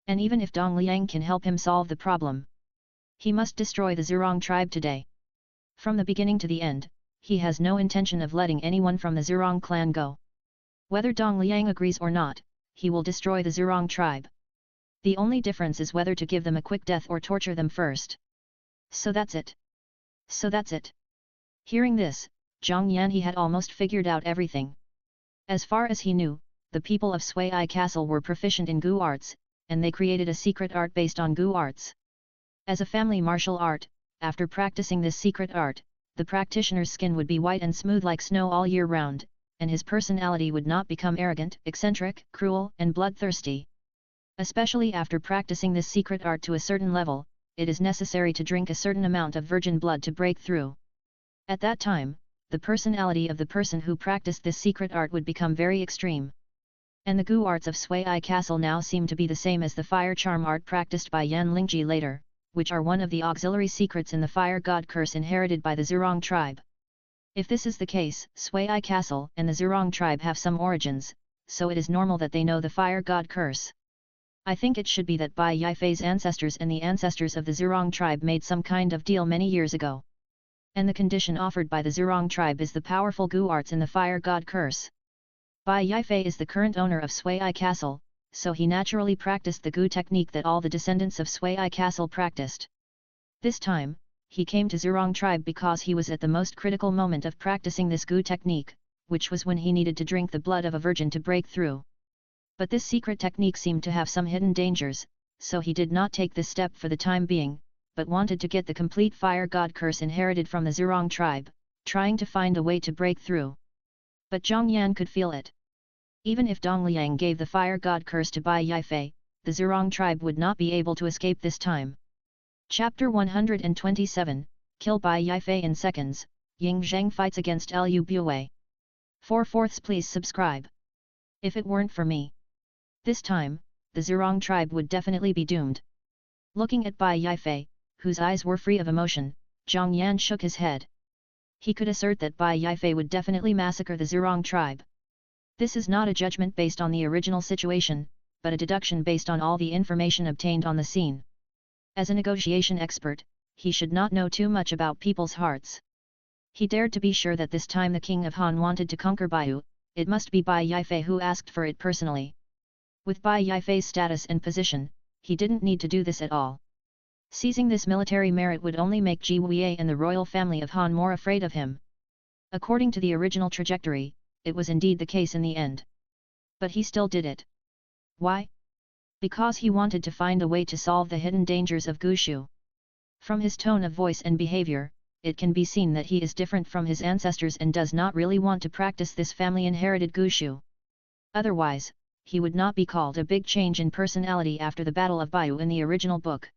And even if Dong Liang can help him solve the problem, he must destroy the Zhurong tribe today. From the beginning to the end, he has no intention of letting anyone from the Zhurong clan go. Whether Dong Liang agrees or not, he will destroy the Zhurong tribe. The only difference is whether to give them a quick death or torture them first. So that's it. So that's it. Hearing this, Zhang Yan he had almost figured out everything. As far as he knew, the people of Sui Castle were proficient in Gu arts, and they created a secret art based on Gu arts. As a family martial art, after practicing this secret art, the practitioner's skin would be white and smooth like snow all year round, and his personality would not become arrogant, eccentric, cruel, and bloodthirsty. Especially after practicing this secret art to a certain level, it is necessary to drink a certain amount of virgin blood to break through. At that time, the personality of the person who practiced this secret art would become very extreme. And the Gu arts of Sui Castle now seem to be the same as the fire charm art practiced by Yan Lingji later, which are one of the auxiliary secrets in the fire god curse inherited by the Zhurong tribe. If this is the case, Sui Castle and the Zhurong tribe have some origins, so it is normal that they know the fire god curse. I think it should be that Bai Yifei's ancestors and the ancestors of the Zhurong tribe made some kind of deal many years ago. And the condition offered by the Zhurong tribe is the powerful Gu arts in the fire god curse. Bai Yifei is the current owner of Sui Castle, so he naturally practiced the Gu technique that all the descendants of Sui Castle practiced. This time, he came to Zurong tribe because he was at the most critical moment of practicing this Gu technique, which was when he needed to drink the blood of a virgin to break through. But this secret technique seemed to have some hidden dangers, so he did not take this step for the time being, but wanted to get the complete fire god curse inherited from the Zurong tribe, trying to find a way to break through. But Zhang Yan could feel it. Even if Dong Liang gave the fire god curse to Bai Yifei, the Zurong tribe would not be able to escape this time. Chapter 127, Kill Bai Yifei in Seconds, Ying Zheng fights against Lu Buwei. 4/4 Please subscribe. If it weren't for me. This time, the Zurong tribe would definitely be doomed. Looking at Bai Yifei, whose eyes were free of emotion, Zhang Yan shook his head. He could assert that Bai Yifei would definitely massacre the Zurong tribe. This is not a judgment based on the original situation, but a deduction based on all the information obtained on the scene. As a negotiation expert, he should not know too much about people's hearts. He dared to be sure that this time the king of Han wanted to conquer Baiyu, it must be Bai Yifei who asked for it personally. With Bai Yifei's status and position, he didn't need to do this at all. Seizing this military merit would only make Ji Wei and the royal family of Han more afraid of him. According to the original trajectory, it was indeed the case in the end. But he still did it. Why? Because he wanted to find a way to solve the hidden dangers of Gushu. From his tone of voice and behavior, it can be seen that he is different from his ancestors and does not really want to practice this family-inherited Gushu. Otherwise, he would not be called a big change in personality after the Battle of Baiyu in the original book.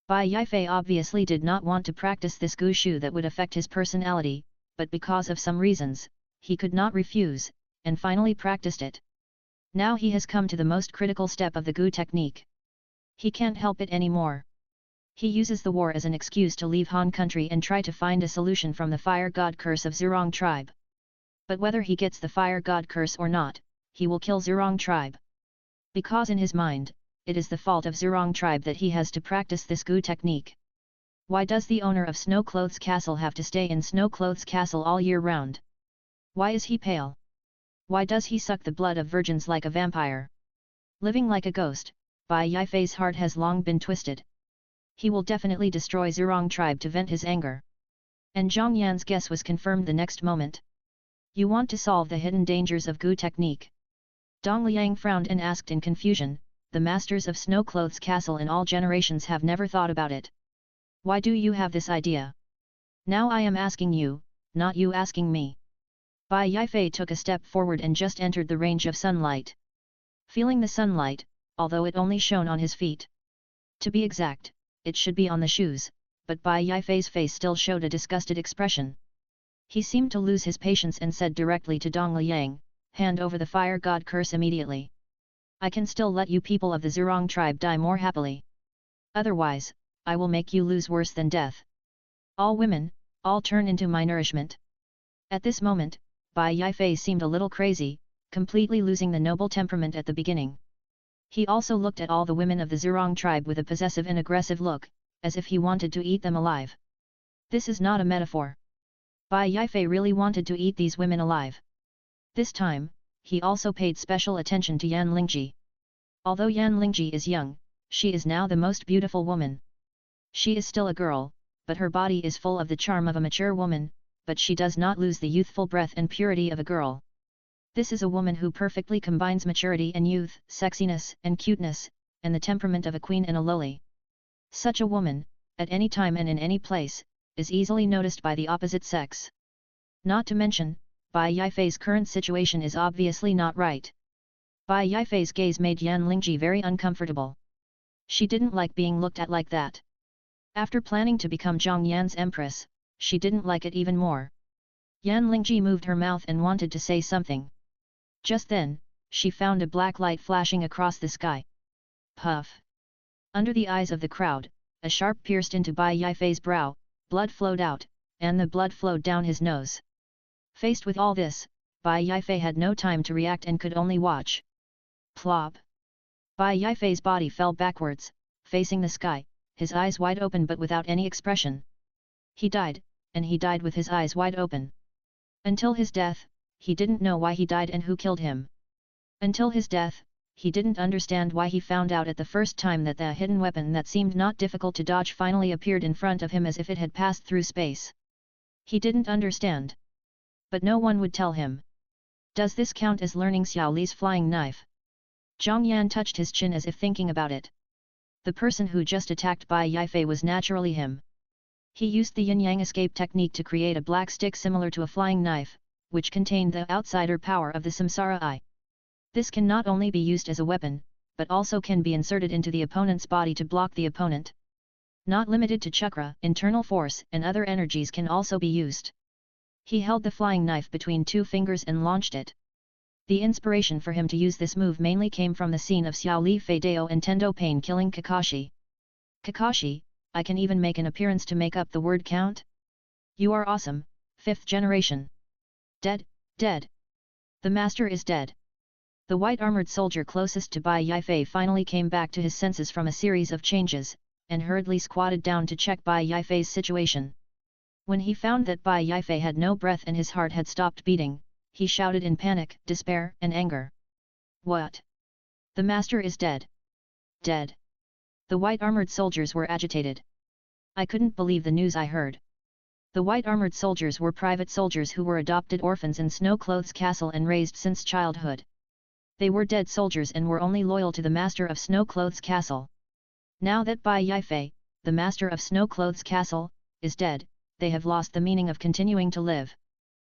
Bai Yifei obviously did not want to practice this Gushu that would affect his personality, but because of some reasons, he could not refuse, and finally practiced it. Now he has come to the most critical step of the Gu technique. He can't help it anymore. He uses the war as an excuse to leave Han country and try to find a solution from the fire god curse of Zurong tribe. But whether he gets the fire god curse or not, he will kill Zurong tribe. Because in his mind, it is the fault of Zurong tribe that he has to practice this Gu technique. Why does the owner of Snow Clothes Castle have to stay in Snow Clothes Castle all year round? Why is he pale? Why does he suck the blood of virgins like a vampire? Living like a ghost, Bai Yifei's heart has long been twisted. He will definitely destroy Zurong tribe to vent his anger. And Zhang Yan's guess was confirmed the next moment. You want to solve the hidden dangers of Gu technique? Dong Liang frowned and asked in confusion, the masters of Snow Clothes Castle in all generations have never thought about it. Why do you have this idea? Now I am asking you, not you asking me. Bai Yifei took a step forward and just entered the range of sunlight. Feeling the sunlight, although it only shone on his feet. To be exact, it should be on the shoes, but Bai Yifei's face still showed a disgusted expression. He seemed to lose his patience and said directly to Dong Liang, hand over the fire god curse immediately. I can still let you people of the Zurong tribe die more happily. Otherwise, I will make you lose worse than death. All women, all turn into my nourishment. At this moment, Bai Yifei seemed a little crazy, completely losing the noble temperament at the beginning. He also looked at all the women of the Zurong tribe with a possessive and aggressive look, as if he wanted to eat them alive. This is not a metaphor. Bai Yifei really wanted to eat these women alive. This time, he also paid special attention to Yan Lingji. Although Yan Lingji is young, she is now the most beautiful woman. She is still a girl, but her body is full of the charm of a mature woman, but she does not lose the youthful breath and purity of a girl. This is a woman who perfectly combines maturity and youth, sexiness and cuteness, and the temperament of a queen and a loli. Such a woman, at any time and in any place, is easily noticed by the opposite sex. Not to mention, Bai Yifei's current situation is obviously not right. Bai Yifei's gaze made Yan Lingji very uncomfortable. She didn't like being looked at like that. After planning to become Zhang Yan's empress, she didn't like it even more. Yan Lingji moved her mouth and wanted to say something. Just then, she found a black light flashing across the sky. Puff! Under the eyes of the crowd, a sharp pierced into Bai Yifei's brow, blood flowed out, and the blood flowed down his nose. Faced with all this, Bai Yifei had no time to react and could only watch. Plop! Bai Yifei's body fell backwards, facing the sky, his eyes wide open but without any expression. He died, and he died with his eyes wide open. Until his death, he didn't know why he died and who killed him. Until his death, he didn't understand why he found out at the first time that the hidden weapon that seemed not difficult to dodge finally appeared in front of him as if it had passed through space. He didn't understand. But no one would tell him. Does this count as learning Xiao Li's flying knife? Zhang Yan touched his chin as if thinking about it. The person who just attacked Bai Yifei was naturally him. He used the yin-yang escape technique to create a black stick similar to a flying knife, which contained the outsider power of the Samsara Eye. This can not only be used as a weapon, but also can be inserted into the opponent's body to block the opponent. Not limited to chakra, internal force and other energies can also be used. He held the flying knife between two fingers and launched it. The inspiration for him to use this move mainly came from the scene of Xiao Li Feidao and Tendo Pain killing Kakashi. Kakashi, I can even make an appearance to make up the word count? You are awesome, 5th generation. Dead, dead. The master is dead. The white-armored soldier closest to Bai Yifei finally came back to his senses from a series of changes, and hurriedly squatted down to check Bai Yifei's situation. When he found that Bai Yifei had no breath and his heart had stopped beating, he shouted in panic, despair and anger. What? The master is dead. Dead. The white-armored soldiers were agitated. I couldn't believe the news I heard. The white-armored soldiers were private soldiers who were adopted orphans in Snowclothes Castle and raised since childhood. They were dead soldiers and were only loyal to the master of Snowclothes Castle. Now that Bai Yifei, the master of Snowclothes Castle, is dead, they have lost the meaning of continuing to live.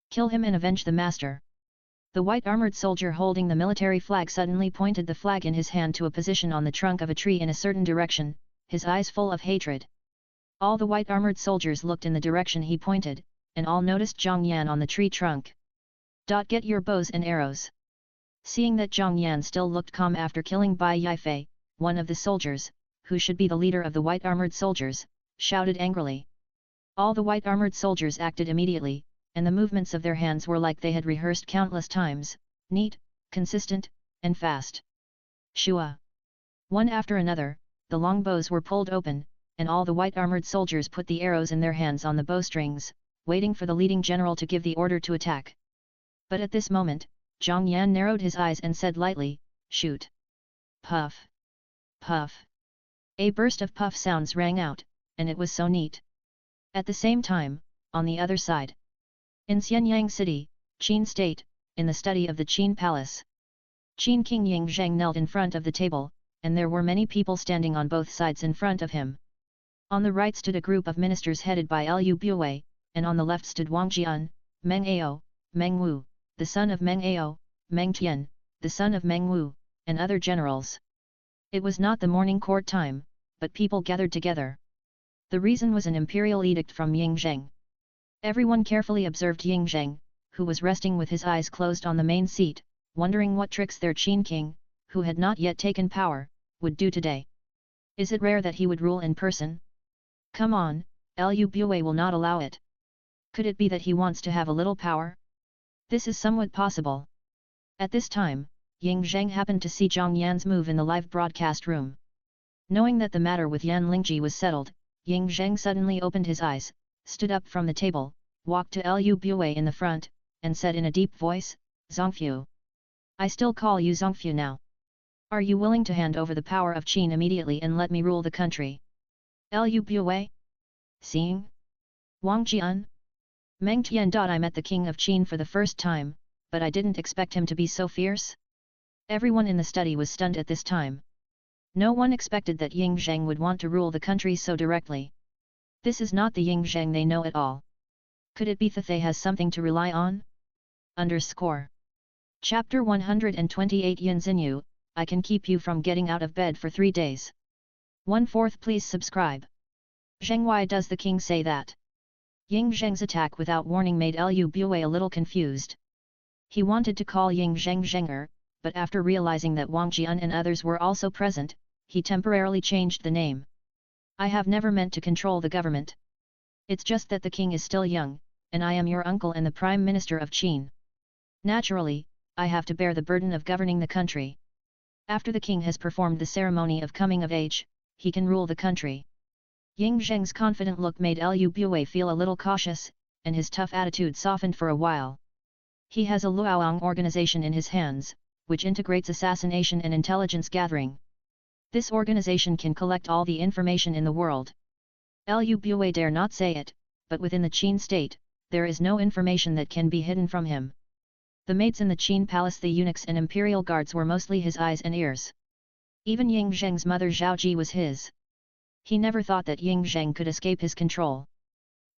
Kill him and avenge the master. The white-armored soldier holding the military flag suddenly pointed the flag in his hand to a position on the trunk of a tree in a certain direction, his eyes full of hatred. All the white-armored soldiers looked in the direction he pointed, and all noticed Zhang Yan on the tree trunk. Get your bows and arrows. Seeing that Zhang Yan still looked calm after killing Bai Yifei, one of the soldiers, who should be the leader of the white-armored soldiers, shouted angrily. All the white-armored soldiers acted immediately, and the movements of their hands were like they had rehearsed countless times, neat, consistent, and fast. Shua! One after another, the long bows were pulled open, and all the white-armored soldiers put the arrows in their hands on the bowstrings, waiting for the leading general to give the order to attack. But at this moment, Zhang Yan narrowed his eyes and said lightly, shoot. Puff. Puff. A burst of puff sounds rang out, and it was so neat. At the same time, on the other side. In Xianyang City, Qin State, in the study of the Qin Palace. Qin King Ying Zheng knelt in front of the table, and there were many people standing on both sides in front of him. On the right stood a group of ministers headed by Liu Buwei, and on the left stood Wang Jian, Meng Ao, Meng Wu, the son of Meng Ao, Meng Tian, the son of Meng Wu, and other generals. It was not the morning court time, but people gathered together. The reason was an imperial edict from Ying Zheng. Everyone carefully observed Ying Zheng, who was resting with his eyes closed on the main seat, wondering what tricks their Qin king, who had not yet taken power, would do today. Is it rare that he would rule in person? Come on, Liu Buwei will not allow it. Could it be that he wants to have a little power? This is somewhat possible. At this time, Ying Zheng happened to see Zhang Yan's move in the live broadcast room. Knowing that the matter with Yan Lingji was settled, Ying Zheng suddenly opened his eyes, stood up from the table, walked to Liu Buwei in the front, and said in a deep voice, Zongfu. I still call you Zongfu now. Are you willing to hand over the power of Qin immediately and let me rule the country? Liu Buwei? Seeing? Wang Jian? Meng Tian. I met the king of Qin for the first time, but I didn't expect him to be so fierce. Everyone in the study was stunned at this time. No one expected that Ying Zheng would want to rule the country so directly. This is not the Ying Zheng they know at all. Could it be that they has something to rely on? Chapter 128 Yin Xinyu, I can keep you from getting out of bed for 3 days. 1/4. Please subscribe. Zheng, why does the king say that? Ying Zheng's attack without warning made Liu Buwei a little confused. He wanted to call Ying Zheng Zhenger, but after realizing that Wang Jian and others were also present, he temporarily changed the name. I have never meant to control the government. It's just that the king is still young, and I am your uncle and the Prime Minister of Qin. Naturally, I have to bear the burden of governing the country. After the king has performed the ceremony of coming of age, he can rule the country. Ying Zheng's confident look made Liu Buwei feel a little cautious, and his tough attitude softened for a while. He has a Luoyang organization in his hands, which integrates assassination and intelligence gathering. This organization can collect all the information in the world. Lu Bue dare not say it, but within the Qin state, there is no information that can be hidden from him. The maids in the Qin palace, the eunuchs and imperial guards, were mostly his eyes and ears. Even Ying Zheng's mother Zhaoji was his. He never thought that Ying Zheng could escape his control.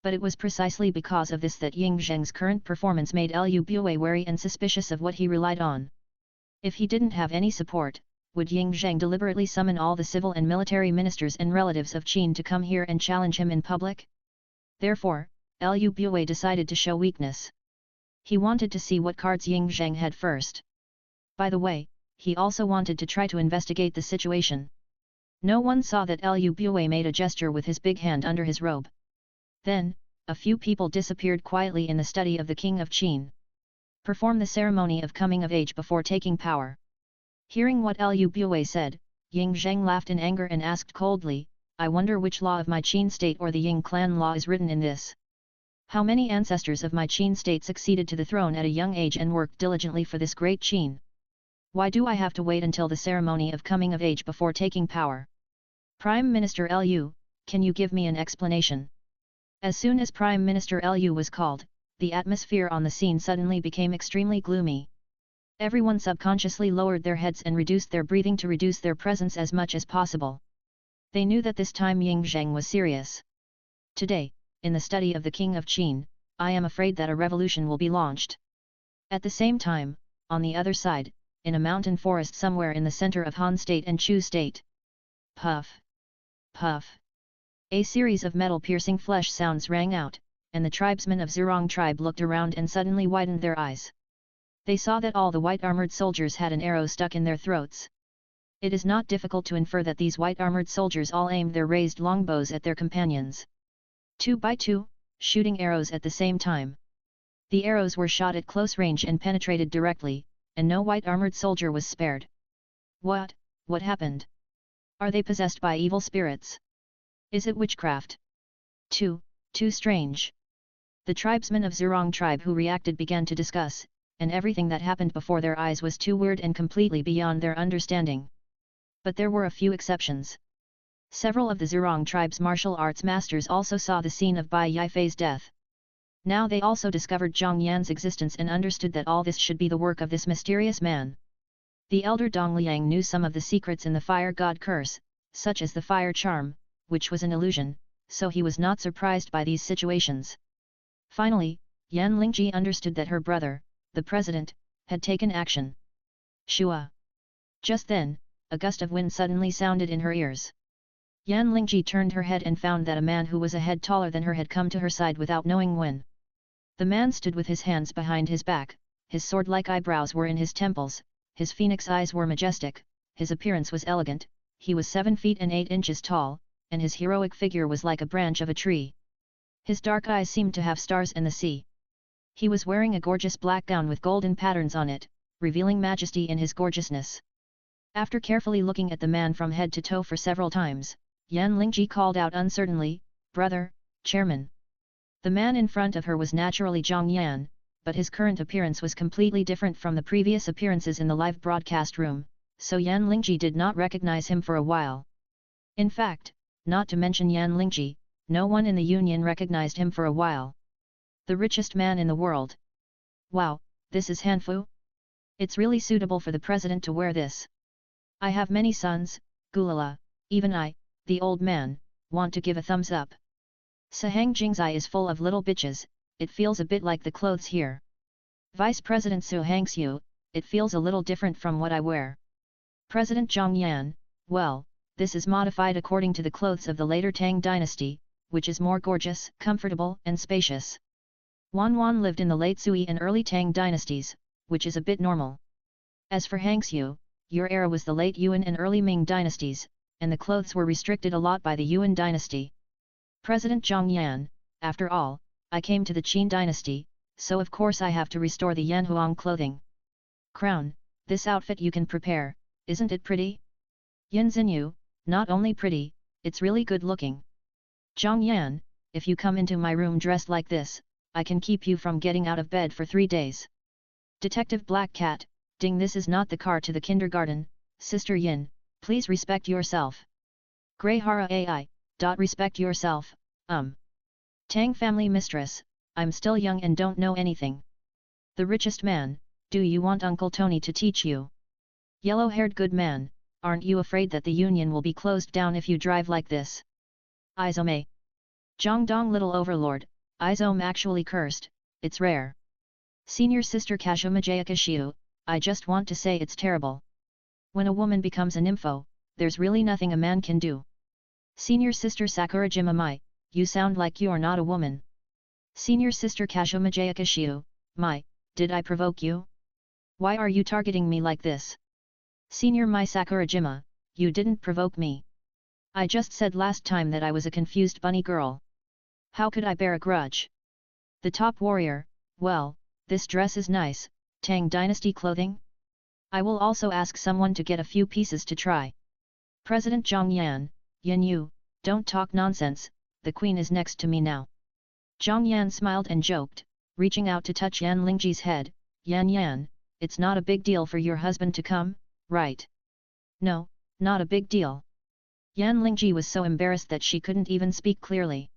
But it was precisely because of this that Ying Zheng's current performance made Lu Bue wary and suspicious of what he relied on. If he didn't have any support, would Ying Zheng deliberately summon all the civil and military ministers and relatives of Qin to come here and challenge him in public? Therefore, Lu Bue decided to show weakness. He wanted to see what cards Ying Zheng had first. By the way, he also wanted to try to investigate the situation. No one saw that Lu Bue made a gesture with his big hand under his robe. Then, a few people disappeared quietly in the study of the king of Qin. Perform the ceremony of coming of age before taking power. Hearing what Lu Bue said, Ying Zheng laughed in anger and asked coldly, I wonder which law of my Qin state or the Ying clan law is written in this. How many ancestors of my Qin state succeeded to the throne at a young age and worked diligently for this great Qin? Why do I have to wait until the ceremony of coming of age before taking power? Prime Minister Lu, can you give me an explanation? As soon as Prime Minister Lu was called, the atmosphere on the scene suddenly became extremely gloomy. Everyone subconsciously lowered their heads and reduced their breathing to reduce their presence as much as possible. They knew that this time Ying Zheng was serious. Today, in the study of the king of Qin, I am afraid that a revolution will be launched. At the same time, on the other side, in a mountain forest somewhere in the center of Han state and Chu state. Puff! Puff! A series of metal-piercing flesh sounds rang out, and the tribesmen of Zhurong tribe looked around and suddenly widened their eyes. They saw that all the white-armored soldiers had an arrow stuck in their throats. It is not difficult to infer that these white-armored soldiers all aimed their raised longbows at their companions. 2 by 2, shooting arrows at the same time. The arrows were shot at close range and penetrated directly, and no white-armored soldier was spared. What happened? Are they possessed by evil spirits? Is it witchcraft? Too strange. The tribesmen of Zhurong tribe who reacted began to discuss, and everything that happened before their eyes was too weird and completely beyond their understanding. But there were a few exceptions. Several of the Zhurong tribe's martial arts masters also saw the scene of Bai Yifei's death. Now they also discovered Zhang Yan's existence and understood that all this should be the work of this mysterious man. The elder Dong Liang knew some of the secrets in the fire god curse, such as the fire charm, which was an illusion, so he was not surprised by these situations. Finally, Yan Lingji understood that her brother, the president, had taken action. Shua! Just then, a gust of wind suddenly sounded in her ears. Yan Lingji turned her head and found that a man who was a head taller than her had come to her side without knowing when. The man stood with his hands behind his back, his sword-like eyebrows were in his temples, his phoenix eyes were majestic, his appearance was elegant, he was 7 feet and 8 inches tall, and his heroic figure was like a branch of a tree. His dark eyes seemed to have stars in the sea. He was wearing a gorgeous black gown with golden patterns on it, revealing majesty in his gorgeousness. After carefully looking at the man from head to toe for several times, Yan Lingji called out uncertainly, "Brother, Chairman." The man in front of her was naturally Zhang Yan, but his current appearance was completely different from the previous appearances in the live broadcast room, so Yan Lingji did not recognize him for a while. In fact, not to mention Yan Lingji, no one in the Union recognized him for a while. The richest man in the world. Wow, this is Hanfu? It's really suitable for the president to wear this. I have many sons, Gulala, even I, the old man, want to give a thumbs up. Sahang Jingzai is full of little bitches, it feels a bit like the clothes here. Vice President Su Hangxiu, it feels a little different from what I wear. President Zhang Yan, well, this is modified according to the clothes of the later Tang dynasty, which is more gorgeous, comfortable and spacious. Wan lived in the late Sui and early Tang dynasties, which is a bit normal. As for Hangxiu, your era was the late Yuan and early Ming dynasties, and the clothes were restricted a lot by the Yuan dynasty. President Zhang Yan, after all, I came to the Qin dynasty, so of course I have to restore the Yanhuang clothing. Crown, this outfit you can prepare, isn't it pretty? Yan Xinyu, not only pretty, it's really good looking. Zhang Yan, if you come into my room dressed like this, I can keep you from getting out of bed for 3 days. Detective Black Cat, Ding, this is not the car to the kindergarten, Sister Yin, please respect yourself. Grey Hara AI, respect yourself, Tang family mistress, I'm still young and don't know anything. The richest man, do you want Uncle Tony to teach you? Yellow-haired good man, aren't you afraid that the union will be closed down if you drive like this? Izome. Zhang Dong little overlord, Izome actually cursed, it's rare. Senior sister Kashumajaya Kashiu, I just want to say it's terrible. When a woman becomes a nympho, there's really nothing a man can do. Senior sister Sakura Jimamai, you sound like you're not a woman. Senior sister Kashumajaya Kashiu, did I provoke you? Why are you targeting me like this? Senior Mai Sakurajima, you didn't provoke me. I just said last time that I was a confused bunny girl. How could I bear a grudge? The top warrior, well, this dress is nice, Tang Dynasty clothing? I will also ask someone to get a few pieces to try. President Zhang Yan, Yan Yu, don't talk nonsense, the queen is next to me now. Zhang Yan smiled and joked, reaching out to touch Yan Lingji's head. Yan, it's not a big deal for your husband to come, right? No, not a big deal. Yan Lingji was so embarrassed that she couldn't even speak clearly.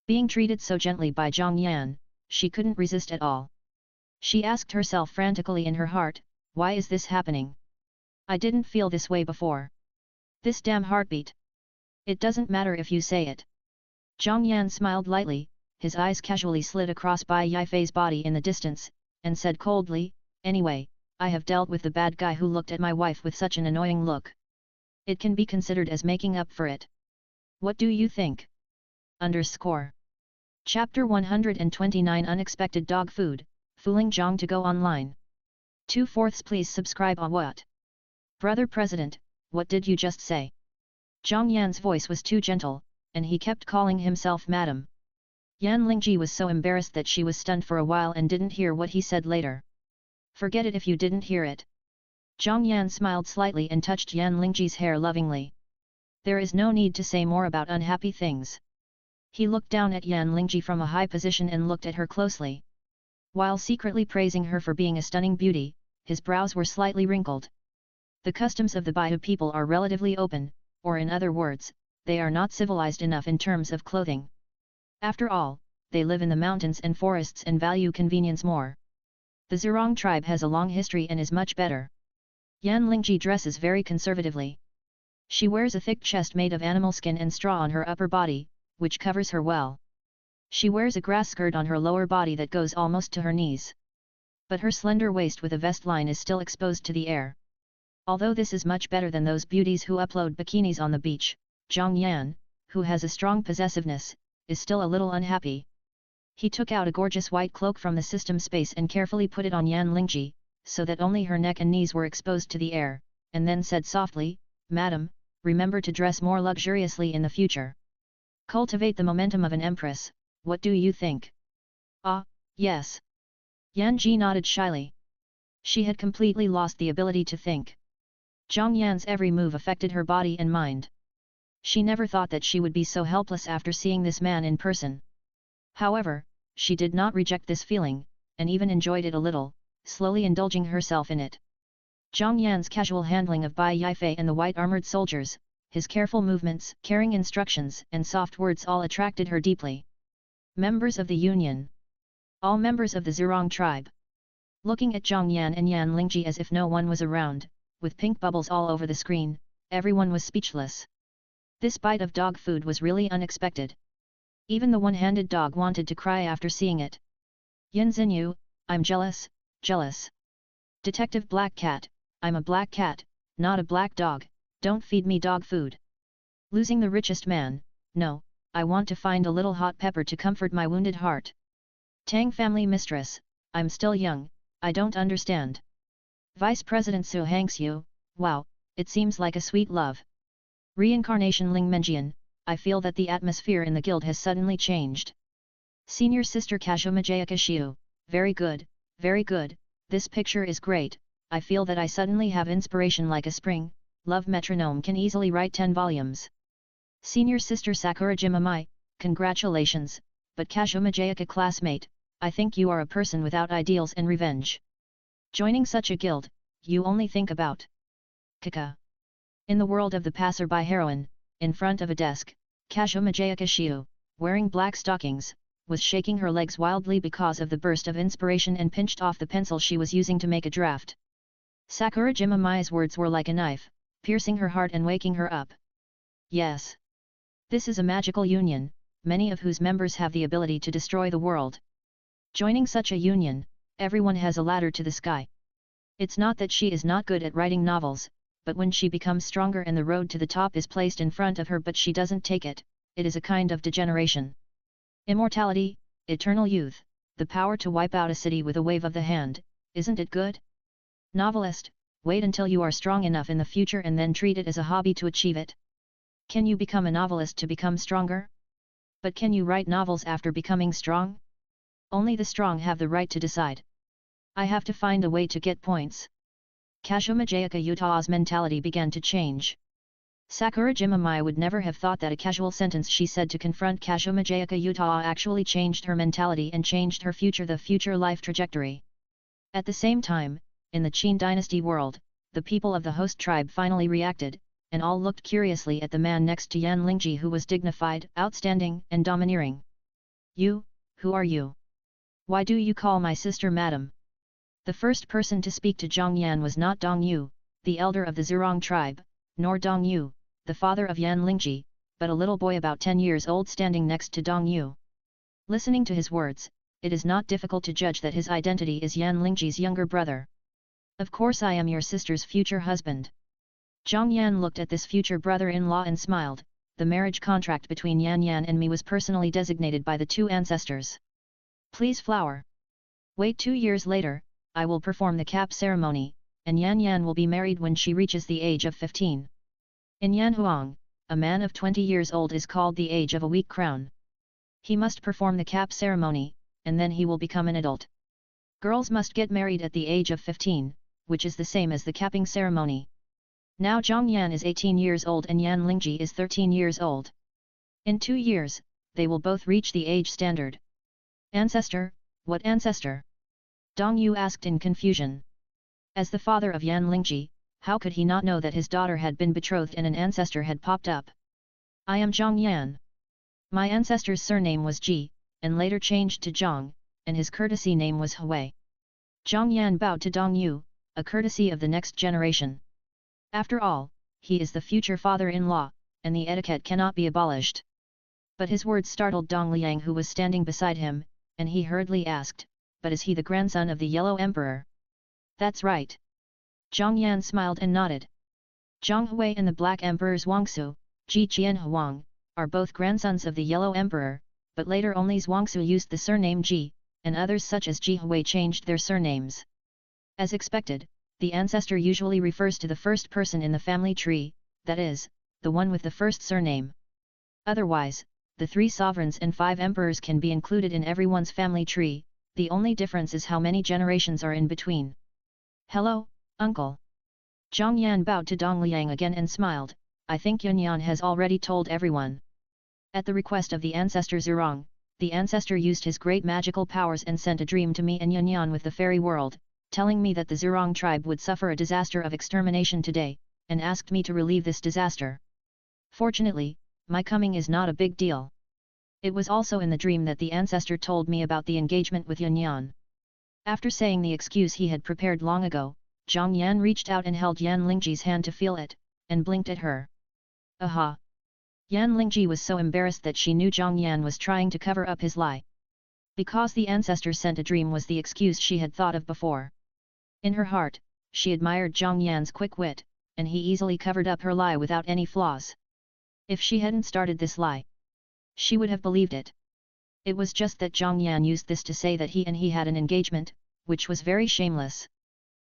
Being treated so gently by Zhang Yan, she couldn't resist at all. She asked herself frantically in her heart, why is this happening? I didn't feel this way before. This damn heartbeat. It doesn't matter if you say it. Zhang Yan smiled lightly, his eyes casually slid across Bai Yifei's body in the distance, and said coldly, anyway, I have dealt with the bad guy who looked at my wife with such an annoying look. It can be considered as making up for it. What do you think? Chapter 129 Unexpected Dog Food, Fooling Zhang to go online. 2/4 Please subscribe. What? Brother President, what did you just say? Zhang Yan's voice was too gentle, and he kept calling himself Madam. Yan Lingji was so embarrassed that she was stunned for a while and didn't hear what he said later. Forget it if you didn't hear it. Zhang Yan smiled slightly and touched Yan Lingji's hair lovingly. There is no need to say more about unhappy things. He looked down at Yan Lingji from a high position and looked at her closely. While secretly praising her for being a stunning beauty, his brows were slightly wrinkled. The customs of the Baihu people are relatively open, or in other words, they are not civilized enough in terms of clothing. After all, they live in the mountains and forests and value convenience more. The Zirong tribe has a long history and is much better. Yan Lingji dresses very conservatively. She wears a thick chest made of animal skin and straw on her upper body, which covers her well. She wears a grass skirt on her lower body that goes almost to her knees. But her slender waist with a vest line is still exposed to the air. Although this is much better than those beauties who upload bikinis on the beach, Zhang Yan, who has a strong possessiveness, is still a little unhappy. He took out a gorgeous white cloak from the system space and carefully put it on Yan Lingji, so that only her neck and knees were exposed to the air, and then said softly, Madam, remember to dress more luxuriously in the future. Cultivate the momentum of an empress, what do you think? Ah, yes. Yan Ji nodded shyly. She had completely lost the ability to think. Zhang Yan's every move affected her body and mind. She never thought that she would be so helpless after seeing this man in person. However, she did not reject this feeling, and even enjoyed it a little, slowly indulging herself in it. Zhang Yan's casual handling of Bai Yifei and the white armored soldiers, his careful movements, caring instructions, and soft words all attracted her deeply. Members of the Union. All members of the Zirong tribe. Looking at Zhang Yan and Yan Lingji as if no one was around, with pink bubbles all over the screen, everyone was speechless. This bite of dog food was really unexpected. Even the one-handed dog wanted to cry after seeing it. Yin Xinyu, I'm jealous, jealous. Detective Black Cat, I'm a black cat, not a black dog, don't feed me dog food. Losing the richest man, no, I want to find a little hot pepper to comfort my wounded heart. Tang family mistress, I'm still young, I don't understand. Vice President Su Hangxiu, wow, it seems like a sweet love. Reincarnation Ling Menjian, I feel that the atmosphere in the guild has suddenly changed. Senior Sister Kashumajaya Kashiu, very good, this picture is great, I feel that I suddenly have inspiration like a spring, love metronome can easily write 10 volumes. Senior Sister Sakura Jimamai, congratulations, but Kashumajaya classmate, I think you are a person without ideals and revenge. Joining such a guild, you only think about Kaka. In the world of the passerby heroine, in front of a desk, Kazuma Jayakishiu, wearing black stockings, was shaking her legs wildly because of the burst of inspiration and pinched off the pencil she was using to make a draft. Sakurajima Mai's words were like a knife, piercing her heart and waking her up. Yes. This is a magical union, many of whose members have the ability to destroy the world. Joining such a union, everyone has a ladder to the sky. It's not that she is not good at writing novels, but when she becomes stronger and the road to the top is placed in front of her but she doesn't take it, it is a kind of degeneration. Immortality, eternal youth, the power to wipe out a city with a wave of the hand, isn't it good? Novelist, wait until you are strong enough in the future and then treat it as a hobby to achieve it. Can you become a novelist to become stronger? But can you write novels after becoming strong? Only the strong have the right to decide. I have to find a way to get points. Kazuma Jayakishiu's mentality began to change. Sakurajima Mai would never have thought that a casual sentence she said to confront Kazuma Jayakishiu actually changed her mentality and changed her future life trajectory. At the same time, in the Qin dynasty world, the people of the host tribe finally reacted, and all looked curiously at the man next to Yan Lingji who was dignified, outstanding, and domineering. You, who are you? Why do you call my sister madam? The first person to speak to Zhang Yan was not Dong Yu, the elder of the Zurong tribe, nor Dong Yu, the father of Yan Lingji, but a little boy about 10 years old standing next to Dong Yu. Listening to his words, it is not difficult to judge that his identity is Yan Lingji's younger brother. Of course I am your sister's future husband. Zhang Yan looked at this future brother-in-law and smiled. The marriage contract between Yan Yan and me was personally designated by the two ancestors. Please flower. Wait 2 years later, I will perform the cap ceremony, and Yan Yan will be married when she reaches the age of 15. In Yanhuang, a man of 20 years old is called the age of a weak crown. He must perform the cap ceremony, and then he will become an adult. Girls must get married at the age of 15, which is the same as the capping ceremony. Now Zhang Yan is 18 years old and Yan Lingji is 13 years old. In 2 years, they will both reach the age standard. Ancestor, what ancestor? Dong Yu asked in confusion. As the father of Yan Lingji, how could he not know that his daughter had been betrothed and an ancestor had popped up? I am Zhang Yan. My ancestor's surname was Ji, and later changed to Zhang, and his courtesy name was Hui. Zhang Yan bowed to Dong Yu, a courtesy of the next generation. After all, he is the future father-in-law, and the etiquette cannot be abolished. But his words startled Dong Liang who was standing beside him, and he hurriedly asked, but is he the grandson of the Yellow Emperor? That's right. Zhang Yan smiled and nodded. Zhang Hui and the Black Emperor's Wangsu, Ji Qian Huang, are both grandsons of the Yellow Emperor, but later only Wangsu used the surname Ji, and others such as Ji Hui changed their surnames. As expected, the ancestor usually refers to the first person in the family tree, that is, the one with the first surname. Otherwise, the 3 sovereigns and 5 emperors can be included in everyone's family tree, the only difference is how many generations are in between. Hello, uncle. Zhang Yan bowed to Dong Liang again and smiled. I think Yan Yan has already told everyone. At the request of the ancestor Zurong, the ancestor used his great magical powers and sent a dream to me and Yan Yan with the fairy world, telling me that the Zurong tribe would suffer a disaster of extermination today, and asked me to relieve this disaster. Fortunately, my coming is not a big deal. It was also in the dream that the ancestor told me about the engagement with Yan Yan. After saying the excuse he had prepared long ago, Zhang Yan reached out and held Yan Lingji's hand to feel it, and blinked at her. Aha! Yan Lingji was so embarrassed that she knew Zhang Yan was trying to cover up his lie. Because the ancestor sent a dream was the excuse she had thought of before. In her heart, she admired Zhang Yan's quick wit, and he easily covered up her lie without any flaws. If she hadn't started this lie, she would have believed it. It was just that Zhang Yan used this to say that he had an engagement, which was very shameless.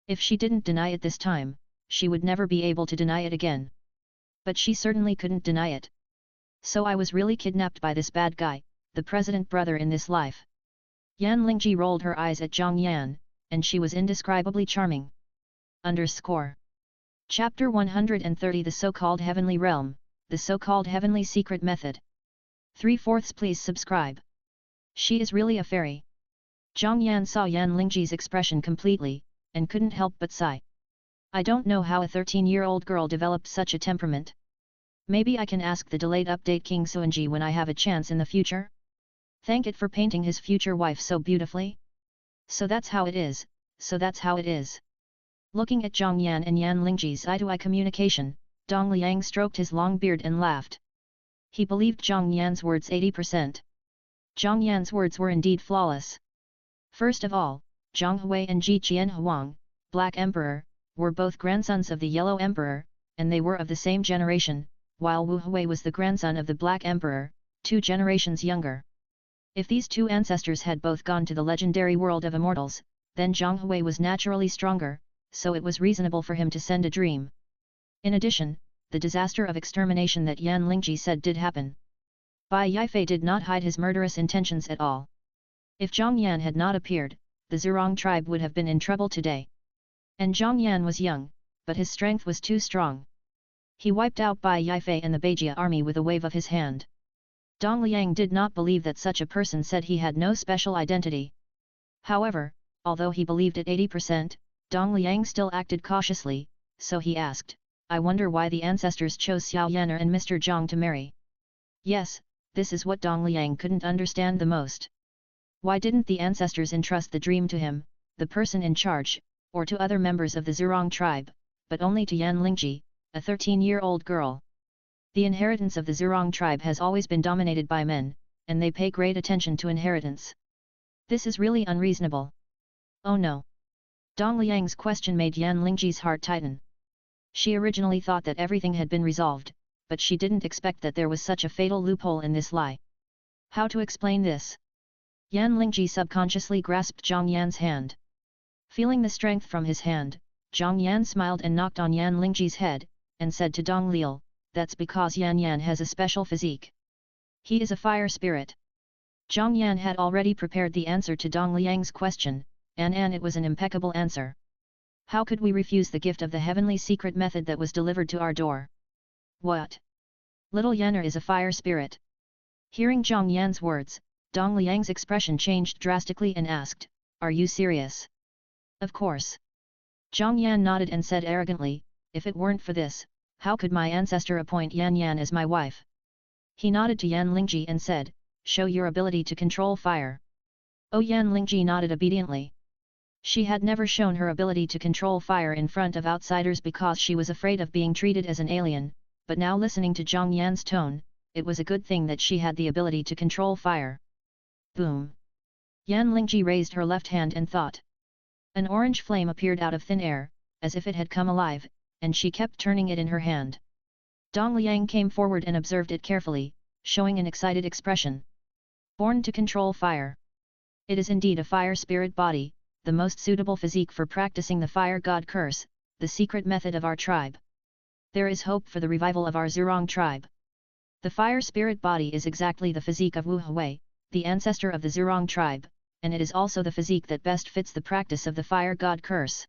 If she didn't deny it this time, she would never be able to deny it again. But she certainly couldn't deny it. So I was really kidnapped by this bad guy, the president brother in this life. Yan Lingji rolled her eyes at Zhang Yan, and she was indescribably charming. Chapter 130 The so-called Heavenly Realm, the so-called Heavenly Secret Method. 3/4 Please subscribe. She is really a fairy. Zhang Yan saw Yan Lingji's expression completely, and couldn't help but sigh. I don't know how a 13-year-old girl developed such a temperament. Maybe I can ask the delayed update King Suanji when I have a chance in the future? Thank it for painting his future wife so beautifully. So that's how it is, so that's how it is. Looking at Zhang Yan and Yan Lingji's eye-to-eye communication, Dong Liang stroked his long beard and laughed. He believed Zhang Yan's words 80%. Zhang Yan's words were indeed flawless. First of all, Zhang Hui and Ji Qian Huang, Black Emperor, were both grandsons of the Yellow Emperor, and they were of the same generation, while Wu Hui was the grandson of the Black Emperor, 2 generations younger. If these 2 ancestors had both gone to the legendary world of immortals, then Zhang Hui was naturally stronger, so it was reasonable for him to send a dream. In addition, the disaster of extermination that Yan Lingji said did happen. Bai Yifei did not hide his murderous intentions at all. If Zhang Yan had not appeared, the Zhurong tribe would have been in trouble today. And Zhang Yan was young, but his strength was too strong. He wiped out Bai Yifei and the Beijia army with a wave of his hand. Dong Liang did not believe that such a person said he had no special identity. However, although he believed it 80%, Dong Liang still acted cautiously, so he asked, I wonder why the ancestors chose Xiao Yaner and Mr. Zhang to marry. Yes, this is what Dong Liang couldn't understand the most. Why didn't the ancestors entrust the dream to him, the person in charge, or to other members of the Zhurong tribe, but only to Yan Lingji, a 13-year-old girl? The inheritance of the Zhurong tribe has always been dominated by men, and they pay great attention to inheritance. This is really unreasonable. Oh no! Dong Liang's question made Yan Lingji's heart tighten. She originally thought that everything had been resolved, but she didn't expect that there was such a fatal loophole in this lie. How to explain this? Yan Lingji subconsciously grasped Zhang Yan's hand. Feeling the strength from his hand, Zhang Yan smiled and knocked on Yan Lingji's head, and said to Dong Liao, that's because Yan Yan has a special physique. He is a fire spirit. Zhang Yan had already prepared the answer to Dong Liang's question, and it was an impeccable answer. How could we refuse the gift of the heavenly secret method that was delivered to our door? What? Little Yaner is a fire spirit. Hearing Zhang Yan's words, Dong Liang's expression changed drastically and asked, are you serious? Of course. Zhang Yan nodded and said arrogantly, if it weren't for this, how could my ancestor appoint Yan Yan as my wife? He nodded to Yan Lingji and said, show your ability to control fire. Oh, Yan Lingji nodded obediently. She had never shown her ability to control fire in front of outsiders because she was afraid of being treated as an alien, but now listening to Zhang Yan's tone, it was a good thing that she had the ability to control fire. Boom! Yan Lingji raised her left hand and thought. An orange flame appeared out of thin air, as if it had come alive, and she kept turning it in her hand. Dong Liang came forward and observed it carefully, showing an excited expression. Born to control fire. It is indeed a fire spirit body, the most suitable physique for practicing the fire god curse, the secret method of our tribe. There is hope for the revival of our Zhurong tribe. The fire spirit body is exactly the physique of Wu Hui, the ancestor of the Zhurong tribe, and it is also the physique that best fits the practice of the fire god curse.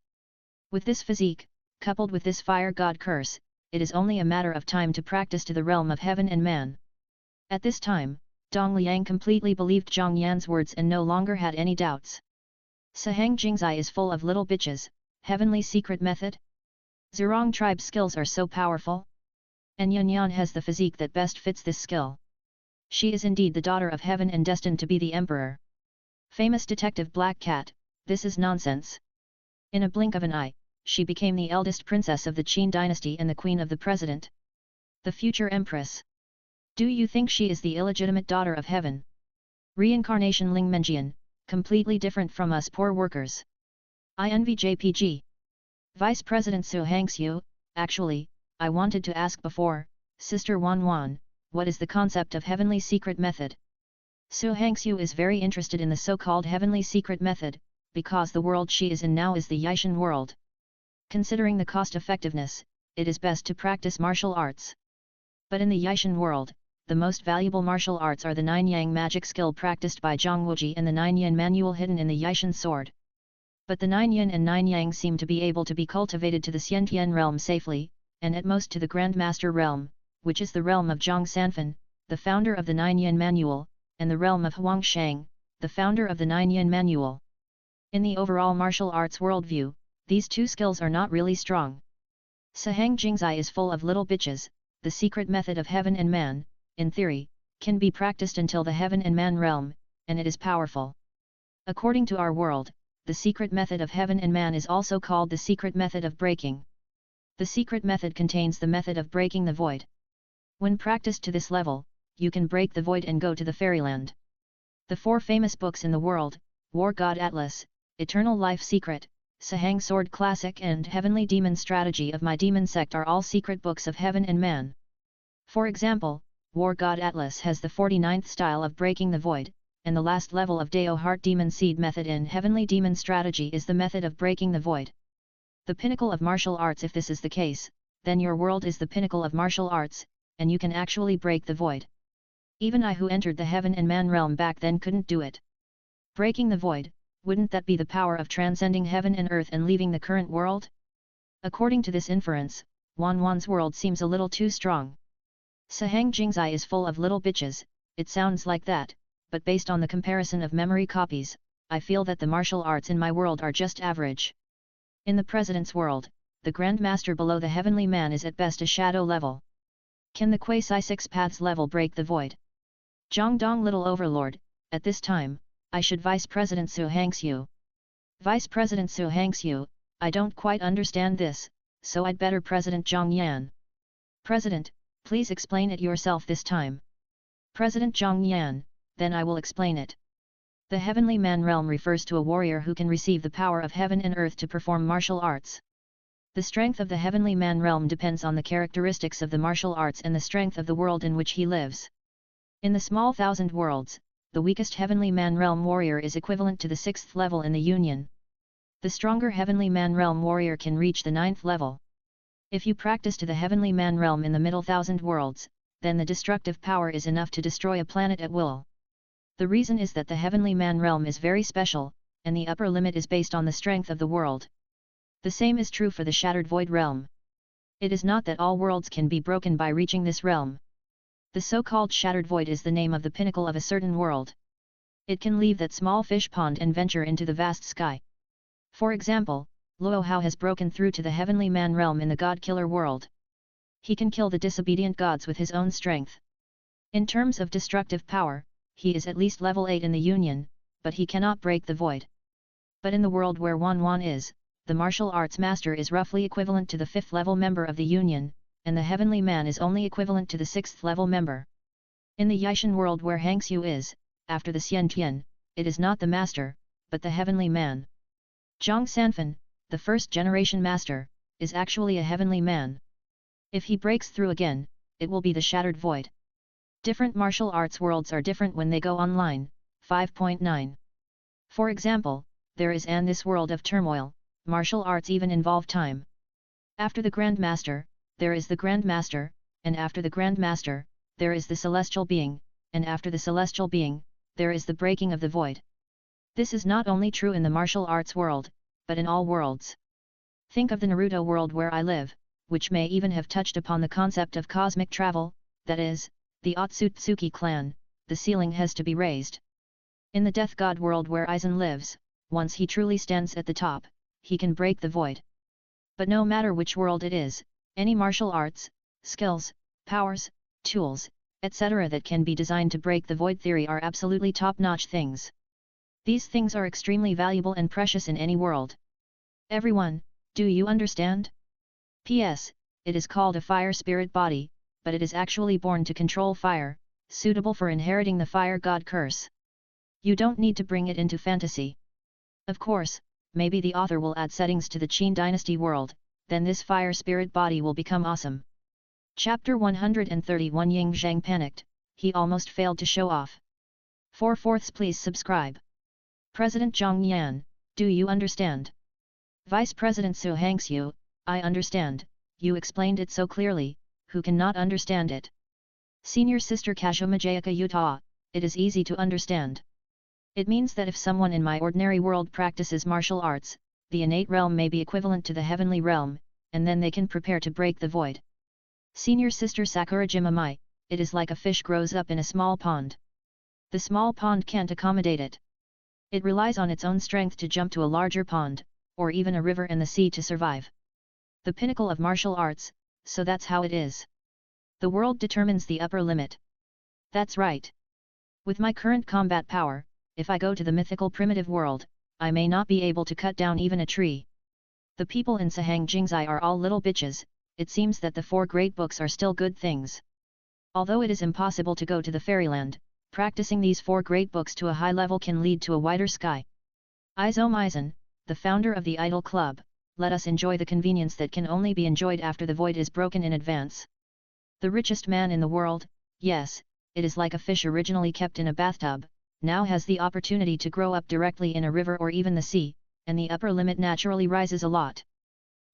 With this physique, coupled with this fire god curse, it is only a matter of time to practice to the realm of heaven and man. At this time, Dong Liang completely believed Zhang Yan's words and no longer had any doubts. Sahang Jingzai is full of little bitches, heavenly secret method? Zhurong tribe skills are so powerful? And Yan Yan has the physique that best fits this skill. She is indeed the daughter of heaven and destined to be the emperor. Famous detective Black Cat, this is nonsense. In a blink of an eye, she became the eldest princess of the Qin dynasty and the queen of the president. The future empress. Do you think she is the illegitimate daughter of heaven? Reincarnation Ling Menjian, completely different from us poor workers. I envy JPG. Vice President Su Hangxiu, actually, I wanted to ask before, Sister Wan Wan, what is the concept of heavenly secret method? Su Hangxiu is very interested in the so-called heavenly secret method, because the world she is in now is the Yishan world. Considering the cost-effectiveness, it is best to practice martial arts. But in the Yishan world, the most valuable martial arts are the 9 Yang magic skill practiced by Zhang Wuji and the 9 Yin manual hidden in the Yishan sword. But the 9 Yin and 9 Yang seem to be able to be cultivated to the Xiantian realm safely, and at most to the Grandmaster realm, which is the realm of Zhang Sanfan, the founder of the 9 Yin manual, and the realm of Huang Shang, the founder of the 9 Yin manual. In the overall martial arts worldview, These two skills are not really strong. Sahang Jingzai is full of little bitches. The secret method of heaven and man, in theory, can be practiced until the heaven and man realm, and it is powerful. According to our world, the secret method of heaven and man is also called the secret method of breaking. The secret method contains the method of breaking the void. When practiced to this level, you can break the void and go to the fairyland. The 4 famous books in the world, War God Atlas, Eternal Life Secret, Sahang Sword Classic and Heavenly Demon Strategy of My Demon Sect are all secret books of heaven and man. For example, War God Atlas has the 49th style of breaking the void, and the last level of Dao Heart Demon Seed method in Heavenly Demon Strategy is the method of breaking the void. The pinnacle of martial arts. If this is the case, then your world is the pinnacle of martial arts, and you can actually break the void. Even I who entered the heaven and man realm back then couldn't do it. Breaking the void, wouldn't that be the power of transcending heaven and earth and leaving the current world? According to this inference, Wan's world seems a little too strong. Sahang Jingzai is full of little bitches, it sounds like that, but based on the comparison of memory copies, I feel that the martial arts in my world are just average. In the President's world, the Grandmaster below the Heavenly Man is at best a shadow level. Can the Quasi 6 Paths level break the void? Jiangdong Little Overlord, at this time, I should Vice President Su Hangxiu. Vice President Su Hangxiu, I don't quite understand this, so I'd better President Zhang Yan. President, please explain it yourself this time. President Zhang Yan, then I will explain it. The Heavenly Man realm refers to a warrior who can receive the power of heaven and earth to perform martial arts. The strength of the Heavenly Man realm depends on the characteristics of the martial arts and the strength of the world in which he lives. In the small thousand worlds, the weakest Heavenly Man realm warrior is equivalent to the 6th level in the Union. The stronger Heavenly Man realm warrior can reach the 9th level. If you practice to the Heavenly Man realm in the middle thousand worlds, then the destructive power is enough to destroy a planet at will. The reason is that the Heavenly Man realm is very special, and the upper limit is based on the strength of the world. The same is true for the Shattered Void realm. It is not that all worlds can be broken by reaching this realm. The so-called Shattered Void is the name of the pinnacle of a certain world. It can leave that small fish pond and venture into the vast sky. For example, Luo Hao has broken through to the Heavenly Man realm in the God-Killer world. He can kill the disobedient gods with his own strength. In terms of destructive power, he is at least level 8 in the Union, but he cannot break the void. But in the world where Wan is, the martial arts master is roughly equivalent to the 5th level member of the Union, and the Heavenly Man is only equivalent to the 6th level member. In the Yishan world where Hangxiu is, after the Xian Tian, it is not the master, but the Heavenly Man. Zhang Sanfan, the first generation master, is actually a Heavenly Man. If he breaks through again, it will be the Shattered Void. Different martial arts worlds are different when they go online. 5.9. For example, there is this world of turmoil, martial arts even involve time. After the Grandmaster, there is the Grandmaster, and after the Grandmaster, there is the Celestial Being, and after the Celestial Being, there is the breaking of the void. This is not only true in the martial arts world, but in all worlds. Think of the Naruto world where I live, which may even have touched upon the concept of cosmic travel, that is, the Otsutsuki clan, the ceiling has to be raised. In the Death God world where Aizen lives, once he truly stands at the top, he can break the void. But no matter which world it is, any martial arts, skills, powers, tools, etc. that can be designed to break the void theory are absolutely top-notch things. These things are extremely valuable and precious in any world. Everyone, do you understand? P.S. It is called a fire spirit body, but it is actually born to control fire, suitable for inheriting the fire god curse. You don't need to bring it into fantasy. Of course, maybe the author will add settings to the Qin Dynasty world, then this fire spirit body will become awesome. Chapter 131 Ying Zhang panicked, he almost failed to show off. 4/4 Please subscribe. President Zhang Yan, do you understand? Vice President Su Hangxiu, I understand, you explained it so clearly, who cannot understand it? Senior Sister Kazumajayaka Utah, it is easy to understand. It means that if someone in my ordinary world practices martial arts, the innate realm may be equivalent to the heavenly realm, and then they can prepare to break the void. Senior Sister Sakurajima Mai, it is like a fish grows up in a small pond. The small pond can't accommodate it. It relies on its own strength to jump to a larger pond, or even a river and the sea to survive. The pinnacle of martial arts, so that's how it is. The world determines the upper limit. That's right. With my current combat power, if I go to the mythical primitive world, I may not be able to cut down even a tree. The people in Sahang Jingzai are all little bitches. It seems that the 4 great books are still good things. Although it is impossible to go to the fairyland, practicing these 4 great books to a high level can lead to a wider sky. Izomizan, the founder of the Idol Club, let us enjoy the convenience that can only be enjoyed after the void is broken in advance. The richest man in the world, yes, it is like a fish originally kept in a bathtub, now has the opportunity to grow up directly in a river or even the sea, and the upper limit naturally rises a lot.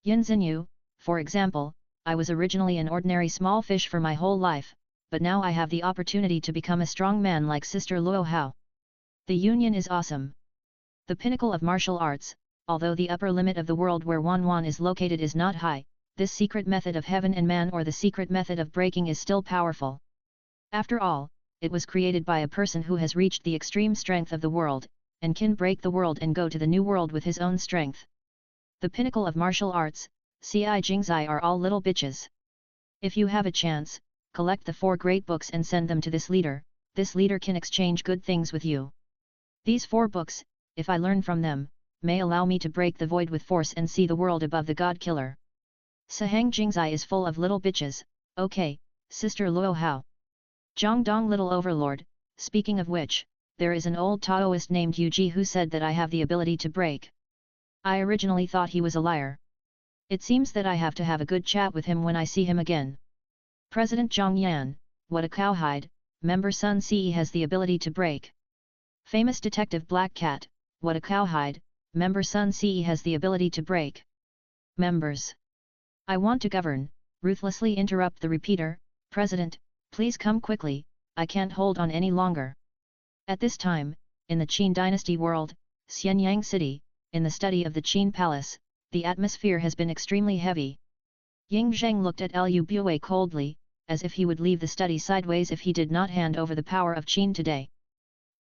Yin Xinyu, for example, I was originally an ordinary small fish for my whole life, but now I have the opportunity to become a strong man like Sister Luo Hao. The union is awesome. The pinnacle of martial arts, although the upper limit of the world where Wanwan is located is not high, this secret method of heaven and man or the secret method of breaking is still powerful. After all, it was created by a person who has reached the extreme strength of the world, and can break the world and go to the new world with his own strength. The pinnacle of martial arts, Ci Jingzai are all little bitches. If you have a chance, collect the 4 great books and send them to this leader can exchange good things with you. These 4 books, if I learn from them, may allow me to break the void with force and see the world above the god killer. Sahang Jingzai is full of little bitches, okay, Sister Luo Hao. Jiangdong little overlord, speaking of which, there is an old Taoist named Yuji who said that I have the ability to break. I originally thought he was a liar. It seems that I have to have a good chat with him when I see him again. President Zhang Yan, what a cowhide, member Sun Ce has the ability to break. Famous detective Black Cat, what a cowhide, member Sun Ce has the ability to break. Members. I want to govern, ruthlessly interrupt the repeater, President, please come quickly, I can't hold on any longer. At this time, in the Qin dynasty world, Xianyang City, in the study of the Qin Palace, the atmosphere has been extremely heavy. Ying Zheng looked at Liu Bue coldly, as if he would leave the study sideways if he did not hand over the power of Qin today.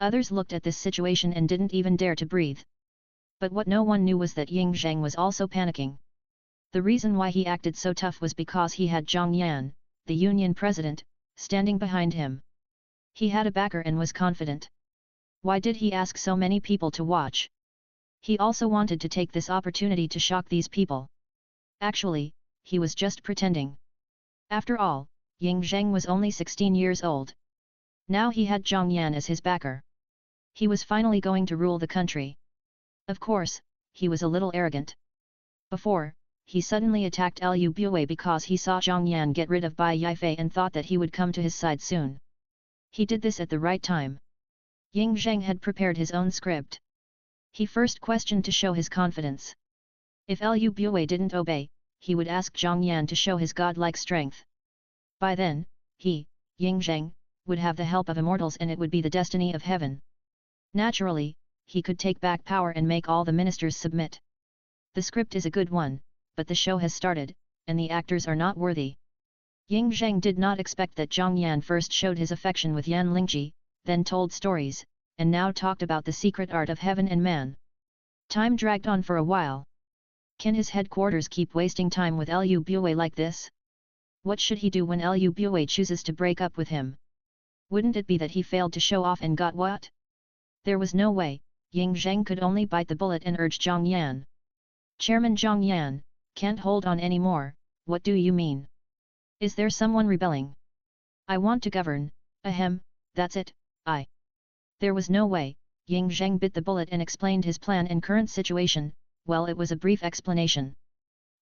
Others looked at this situation and didn't even dare to breathe. But what no one knew was that Ying Zheng was also panicking. The reason why he acted so tough was because he had Zhang Yan, the union president, standing behind him. He had a backer and was confident. Why did he ask so many people to watch? He also wanted to take this opportunity to shock these people. Actually, he was just pretending. After all, Ying Zheng was only 16 years old. Now he had Zhang Yan as his backer. He was finally going to rule the country. Of course, he was a little arrogant. Before, he suddenly attacked Liu Bue because he saw Zhang Yan get rid of Bai Yifei and thought that he would come to his side soon. He did this at the right time. Ying Zheng had prepared his own script. He first questioned to show his confidence. If Liu Bue didn't obey, he would ask Zhang Yan to show his godlike strength. By then, he, Ying Zheng, would have the help of immortals and it would be the destiny of heaven. Naturally, he could take back power and make all the ministers submit. The script is a good one, but the show has started, and the actors are not worthy. Ying Zheng did not expect that Zhang Yan first showed his affection with Yan Lingji, then told stories, and now talked about the secret art of heaven and man. Time dragged on for a while. Can his headquarters keep wasting time with Liu Bue like this? What should he do when Liu Bue chooses to break up with him? Wouldn't it be that he failed to show off and got what? There was no way. Ying Zheng could only bite the bullet and urge Zhang Yan. Chairman Zhang Yan, can't hold on anymore, what do you mean? Is there someone rebelling? I want to govern, ahem, that's it, There was no way. Ying Zheng bit the bullet and explained his plan and current situation. Well, it was a brief explanation.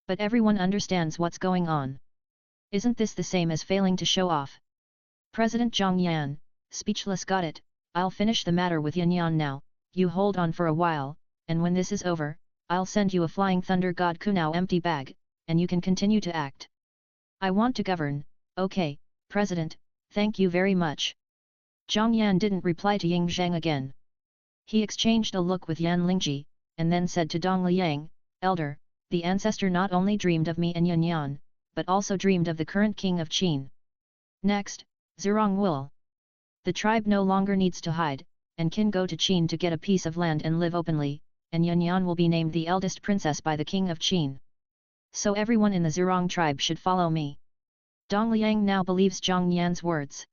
But everyone understands what's going on. Isn't this the same as failing to show off? President Zhang Yan, speechless, got it, I'll finish the matter with Yan Yan now, you hold on for a while, and when this is over, I'll send you a flying thunder god Kunao empty bag, and you can continue to act. I want to govern, okay, President, thank you very much. Zhang Yan didn't reply to Ying Zheng again. He exchanged a look with Yan Lingji, and then said to Dong Liang, Elder, the ancestor not only dreamed of me and Yan Yan, but also dreamed of the current king of Qin. Next, Zirong Will. The tribe no longer needs to hide, and can go to Qin to get a piece of land and live openly, and Yun Yan will be named the eldest princess by the king of Qin. So everyone in the Zhurong tribe should follow me. Dong Liang now believes Zhang Yan's words.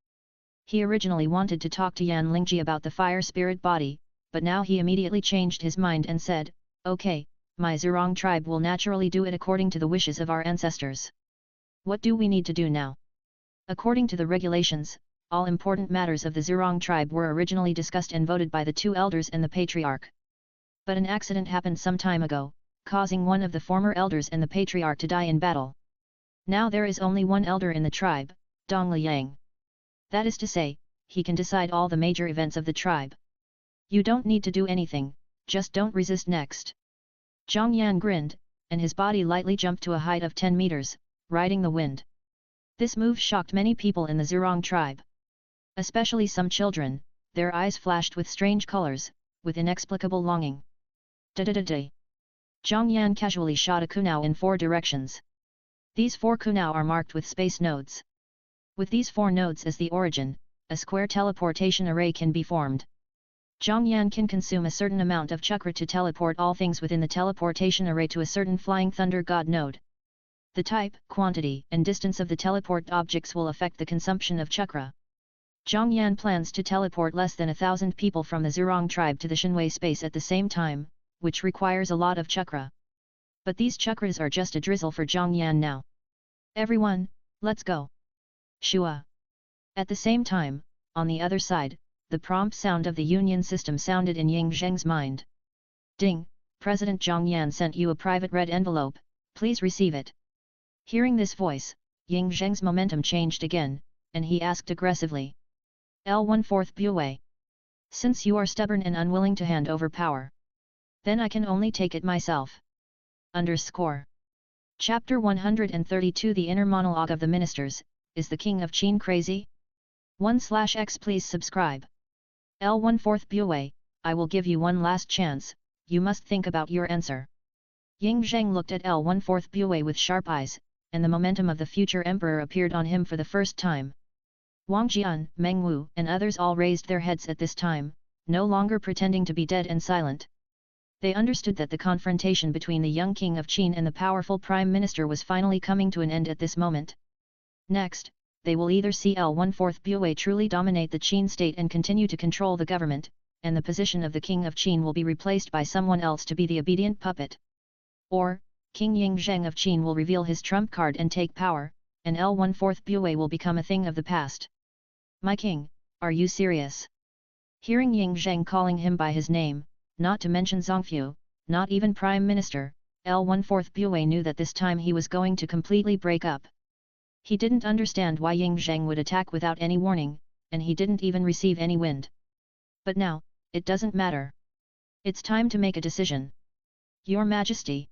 He originally wanted to talk to Yan Lingji about the fire spirit body, but now he immediately changed his mind and said, "Okay, my Zhurong tribe will naturally do it according to the wishes of our ancestors. What do we need to do now?" According to the regulations, all important matters of the Zhurong tribe were originally discussed and voted by the two elders and the patriarch. But an accident happened some time ago, causing one of the former elders and the patriarch to die in battle. Now there is only one elder in the tribe, Dong Liang. That is to say, he can decide all the major events of the tribe. You don't need to do anything, just don't resist next. Zhang Yan grinned, and his body lightly jumped to a height of 10 meters, riding the wind. This move shocked many people in the Zhurong tribe. Especially some children, their eyes flashed with strange colors, with inexplicable longing. Da-da-da-da. Zhang Yan casually shot a kunao in 4 directions. These 4 kunao are marked with space nodes. With these 4 nodes as the origin, a square teleportation array can be formed. Zhang Yan can consume a certain amount of chakra to teleport all things within the teleportation array to a certain flying thunder god node. The type, quantity, and distance of the teleport objects will affect the consumption of chakra. Zhang Yan plans to teleport less than 1,000 people from the Zhurong tribe to the Shenwei space at the same time, which requires a lot of chakra. But these chakras are just a drizzle for Zhang Yan now. Everyone, let's go. Shua. At the same time, on the other side, the prompt sound of the Union system sounded in Ying Zheng's mind. Ding, President Zhang Yan sent you a private red envelope, please receive it. Hearing this voice, Ying Zheng's momentum changed again, and he asked aggressively. L1/4 Bue. Since you are stubborn and unwilling to hand over power, then I can only take it myself. Underscore. Chapter 132 The Inner Monologue of the Ministers, Is the King of Qin Crazy? 1/X Please subscribe. L1/4 Bue, I will give you one last chance, you must think about your answer. Ying Zheng looked at L1/4 Bue with sharp eyes, and the momentum of the future emperor appeared on him for the first time. Wang Jian, Meng Wu and others all raised their heads at this time, no longer pretending to be dead and silent. They understood that the confrontation between the young king of Qin and the powerful prime minister was finally coming to an end at this moment. Next, they will either see L1/4 Bue truly dominate the Qin state and continue to control the government, and the position of the king of Qin will be replaced by someone else to be the obedient puppet. Or, King Ying Zheng of Qin will reveal his trump card and take power, and L1/4 Bue will become a thing of the past. My king, are you serious? Hearing Ying Zheng calling him by his name, not to mention Zongfu, not even Prime Minister, L1/4 Bue knew that this time he was going to completely break up. He didn't understand why Ying Zheng would attack without any warning, and he didn't even receive any wind. But now, it doesn't matter. It's time to make a decision. Your Majesty.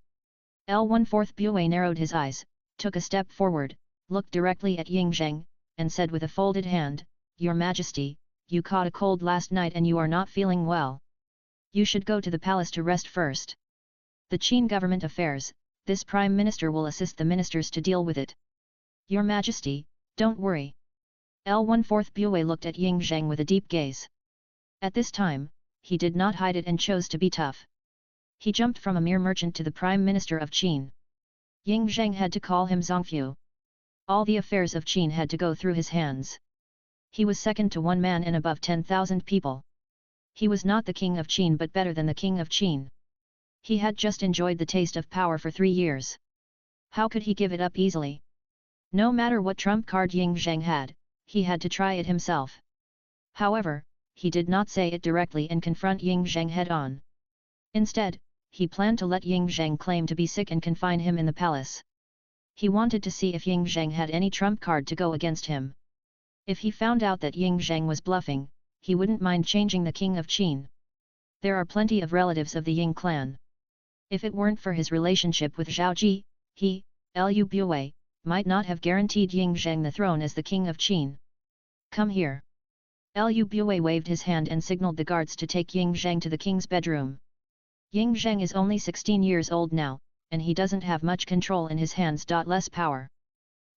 L1/4 Bue narrowed his eyes, took a step forward, looked directly at Ying Zheng, and said with a folded hand, Your Majesty, you caught a cold last night and you are not feeling well. You should go to the palace to rest first. The Qin government affairs, this Prime Minister will assist the ministers to deal with it. Your Majesty, don't worry. L1/4 Bue looked at Ying Zheng with a deep gaze. At this time, he did not hide it and chose to be tough. He jumped from a mere merchant to the Prime Minister of Qin. Ying Zheng had to call him Zongfu. All the affairs of Qin had to go through his hands. He was second to one man and above 10,000 people. He was not the king of Qin but better than the king of Qin. He had just enjoyed the taste of power for 3 years. How could he give it up easily? No matter what trump card Ying Zheng had, he had to try it himself. However, he did not say it directly and confront Ying Zheng head-on. Instead, he planned to let Ying Zheng claim to be sick and confine him in the palace. He wanted to see if Ying Zheng had any trump card to go against him. If he found out that Ying Zheng was bluffing, he wouldn't mind changing the king of Qin. There are plenty of relatives of the Ying clan. If it weren't for his relationship with Zhao Ji, he, Lu Bue, might not have guaranteed Ying Zheng the throne as the king of Qin. Come here. Lu Bue waved his hand and signaled the guards to take Ying Zheng to the king's bedroom. Ying Zheng is only 16 years old now, and he doesn't have much control in his hands. Less power.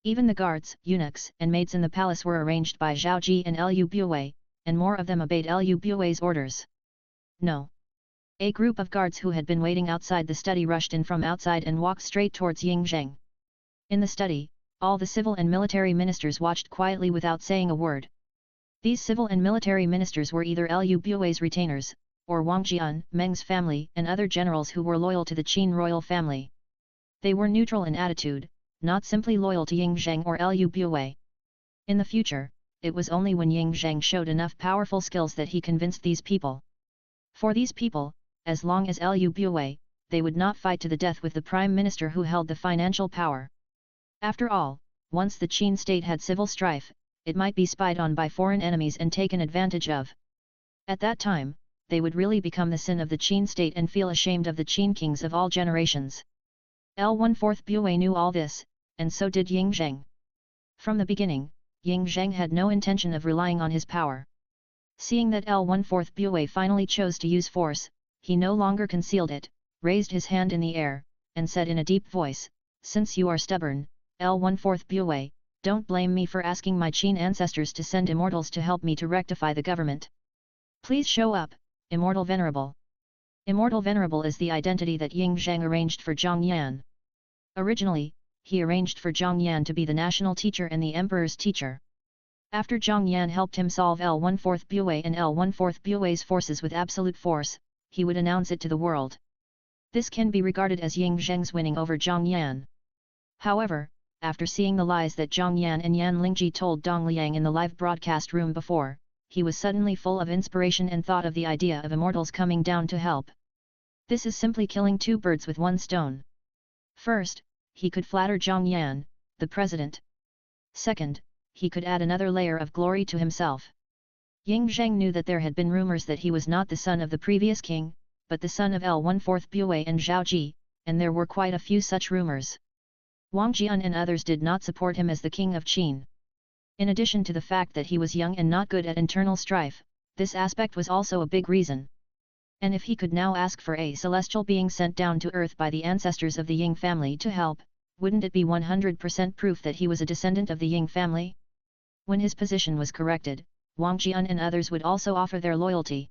Even the guards, eunuchs, and maids in the palace were arranged by Zhao Ji and Lu Bue, and more of them obeyed Lu Bue's orders. No. A group of guards who had been waiting outside the study rushed in from outside and walked straight towards Ying Zheng. In the study, all the civil and military ministers watched quietly without saying a word. These civil and military ministers were either Liu Bue's retainers, or Wang Jian, Meng's family and other generals who were loyal to the Qin royal family. They were neutral in attitude, not simply loyal to Ying Zheng or Liu Bue. In the future, it was only when Ying Zheng showed enough powerful skills that he convinced these people. For these people, as long as Liu Bue, they would not fight to the death with the prime minister who held the financial power. After all, once the Qin state had civil strife, it might be spied on by foreign enemies and taken advantage of. At that time, they would really become the sin of the Qin state and feel ashamed of the Qin kings of all generations. L1/4 Bue knew all this, and so did Ying Zheng. From the beginning, Ying Zheng had no intention of relying on his power. Seeing that L1/4 Bue finally chose to use force, he no longer concealed it, raised his hand in the air, and said in a deep voice, "Since you are stubborn, L1/4 Bue, don't blame me for asking my Qin ancestors to send immortals to help me to rectify the government. Please show up, Immortal Venerable." Immortal Venerable is the identity that Ying Zheng arranged for Zhang Yan. Originally, he arranged for Zhang Yan to be the national teacher and the emperor's teacher. After Zhang Yan helped him solve L1/4 Bue and L1/4 Bue's forces with absolute force, he would announce it to the world. This can be regarded as Ying Zheng's winning over Zhang Yan. However, after seeing the lies that Zhang Yan and Yan Lingji told Dong Liang in the live broadcast room before, he was suddenly full of inspiration and thought of the idea of immortals coming down to help. This is simply killing two birds with one stone. First, he could flatter Zhang Yan, the president. Second, he could add another layer of glory to himself. Ying Zheng knew that there had been rumors that he was not the son of the previous king, but the son of L1/4 Bue and Zhao Ji, and there were quite a few such rumors. Wang Jian and others did not support him as the king of Qin. In addition to the fact that he was young and not good at internal strife, this aspect was also a big reason. And if he could now ask for a celestial being sent down to earth by the ancestors of the Ying family to help, wouldn't it be 100% proof that he was a descendant of the Ying family? When his position was corrected, Wang Jian and others would also offer their loyalty.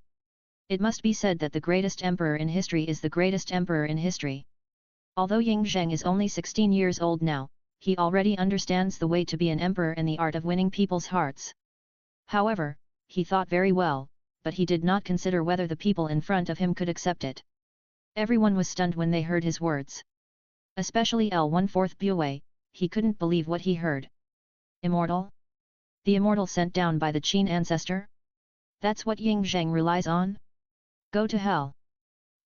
It must be said that the greatest emperor in history is the greatest emperor in history. Although Ying Zheng is only 16 years old now, he already understands the way to be an emperor and the art of winning people's hearts. However, he thought very well, but he did not consider whether the people in front of him could accept it. Everyone was stunned when they heard his words. Especially L1/4 Bue, he couldn't believe what he heard. Immortal? The immortal sent down by the Qin ancestor? That's what Ying Zheng relies on? Go to hell.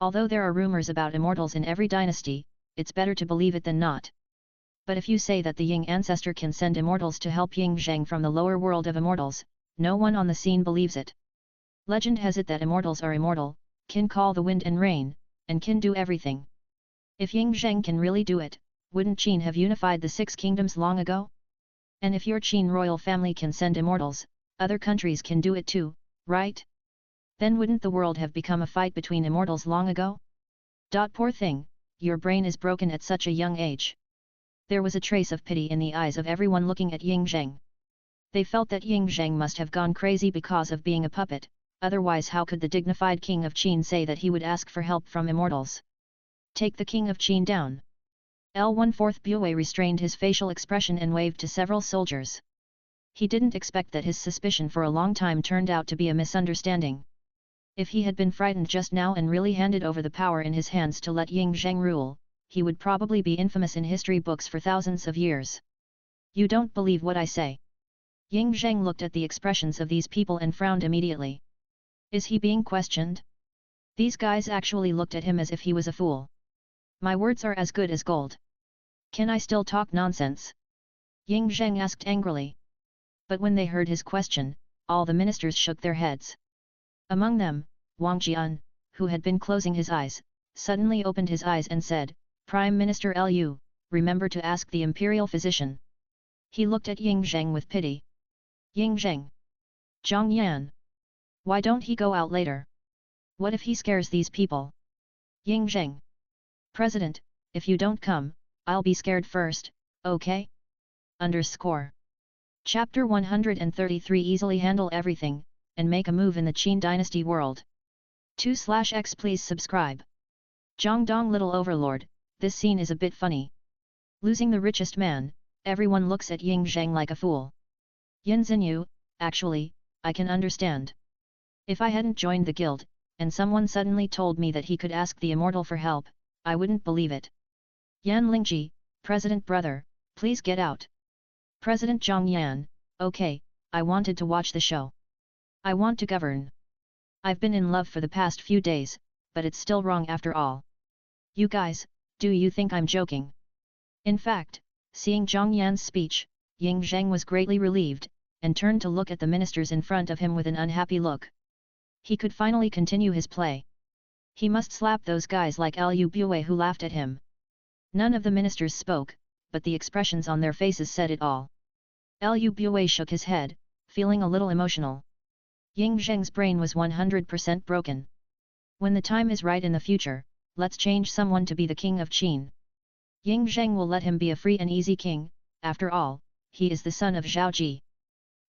Although there are rumors about immortals in every dynasty, it's better to believe it than not. But if you say that the Ying ancestor can send immortals to help Ying Zheng from the lower world of immortals, no one on the scene believes it. Legend has it that immortals are immortal, can call the wind and rain, and can do everything. If Ying Zheng can really do it, wouldn't Qin have unified the 6 kingdoms long ago? And if your Qin royal family can send immortals, other countries can do it too, right? Then wouldn't the world have become a fight between immortals long ago? Poor thing, your brain is broken at such a young age. There was a trace of pity in the eyes of everyone looking at Ying Zheng. They felt that Ying Zheng must have gone crazy because of being a puppet, otherwise how could the dignified king of Qin say that he would ask for help from immortals? Take the king of Qin down. L1/4 Bue restrained his facial expression and waved to several soldiers. He didn't expect that his suspicion for a long time turned out to be a misunderstanding. If he had been frightened just now and really handed over the power in his hands to let Ying Zheng rule, he would probably be infamous in history books for thousands of years. You don't believe what I say. Ying Zheng looked at the expressions of these people and frowned immediately. Is he being questioned? These guys actually looked at him as if he was a fool. My words are as good as gold. Can I still talk nonsense? Ying Zheng asked angrily. But when they heard his question, all the ministers shook their heads. Among them, Wang Jian, who had been closing his eyes, suddenly opened his eyes and said, Prime Minister Liu, remember to ask the imperial physician. He looked at Ying Zheng with pity. Ying Zheng. Zhang Yan. Why don't he go out later? What if he scares these people? Ying Zheng. President, if you don't come, I'll be scared first, okay? Chapter 133 Easily handle everything, and make a move in the Qin dynasty world. 2/X please subscribe. Zhang Dong little overlord, this scene is a bit funny. Losing the richest man, everyone looks at Ying Zheng like a fool. Yin Xinyu, actually, I can understand. If I hadn't joined the guild, and someone suddenly told me that he could ask the immortal for help, I wouldn't believe it. Yan Lingji, President brother, please get out. President Zhang Yan, okay, I wanted to watch the show. I want to govern. I've been in love for the past few days, but it's still wrong after all. You guys, do you think I'm joking? In fact, seeing Zhang Yan's speech, Ying Zheng was greatly relieved, and turned to look at the ministers in front of him with an unhappy look. He could finally continue his play. He must slap those guys like Lu Bue who laughed at him. None of the ministers spoke, but the expressions on their faces said it all. Lu Bue shook his head, feeling a little emotional. Ying Zheng's brain was 100% broken. When the time is right in the future, let's change someone to be the king of Qin. Ying Zheng will let him be a free and easy king, after all, he is the son of Zhao Ji.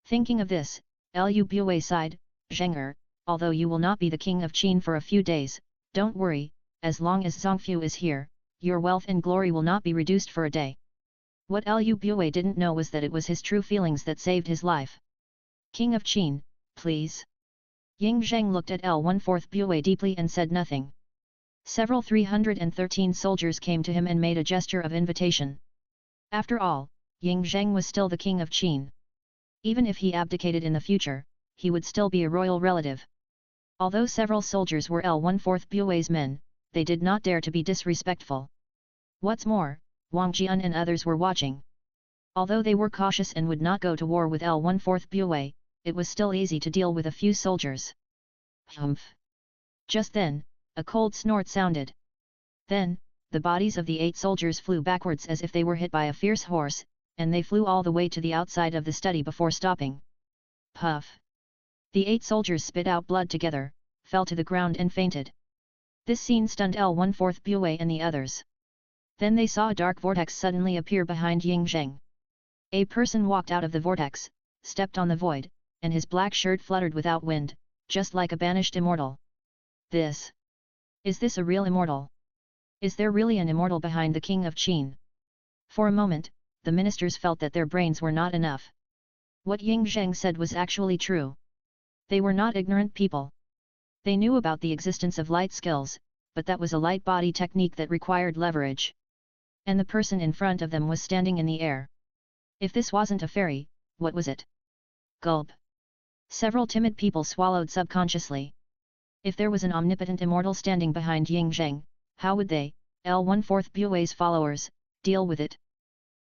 Thinking of this, Lu Bue sighed, Zheng although you will not be the king of Qin for a few days, don't worry, as long as Zongfu is here, your wealth and glory will not be reduced for a day. What Lu Bue didn't know was that it was his true feelings that saved his life. King of Qin, please. Ying Zheng looked at L14 Bue deeply and said nothing. Several 313 soldiers came to him and made a gesture of invitation. After all, Ying Zheng was still the king of Qin. Even if he abdicated in the future, he would still be a royal relative. Although several soldiers were L14 Bue's men, they did not dare to be disrespectful. What's more, Wang Jian and others were watching. Although they were cautious and would not go to war with L14 Bue, it was still easy to deal with a few soldiers. Humph! Just then, a cold snort sounded. Then, the bodies of the 8 soldiers flew backwards as if they were hit by a fierce horse, and they flew all the way to the outside of the study before stopping. Puff! The 8 soldiers spit out blood together, fell to the ground and fainted. This scene stunned L14 Bue and the others. Then they saw a dark vortex suddenly appear behind Ying Zheng. A person walked out of the vortex, stepped on the void, and his black shirt fluttered without wind, just like a banished immortal. Is this a real immortal? Is there really an immortal behind the king of Qin? For a moment, the ministers felt that their brains were not enough. What Ying Zheng said was actually true. They were not ignorant people. They knew about the existence of light skills, but that was a light body technique that required leverage. And the person in front of them was standing in the air. If this wasn't a fairy, what was it? Gulp. Several timid people swallowed subconsciously. If there was an omnipotent immortal standing behind Ying Zheng, how would they, L14 Bue's followers, deal with it?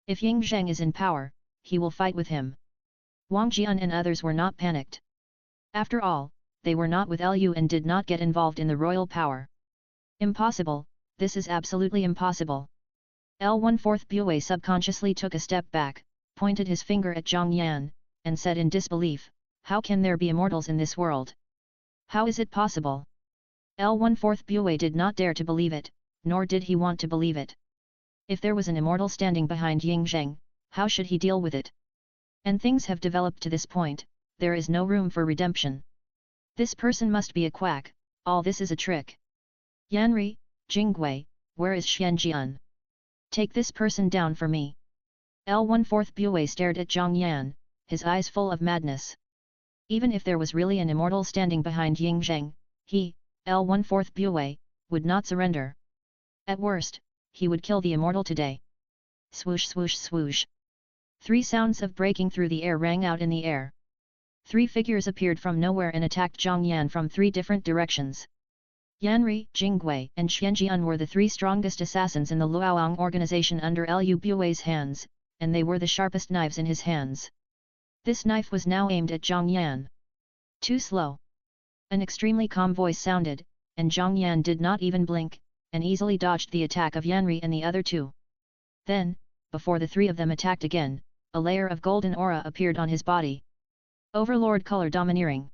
If Ying Zheng is in power, he will fight with him. Wang Jian and others were not panicked. After all, they were not with Lu and did not get involved in the royal power. Impossible, this is absolutely impossible. L14 Bue subconsciously took a step back, pointed his finger at Zhang Yan, and said in disbelief, how can there be immortals in this world? How is it possible? L14 Bue did not dare to believe it, nor did he want to believe it. If there was an immortal standing behind Ying Zheng, how should he deal with it? And things have developed to this point, there is no room for redemption. This person must be a quack, all this is a trick. Yanri, Jingwei, where is Xianjian? Take this person down for me. L14 Bue stared at Zhang Yan, his eyes full of madness. Even if there was really an immortal standing behind Ying Zheng, he, L14 Bue, would not surrender. At worst, he would kill the immortal today. Swoosh swoosh swoosh. 3 sounds of breaking through the air rang out in the air. 3 figures appeared from nowhere and attacked Zhang Yan from 3 different directions. Yanri, Jingwei and Xianjian were the 3 strongest assassins in the Luoyang organization under Lu Bue's hands, and they were the sharpest knives in his hands. This knife was now aimed at Zhang Yan. Too slow. An extremely calm voice sounded, and Zhang Yan did not even blink, and easily dodged the attack of Yanri and the other 2. Then, before the 3 of them attacked again, a layer of golden aura appeared on his body. Overlord color domineering.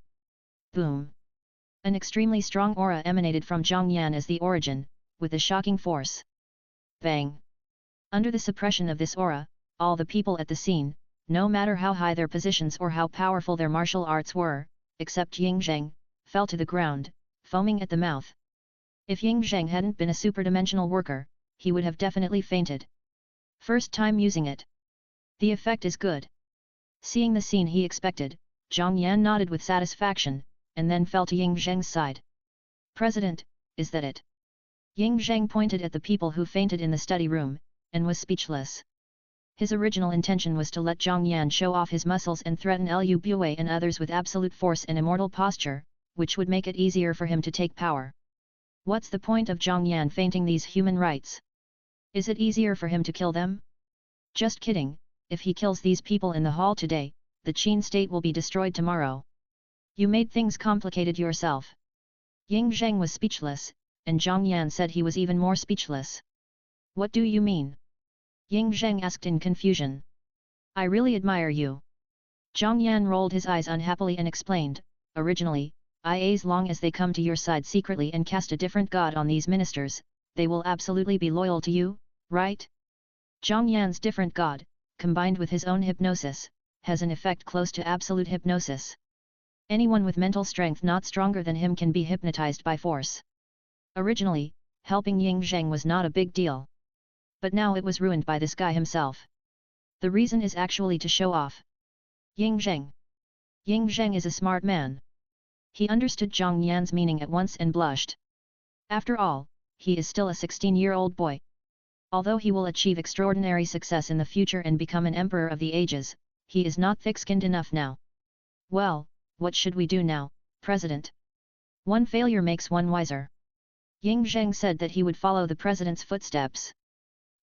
Boom! An extremely strong aura emanated from Zhang Yan as the origin, with a shocking force. Bang! Under the suppression of this aura, all the people at the scene, no matter how high their positions or how powerful their martial arts were, except Ying Zheng, fell to the ground, foaming at the mouth. If Ying Zheng hadn't been a superdimensional worker, he would have definitely fainted. First time using it. The effect is good. Seeing the scene he expected, Zhang Yan nodded with satisfaction, and then fell to Ying Zheng's side. President, is that it? Ying Zheng pointed at the people who fainted in the study room, and was speechless. His original intention was to let Zhang Yan show off his muscles and threaten Liu Bue and others with absolute force and immortal posture, which would make it easier for him to take power. What's the point of Zhang Yan fainting these human rights? Is it easier for him to kill them? Just kidding, if he kills these people in the hall today, the Qin state will be destroyed tomorrow. You made things complicated yourself. Ying Zheng was speechless, and Zhang Yan said he was even more speechless. What do you mean? Ying Zheng asked in confusion. I really admire you. Zhang Yan rolled his eyes unhappily and explained, originally, as long as they come to your side secretly and cast a different god on these ministers, they will absolutely be loyal to you, right? Zhang Yan's different god, combined with his own hypnosis, has an effect close to absolute hypnosis. Anyone with mental strength not stronger than him can be hypnotized by force. Originally, helping Ying Zheng was not a big deal. But now it was ruined by this guy himself. The reason is actually to show off. Ying Zheng. Ying Zheng is a smart man. He understood Zhang Yan's meaning at once and blushed. After all, he is still a 16-year-old boy. Although he will achieve extraordinary success in the future and become an emperor of the ages, he is not thick-skinned enough now. Well, what should we do now, President? One failure makes one wiser. Ying Zheng said that he would follow the president's footsteps.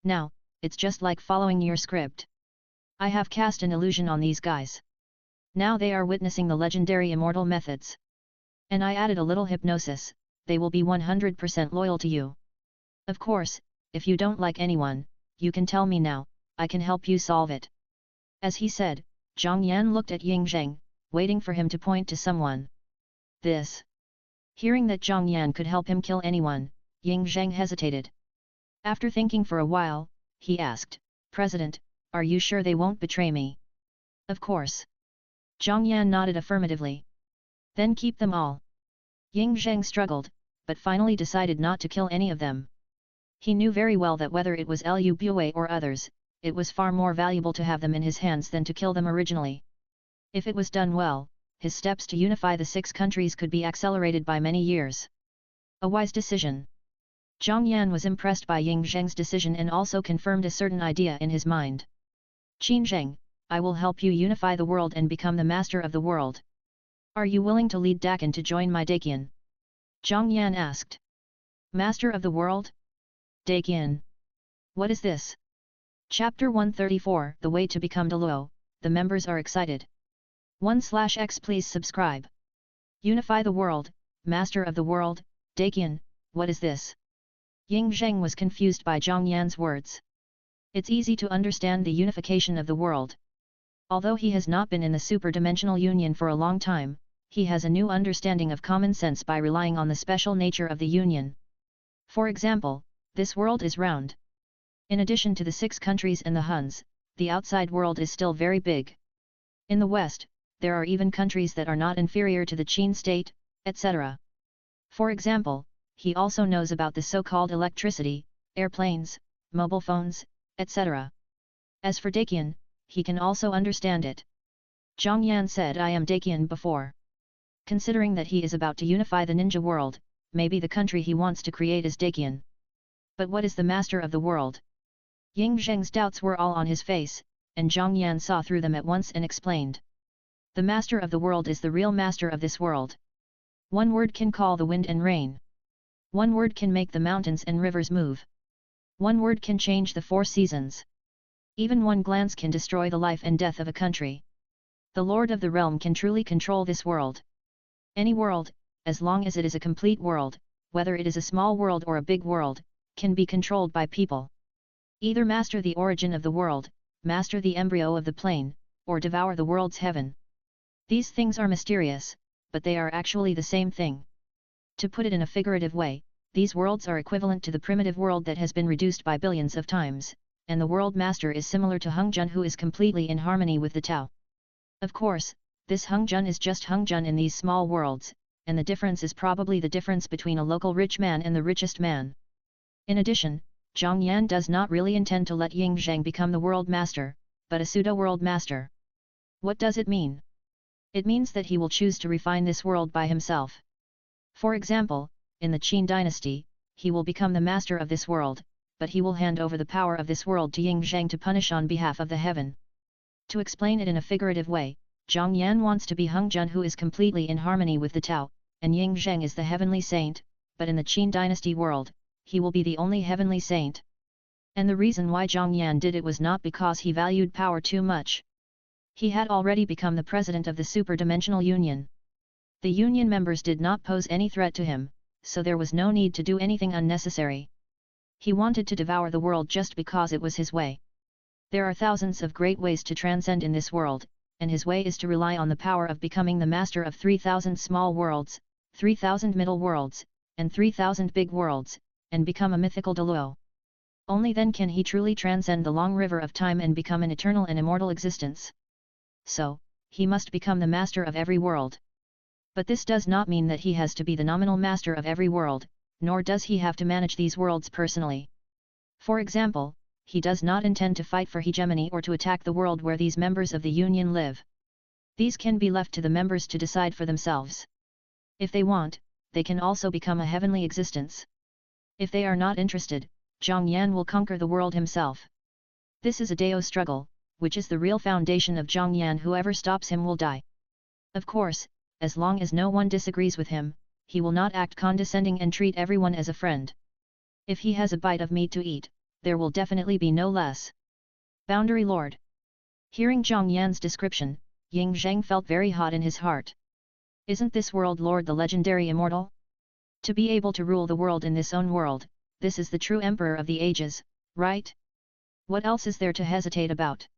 Now, it's just like following your script. I have cast an illusion on these guys. Now they are witnessing the legendary immortal methods. And I added a little hypnosis, they will be 100% loyal to you. Of course, if you don't like anyone, you can tell me now, I can help you solve it. As he said, Zhang Yan looked at Ying Zheng, waiting for him to point to someone. This. Hearing that Zhang Yan could help him kill anyone, Ying Zheng hesitated. After thinking for a while, he asked, President, are you sure they won't betray me? Of course. Zhang Yan nodded affirmatively. Then keep them all. Ying Zheng struggled, but finally decided not to kill any of them. He knew very well that whether it was Liu Bue or others, it was far more valuable to have them in his hands than to kill them originally. If it was done well, his steps to unify the 6 countries could be accelerated by many years. A wise decision. Zhang Yan was impressed by Ying Zheng's decision and also confirmed a certain idea in his mind. Qin Zheng, I will help you unify the world and become the master of the world. Are you willing to lead Dakin to join my Dakian? Zhang Yan asked. Master of the world? Dakian. What is this? Chapter 134, The Way to Become Deluo. The members are excited. 1/X Please subscribe. Unify the world, Master of the world, Dakian, what is this? Ying Zheng was confused by Zhang Yan's words. It's easy to understand the unification of the world. Although he has not been in the super-dimensional union for a long time, he has a new understanding of common sense by relying on the special nature of the union. For example, this world is round. In addition to the 6 countries and the Huns, the outside world is still very big. In the West, there are even countries that are not inferior to the Qin state, etc. For example, he also knows about the so-called electricity, airplanes, mobile phones, etc. As for Dakian, he can also understand it. Zhang Yan said I am Dakian before. Considering that he is about to unify the ninja world, maybe the country he wants to create is Dakian. But what is the master of the world? Ying Zheng's doubts were all on his face, and Zhang Yan saw through them at once and explained. The master of the world is the real master of this world. One word can call the wind and rain. One word can make the mountains and rivers move. One word can change the 4 seasons. Even one glance can destroy the life and death of a country. The Lord of the Realm can truly control this world. Any world, as long as it is a complete world, whether it is a small world or a big world, can be controlled by people. Either master the origin of the world, master the embryo of the plane, or devour the world's heaven. These things are mysterious, but they are actually the same thing. To put it in a figurative way, these worlds are equivalent to the primitive world that has been reduced by billions of times, and the world master is similar to Hungjun who is completely in harmony with the Tao. Of course, this Hungjun is just Hungjun in these small worlds, and the difference is probably the difference between a local rich man and the richest man. In addition, Zhang Yan does not really intend to let Ying Zheng become the world master, but a pseudo-world master. What does it mean? It means that he will choose to refine this world by himself. For example, in the Qin dynasty, he will become the master of this world, but he will hand over the power of this world to Ying Zheng to punish on behalf of the heaven. To explain it in a figurative way, Zhang Yan wants to be Heng Jun, who is completely in harmony with the Tao, and Ying Zheng is the heavenly saint, but in the Qin dynasty world, he will be the only heavenly saint. And the reason why Zhang Yan did it was not because he valued power too much. He had already become the president of the super-dimensional union. The union members did not pose any threat to him, so there was no need to do anything unnecessary. He wanted to devour the world just because it was his way. There are thousands of great ways to transcend in this world, and his way is to rely on the power of becoming the master of 3,000 small worlds, 3,000 middle worlds, and 3,000 big worlds, and become a mythical Deluo. Only then can he truly transcend the long river of time and become an eternal and immortal existence. So, he must become the master of every world. But this does not mean that he has to be the nominal master of every world, nor does he have to manage these worlds personally. For example, he does not intend to fight for hegemony or to attack the world where these members of the union live. These can be left to the members to decide for themselves. If they want, they can also become a heavenly existence. If they are not interested, Zhang Yan will conquer the world himself. This is a Dao struggle, which is the real foundation of Zhang Yan. Whoever stops him will die. Of course, as long as no one disagrees with him, he will not act condescending and treat everyone as a friend. If he has a bite of meat to eat, there will definitely be no less. Boundary Lord. Hearing Zhang Yan's description, Ying Zheng felt very hot in his heart. Isn't this world lord the legendary immortal? To be able to rule the world in this own world, this is the true emperor of the ages, right? What else is there to hesitate about?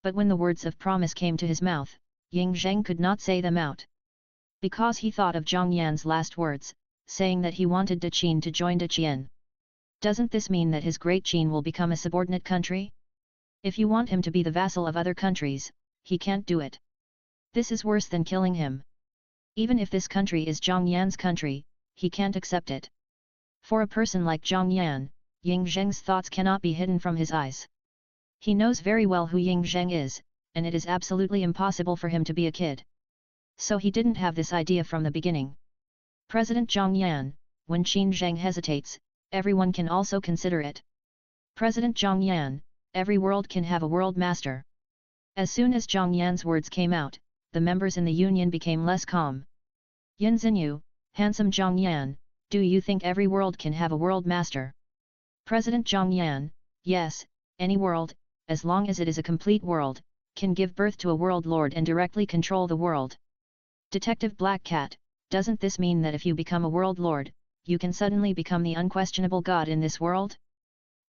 But when the words of promise came to his mouth, Ying Zheng could not say them out. Because he thought of Zhang Yan's last words, saying that he wanted Da Qin to join Da Qian. Doesn't this mean that his great Qin will become a subordinate country? If you want him to be the vassal of other countries, he can't do it. This is worse than killing him. Even if this country is Zhang Yan's country, he can't accept it. For a person like Zhang Yan, Ying Zheng's thoughts cannot be hidden from his eyes. He knows very well who Ying Zheng is, and it is absolutely impossible for him to be a kid. So he didn't have this idea from the beginning. President Zhang Yan, when Qin Zheng hesitates, everyone can also consider it. President Zhang Yan, every world can have a world master. As soon as Zhang Yan's words came out, the members in the union became less calm. Yin Xinyu, handsome Zhang Yan, do you think every world can have a world master? President Zhang Yan, yes, any world, as long as it is a complete world, can give birth to a world lord and directly control the world. Detective Black Cat, doesn't this mean that if you become a world lord, you can suddenly become the unquestionable god in this world?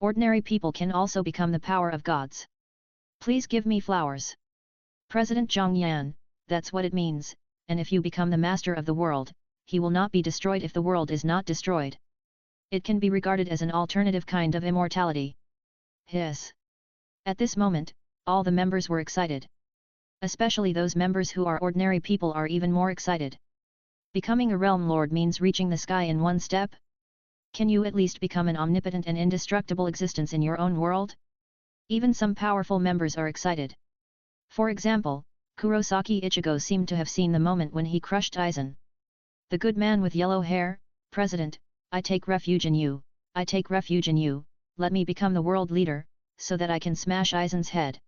Ordinary people can also become the power of gods. Please give me flowers. President Zhang Yan, that's what it means, and if you become the master of the world, he will not be destroyed if the world is not destroyed. It can be regarded as an alternative kind of immortality. Hiss. At this moment, all the members were excited. Especially those members who are ordinary people are even more excited. Becoming a realm lord means reaching the sky in one step? Can you at least become an omnipotent and indestructible existence in your own world? Even some powerful members are excited. For example, Kurosaki Ichigo seemed to have seen the moment when he crushed Aizen. The good man with yellow hair, President, I take refuge in you, I take refuge in you, let me become the world leader, so that I can smash Aizen's head.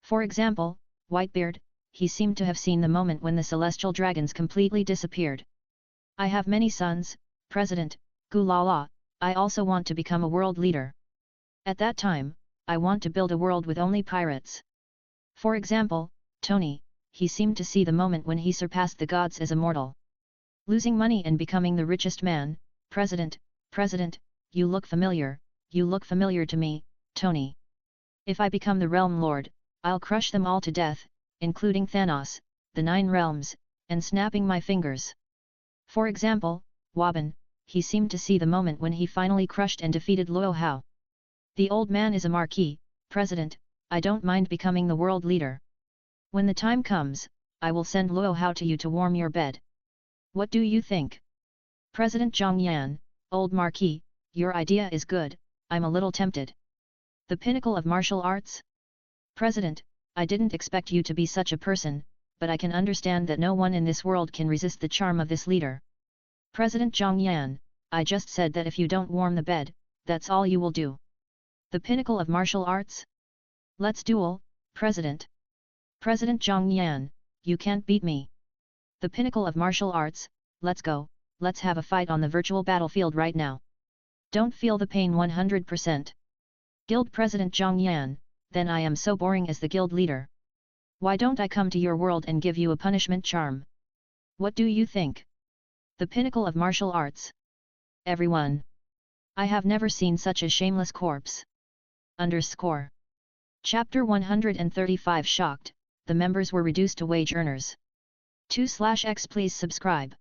For example, Whitebeard, he seemed to have seen the moment when the celestial dragons completely disappeared. I have many sons, President, Gulala, I also want to become a world leader. At that time, I want to build a world with only pirates. For example, Tony, he seemed to see the moment when he surpassed the gods as a mortal. Losing money and becoming the richest man, President, you look familiar to me, Tony. If I become the realm lord, I'll crush them all to death, including Thanos, the 9 realms, and snapping my fingers. For example, Waban, he seemed to see the moment when he finally crushed and defeated Luo Hao. The old man is a marquis, President, I don't mind becoming the world leader. When the time comes, I will send Luo Hao to you to warm your bed. What do you think? President Zhang Yan, old Marquis, your idea is good, I'm a little tempted. The pinnacle of martial arts? President, I didn't expect you to be such a person, but I can understand that no one in this world can resist the charm of this leader. President Zhang Yan, I just said that if you don't warm the bed, that's all you will do. The pinnacle of martial arts? Let's duel, President. President Zhang Yan, you can't beat me. The pinnacle of martial arts, let's go, let's have a fight on the virtual battlefield right now. Don't feel the pain 100%. Guild President Zhang Yan, then I am so boring as the guild leader. Why don't I come to your world and give you a punishment charm? What do you think? The pinnacle of martial arts. Everyone. I have never seen such a shameless corpse. Underscore. Chapter 135 Shocked, the members were reduced to wage earners. 2/X Please subscribe.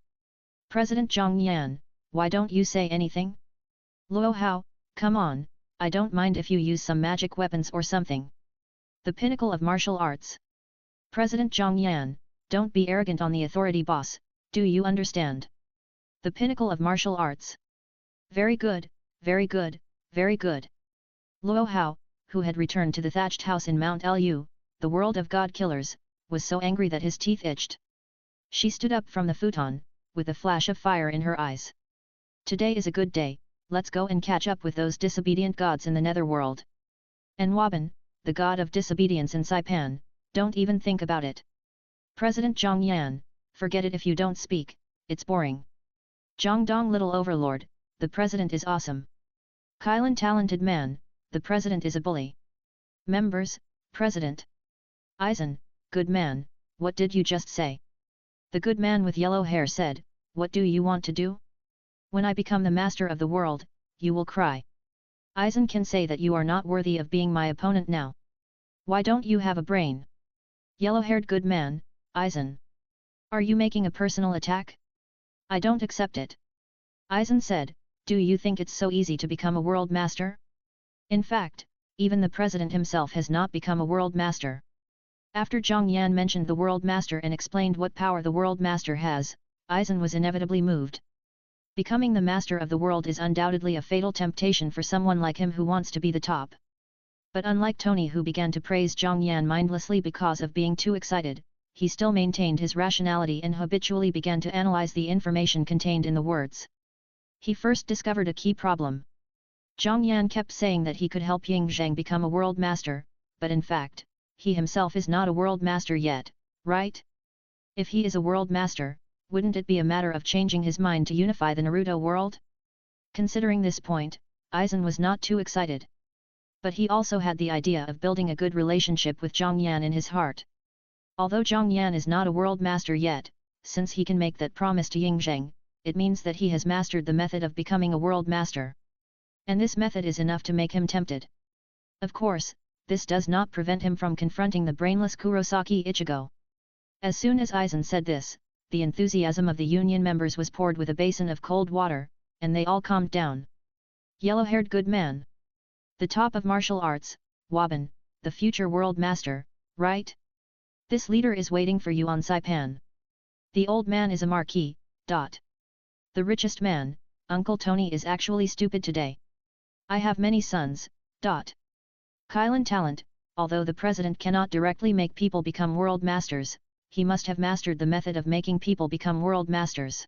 President Zhang Yan, why don't you say anything? Luo Hao, come on, I don't mind if you use some magic weapons or something. The pinnacle of martial arts. President Zhang Yan, don't be arrogant on the authority boss, do you understand? The pinnacle of martial arts. Very good, very good, very good. Luo Hao, who had returned to the thatched house in Mount Lu, the world of god killers, was so angry that his teeth itched. She stood up from the futon, with a flash of fire in her eyes. Today is a good day, let's go and catch up with those disobedient gods in the netherworld. And Waban, the god of disobedience in Saipan, don't even think about it. President Zhang Yan, forget it if you don't speak, it's boring. Zhang Dong little overlord, the president is awesome. Kylan talented man, the president is a bully. Members, president. Aizen, good man, what did you just say? The good man with yellow hair said, what do you want to do? When I become the master of the world, you will cry. Aizen can say that you are not worthy of being my opponent now. Why don't you have a brain? Yellow-haired good man, Aizen. Are you making a personal attack? I don't accept it. Aizen said, do you think it's so easy to become a world master? In fact, even the president himself has not become a world master. After Zhang Yan mentioned the world master and explained what power the world master has, Aizen was inevitably moved. Becoming the master of the world is undoubtedly a fatal temptation for someone like him who wants to be the top. But unlike Tony, who began to praise Zhang Yan mindlessly because of being too excited, he still maintained his rationality and habitually began to analyze the information contained in the words. He first discovered a key problem. Zhang Yan kept saying that he could help Ying Zhang become a world master, but in fact, he himself is not a world master yet, right? If he is a world master, wouldn't it be a matter of changing his mind to unify the Naruto world? Considering this point, Aizen was not too excited. But he also had the idea of building a good relationship with Zhang Yan in his heart. Although Zhang Yan is not a world master yet, since he can make that promise to Ying Zhang, it means that he has mastered the method of becoming a world master. And this method is enough to make him tempted. Of course, this does not prevent him from confronting the brainless Kurosaki Ichigo. As soon as Aizen said this, the enthusiasm of the union members was poured with a basin of cold water, and they all calmed down. Yellow-haired good man. The top of martial arts, Waban, the future world master, right? This leader is waiting for you on Saipan. The old man is a marquis, dot. The richest man, Uncle Tony is actually stupid today. I have many sons, dot. Kylan talent, although the president cannot directly make people become world masters, he must have mastered the method of making people become world masters.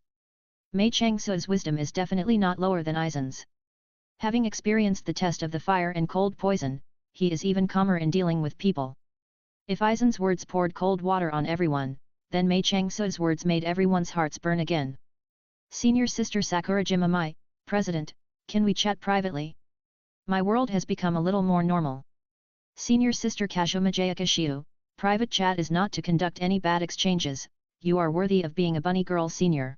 Mei Changsu's wisdom is definitely not lower than Aizen's. Having experienced the test of the fire and cold poison, he is even calmer in dealing with people. If Aizen's words poured cold water on everyone, then Mei Changsu's words made everyone's hearts burn again. Senior sister Sakurajima Mai, President, can we chat privately? My world has become a little more normal. Senior sister Kazuma Jayakashiu, private chat is not to conduct any bad exchanges, you are worthy of being a bunny girl senior.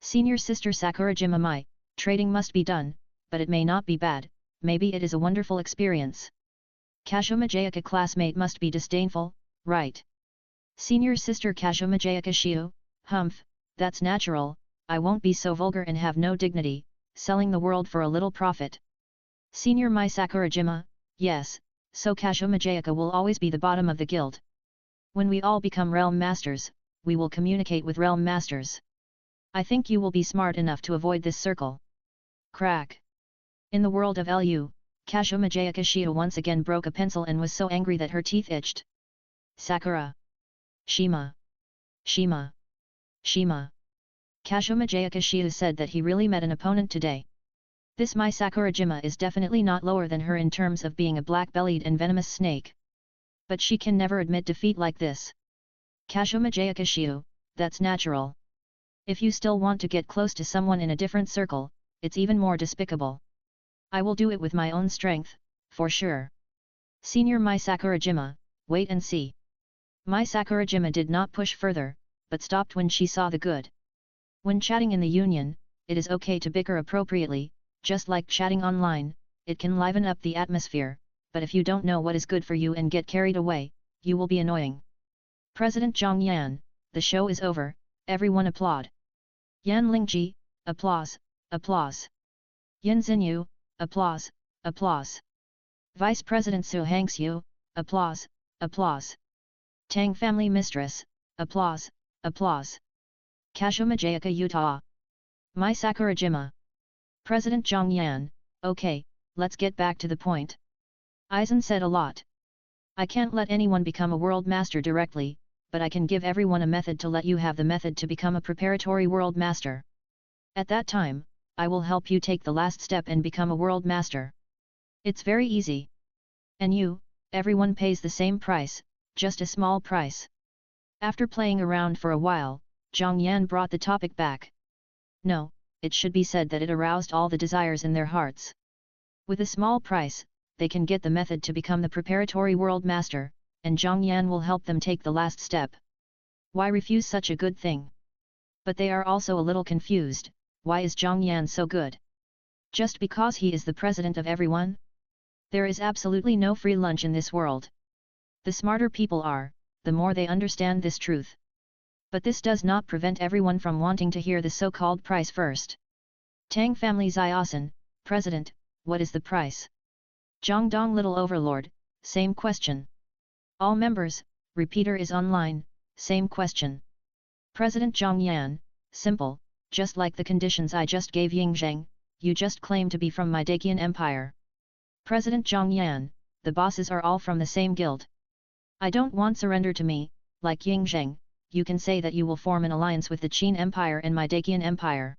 Senior sister Sakurajima Mai, trading must be done, but it may not be bad, maybe it is a wonderful experience. Kazuma Jayaka classmate must be disdainful, right? Senior sister Kazuma Jayakashiu, humph, that's natural, I won't be so vulgar and have no dignity, selling the world for a little profit. Senior Mai Sakurajima, yes, so Kazuma Jayaka will always be the bottom of the guild. When we all become realm masters, we will communicate with realm masters. I think you will be smart enough to avoid this circle. Crack. In the world of Lu, Kashoma Jayakashia once again broke a pencil and was so angry that her teeth itched. Sakura. Shima. Shima. Shima. Kashoma Jayakashia said that he really met an opponent today. This Mai Sakurajima is definitely not lower than her in terms of being a black-bellied and venomous snake. But she can never admit defeat like this. Kashoma Jayakashia, that's natural. If you still want to get close to someone in a different circle, it's even more despicable. I will do it with my own strength, for sure. Senior Mai Sakurajima, wait and see. Mai Sakurajima did not push further, but stopped when she saw the good. When chatting in the union, it is okay to bicker appropriately, just like chatting online, it can liven up the atmosphere, but if you don't know what is good for you and get carried away, you will be annoying. President Zhang Yan, the show is over, everyone applaud. Yan Lingji, applause, applause. Yan Xinyu, applause, applause. Vice President Su Hangxiu, applause, applause. Tang Family Mistress, applause, applause. Kashoma Jayaka Utah. Mai Sakurajima. President Zhang Yan, okay, let's get back to the point. Aizen said a lot. I can't let anyone become a world master directly, but I can give everyone a method to let you have the method to become a preparatory world master. At that time, I will help you take the last step and become a world master. It's very easy. And you, everyone pays the same price, just a small price. After playing around for a while, Zhang Yan brought the topic back. No, it should be said that it aroused all the desires in their hearts. With a small price, they can get the method to become the preparatory world master, and Zhang Yan will help them take the last step. Why refuse such a good thing? But they are also a little confused, why is Zhang Yan so good? Just because he is the president of everyone? There is absolutely no free lunch in this world. The smarter people are, the more they understand this truth. But this does not prevent everyone from wanting to hear the so-called price first. Tang Family Ziosan, President, what is the price? Zhang Dong Little Overlord, same question. All members, repeater is online, same question. President Zhang Yan, simple, just like the conditions I just gave Ying Zheng, you just claim to be from my Dakian Empire. President Zhang Yan, the bosses are all from the same guild. I don't want surrender to me, like Ying Zheng, you can say that you will form an alliance with the Qin Empire and my Dakian Empire.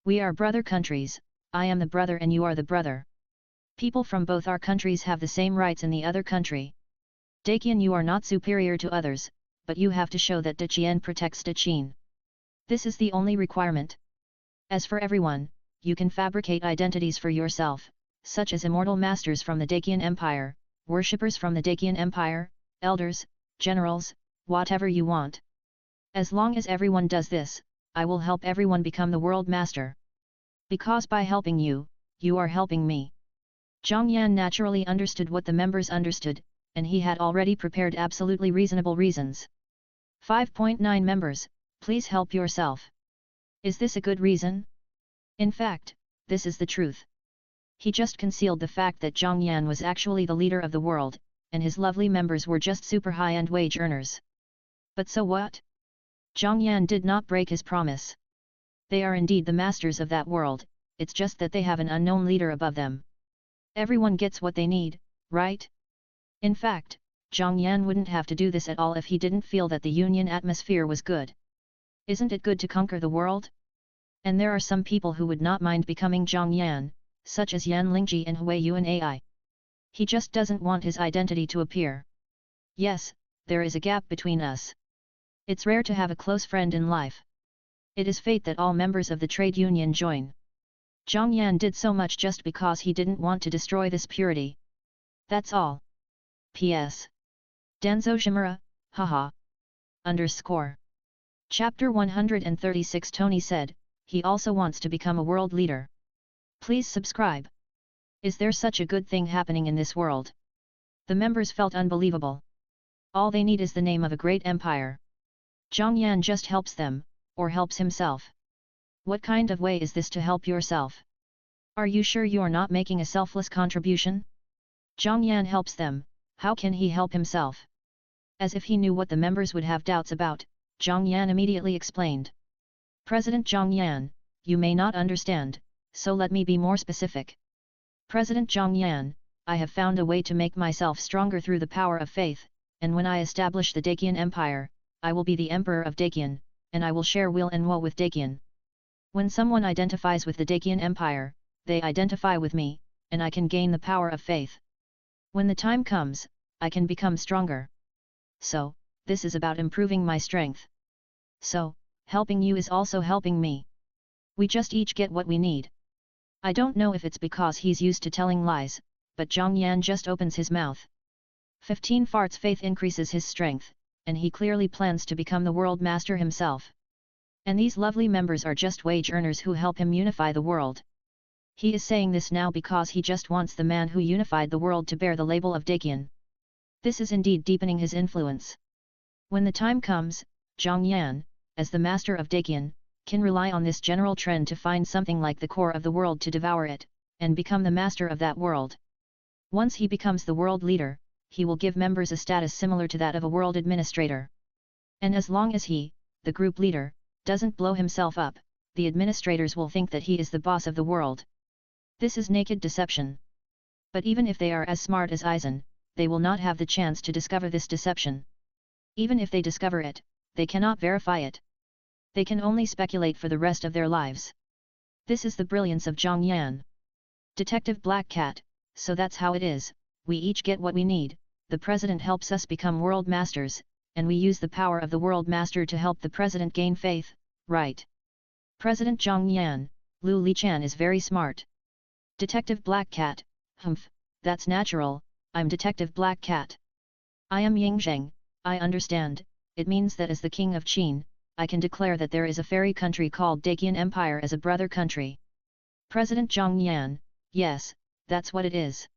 We are brother countries, I am the brother and you are the brother. People from both our countries have the same rights in the other country. Dakian, you are not superior to others, but you have to show that Daqian protects Daqin. This is the only requirement. As for everyone, you can fabricate identities for yourself, such as immortal masters from the Dakian Empire, worshippers from the Dakian Empire, elders, generals, whatever you want. As long as everyone does this, I will help everyone become the world master. Because by helping you, you are helping me. Zhang Yan naturally understood what the members understood, and he had already prepared absolutely reasonable reasons. 5.9 members, please help yourself. Is this a good reason? In fact, this is the truth. He just concealed the fact that Zhang Yan was actually the leader of the world, and his lovely members were just super high-end wage earners. But so what? Zhang Yan did not break his promise. They are indeed the masters of that world, it's just that they have an unknown leader above them. Everyone gets what they need, right? In fact, Zhang Yan wouldn't have to do this at all if he didn't feel that the union atmosphere was good. Isn't it good to conquer the world? And there are some people who would not mind becoming Zhang Yan, such as Yan Lingji and Hui Yuan Ai. He just doesn't want his identity to appear. Yes, there is a gap between us. It's rare to have a close friend in life. It is fate that all members of the trade union join. Zhang Yan did so much just because he didn't want to destroy this purity. That's all. P.S. Danzo Shimura, haha. _ Chapter 136 Tony said, he also wants to become a world leader. Please subscribe. Is there such a good thing happening in this world? The members felt unbelievable. All they need is the name of a great empire. Zhang Yan just helps them, or helps himself. What kind of way is this to help yourself? Are you sure you are not making a selfless contribution? Zhang Yan helps them, how can he help himself? As if he knew what the members would have doubts about, Zhang Yan immediately explained. President Zhang Yan, you may not understand, so let me be more specific. President Zhang Yan, I have found a way to make myself stronger through the power of faith, and when I establish the Dakian Empire, I will be the Emperor of Dakian, and I will share will and woe with Dakian. When someone identifies with the Dakian Empire, they identify with me, and I can gain the power of faith. When the time comes, I can become stronger. So, this is about improving my strength. So, helping you is also helping me. We just each get what we need. I don't know if it's because he's used to telling lies, but Zhang Yan just opens his mouth. 15 farts faith increases his strength, and he clearly plans to become the world master himself. And these lovely members are just wage earners who help him unify the world. He is saying this now because he just wants the man who unified the world to bear the label of Dakian. This is indeed deepening his influence. When the time comes, Zhang Yan, as the master of Dakian, can rely on this general trend to find something like the core of the world to devour it, and become the master of that world. Once he becomes the world leader, he will give members a status similar to that of a world administrator. And as long as he, the group leader, doesn't blow himself up, the administrators will think that he is the boss of the world. This is naked deception. But even if they are as smart as Aizen, they will not have the chance to discover this deception. Even if they discover it, they cannot verify it. They can only speculate for the rest of their lives. This is the brilliance of Zhang Yan. Detective Black Cat, so that's how it is, we each get what we need, the president helps us become world masters, and we use the power of the world master to help the president gain faith, right? President Zhang Yan, Lu Lichan is very smart. Detective Black Cat, humph, that's natural, I'm Detective Black Cat. I am Ying Zheng, I understand, it means that as the king of Qin, I can declare that there is a fairy country called Dakian Empire as a brother country. President Zhang Yan, yes, that's what it is.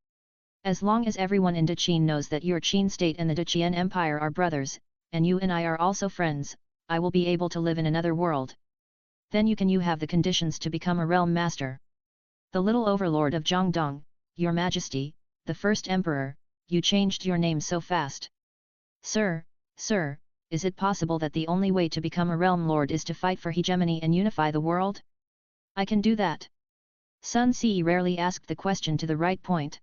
As long as everyone in Qin knows that your Qin state and the Daqian Empire are brothers, and you and I are also friends, I will be able to live in another world. Then you have the conditions to become a realm master. The little overlord of Jiangdong, your majesty, the first emperor, you changed your name so fast. Sir, is it possible that the only way to become a realm lord is to fight for hegemony and unify the world? I can do that. Sun Ce rarely asked the question to the right point.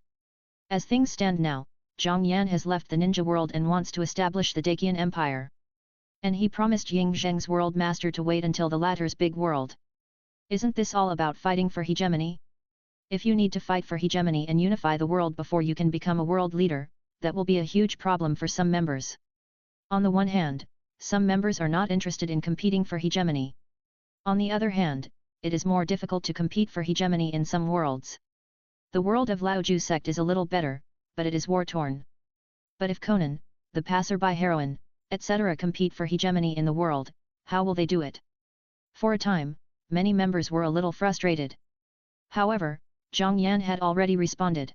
As things stand now, Zhang Yan has left the ninja world and wants to establish the Dakian Empire. And he promised Ying Zheng's world master to wait until the latter's big world. Isn't this all about fighting for hegemony? If you need to fight for hegemony and unify the world before you can become a world leader, that will be a huge problem for some members. On the one hand, some members are not interested in competing for hegemony. On the other hand, it is more difficult to compete for hegemony in some worlds. The world of Laoju sect is a little better, but it is war-torn. But if Conan, the passerby heroine, etc. compete for hegemony in the world, how will they do it? For a time, many members were a little frustrated. However, Zhang Yan had already responded.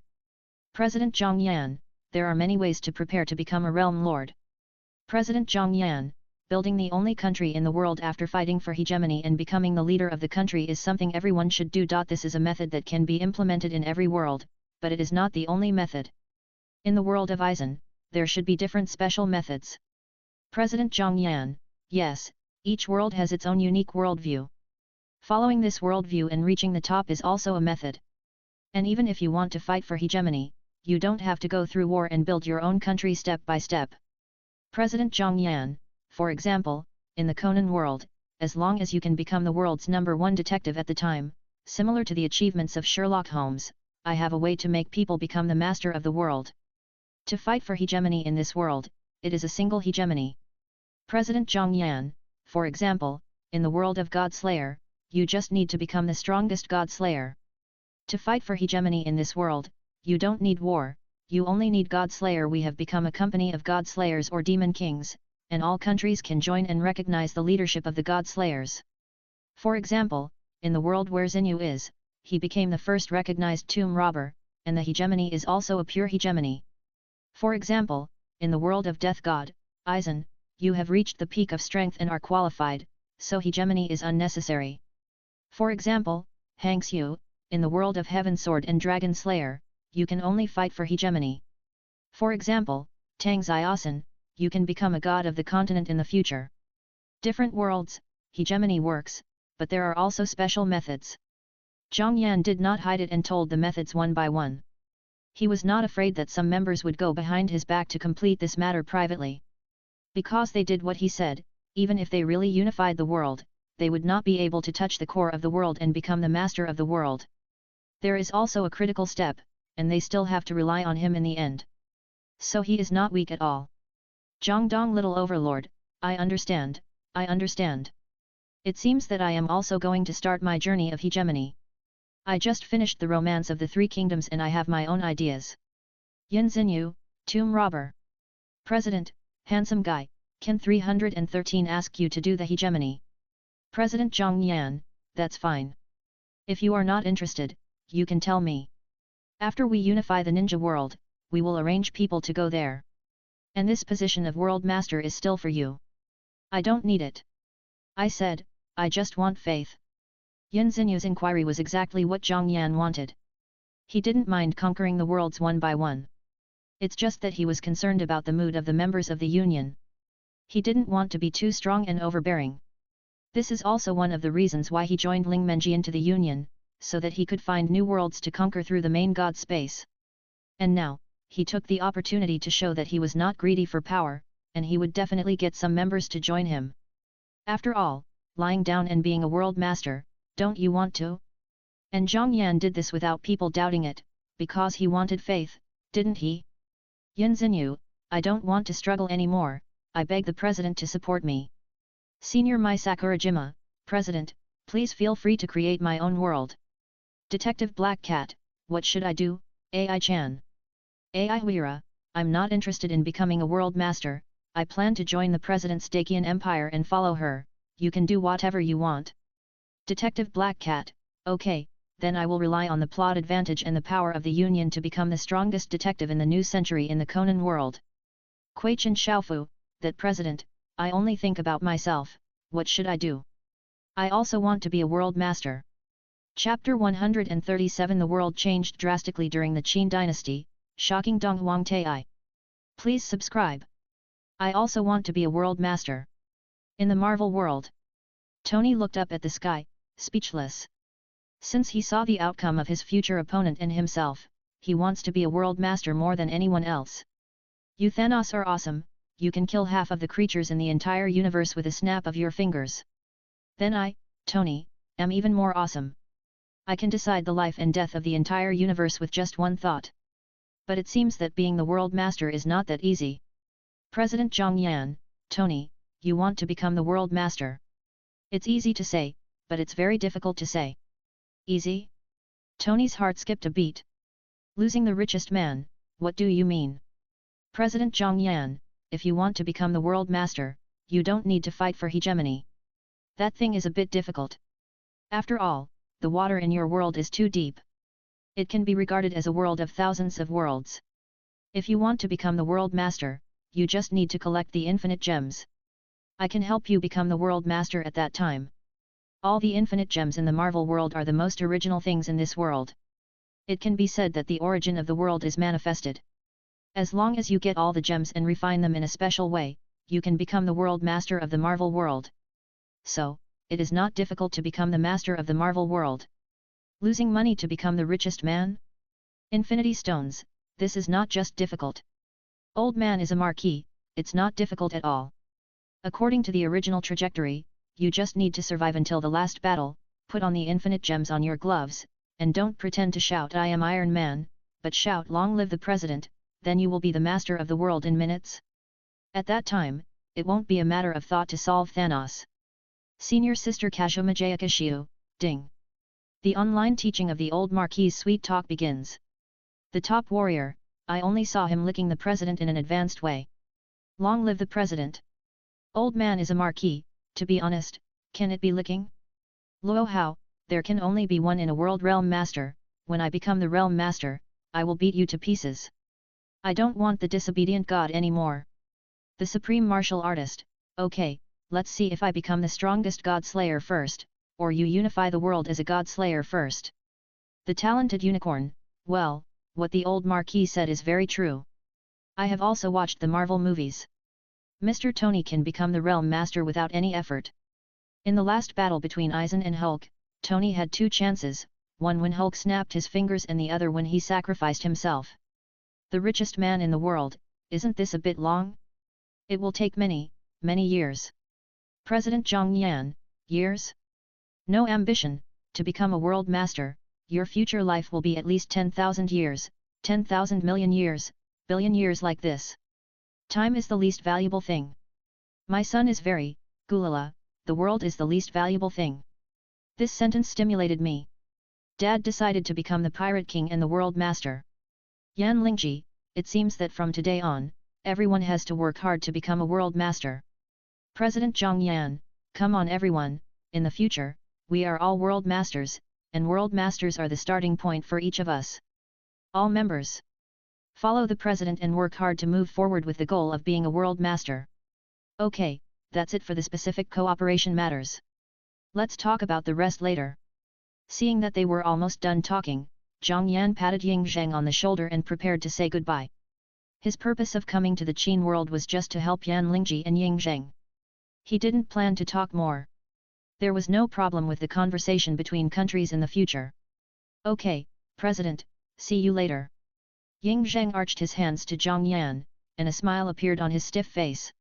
President Zhang Yan, there are many ways to prepare to become a realm lord. President Zhang Yan, building the only country in the world after fighting for hegemony and becoming the leader of the country is something everyone should do. This is a method that can be implemented in every world, but it is not the only method. In the world of Aizen, there should be different special methods. President Zhang Yan, yes, each world has its own unique worldview. Following this worldview and reaching the top is also a method. And even if you want to fight for hegemony, you don't have to go through war and build your own country step by step. President Zhang Yan, for example, in the Conan world, as long as you can become the world's #1 detective at the time, similar to the achievements of Sherlock Holmes, I have a way to make people become the master of the world. To fight for hegemony in this world, it is a single hegemony. President Zhang Yan, for example, in the world of God Slayer, you just need to become the strongest God Slayer. To fight for hegemony in this world, you don't need war, you only need God Slayer. We have become a company of God Slayers or Demon Kings, and all countries can join and recognize the leadership of the God Slayers. For example, in the world where Xinyu is, he became the first recognized tomb robber, and the hegemony is also a pure hegemony. For example, in the world of Death God, Aizen, you have reached the peak of strength and are qualified, so hegemony is unnecessary. For example, Hang Xiu, in the world of Heaven Sword and Dragon Slayer, you can only fight for hegemony. For example, Tang Xiaosan, you can become a god of the continent in the future. Different worlds, hegemony works, but there are also special methods. Zhang Yan did not hide it and told the methods one by one. He was not afraid that some members would go behind his back to complete this matter privately. Because they did what he said, even if they really unified the world, they would not be able to touch the core of the world and become the master of the world. There is also a critical step, and they still have to rely on him in the end. So he is not weak at all. Zhang Dong, little overlord, I understand, I understand. It seems that I am also going to start my journey of hegemony. I just finished the romance of the Three Kingdoms and I have my own ideas. Yin Xinyu, tomb robber. President, handsome guy, can 313 ask you to do the hegemony? President Zhang Yan, that's fine. If you are not interested, you can tell me. After we unify the ninja world, we will arrange people to go there. And this position of World Master is still for you. I don't need it. I said, I just want faith. Yin Xinyu's inquiry was exactly what Zhang Yan wanted. He didn't mind conquering the worlds one by one. It's just that he was concerned about the mood of the members of the Union. He didn't want to be too strong and overbearing. This is also one of the reasons why he joined Ling Menji into the Union, so that he could find new worlds to conquer through the main god space. And now, he took the opportunity to show that he was not greedy for power, and he would definitely get some members to join him. After all, lying down and being a world master, don't you want to? And Zhang Yan did this without people doubting it, because he wanted faith, didn't he? Yin Xinyu, I don't want to struggle anymore, I beg the president to support me. Senior Mai Sakurajima, President, please feel free to create my own world. Detective Black Cat, what should I do, AI-chan? AI Huira, I'm not interested in becoming a world master, I plan to join the president's Dakian Empire and follow her, you can do whatever you want. Detective Black Cat, okay, then I will rely on the plot advantage and the power of the Union to become the strongest detective in the new century in the Conan world. Quaichin Xiaofu, that president, I only think about myself, what should I do? I also want to be a world master. Chapter 137 The world changed drastically during the Qin dynasty, shocking Dong Huang Tai. Please subscribe. I also want to be a world master. In the Marvel world. Tony looked up at the sky, speechless. Since he saw the outcome of his future opponent and himself, he wants to be a world master more than anyone else. You Thanos are awesome, you can kill half of the creatures in the entire universe with a snap of your fingers. Then I, Tony, am even more awesome. I can decide the life and death of the entire universe with just one thought. But it seems that being the world master is not that easy. President Zhang Yan, Tony, you want to become the world master. It's easy to say, but it's very difficult to say. Easy? Tony's heart skipped a beat. Losing the richest man, what do you mean? President Zhang Yan, if you want to become the world master, you don't need to fight for hegemony. That thing is a bit difficult. After all, the water in your world is too deep. It can be regarded as a world of thousands of worlds. If you want to become the world master, you just need to collect the infinite gems. I can help you become the world master at that time. All the infinite gems in the Marvel world are the most original things in this world. It can be said that the origin of the world is manifested. As long as you get all the gems and refine them in a special way, you can become the world master of the Marvel world. So, it is not difficult to become the master of the Marvel world. Losing money to become the richest man? Infinity stones, this is not just difficult. Old man is a marquis, it's not difficult at all. According to the original trajectory, you just need to survive until the last battle, put on the infinite gems on your gloves, and don't pretend to shout I am Iron Man, but shout long live the president, then you will be the master of the world in minutes. At that time, it won't be a matter of thought to solve Thanos. Senior Sister Kazuma Jayakashiu, ding. The online teaching of the old Marquis's sweet talk begins. The top warrior, I only saw him licking the president in an advanced way. Long live the president. Old man is a marquis, to be honest, can it be licking? Luo Hao, there can only be one in a world realm master, when I become the realm master, I will beat you to pieces. I don't want the disobedient god anymore. The supreme martial artist, okay, let's see if I become the strongest god slayer first, or you unify the world as a god slayer first. The talented unicorn, well, what the old Marquis said is very true. I have also watched the Marvel movies. Mr. Tony can become the realm master without any effort. In the last battle between Aizen and Hulk, Tony had two chances, one when Hulk snapped his fingers and the other when he sacrificed himself. The richest man in the world, isn't this a bit long? It will take many, many years. President Zhang Yan, years? No ambition, to become a world master, your future life will be at least 10,000 years, 10,000 million years, billion years like this. Time is the least valuable thing. My son is very, Gulala, the world is the least valuable thing. This sentence stimulated me. Dad decided to become the Pirate King and the World Master. Yan Lingji, it seems that from today on, everyone has to work hard to become a World Master. President Zhang Yan, come on everyone, in the future, we are all World Masters, and World Masters are the starting point for each of us. All members, follow the President and work hard to move forward with the goal of being a World Master. Okay, that's it for the specific cooperation matters. Let's talk about the rest later. Seeing that they were almost done talking, Zhang Yan patted Ying Zheng on the shoulder and prepared to say goodbye. His purpose of coming to the Qin world was just to help Yan Lingji and Ying Zheng. He didn't plan to talk more. There was no problem with the conversation between countries in the future. Okay, President, see you later. Ying Zheng arched his hands to Zhang Yan, and a smile appeared on his stiff face.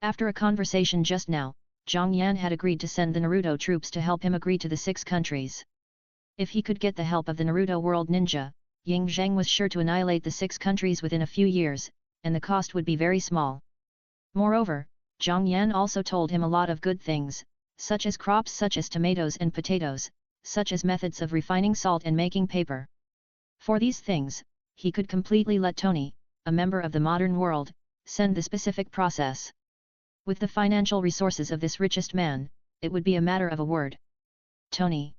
After a conversation just now, Zhang Yan had agreed to send the Naruto troops to help him agree to the 6 countries. If he could get the help of the Naruto World Ninja, Ying Zheng was sure to annihilate the 6 countries within a few years, and the cost would be very small. Moreover, Zhang Yan also told him a lot of good things, such as crops such as tomatoes and potatoes, such as methods of refining salt and making paper. For these things, he could completely let Tony, a member of the modern world, send the specific process. With the financial resources of this richest man, it would be a matter of a word. Tony.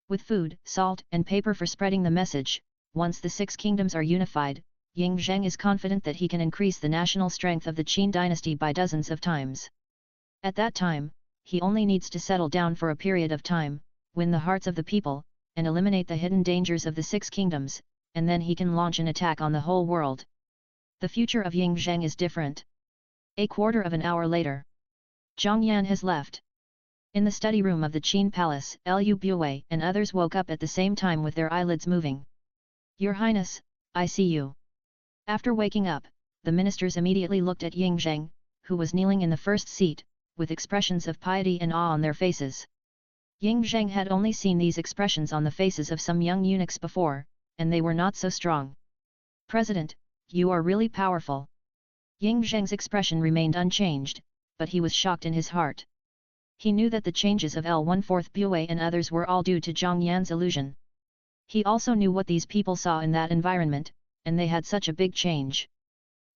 With food, salt and paper for spreading the message, once the 6 kingdoms are unified, Ying Zheng is confident that he can increase the national strength of the Qin dynasty by dozens of times. At that time, he only needs to settle down for a period of time, win the hearts of the people, and eliminate the hidden dangers of the 6 kingdoms, and then he can launch an attack on the whole world. The future of Ying Zheng is different. A quarter of an hour later, Zhang Yan has left. In the study room of the Qin Palace, Lu Bue and others woke up at the same time with their eyelids moving. Your Highness, I see you. After waking up, the ministers immediately looked at Ying Zheng, who was kneeling in the first seat, with expressions of piety and awe on their faces. Ying Zheng had only seen these expressions on the faces of some young eunuchs before, and they were not so strong. President, you are really powerful. Ying Zheng's expression remained unchanged, but he was shocked in his heart. He knew that the changes of L1/4 Bue and others were all due to Zhang Yan's illusion. He also knew what these people saw in that environment, and they had such a big change.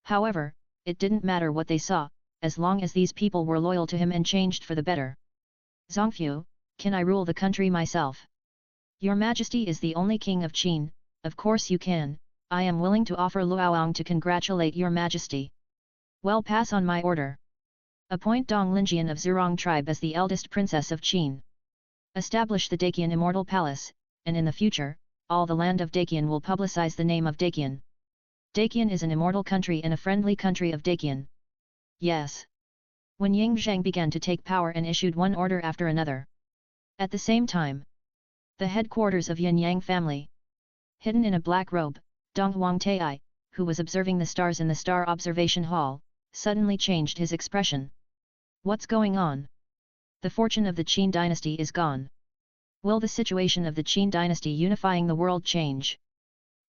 However, it didn't matter what they saw, as long as these people were loyal to him and changed for the better. Zongfu, can I rule the country myself? Your Majesty is the only king of Qin, of course you can. I am willing to offer Luoyang to congratulate your Majesty. Well, pass on my order. Appoint Dong Linjian of Zurong tribe as the eldest princess of Qin. Establish the Dakian Immortal Palace, and in the future, all the land of Dakian will publicize the name of Dakian. Dakian is an immortal country and a friendly country of Dakian. Yes. When Ying Zheng began to take power and issued one order after another. At the same time, the headquarters of Yin Yang family. Hidden in a black robe, Dong Huangtai, who was observing the stars in the star observation hall, suddenly changed his expression. What's going on? The fortune of the Qin dynasty is gone. Will the situation of the Qin dynasty unifying the world change?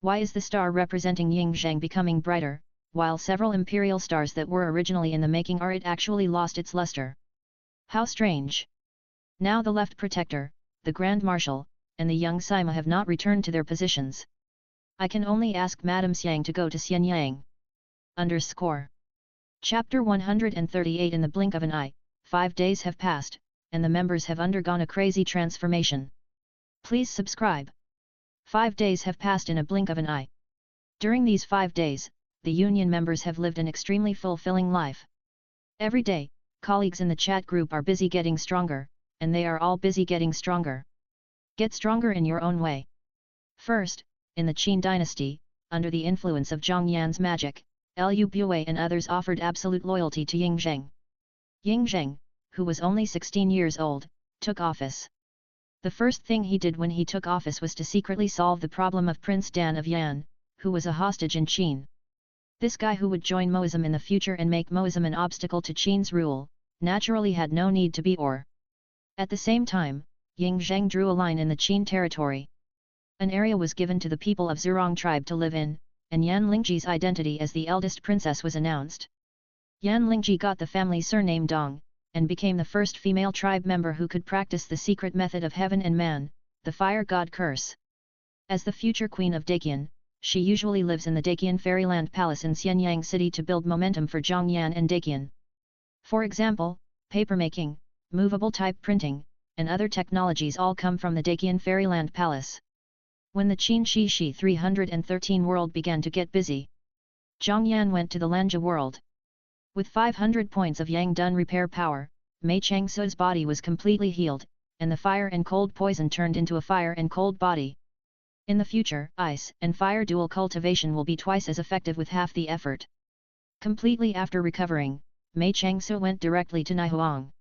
Why is the star representing Ying Zheng becoming brighter, while several imperial stars that were originally in the making are it actually lost its luster? How strange! Now the left protector, the Grand Marshal, and the young Sima have not returned to their positions. I can only ask Madame Xiang to go to Xianyang. Underscore. Chapter 138. In the blink of an eye, 5 days have passed, and the members have undergone a crazy transformation. Please subscribe. 5 days have passed in a blink of an eye. During these 5 days, the union members have lived an extremely fulfilling life. Every day, colleagues in the chat group are busy getting stronger, and they are all busy getting stronger. Get stronger in your own way. First, in the Qin dynasty, under the influence of Zhang Yan's magic, Lu Bue and others offered absolute loyalty to Ying Zheng. Ying Zheng, who was only 16 years old, took office. The first thing he did when he took office was to secretly solve the problem of Prince Dan of Yan, who was a hostage in Qin. This guy who would join Moism in the future and make Moism an obstacle to Qin's rule, naturally had no need to be or. At the same time, Ying Zheng drew a line in the Qin territory. An area was given to the people of Zurong tribe to live in, and Yan Lingji's identity as the eldest princess was announced. Yan Lingji got the family surname Dong, and became the first female tribe member who could practice the secret method of heaven and man, the fire god curse. As the future queen of Daqian, she usually lives in the Daqian Fairyland Palace in Xianyang City to build momentum for Zhongyan and Daqian. For example, papermaking, movable type printing, and other technologies all come from the Daqian Fairyland Palace. When the Qin Shi 313 world began to get busy, Zhongyan went to the Lanja world. With 500 points of Yang Dun repair power, Mei Changsu's body was completely healed, and the fire and cold poison turned into a fire and cold body. In the future, ice and fire dual cultivation will be twice as effective with half the effort. Completely after recovering, Mei Changsu went directly to Naihuang.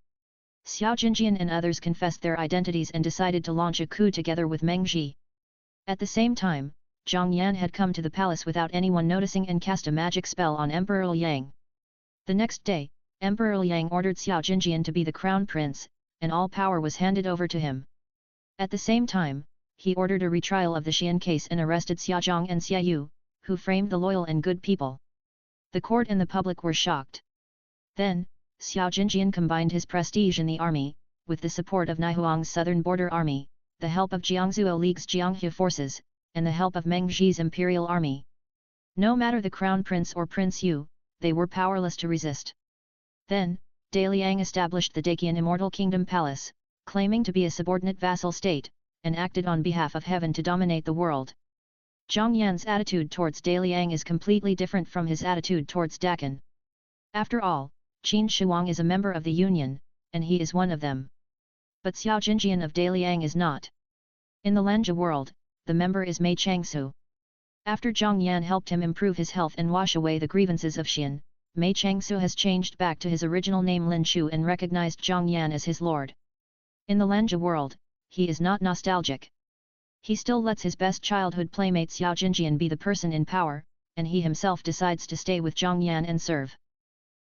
Xiao Jinjian and others confessed their identities and decided to launch a coup together with Meng Ji. At the same time, Zhang Yan had come to the palace without anyone noticing and cast a magic spell on Emperor Liang. The next day, Emperor Liang ordered Xiao Jinjian to be the crown prince, and all power was handed over to him. At the same time, he ordered a retrial of the Xian case and arrested Xia Zhang and Xia Yu, who framed the loyal and good people. The court and the public were shocked. Then, Xiao Jinjian combined his prestige in the army, with the support of Naihuang's southern border army, the help of Jiangzuo League's Jianghe forces, and the help of Meng Ji's imperial army. No matter the crown prince or Prince Yu, they were powerless to resist. Then, De Liang established the Daqian Immortal Kingdom Palace, claiming to be a subordinate vassal state, and acted on behalf of heaven to dominate the world. Zhang Yan's attitude towards De Liang is completely different from his attitude towards Daqian. After all, Qin Shuang is a member of the Union, and he is one of them. But Xiao Jinjian of De Liang is not. In the Lanja world, the member is Mei Changsu. After Zhang Yan helped him improve his health and wash away the grievances of Xian, Mei Changsu has changed back to his original name Lin Shu and recognized Zhang Yan as his lord. In the Lanja world, he is not nostalgic. He still lets his best childhood playmate Xiao Jinjian be the person in power, and he himself decides to stay with Zhang Yan and serve.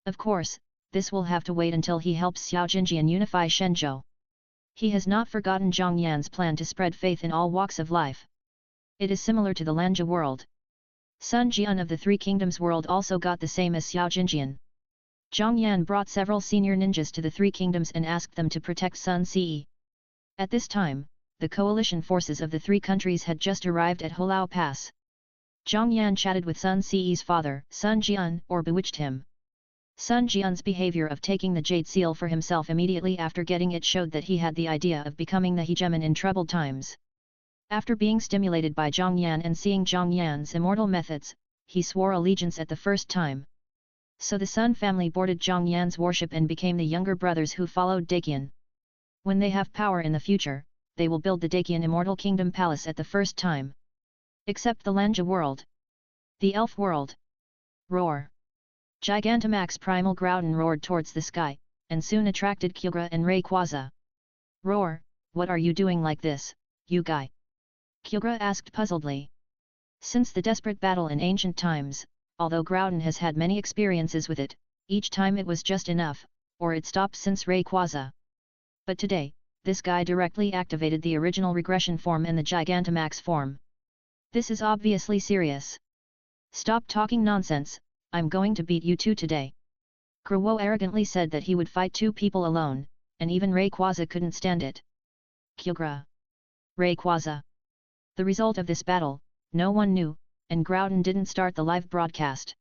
Of course, this will have to wait until he helps Xiao Jinjian unify Shenzhou. He has not forgotten Zhang Yan's plan to spread faith in all walks of life. It is similar to the Lanja world. Sun Jian of the Three Kingdoms world also got the same as Xiao Jinjian. Zhang Yan brought several senior ninjas to the Three Kingdoms and asked them to protect Sun Ce. At this time, the coalition forces of the three countries had just arrived at Hulao Pass. Zhang Yan chatted with Sun Ce's father, Sun Jian, or bewitched him. Sun Jian's behavior of taking the jade seal for himself immediately after getting it showed that he had the idea of becoming the hegemon in troubled times. After being stimulated by Zhang Yan and seeing Zhang Yan's immortal methods, he swore allegiance at the first time. So the Sun family boarded Zhang Yan's worship and became the younger brothers who followed Daqian. When they have power in the future, they will build the Daqian Immortal Kingdom Palace at the first time. Except the Lanja world. The Elf world. Roar. Gigantamax Primal Groudon roared towards the sky, and soon attracted Kyugra and Rayquaza. Roar, what are you doing like this, you guy? Kyugra asked puzzledly. Since the desperate battle in ancient times, although Groudon has had many experiences with it, each time it was just enough, or it stopped since Rayquaza. But today, this guy directly activated the original regression form and the Gigantamax form. This is obviously serious. Stop talking nonsense, I'm going to beat you two today. Gruo arrogantly said that he would fight two people alone, and even Rayquaza couldn't stand it. Kyugra. Rayquaza. The result of this battle, no one knew, and Groudon didn't start the live broadcast.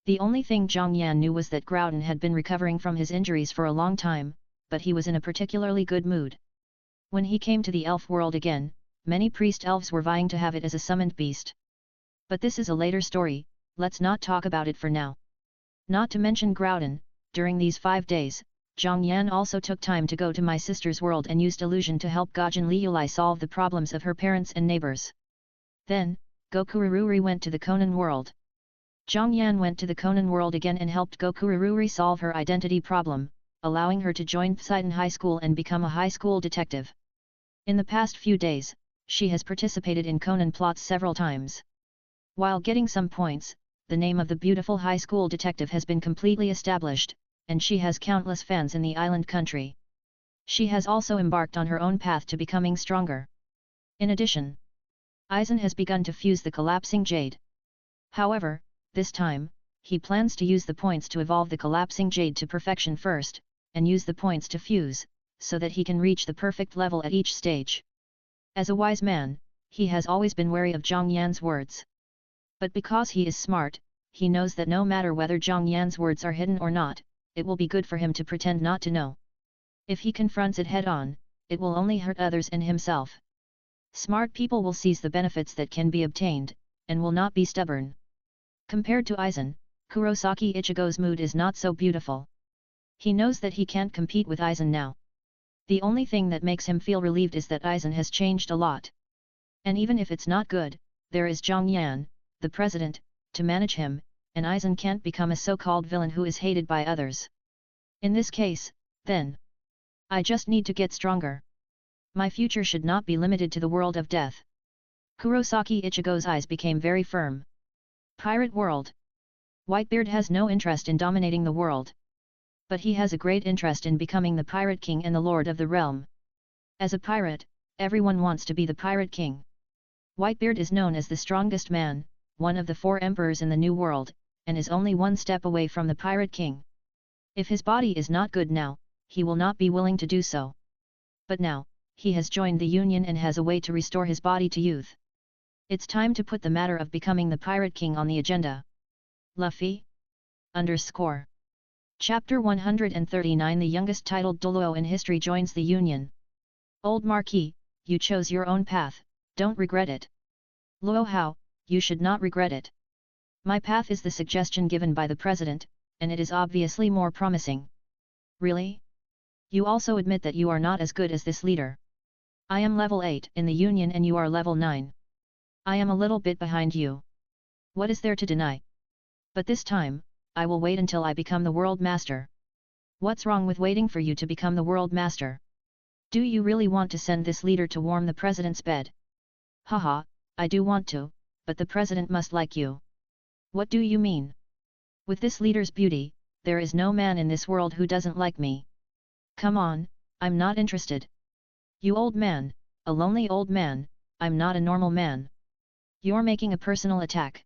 The only thing Zhang Yan knew was that Groudon had been recovering from his injuries for a long time, but he was in a particularly good mood. When he came to the elf world again, many priest elves were vying to have it as a summoned beast. But this is a later story, let's not talk about it for now. Not to mention Groudon, during these 5 days, Zhang Yan also took time to go to my sister's world and used illusion to help Gaujin Liulai solve the problems of her parents and neighbors. Then, Gokurururi went to the Conan world. Zhang Yan went to the Conan world again and helped Gokurururi solve her identity problem, allowing her to join Psiton High School and become a high school detective. In the past few days, she has participated in Conan plots several times. While getting some points, the name of the beautiful high school detective has been completely established, and she has countless fans in the island country. She has also embarked on her own path to becoming stronger. In addition, Aizen has begun to fuse the collapsing jade. However, this time, he plans to use the points to evolve the collapsing jade to perfection first, and use the points to fuse, so that he can reach the perfect level at each stage. As a wise man, he has always been wary of Zhang Yan's words. But because he is smart, he knows that no matter whether Zhang Yan's words are hidden or not, it will be good for him to pretend not to know. If he confronts it head-on, it will only hurt others and himself. Smart people will seize the benefits that can be obtained, and will not be stubborn. Compared to Aizen, Kurosaki Ichigo's mood is not so beautiful. He knows that he can't compete with Aizen now. The only thing that makes him feel relieved is that Aizen has changed a lot. And even if it's not good, there is Zhang Yan, the president, to manage him, and Aizen can't become a so-called villain who is hated by others. In this case, then, I just need to get stronger. My future should not be limited to the world of death. Kurosaki Ichigo's eyes became very firm. Pirate world. Whitebeard has no interest in dominating the world. But he has a great interest in becoming the pirate king and the lord of the realm. As a pirate, everyone wants to be the pirate king. Whitebeard is known as the strongest man, one of the 4 emperors in the New World, and is only one step away from the pirate king. If his body is not good now, he will not be willing to do so. But now, he has joined the Union and has a way to restore his body to youth. It's time to put the matter of becoming the Pirate King on the agenda. Luffy? Chapter 139 The youngest titled Doluo in history joins the Union. Old Marquis, you chose your own path, don't regret it. Luo Hao, you should not regret it. My path is the suggestion given by the President, and it is obviously more promising. Really? You also admit that you are not as good as this leader. I am level 8 in the Union and you are level 9. I am a little bit behind you. What is there to deny? But this time, I will wait until I become the World Master. What's wrong with waiting for you to become the World Master? Do you really want to send this leader to warm the President's bed? Haha, I do want to, but the President must like you. What do you mean? With this leader's beauty, there is no man in this world who doesn't like me. Come on, I'm not interested. You old man, a lonely old man, I'm not a normal man. You're making a personal attack.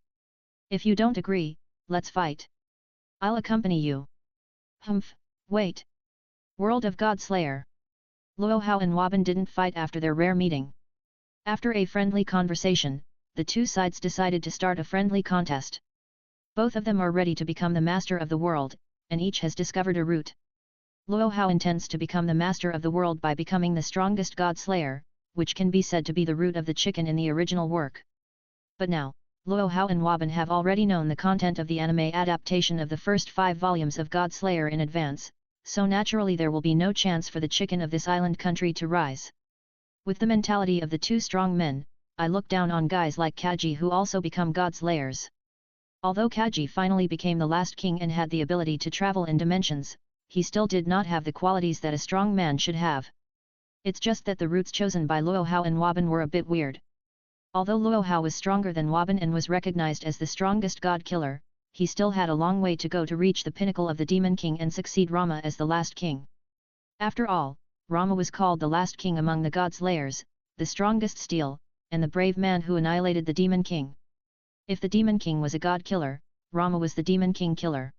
If you don't agree, let's fight. I'll accompany you. Humph, wait. World of God Slayer. Luo Hao and Waban didn't fight after their rare meeting. After a friendly conversation, the two sides decided to start a friendly contest. Both of them are ready to become the master of the world, and each has discovered a route. Luo Hao intends to become the master of the world by becoming the strongest God Slayer, which can be said to be the root of the chicken in the original work. But now, Luo Hao and Waban have already known the content of the anime adaptation of the first 5 volumes of God Slayer in advance, so naturally there will be no chance for the chicken of this island country to rise. With the mentality of the 2 strong men, I look down on guys like Kaji who also become God Slayers. Although Kaji finally became the last king and had the ability to travel in dimensions, he still did not have the qualities that a strong man should have. It's just that the routes chosen by Luo Hao and Waban were a bit weird. Although Luo Hao was stronger than Waban and was recognized as the strongest god killer, he still had a long way to go to reach the pinnacle of the Demon King and succeed Rama as the last king. After all, Rama was called the last king among the God Slayers, the strongest steel, and the brave man who annihilated the Demon King. If the Demon King was a god killer, Rama was the Demon King killer.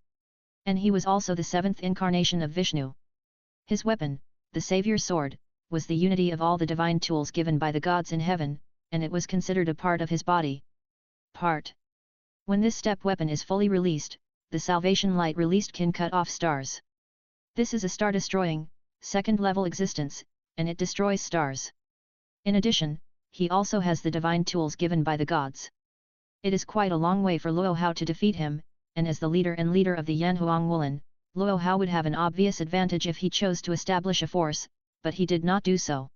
And he was also the 7th incarnation of Vishnu. His weapon, the Savior's sword, was the unity of all the divine tools given by the gods in heaven, and it was considered a part of his body. When this step weapon is fully released, the salvation light released can cut off stars. This is a star-destroying, second-level existence, and it destroys stars. In addition, he also has the divine tools given by the gods. It is quite a long way for Luo Hao to defeat him, and as the leader of the Yanhuang Wulin, Luo Hao would have an obvious advantage if he chose to establish a force, but he did not do so.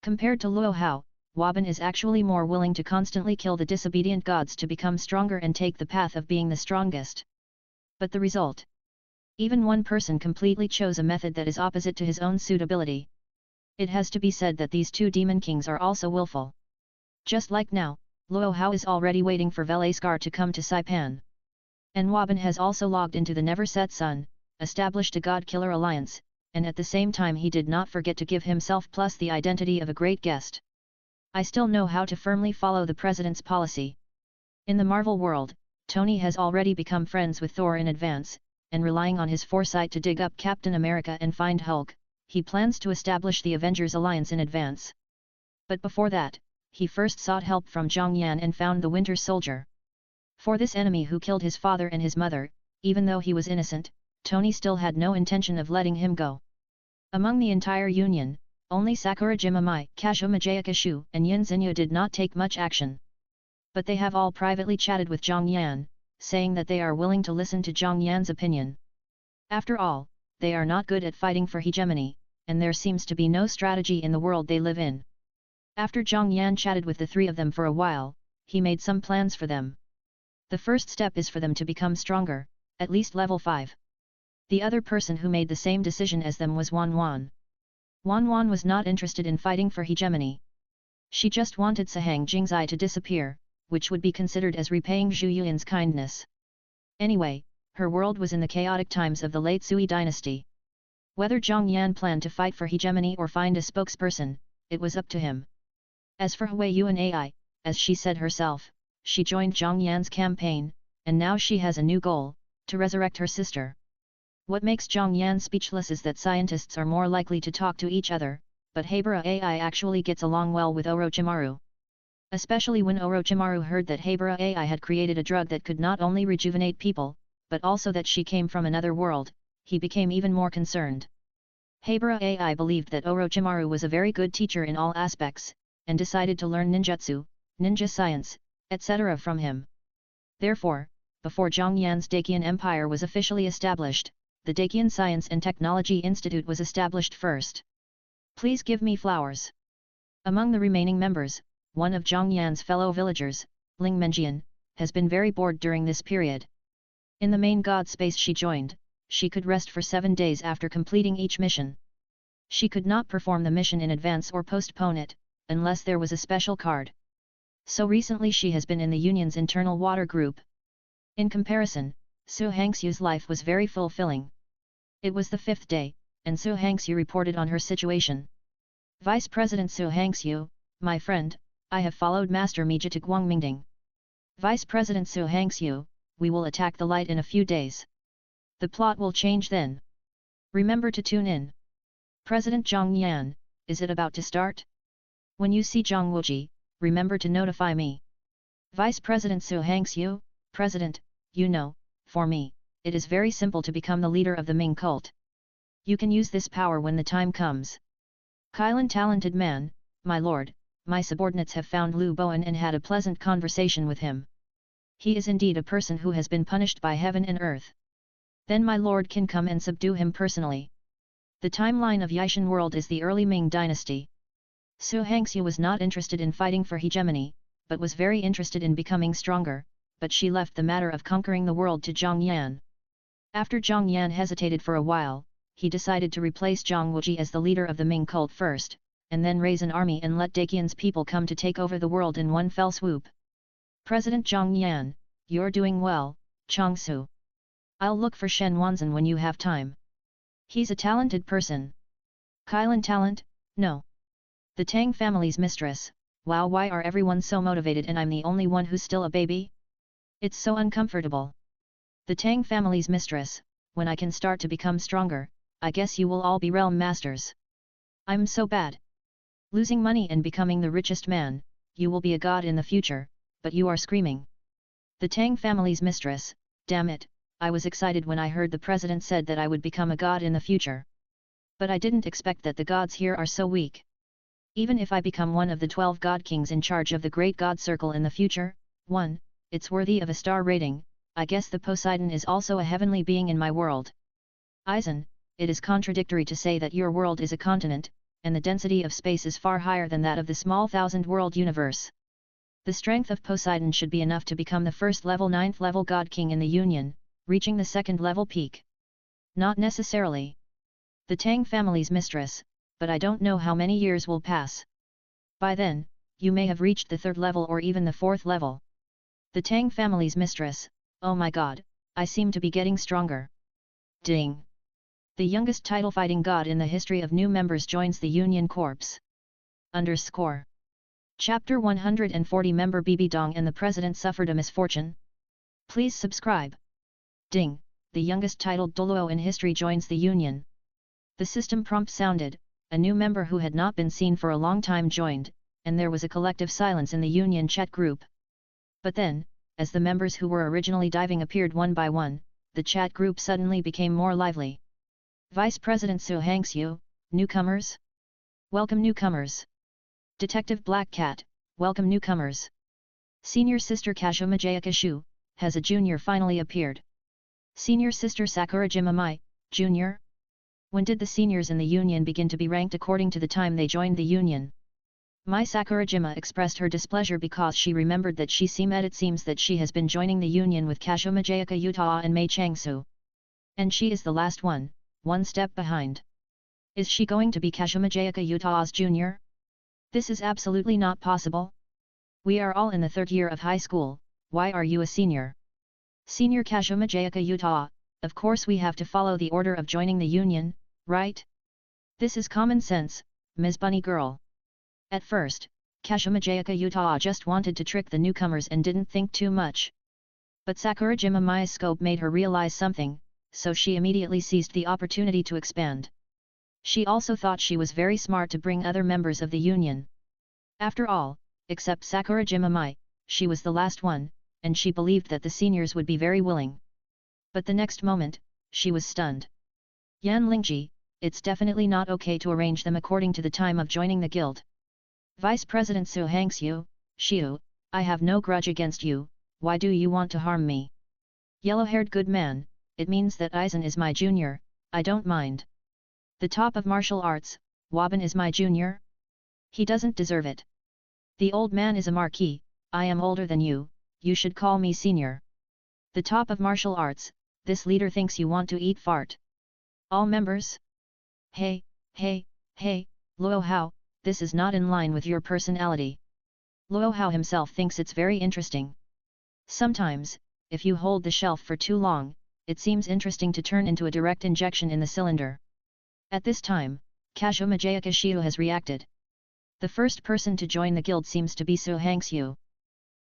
Compared to Luo Hao, Waban is actually more willing to constantly kill the disobedient gods to become stronger and take the path of being the strongest. But the result? Even one person completely chose a method that is opposite to his own suitability. It has to be said that these two demon kings are also willful. Just like now, Luo Hao is already waiting for Velascar to come to Saipan. And Waban has also logged into the Never Set Sun, established a God-Killer alliance, and at the same time he did not forget to give himself plus the identity of a great guest. I still know how to firmly follow the President's policy. In the Marvel world, Tony has already become friends with Thor in advance, and relying on his foresight to dig up Captain America and find Hulk, he plans to establish the Avengers Alliance in advance. But before that, he first sought help from Zhang Yan and found the Winter Soldier. For this enemy who killed his father and his mother, even though he was innocent, Tony still had no intention of letting him go. Among the entire Union, only Sakurajima Mai, Kazuma Jayakishu and Yin Zinyu did not take much action. But they have all privately chatted with Zhang Yan, saying that they are willing to listen to Zhang Yan's opinion. After all, they are not good at fighting for hegemony, and there seems to be no strategy in the world they live in. After Zhang Yan chatted with the three of them for a while, he made some plans for them. The first step is for them to become stronger, at least level 5. The other person who made the same decision as them was Wan Wan. Wan Wan was not interested in fighting for hegemony. She just wanted Sahang Jingzai to disappear, which would be considered as repaying Zhu Yuan's kindness. Anyway, her world was in the chaotic times of the late Sui dynasty. Whether Zhang Yan planned to fight for hegemony or find a spokesperson, it was up to him. As for Hui Yuan Ai, as she said herself, she joined Zhang Yan's campaign, and now she has a new goal, to resurrect her sister. What makes Zhang Yan speechless is that scientists are more likely to talk to each other, but Habara Ai actually gets along well with Orochimaru. Especially when Orochimaru heard that Habara Ai had created a drug that could not only rejuvenate people, but also that she came from another world, he became even more concerned. Habara Ai believed that Orochimaru was a very good teacher in all aspects, and decided to learn ninjutsu, ninja science, etc. from him. Therefore, before Zhang Yan's Dakian Empire was officially established, the Dakian Science and Technology Institute was established first. Please give me flowers. Among the remaining members, one of Zhang Yan's fellow villagers, Ling Menjian, has been very bored during this period. In the main god space she joined, she could rest for 7 days after completing each mission. She could not perform the mission in advance or postpone it, unless there was a special card. So recently she has been in the Union's internal water group. In comparison, Su Hangxiu's life was very fulfilling. It was the 5th day, and Su Hangxiu reported on her situation. Vice President Su Hangxiu, my friend, I have followed Master Mija to Guangmingding. Vice President Su Hangxiu, we will attack the light in a few days. The plot will change then. Remember to tune in. President Zhang Yan, is it about to start? When you see Zhang Wuji, remember to notify me. Vice President Su Hangxiu, President, you know, for me, it is very simple to become the leader of the Ming cult. You can use this power when the time comes. Kailan talented man, my lord, my subordinates have found Lu Bowen and had a pleasant conversation with him. He is indeed a person who has been punished by heaven and earth. Then my lord can come and subdue him personally. The timeline of Yishan world is the early Ming dynasty. Su Hangxiu was not interested in fighting for hegemony, but was very interested in becoming stronger, but she left the matter of conquering the world to Zhang Yan. After Zhang Yan hesitated for a while, he decided to replace Zhang Wuji as the leader of the Ming cult first, and then raise an army and let Dakian's people come to take over the world in one fell swoop. President Zhang Yan, you're doing well, Changsu. I'll look for Shen Wanzan when you have time. He's a talented person. Kailan talent? No. The Tang family's mistress. Wow, why are everyone so motivated and I'm the only one who's still a baby? It's so uncomfortable. The Tang family's mistress, when I can start to become stronger, I guess you will all be realm masters. I'm so bad. Losing money and becoming the richest man, you will be a god in the future, but you are screaming. The Tang family's mistress, damn it, I was excited when I heard the president said that I would become a god in the future. But I didn't expect that the gods here are so weak. Even if I become one of the 12 god kings in charge of the great god circle in the future, 1, it's worthy of a star rating. I guess the Poseidon is also a heavenly being in my world. Aizen, it is contradictory to say that your world is a continent, and the density of space is far higher than that of the small 1000-world universe. The strength of Poseidon should be enough to become the first level 9th level god king in the Union, reaching the 2nd level peak. Not necessarily. The Tang family's mistress, but I don't know how many years will pass. By then, you may have reached the 3rd level or even the 4th level. The Tang family's mistress, oh my god, I seem to be getting stronger. Ding! The youngest title fighting god in the history of new members joins the Union Corps. _ Chapter 140 Member Bibi Dong and the President suffered a misfortune. Please subscribe. Ding! The youngest titled Doluo in history joins the Union. The system prompt sounded, a new member who had not been seen for a long time joined, and there was a collective silence in the Union chat group. But then, as the members who were originally diving appeared one by one, the chat group suddenly became more lively. Vice President Su Hangxiu, newcomers? Welcome newcomers. Detective Black Cat, welcome newcomers. Senior Sister Kashoma Jayakashu, has a junior finally appeared. Senior Sister Sakurajima Mai, Junior? When did the seniors in the Union begin to be ranked according to the time they joined the Union? Mai Sakurajima expressed her displeasure because she remembered that it seems that she has been joining the Union with Kashoma Jayaka Utah and Mei Changsu. And she is the last one step behind. Is she going to be Kashoma Jayaka Utah's junior? This is absolutely not possible. We are all in the 3rd year of high school, why are you a senior? Senior Kashoma Jayaka Utah, of course we have to follow the order of joining the Union, right? This is common sense, Ms. Bunny Girl. At first, Kashoma Jayaka Utah just wanted to trick the newcomers and didn't think too much. But Sakurajima Mai's scope made her realize something, so she immediately seized the opportunity to expand. She also thought she was very smart to bring other members of the Union. After all, except Sakurajima Mai, she was the last one, and she believed that the seniors would be very willing. But the next moment, she was stunned. Yan Lingji, it's definitely not okay to arrange them according to the time of joining the guild. Vice President Su Hangxiu, Xiu, I have no grudge against you, why do you want to harm me? Yellow-haired good man, it means that Aizen is my junior, I don't mind. The top of martial arts, Waban is my junior? He doesn't deserve it. The old man is a marquis, I am older than you should call me senior. The top of martial arts, this leader thinks you want to eat fart. All members? Hey, Luo Hao, this is not in line with your personality. Luo Hao himself thinks it's very interesting. Sometimes, if you hold the shelf for too long, it seems interesting to turn into a direct injection in the cylinder. At this time, Kashoma Jayaka Shiu has reacted. The first person to join the guild seems to be Su Hangxiu.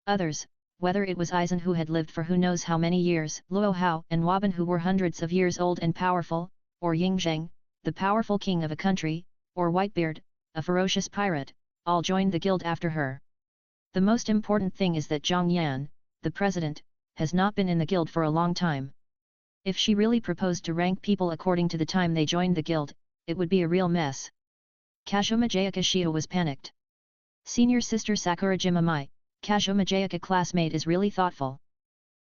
Others, whether it was Aizen who had lived for who knows how many years, Luo Hao and Waban who were hundreds of years old and powerful, or Yingzheng, the powerful king of a country, or Whitebeard, a ferocious pirate, all joined the guild after her. The most important thing is that Zhang Yan, the president, has not been in the guild for a long time. If she really proposed to rank people according to the time they joined the guild, it would be a real mess. Kashoma Jayaka Shio was panicked. Senior sister Sakurajima Mai, Kashoma Jayaka classmate is really thoughtful.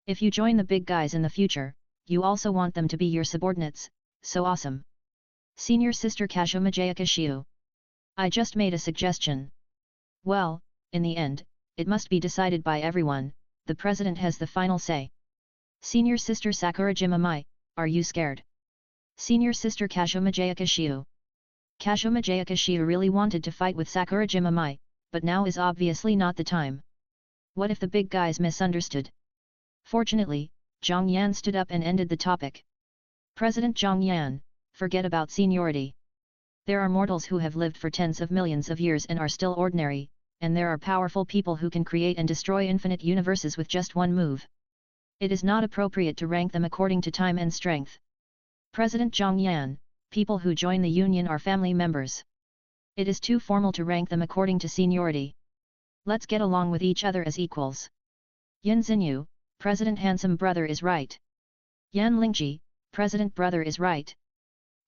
If you join the big guys in the future, you also want them to be your subordinates, so awesome. Senior sister Kashoma Jayaka Shio. I just made a suggestion. Well, in the end, it must be decided by everyone, the president has the final say. Senior sister Sakurajima Mai, are you scared? Senior sister Kashoma Jayaka Shio. Kashoma Jayaka Shio really wanted to fight with Sakurajima Mai, but now is obviously not the time. What if the big guys misunderstood? Fortunately, Zhang Yan stood up and ended the topic. President Zhang Yan, forget about seniority. There are mortals who have lived for tens of millions of years and are still ordinary, and there are powerful people who can create and destroy infinite universes with just one move. It is not appropriate to rank them according to time and strength. President Zhang Yan, people who join the union are family members. It is too formal to rank them according to seniority. Let's get along with each other as equals. Yan Xinyu, President handsome brother is right. Yan Lingji, President brother is right.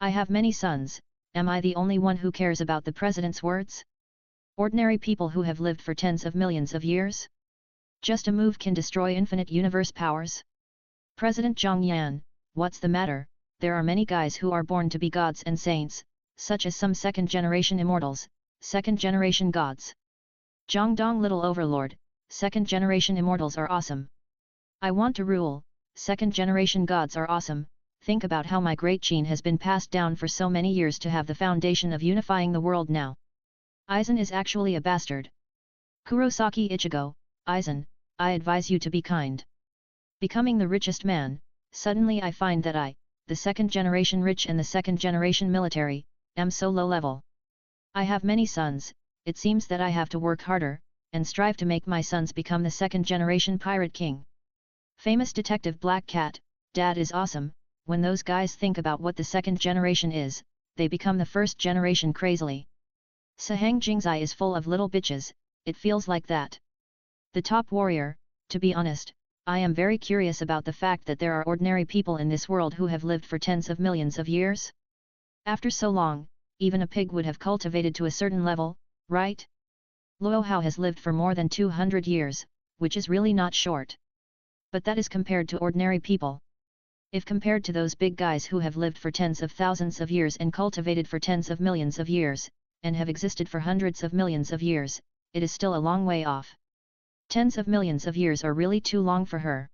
I have many sons, am I the only one who cares about the president's words? Ordinary people who have lived for tens of millions of years? Just a move can destroy infinite universe powers? President Zhang Yan, what's the matter? There are many guys who are born to be gods and saints, such as some second-generation immortals, second-generation gods. Zhang Dong little overlord, second-generation immortals are awesome. I want to rule, second-generation gods are awesome, think about how my great gene has been passed down for so many years to have the foundation of unifying the world now. Aizen is actually a bastard. Kurosaki Ichigo, Aizen, I advise you to be kind. Becoming the richest man, suddenly I find that I, the second generation rich and the second generation military, am so low level. I have many sons, it seems that I have to work harder, and strive to make my sons become the second generation pirate king. Famous detective Black Cat, Dad is awesome. When those guys think about what the second generation is, they become the first generation crazily. Sahang Jingzai is full of little bitches, it feels like that. The top warrior, to be honest, I am very curious about the fact that there are ordinary people in this world who have lived for tens of millions of years. After so long, even a pig would have cultivated to a certain level, right? Luo Hao has lived for more than 200 years, which is really not short. But that is compared to ordinary people. If compared to those big guys who have lived for tens of thousands of years and cultivated for tens of millions of years, and have existed for hundreds of millions of years, it is still a long way off. Tens of millions of years are really too long for her.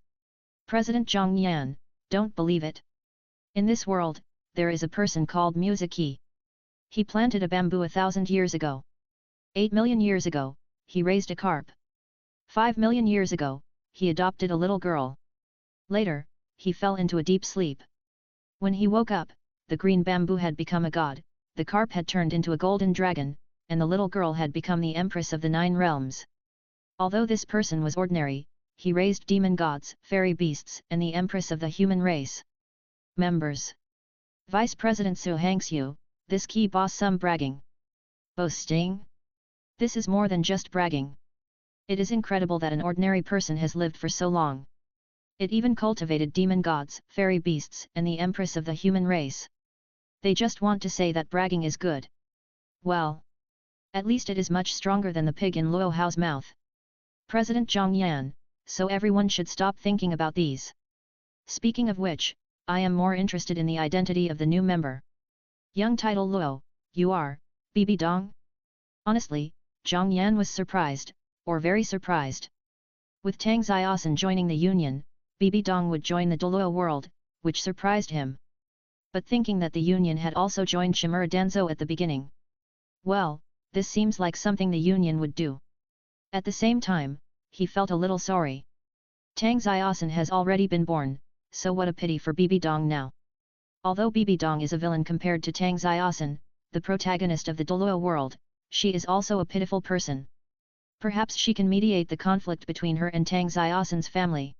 President Zhang Yan, don't believe it. In this world, there is a person called Music. He planted a bamboo 1,000 years ago. 8 million years ago, he raised a carp. 5 million years ago, he adopted a little girl. Later, he fell into a deep sleep. When he woke up, the green bamboo had become a god, the carp had turned into a golden dragon, and the little girl had become the empress of the 9 realms. Although this person was ordinary, he raised demon gods, fairy beasts, and the empress of the human race. Members. Vice President Su Hangxiu, this key boss some bragging. Boasting? This is more than just bragging. It is incredible that an ordinary person has lived for so long. It even cultivated demon gods, fairy beasts, and the empress of the human race. They just want to say that bragging is good. Well, at least it is much stronger than the pig in Luo Hao's mouth. President Zhang Yan, so everyone should stop thinking about these. Speaking of which, I am more interested in the identity of the new member. Young title Luo, you are, Bibi Dong? Honestly, Zhang Yan was surprised, or very surprised. With Tang Xiaosan joining the Union, Bibi Dong would join the Doluo world, which surprised him. But thinking that the Union had also joined Shimura Danzo at the beginning. Well, this seems like something the Union would do. At the same time, he felt a little sorry. Tang Xiaosan has already been born, so what a pity for Bibi Dong now. Although Bibi Dong is a villain compared to Tang Xiaosan, the protagonist of the Doluo world, she is also a pitiful person. Perhaps she can mediate the conflict between her and Tang Xiaosan's family.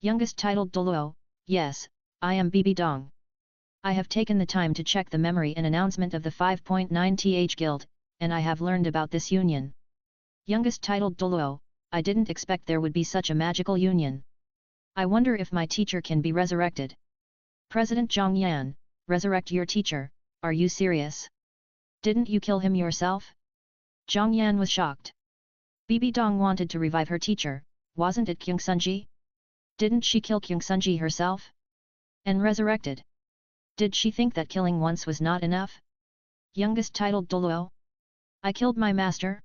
Youngest titled Doluo, yes, I am Bibi Dong. I have taken the time to check the memory and announcement of the 5.9th Guild, and I have learned about this union. Youngest titled Doluo, I didn't expect there would be such a magical union. I wonder if my teacher can be resurrected. President Zhang Yan, resurrect your teacher, are you serious? Didn't you kill him yourself? Zhang Yan was shocked. Bibi Dong wanted to revive her teacher, wasn't it Kyungsunji? Didn't she kill Kyungsunji herself? And resurrected? Did she think that killing once was not enough? Youngest titled Doluo? I killed my master?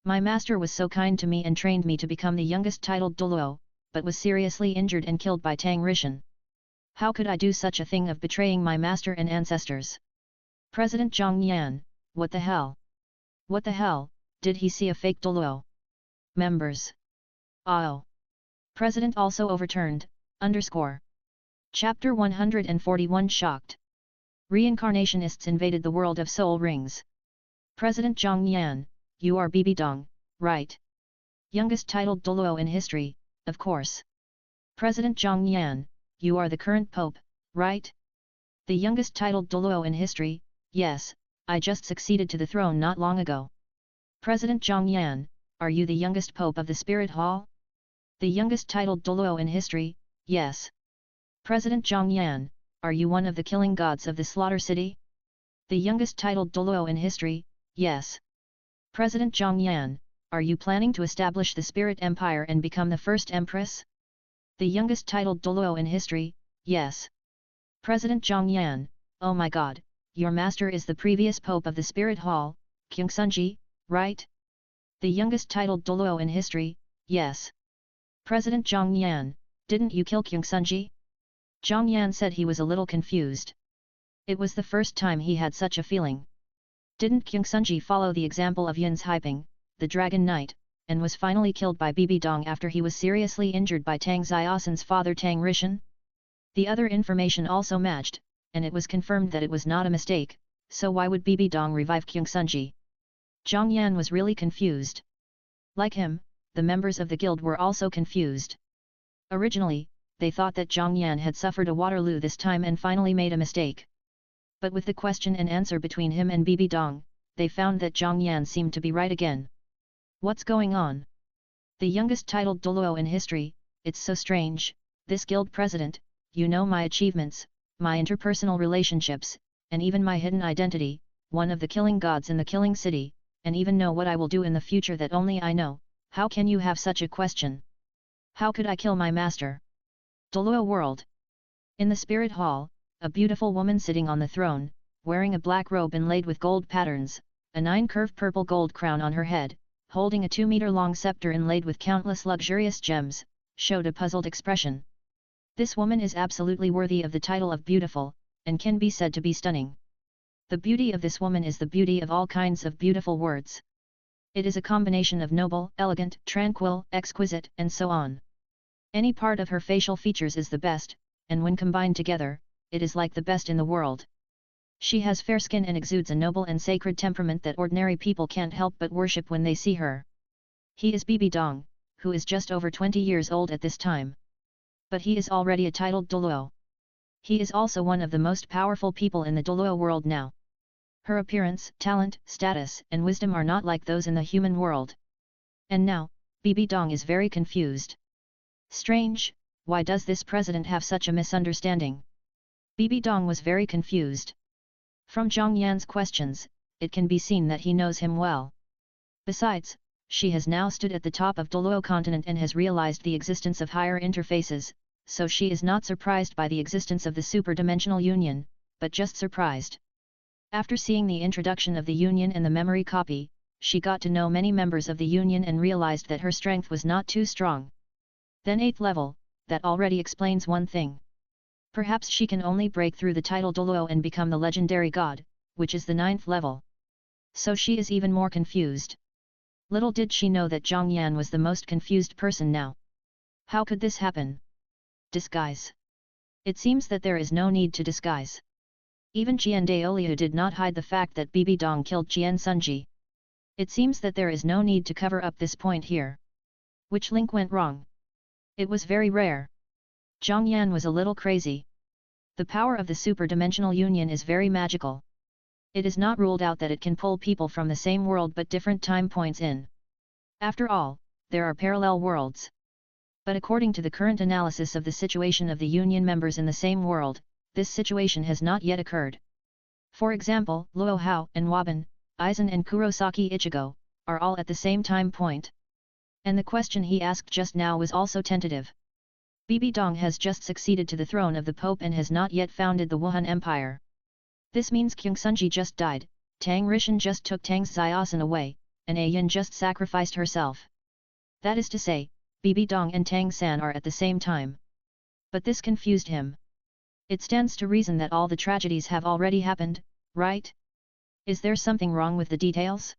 My master was so kind to me and trained me to become the youngest titled Doluo, but was seriously injured and killed by Tang Rishan. How could I do such a thing of betraying my master and ancestors? President Zhang Yan, what the hell? What the hell, did he see a fake Doluo? Members. Oh. President also overturned, _. Chapter 141 Shocked. Reincarnationists invaded the world of soul rings. President Zhang Yan, you are Bibi Dong, right? Youngest titled Doluo in history, of course. President Zhang Yan, you are the current pope, right? The youngest titled Doluo in history, yes, I just succeeded to the throne not long ago. President Zhang Yan, are you the youngest pope of the Spirit Hall? The youngest titled Doluo in history, yes. President Zhang Yan, are you one of the killing gods of the Slaughter City? The youngest titled Doluo in history, yes. President Zhang Yan, are you planning to establish the Spirit Empire and become the first empress? The youngest titled Doluo in history, yes. President Zhang Yan, oh my god, your master is the previous pope of the Spirit Hall, Kyungsunji, right? The youngest titled Doluo in history, yes. President Zhang Yan, didn't you kill Kyungsunji? Zhang Yan said he was a little confused. It was the first time he had such a feeling. Didn't Kyungsunji follow the example of Yun's Haiping, the Dragon Knight, and was finally killed by Bibi Dong after he was seriously injured by Tang Xiaosan's father Tang Rishan? The other information also matched, and it was confirmed that it was not a mistake, so why would Bibi Dong revive Kyungsunji? Zhang Yan was really confused. Like him, the members of the guild were also confused. Originally, they thought that Zhang Yan had suffered a Waterloo this time and finally made a mistake. But with the question and answer between him and Bibi Dong, they found that Zhang Yan seemed to be right again. What's going on? The youngest titled Doluo in history, it's so strange, this guild president, you know my achievements, my interpersonal relationships, and even my hidden identity, one of the killing gods in the killing city, and even know what I will do in the future that only I know. How can you have such a question? How could I kill my master? Doluo world. In the spirit hall, a beautiful woman sitting on the throne, wearing a black robe inlaid with gold patterns, a 9-curved purple gold crown on her head, holding a 2-meter-long scepter inlaid with countless luxurious gems, showed a puzzled expression. This woman is absolutely worthy of the title of beautiful, and can be said to be stunning. The beauty of this woman is the beauty of all kinds of beautiful words. It is a combination of noble, elegant, tranquil, exquisite, and so on. Any part of her facial features is the best, and when combined together, it is like the best in the world. She has fair skin and exudes a noble and sacred temperament that ordinary people can't help but worship when they see her. He is Bibi Dong, who is just over 20 years old at this time. But he is already a titled Doluo. He is also one of the most powerful people in the Doluo world now. Her appearance, talent, status, and wisdom are not like those in the human world. And now, Bibi Dong is very confused. Strange, why does this president have such a misunderstanding? Bibi Dong was very confused. From Zhang Yan's questions, it can be seen that he knows him well. Besides, she has now stood at the top of Doluo continent and has realized the existence of higher interfaces, so she is not surprised by the existence of the super-dimensional union, but just surprised. After seeing the introduction of the union and the memory copy, she got to know many members of the union and realized that her strength was not too strong. Then 8th level, that already explains one thing. Perhaps she can only break through the title Doluo and become the legendary god, which is the 9th level. So she is even more confused. Little did she know that Zhang Yan was the most confused person now. How could this happen? Disguise. It seems that there is no need to disguise. Even Jian Daoliu did not hide the fact that Bibi Dong killed Jian Sunji. It seems that there is no need to cover up this point here. Which link went wrong? It was very rare. Zhang Yan was a little crazy. The power of the super-dimensional union is very magical. It is not ruled out that it can pull people from the same world but different time points in. After all, there are parallel worlds. But according to the current analysis of the situation of the union members in the same world, this situation has not yet occurred. For example, Luo Hao and Waban, Aizen and Kurosaki Ichigo, are all at the same time point. And the question he asked just now was also tentative. Bibi Dong has just succeeded to the throne of the Pope and has not yet founded the Wuhan Empire. This means Kyungsunji just died, Tang Rishan just took Tang Xiaosan away, and Ayin just sacrificed herself. That is to say, Bibi Dong and Tang San are at the same time. But this confused him. It stands to reason that all the tragedies have already happened, right? Is there something wrong with the details?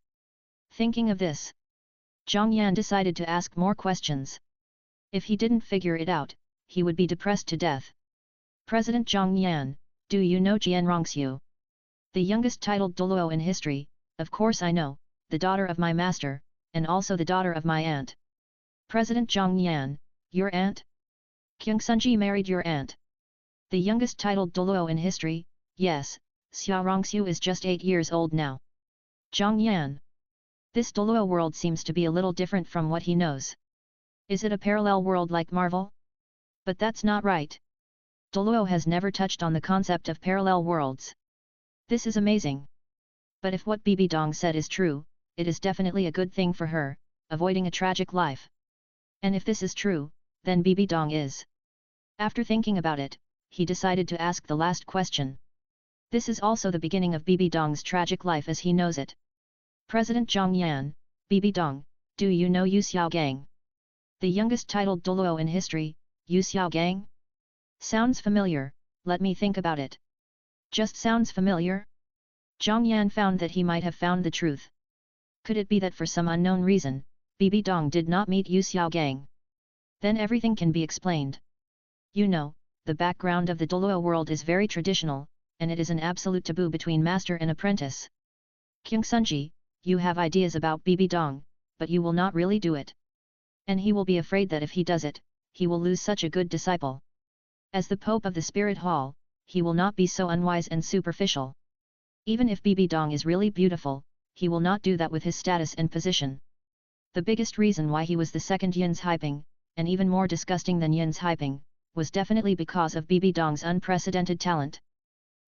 Thinking of this, Zhang Yan decided to ask more questions. If he didn't figure it out, he would be depressed to death. President Zhang Yan, do you know Jian Rongxiu? The youngest titled Doluo in history, of course I know, the daughter of my master, and also the daughter of my aunt. President Zhang Yan, your aunt? Kyungsunji married your aunt. The youngest titled Doluo in history, yes, Xia Rongxiu is just 8 years old now. Zhang Yan. This Doluo world seems to be a little different from what he knows. Is it a parallel world like Marvel? But that's not right. Doluo has never touched on the concept of parallel worlds. This is amazing. But if what Bibi Dong said is true, it is definitely a good thing for her, avoiding a tragic life. And if this is true, then Bibi Dong is. After thinking about it, he decided to ask the last question. This is also the beginning of Bibi Dong's tragic life as he knows it. President Zhang Yan, Bibi Dong, do you know Yu Xiaogang? The youngest titled Doluo in history, Yu Xiaogang? Sounds familiar, let me think about it. Just sounds familiar? Zhang Yan found that he might have found the truth. Could it be that for some unknown reason, Bibi Dong did not meet Yu Xiaogang? Then everything can be explained. You know, the background of the Doluo world is very traditional, and it is an absolute taboo between master and apprentice. King Sunji, you have ideas about Bibi Dong, but you will not really do it. And he will be afraid that if he does it, he will lose such a good disciple. As the Pope of the Spirit Hall, he will not be so unwise and superficial. Even if Bibi Dong is really beautiful, he will not do that with his status and position. The biggest reason why he was the second Yin's hyping, and even more disgusting than Yin's hyping, was definitely because of Bibi Dong's unprecedented talent.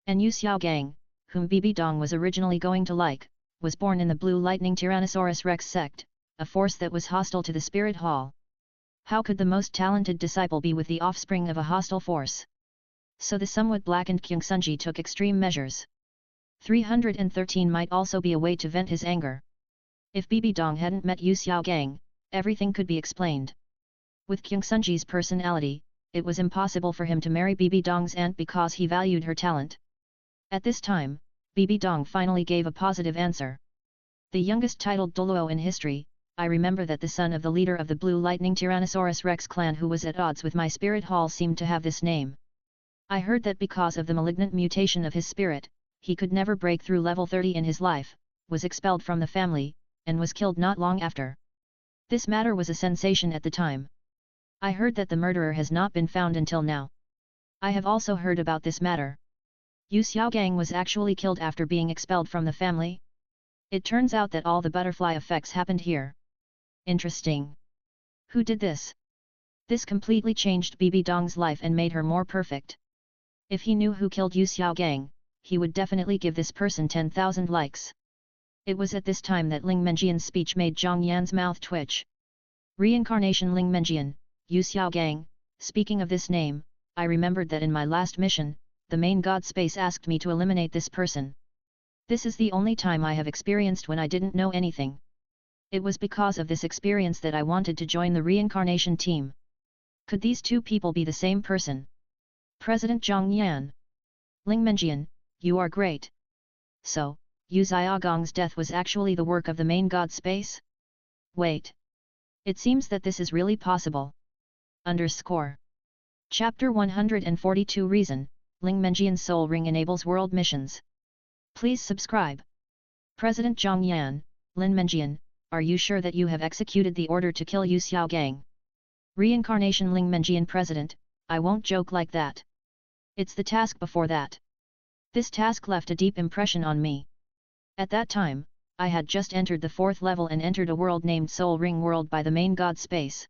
And Yu Xiaogang, whom Bibi Dong was originally going to like, was born in the Blue Lightning Tyrannosaurus Rex sect, a force that was hostile to the Spirit Hall. How could the most talented disciple be with the offspring of a hostile force? So the somewhat blackened King Sunji took extreme measures. 313 might also be a way to vent his anger. If Bibi Dong hadn't met Yu Xiaogang, everything could be explained. With King Sunji's personality, it was impossible for him to marry Bibi Dong's aunt because he valued her talent. At this time, Bibi Dong finally gave a positive answer. The youngest titled Doluo in history, I remember that the son of the leader of the Blue Lightning Tyrannosaurus Rex clan who was at odds with my spirit hall seemed to have this name. I heard that because of the malignant mutation of his spirit, he could never break through level 30 in his life, was expelled from the family, and was killed not long after. This matter was a sensation at the time. I heard that the murderer has not been found until now. I have also heard about this matter. Yu Xiaogang was actually killed after being expelled from the family? It turns out that all the butterfly effects happened here. Interesting. Who did this? This completely changed Bibi Dong's life and made her more perfect. If he knew who killed Yu Xiaogang, he would definitely give this person 10,000 likes. It was at this time that Ling Menjian's speech made Zhang Yan's mouth twitch. Reincarnation Ling Menjian, Yu Xiaogang. Speaking of this name, I remembered that in my last mission, the main god space asked me to eliminate this person. This is the only time I have experienced when I didn't know anything. It was because of this experience that I wanted to join the reincarnation team. Could these two people be the same person? President Zhang Yan. Ling Menjian, you are great. So, Yu Xiaogang's death was actually the work of the main god space? Wait. It seems that this is really possible. Chapter 142 Reason, Ling Menjian's Soul Ring enables world missions. Please subscribe. President Zhang Yan, Lin Menjian, are you sure that you have executed the order to kill Yu Xiaogang? Reincarnation Ling Menjian President, I won't joke like that. It's the task before that. This task left a deep impression on me. At that time, I had just entered the 4th level and entered a world named Soul Ring World by the main god space.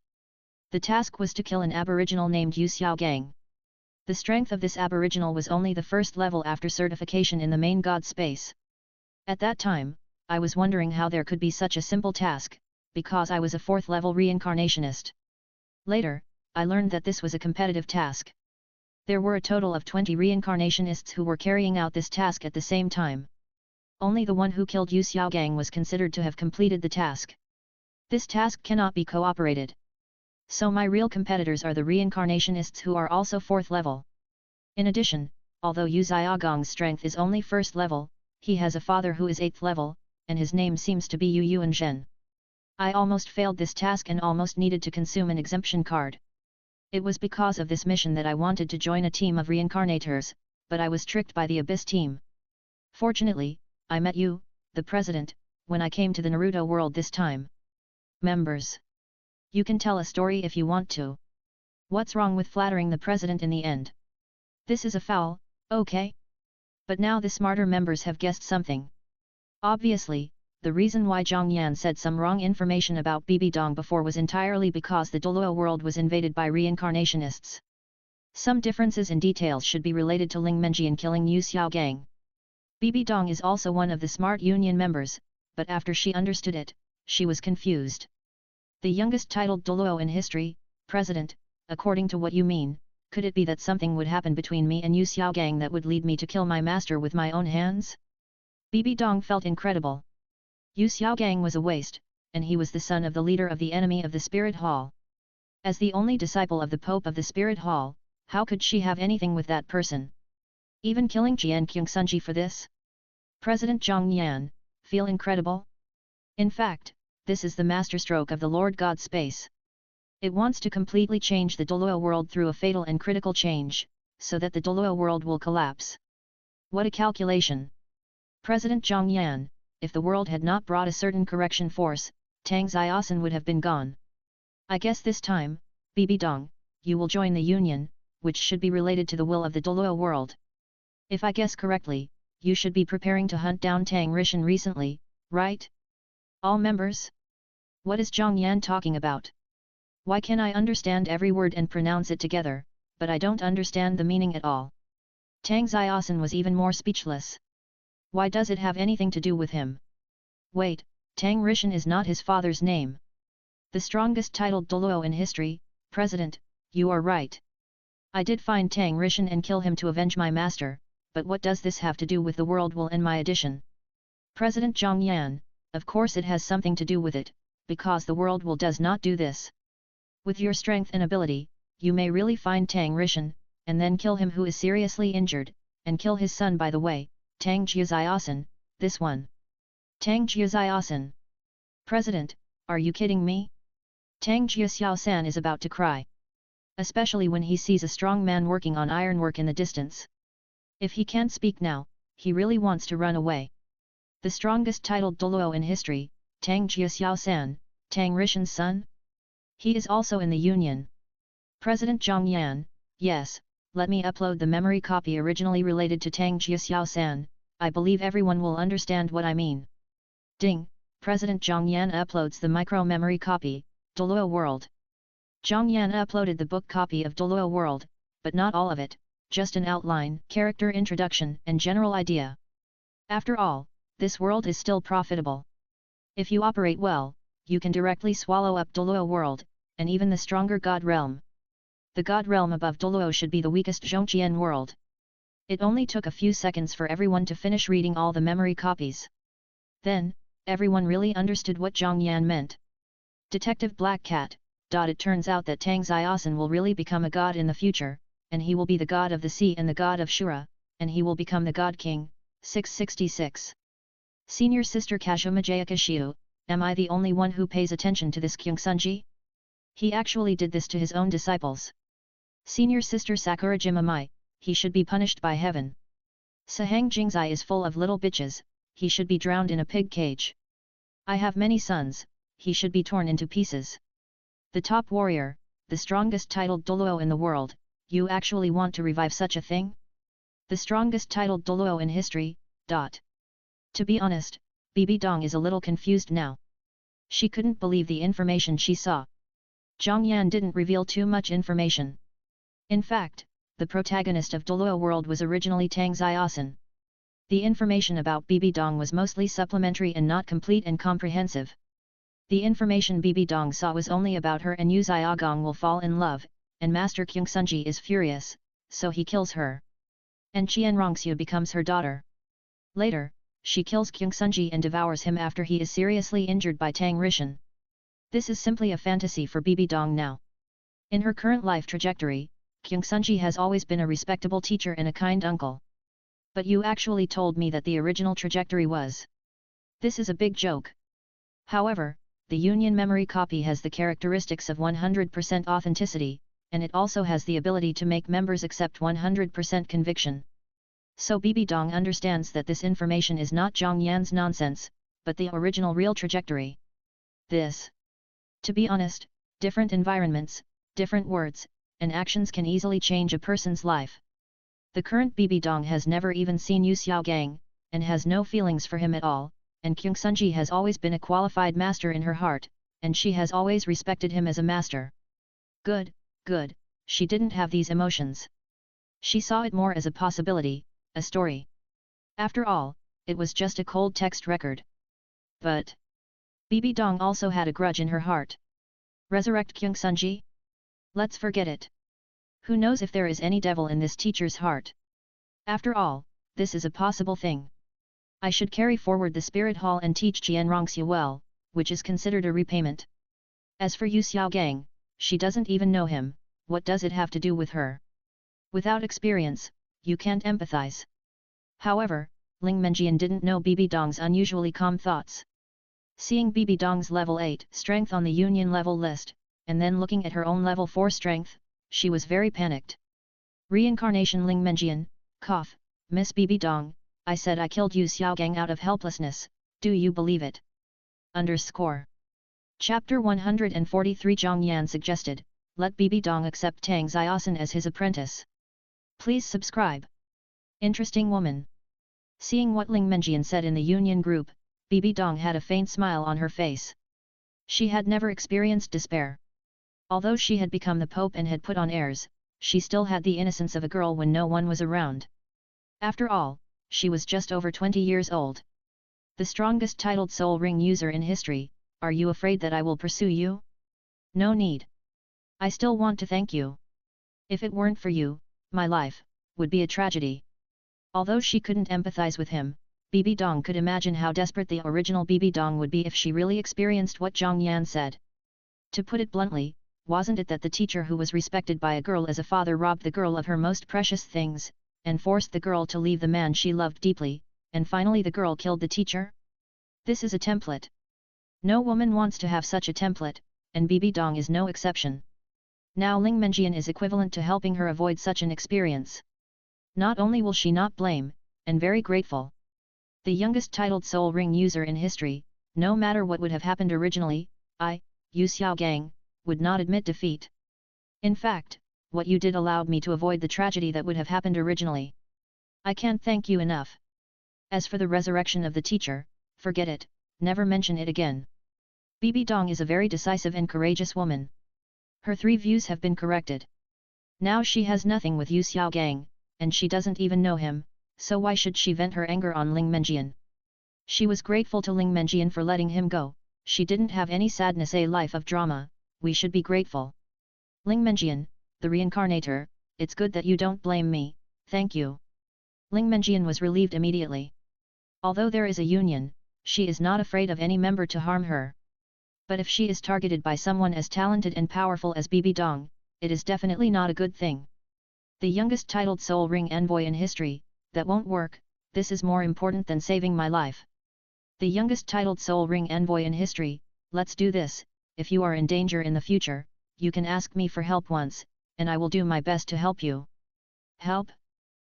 The task was to kill an aboriginal named Yu Xiaogang. The strength of this aboriginal was only the 1st level after certification in the main god space. At that time, I was wondering how there could be such a simple task, because I was a 4th level reincarnationist. Later, I learned that this was a competitive task. There were a total of 20 reincarnationists who were carrying out this task at the same time. Only the one who killed Yu Xiaogang was considered to have completed the task. This task cannot be cooperated. So my real competitors are the reincarnationists who are also 4th level. In addition, although Yu Xiaogang's strength is only 1st level, he has a father who is 8th level, and his name seems to be Yu Yuanzhen. I almost failed this task and almost needed to consume an exemption card. It was because of this mission that I wanted to join a team of reincarnators, but I was tricked by the Abyss team. Fortunately, I met you, the president, when I came to the Naruto world this time. Members. You can tell a story if you want to. What's wrong with flattering the president in the end? This is a foul, okay? But now the smarter members have guessed something. Obviously, the reason why Zhang Yan said some wrong information about Bibi Dong before was entirely because the Doluo world was invaded by reincarnationists. Some differences in details should be related to Ling Menjian killing Yu Xiaogang. Bibi Dong is also one of the Smart Union members, but after she understood it, she was confused. The youngest titled Doluo in history, President, according to what you mean, could it be that something would happen between me and Yu Xiaogang that would lead me to kill my master with my own hands? Bibi Dong felt incredible. Yu Xiaogang was a waste, and he was the son of the leader of the enemy of the Spirit Hall. As the only disciple of the Pope of the Spirit Hall, How could she have anything with that person? Even killing Jian Kyungsunji for this? President Zhang Yan, feel incredible? In fact, this is the masterstroke of the Lord God Space. It wants to completely change the Doluo world through a fatal and critical change, so that the Doluo world will collapse. What a calculation! President Zhang Yan, if the world had not brought a certain correction force, Tang Xiaosan would have been gone. I guess this time, Bibi Dong, you will join the Union, which should be related to the will of the Doluo world. If I guess correctly, you should be preparing to hunt down Tang Rishan recently, right? All members? What is Zhang Yan talking about? Why can I understand every word and pronounce it together, but I don't understand the meaning at all? Tang Xiaosan was even more speechless. Why does it have anything to do with him? Wait, Tang Rishan is not his father's name. The strongest titled Doluo in history, President, you are right. I did find Tang Rishan and kill him to avenge my master, but what does this have to do with the world will and my addition? President Zhang Yan, of course it has something to do with it, because the world will does not do this. With your strength and ability, you may really find Tang Rishan, and then kill him who is seriously injured, and kill his son by the way, Tang Jiaxiaosan, this one. Tang Jiaxiaosan. President, are you kidding me? Tang Jiaxiaosan is about to cry. Especially when he sees a strong man working on ironwork in the distance. If he can't speak now, he really wants to run away. The strongest titled Doluo in history, Tang Jiaxiaosan, Tang Rishan's son? He is also in the Union. President Zhang Yan, yes, let me upload the memory copy originally related to Tang Jiaxiaosan, I believe everyone will understand what I mean. Ding, President Zhang Yan uploads the micro-memory copy, Doluo World. Zhang Yan uploaded the book copy of Doluo World, but not all of it, just an outline, character introduction and general idea. After all, this world is still profitable. If you operate well, you can directly swallow up Doluo World, and even the stronger God Realm. The God Realm above Doluo should be the weakest Zhongqian world. It only took a few seconds for everyone to finish reading all the memory copies. Then, everyone really understood what Zhang Yan meant. Detective Black Cat, it turns out that Tang Xiaosan will really become a god in the future, and he will be the god of the sea and the god of Shura, and he will become the god king. 666. Senior Sister Kazumajaya Kashiu, am I the only one who pays attention to this Kyungsunji? He actually did this to his own disciples. Senior Sister Sakurajima Mai, he should be punished by heaven. Sahang Jingzai is full of little bitches, he should be drowned in a pig cage. I have many sons, he should be torn into pieces. The top warrior, the strongest titled Doluo in the world, you actually want to revive such a thing? The strongest titled Doluo in history, To be honest, Bibi Dong is a little confused now. She couldn't believe the information she saw. Zhang Yan didn't reveal too much information. In fact, the protagonist of Doluo World was originally Tang Xiaosan. The information about Bibi Dong was mostly supplementary and not complete and comprehensive. The information Bibi Dong saw was only about her and Yu Xiaogong will fall in love, and Master Kyungsunji is furious, so he kills her. And Qian Rongxiu becomes her daughter. Later, she kills Kyungsunji and devours him after he is seriously injured by Tang Rishan. This is simply a fantasy for Bibi Dong now. In her current life trajectory, Kyungsunji has always been a respectable teacher and a kind uncle. But you actually told me that the original trajectory was. This is a big joke. However, the Union memory copy has the characteristics of 100% authenticity, and it also has the ability to make members accept 100% conviction. So Bibi Dong understands that this information is not Zhang Yan's nonsense, but the original real trajectory. This. To be honest, different environments, different words, and actions can easily change a person's life. The current Bibi Dong has never even seen Yu Xiaogang, and has no feelings for him at all, and Kyungsunji has always been a qualified master in her heart, and she has always respected him as a master. Good, good, she didn't have these emotions. She saw it more as a possibility, a story. After all, it was just a cold text record. But Bibi Dong also had a grudge in her heart. Resurrect Kyungsunji? Let's forget it. Who knows if there is any devil in this teacher's heart? After all, this is a possible thing. I should carry forward the spirit hall and teach Qian Rongxiu well, which is considered a repayment. As for Yu Xiaogang, she doesn't even know him, what does it have to do with her? Without experience, you can't empathize. However, Ling Menjian didn't know Bibi Dong's unusually calm thoughts. Seeing Bibi Dong's level 8 strength on the union level list, and then looking at her own level 4 strength, she was very panicked. Reincarnation Ling Menjian, cough, Miss Bibi Dong, I said I killed Yu Xiaogang out of helplessness, do you believe it? Underscore. Chapter 143 Zhang Yan suggested, let Bibi Dong accept Tang Xiaosan as his apprentice. Please subscribe. Interesting woman. Seeing what Ling Menjian said in the union group, Bibi Dong had a faint smile on her face. She had never experienced despair. Although she had become the Pope and had put on airs, she still had the innocence of a girl when no one was around. After all, she was just over 20 years old. The strongest titled soul ring user in history, are you afraid that I will pursue you? No need. I still want to thank you. If it weren't for you, my life would be a tragedy. Although she couldn't empathize with him, Bibi Dong could imagine how desperate the original Bibi Dong would be if she really experienced what Zhang Yan said. To put it bluntly, wasn't it that the teacher who was respected by a girl as a father robbed the girl of her most precious things, and forced the girl to leave the man she loved deeply, and finally the girl killed the teacher? This is a template. No woman wants to have such a template, and Bibi Dong is no exception. Now Ling Menjian is equivalent to helping her avoid such an experience. Not only will she not blame, and very grateful. The youngest titled soul ring user in history, no matter what would have happened originally, Yu Xiaogang, would not admit defeat. In fact, what you did allowed me to avoid the tragedy that would have happened originally. I can't thank you enough. As for the resurrection of the teacher, forget it, never mention it again. Bibi Dong is a very decisive and courageous woman. Her 3 views have been corrected. Now she has nothing with Yu Xiaogang, and she doesn't even know him, so why should she vent her anger on Ling Menjian? She was grateful to Ling Menjian for letting him go, she didn't have any sadness, a life of drama, we should be grateful. Ling Menjian, the reincarnator, it's good that you don't blame me, thank you. Ling Menjian was relieved immediately. Although there is a union, she is not afraid of any member to harm her. But if she is targeted by someone as talented and powerful as Bibi Dong, it is definitely not a good thing. The youngest titled soul ring envoy in history, that won't work, this is more important than saving my life. The youngest titled soul ring envoy in history, let's do this, if you are in danger in the future, you can ask me for help once, and I will do my best to help you. Help?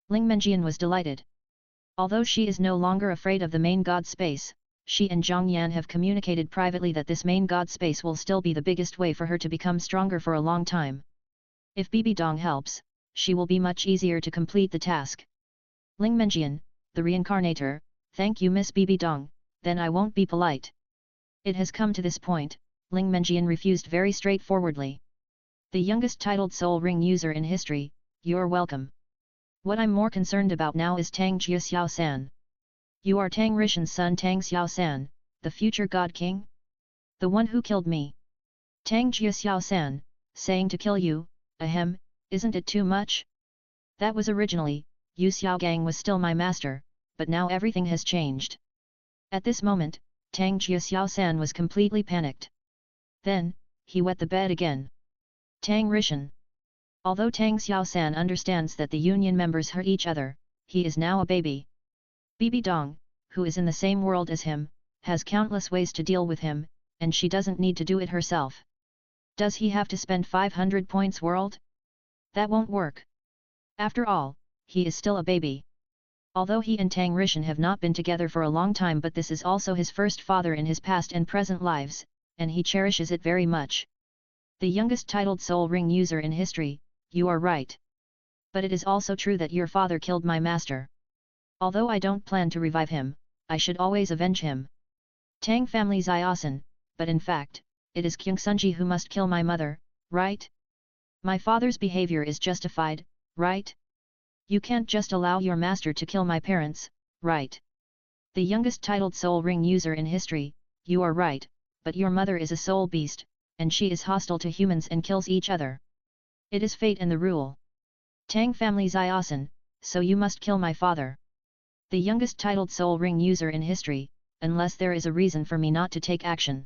Ling Menjian was delighted. Although she is no longer afraid of the main god space, she and Zhang Yan have communicated privately that this main god space will still be the biggest way for her to become stronger for a long time. If Bibi Dong helps, she will be much easier to complete the task. Ling Menjian, the reincarnator, thank you Miss Bibi Dong, then I won't be polite. It has come to this point, Ling Menjian refused very straightforwardly. The youngest titled soul ring user in history, you're welcome. What I'm more concerned about now is Tang Xiao-san. You are Tang Rishan's son Tang Xiao-san, the future God King? The one who killed me. Tang Xiao-san, saying to kill you, ahem, isn't it too much? That was originally, Yu Xiaogang was still my master, but now everything has changed. At this moment, Tang Xiao-san was completely panicked. Then, he wet the bed again. Tang Rishan. Although Tang Xiao-san understands that the union members hurt each other, he is now a baby. Bibi Dong, who is in the same world as him, has countless ways to deal with him, and she doesn't need to do it herself. Does he have to spend 500 points world? That won't work. After all, he is still a baby. Although he and Tang Rishan have not been together for a long time, but this is also his first father in his past and present lives, and he cherishes it very much. The youngest titled soul ring user in history, you are right. But it is also true that your father killed my master. Although I don't plan to revive him, I should always avenge him. Tang family Xiaosan, but in fact, it is Kyung Sunji who must kill my mother, right? My father's behavior is justified, right? You can't just allow your master to kill my parents, right? The youngest titled soul ring user in history, you are right, but your mother is a soul beast, and she is hostile to humans and kills each other. It is fate and the rule. Tang family Xiaosan, so you must kill my father. The youngest titled soul ring user in history, unless there is a reason for me not to take action.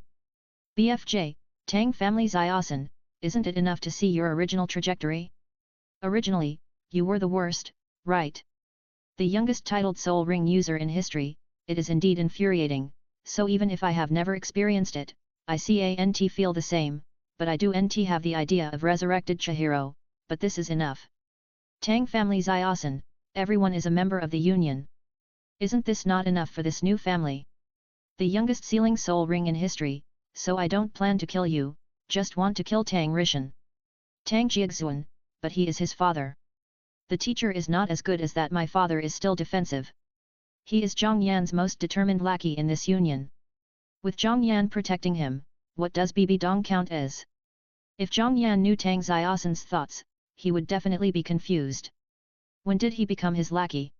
BFJ, Tang family Xiaosan, isn't it enough to see your original trajectory? Originally, you were the worst, right? The youngest titled soul ring user in history, it is indeed infuriating, so even if I have never experienced it, I can't feel the same, but I do nt have the idea of resurrected Chihiro, but this is enough. Tang family Ziosan, everyone is a member of the union. Isn't this not enough for this new family? The youngest sealing soul ring in history, so I don't plan to kill you, just want to kill Tang Rishan. Tang Jiexuan, but he is his father. The teacher is not as good as that. My father is still defensive. He is Zhang Yan's most determined lackey in this union. With Zhang Yan protecting him, what does Bibi Dong count as? If Zhang Yan knew Tang Ziosan's thoughts, he would definitely be confused. When did he become his lackey?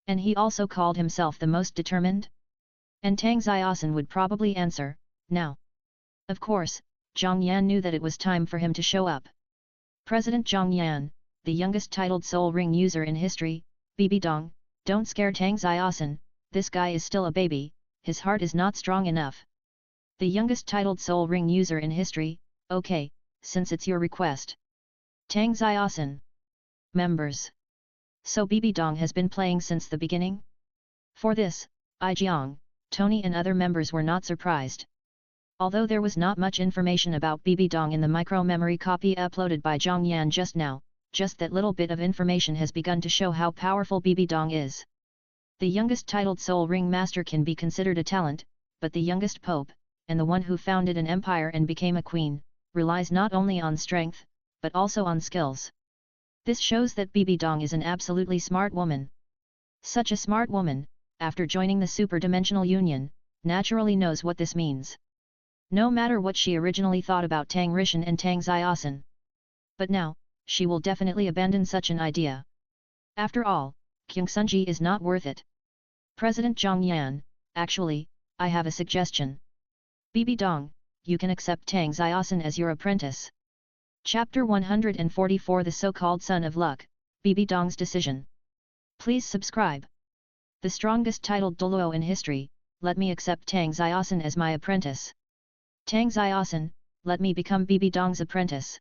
And he also called himself the most determined? And Tang Ziosan would probably answer, now. Of course, Zhang Yan knew that it was time for him to show up. President Zhang Yan, the youngest titled soul ring user in history, Bibi Dong, don't scare Tang Ziosan, this guy is still a baby, his heart is not strong enough. The youngest titled soul ring user in history, okay, since it's your request. Tang Ziosan. Members. So Bibi Dong has been playing since the beginning? For this, Jiang, Tony and other members were not surprised. Although there was not much information about Bibi Dong in the micro-memory copy uploaded by Zhang Yan just now, just that little bit of information has begun to show how powerful Bibi Dong is. The youngest titled soul ring master can be considered a talent, but the youngest pope, and the one who founded an empire and became a queen, relies not only on strength, but also on skills. This shows that Bibi Dong is an absolutely smart woman. Such a smart woman, after joining the super-dimensional union, naturally knows what this means. No matter what she originally thought about Tang Rishan and Tang Ziosan. But now, she will definitely abandon such an idea. After all, Kyungsunji is not worth it. President Zhang Yan, actually, I have a suggestion. Bibi Dong, you can accept Tang Ziosan as your apprentice. Chapter 144 The so-called Son of Luck, Bibi Dong's Decision. Please subscribe. The strongest titled Doluo in history, let me accept Tang Ziosan as my apprentice. Tang Ziosan, let me become Bibi Dong's apprentice.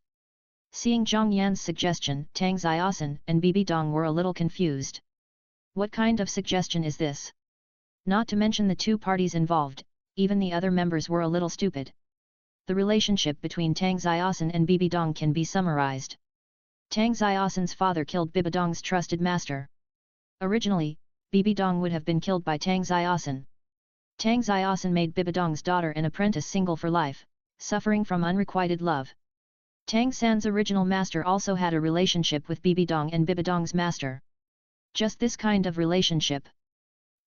Seeing Zhang Yan's suggestion, Tang Ziosan and Bibi Dong were a little confused. What kind of suggestion is this? Not to mention the two parties involved, even the other members were a little stupid. The relationship between Tang Ziosan and Bibi Dong can be summarized. Tang Ziosan's father killed Bibi Dong's trusted master. Originally, Bibi Dong would have been killed by Tang Ziosan. Tang Ziosan made Bibi Dong's daughter an apprentice single for life, suffering from unrequited love. Tang San's original master also had a relationship with Bibi Dong and Bibi Dong's master. Just this kind of relationship.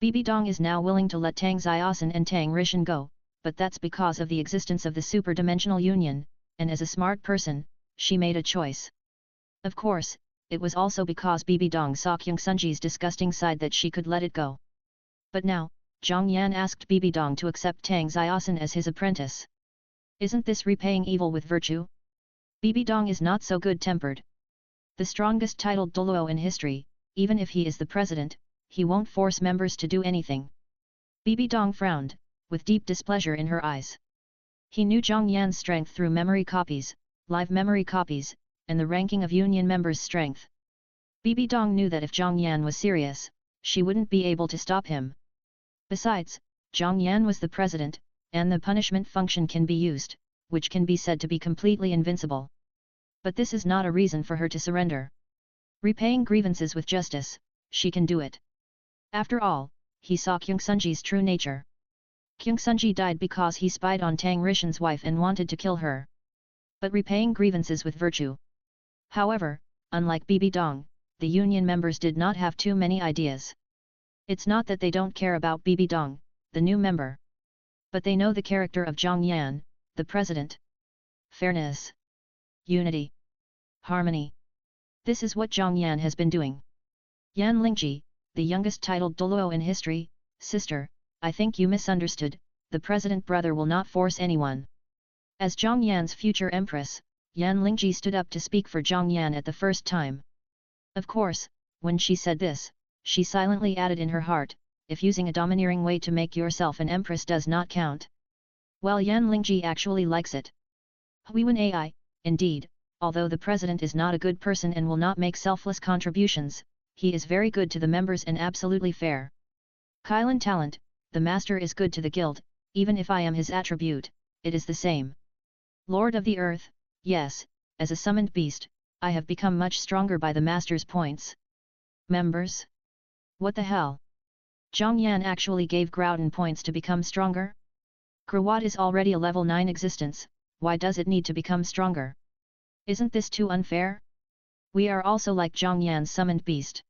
Bibi Dong is now willing to let Tang Ziosan and Tang Rishan go, but that's because of the existence of the super-dimensional union, and as a smart person, she made a choice. Of course, it was also because Bibi Dong saw Kyungsunji's disgusting side that she could let it go. But now, Zhang Yan asked Bibi Dong to accept Tang Ziosan as his apprentice. Isn't this repaying evil with virtue? Bibi Dong is not so good-tempered. The strongest titled Doluo in history, even if he is the president, he won't force members to do anything. Bibi Dong frowned, with deep displeasure in her eyes. He knew Zhang Yan's strength through memory copies, live memory copies, and the ranking of union members' strength. Bibi Dong knew that if Zhang Yan was serious, she wouldn't be able to stop him. Besides, Zhang Yan was the president, and the punishment function can be used, which can be said to be completely invincible. But this is not a reason for her to surrender. Repaying grievances with justice, she can do it. After all, he saw Kyungsunji's true nature. Kyungsunji died because he spied on Tang Rishan's wife and wanted to kill her. But repaying grievances with virtue. However, unlike Bibi Dong, the union members did not have too many ideas. It's not that they don't care about Bibi Dong, the new member. But they know the character of Zhang Yan, the president. Fairness. Unity. Harmony. This is what Zhang Yan has been doing. Yan Lingji, the youngest titled Doluo in history, sister, I think you misunderstood, the president brother will not force anyone. As Zhang Yan's future empress, Yan Lingji stood up to speak for Zhang Yan at the first time. Of course, when she said this, she silently added in her heart, if using a domineering way to make yourself an empress does not count. Well, Yan Lingji actually likes it. Huiwen Ai, indeed, although the president is not a good person and will not make selfless contributions, he is very good to the members and absolutely fair. Kylan talent, the master is good to the guild, even if I am his attribute, it is the same. Lord of the earth, yes, as a summoned beast, I have become much stronger by the master's points. Members? What the hell? Zhang Yan actually gave Groudon points to become stronger? Krawat is already a level 9 existence, why does it need to become stronger? Isn't this too unfair? We are also like Zhang Yan's summoned beast.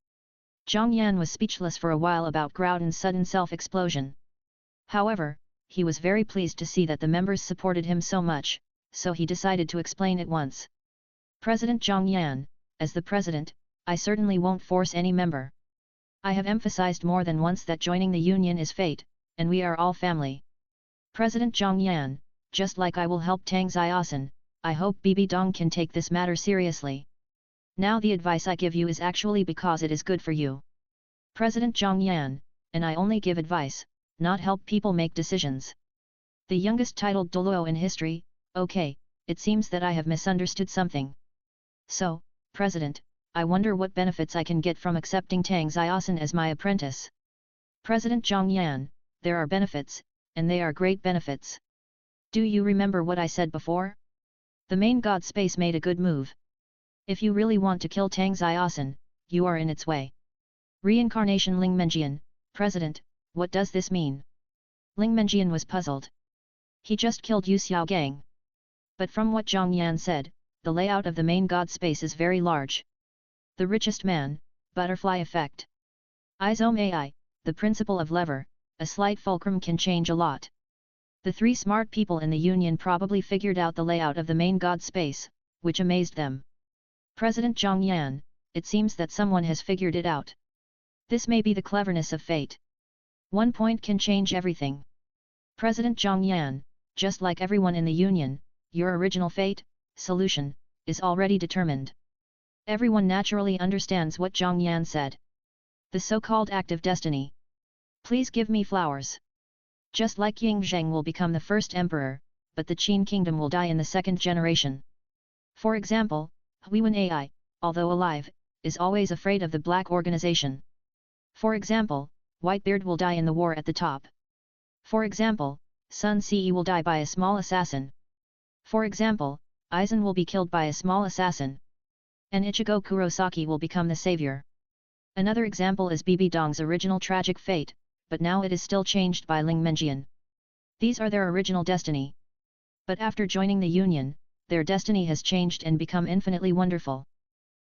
Zhang Yan was speechless for a while about Groudon's sudden self-explosion. However, he was very pleased to see that the members supported him so much, so he decided to explain at once. President Zhang Yan, as the president, I certainly won't force any member. I have emphasized more than once that joining the union is fate, and we are all family. President Zhang Yan, just like I will help Tang Xiaosan, I hope Bibi Dong can take this matter seriously. Now the advice I give you is actually because it is good for you. President Zhang Yan, and I only give advice, not help people make decisions. The youngest titled Doluo in history, okay, it seems that I have misunderstood something. So, President, I wonder what benefits I can get from accepting Tang Xiaosan as my apprentice. President Zhang Yan, there are benefits, and they are great benefits. Do you remember what I said before? The main god space made a good move. If you really want to kill Tang Xiaosan, you are in its way. Reincarnation Ling Menjian, President, what does this mean? Ling Menjian was puzzled. He just killed Yu Xiaogang. But from what Zhang Yan said, the layout of the main god space is very large. The richest man, butterfly effect. Izome AI, the principle of lever, a slight fulcrum can change a lot. The three smart people in the union probably figured out the layout of the main god space, which amazed them. President Zhang Yan, it seems that someone has figured it out. This may be the cleverness of fate. One point can change everything. President Zhang Yan, just like everyone in the union, your original fate, solution, is already determined. Everyone naturally understands what Zhang Yan said. The so-called active destiny. Please give me flowers. Just like Ying Zheng will become the first emperor, but the Qin kingdom will die in the second generation. For example, Huiwen AI, although alive, is always afraid of the black organization. For example, Whitebeard will die in the war at the top. For example, Sun Ce will die by a small assassin. For example, Aizen will be killed by a small assassin. And Ichigo Kurosaki will become the savior. Another example is Bibi Dong's original tragic fate, but now it is still changed by Ling Menjian. These are their original destiny. But after joining the union, their destiny has changed and become infinitely wonderful.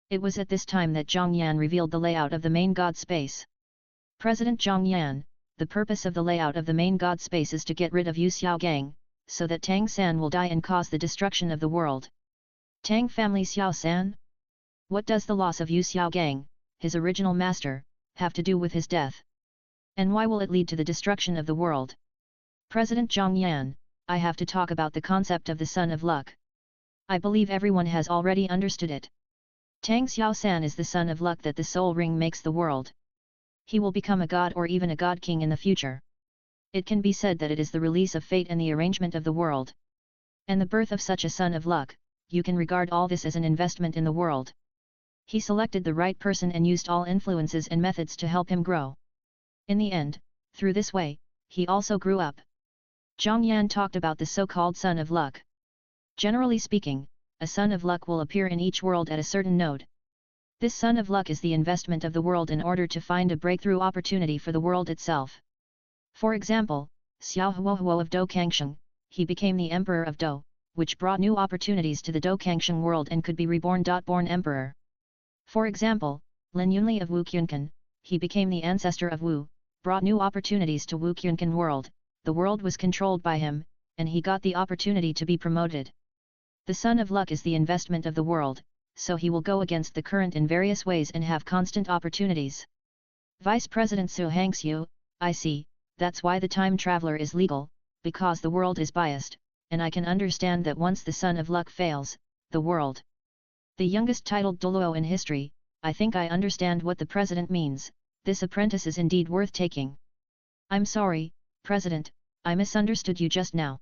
It was at this time that Zhang Yan revealed the layout of the main god space. President Zhang Yan, the purpose of the layout of the main god space is to get rid of Yu Xiaogang, so that Tang San will die and cause the destruction of the world. Tang family Xiao San? What does the loss of Yu Xiaogang, his original master, have to do with his death? And why will it lead to the destruction of the world? President Zhang Yan, I have to talk about the concept of the Son of Luck. I believe everyone has already understood it. Tang Xiaosan is the Son of Luck that the Soul Ring makes the world. He will become a god or even a god king in the future. It can be said that it is the release of fate and the arrangement of the world. And the birth of such a Son of Luck, you can regard all this as an investment in the world. He selected the right person and used all influences and methods to help him grow. In the end, through this way, he also grew up. Zhang Yan talked about the so-called Son of Luck. Generally speaking, a Son of Luck will appear in each world at a certain node. This Son of Luck is the investment of the world in order to find a breakthrough opportunity for the world itself. For example, Xiao Huohuo of Dou Kangsheng, he became the Emperor of Dou, which brought new opportunities to the Dou Kangsheng world and could be reborn. Born Emperor. For example, Lin Yunli of Wu Qunkan, he became the ancestor of Wu, brought new opportunities to Wu Qunkan world, the world was controlled by him, and he got the opportunity to be promoted. The Son of Luck is the investment of the world, so he will go against the current in various ways and have constant opportunities. Vice President Su Hangxiu, I see, that's why the time traveler is legal, because the world is biased, and I can understand that once the Son of Luck fails, the world. The youngest titled Doluo in history, I think I understand what the President means, this apprentice is indeed worth taking. I'm sorry, President, I misunderstood you just now.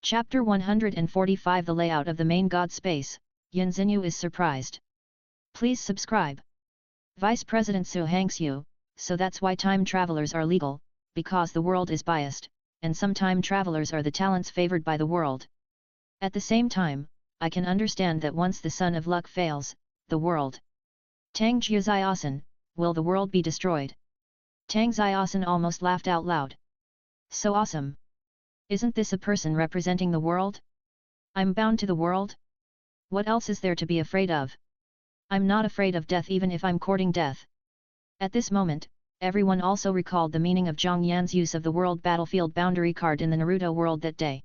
Chapter 145 The layout of the main god space, Yanzinyu is surprised. Please subscribe. Vice President Su Hangsu, so that's why time travelers are legal, because the world is biased, and some time travelers are the talents favored by the world. At the same time, I can understand that once the Sun of Luck fails, the world. Tang Jiaziasen, will the world be destroyed? Tang Ziasen almost laughed out loud. So awesome! Isn't this a person representing the world? I'm bound to the world? What else is there to be afraid of? I'm not afraid of death even if I'm courting death. At this moment, everyone also recalled the meaning of Zhang Yan's use of the world battlefield boundary card in the Naruto world that day.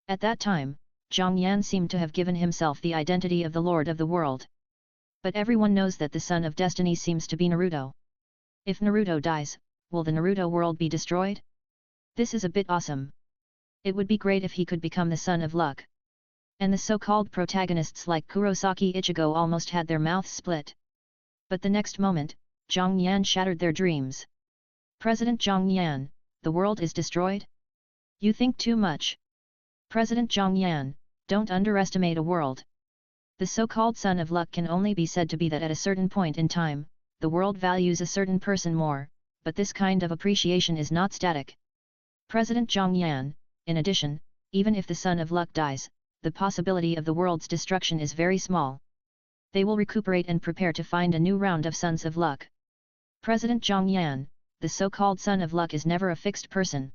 At that time, Zhang Yan seemed to have given himself the identity of the Lord of the World. But everyone knows that the Son of Destiny seems to be Naruto. If Naruto dies, will the Naruto world be destroyed? This is a bit awesome. It would be great if he could become the Son of Luck. And the so-called protagonists like Kurosaki Ichigo almost had their mouths split. But the next moment, Zhang Yan shattered their dreams. President Zhang Yan, the world is destroyed? You think too much. President Zhang Yan, don't underestimate a world. The so-called Son of Luck can only be said to be that at a certain point in time, the world values a certain person more, but this kind of appreciation is not static. President Zhang Yan, in addition, even if the Son of Luck dies, the possibility of the world's destruction is very small. They will recuperate and prepare to find a new round of Sons of Luck. President Zhang Yan, the so-called Son of Luck is never a fixed person.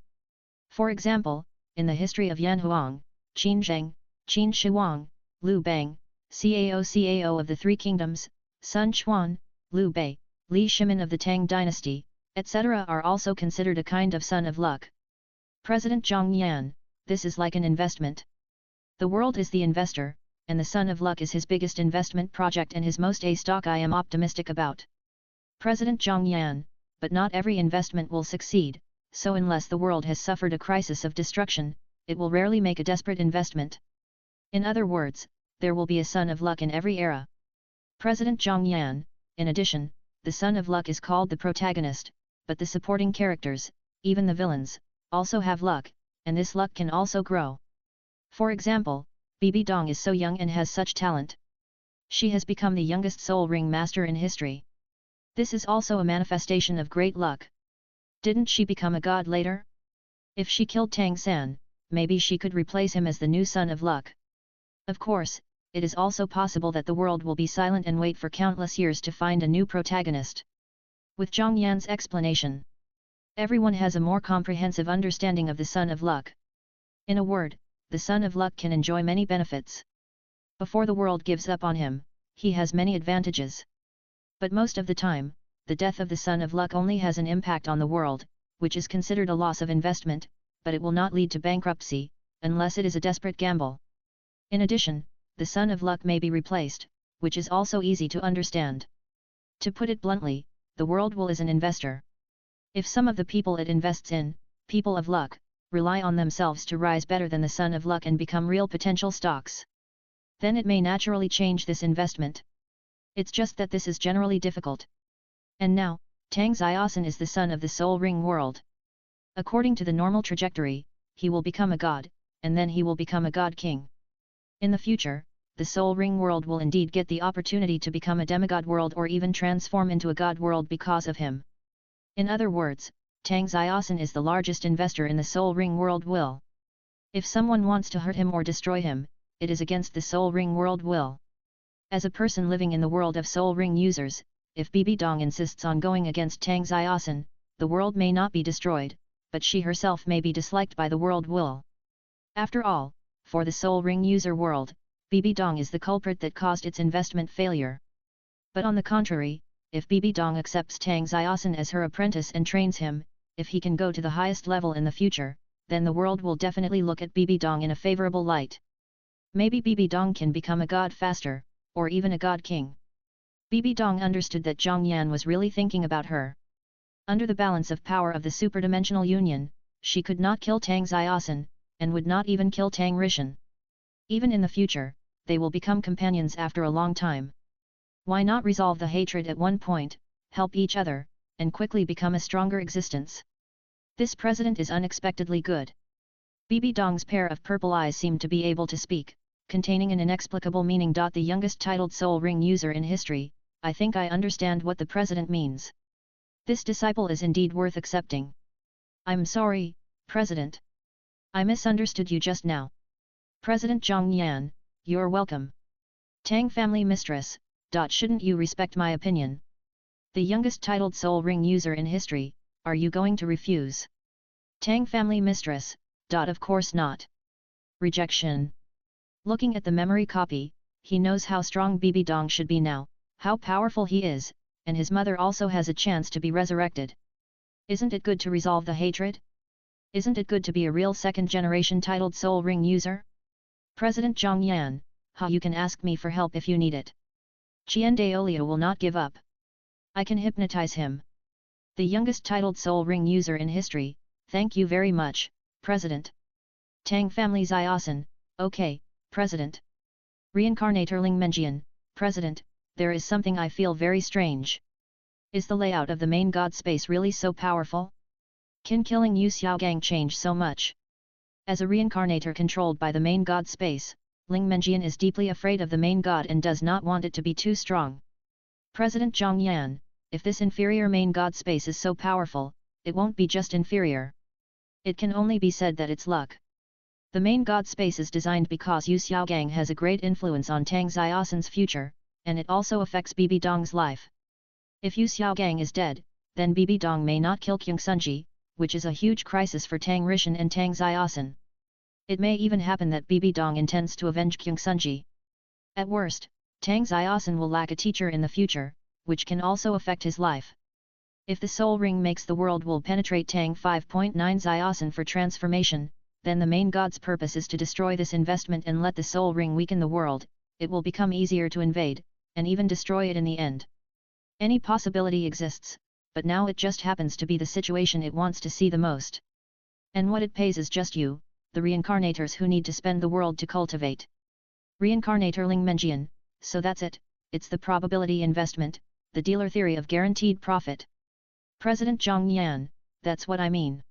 For example, in the history of Yan Huang, Qin Zheng, Qin Shihuang, Liu Bang, Cao of the Three Kingdoms, Sun Chuan, Liu Bei, Li Shimin of the Tang Dynasty, etc. are also considered a kind of Son of Luck. President Zhang Yan, this is like an investment. The world is the investor, and the Son of Luck is his biggest investment project and his most A stock I am optimistic about. President Zhang Yan, but not every investment will succeed, so unless the world has suffered a crisis of destruction, it will rarely make a desperate investment. In other words, there will be a Son of Luck in every era. President Zhang Yan, in addition, the Son of Luck is called the protagonist, but the supporting characters, even the villains, also have luck, and this luck can also grow. For example, Bibi Dong is so young and has such talent. She has become the youngest soul ring master in history. This is also a manifestation of great luck. Didn't she become a god later? If she killed Tang San, maybe she could replace him as the new Son of Luck. Of course, it is also possible that the world will be silent and wait for countless years to find a new protagonist. With Zhang Yan's explanation, everyone has a more comprehensive understanding of the Son of Luck. In a word, the Son of Luck can enjoy many benefits. Before the world gives up on him, he has many advantages. But most of the time, the death of the Son of Luck only has an impact on the world, which is considered a loss of investment, but it will not lead to bankruptcy, unless it is a desperate gamble. In addition, the Son of Luck may be replaced, which is also easy to understand. To put it bluntly, the world will is an investor. If some of the people it invests in, people of luck, rely on themselves to rise better than the Son of Luck and become real potential stocks, then it may naturally change this investment. It's just that this is generally difficult. And now, Tang Ziasen is the son of the Soul Ring world. According to the normal trajectory, he will become a god, and then he will become a god king. In the future, the Soul Ring world will indeed get the opportunity to become a demigod world or even transform into a god world because of him. In other words, Tang Ziasen is the largest investor in the Soul Ring world will. If someone wants to hurt him or destroy him, it is against the Soul Ring world will. As a person living in the world of Soul Ring users, if Bibi Dong insists on going against Tang Ziasen, the world may not be destroyed, but she herself may be disliked by the world will. After all, for the Soul Ring user world, Bibi Dong is the culprit that caused its investment failure. But on the contrary, if Bibi Dong accepts Tang Ziasen as her apprentice and trains him, if he can go to the highest level in the future, then the world will definitely look at Bibi Dong in a favorable light. Maybe Bibi Dong can become a god faster, or even a god king. Bibi Dong understood that Zhang Yan was really thinking about her. Under the balance of power of the superdimensional union, she could not kill Tang Ziasen, and would not even kill Tang Rishan. Even in the future, they will become companions after a long time. Why not resolve the hatred at one point, help each other, and quickly become a stronger existence? This president is unexpectedly good. Bibi Dong's pair of purple eyes seemed to be able to speak, containing an inexplicable meaning. The youngest titled soul ring user in history, I think I understand what the president means. This disciple is indeed worth accepting. I'm sorry, President. I misunderstood you just now. President Zhang Yan, you're welcome. Tang family mistress, shouldn't you respect my opinion? The youngest titled soul ring user in history, are you going to refuse? Tang family mistress, of course not. Rejection. Looking at the memory copy, he knows how strong Bibi Dong should be now, how powerful he is, and his mother also has a chance to be resurrected. Isn't it good to resolve the hatred? Isn't it good to be a real second-generation titled soul ring user? President Zhang Yan, you can ask me for help if you need it. Qian Daolio will not give up. I can hypnotize him. The youngest titled soul ring user in history, thank you very much, President. Tang family Ziosin, okay, President. Reincarnator Ling Menjian, President, there is something I feel very strange. Is the layout of the main god space really so powerful? Can killing Yu Xiaogang change so much? As a reincarnator controlled by the main god space, Ling Menjian is deeply afraid of the main god and does not want it to be too strong. President Zhang Yan, if this inferior main god space is so powerful, it won't be just inferior. It can only be said that it's luck. The main god space is designed because Yu Xiaogang has a great influence on Tang Ziosin's future, and it also affects Bibi Dong's life. If Yu Xiaogang is dead, then Bibi Dong may not kill Kyung Sunji, which is a huge crisis for Tang Rishan and Tang Ziosin. It may even happen that Bibi Dong intends to avenge Kyung Sunji. At worst, Tang Ziosin will lack a teacher in the future, which can also affect his life. If the soul ring makes the world will penetrate Tang 5.9 Ziosin for transformation, then the main god's purpose is to destroy this investment and let the soul ring weaken the world. It will become easier to invade, and even destroy it in the end. Any possibility exists, but now it just happens to be the situation it wants to see the most. And what it pays is just you, the reincarnators who need to spend the world to cultivate. Reincarnator Ling Menjian, so that's it, it's the probability investment, the dealer theory of guaranteed profit. President Zhang Yan, that's what I mean.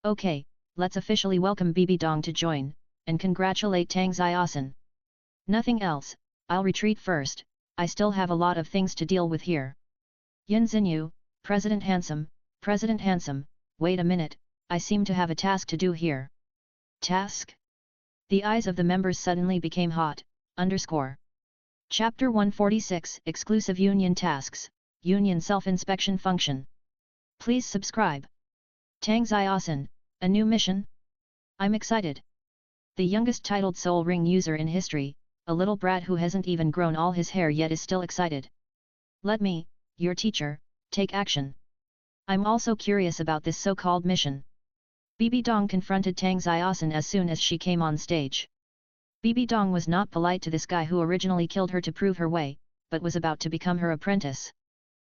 Okay, let's officially welcome Bibi Dong to join, and congratulate Tang Ziosin. Nothing else, I'll retreat first, I still have a lot of things to deal with here. Yin Xinyu, President Handsome, wait a minute, I seem to have a task to do here. Task? The eyes of the members suddenly became hot, Chapter 146 Exclusive Union Tasks, Union Self-Inspection Function. Please subscribe. Tang Ziosin, a new mission? I'm excited. The youngest titled soul ring user in history, a little brat who hasn't even grown all his hair yet is still excited. Let me, your teacher, take action. I'm also curious about this so-called mission. Bibi Dong confronted Tang Ziosin as soon as she came on stage. Bibi Dong was not polite to this guy who originally killed her to prove her way, but was about to become her apprentice.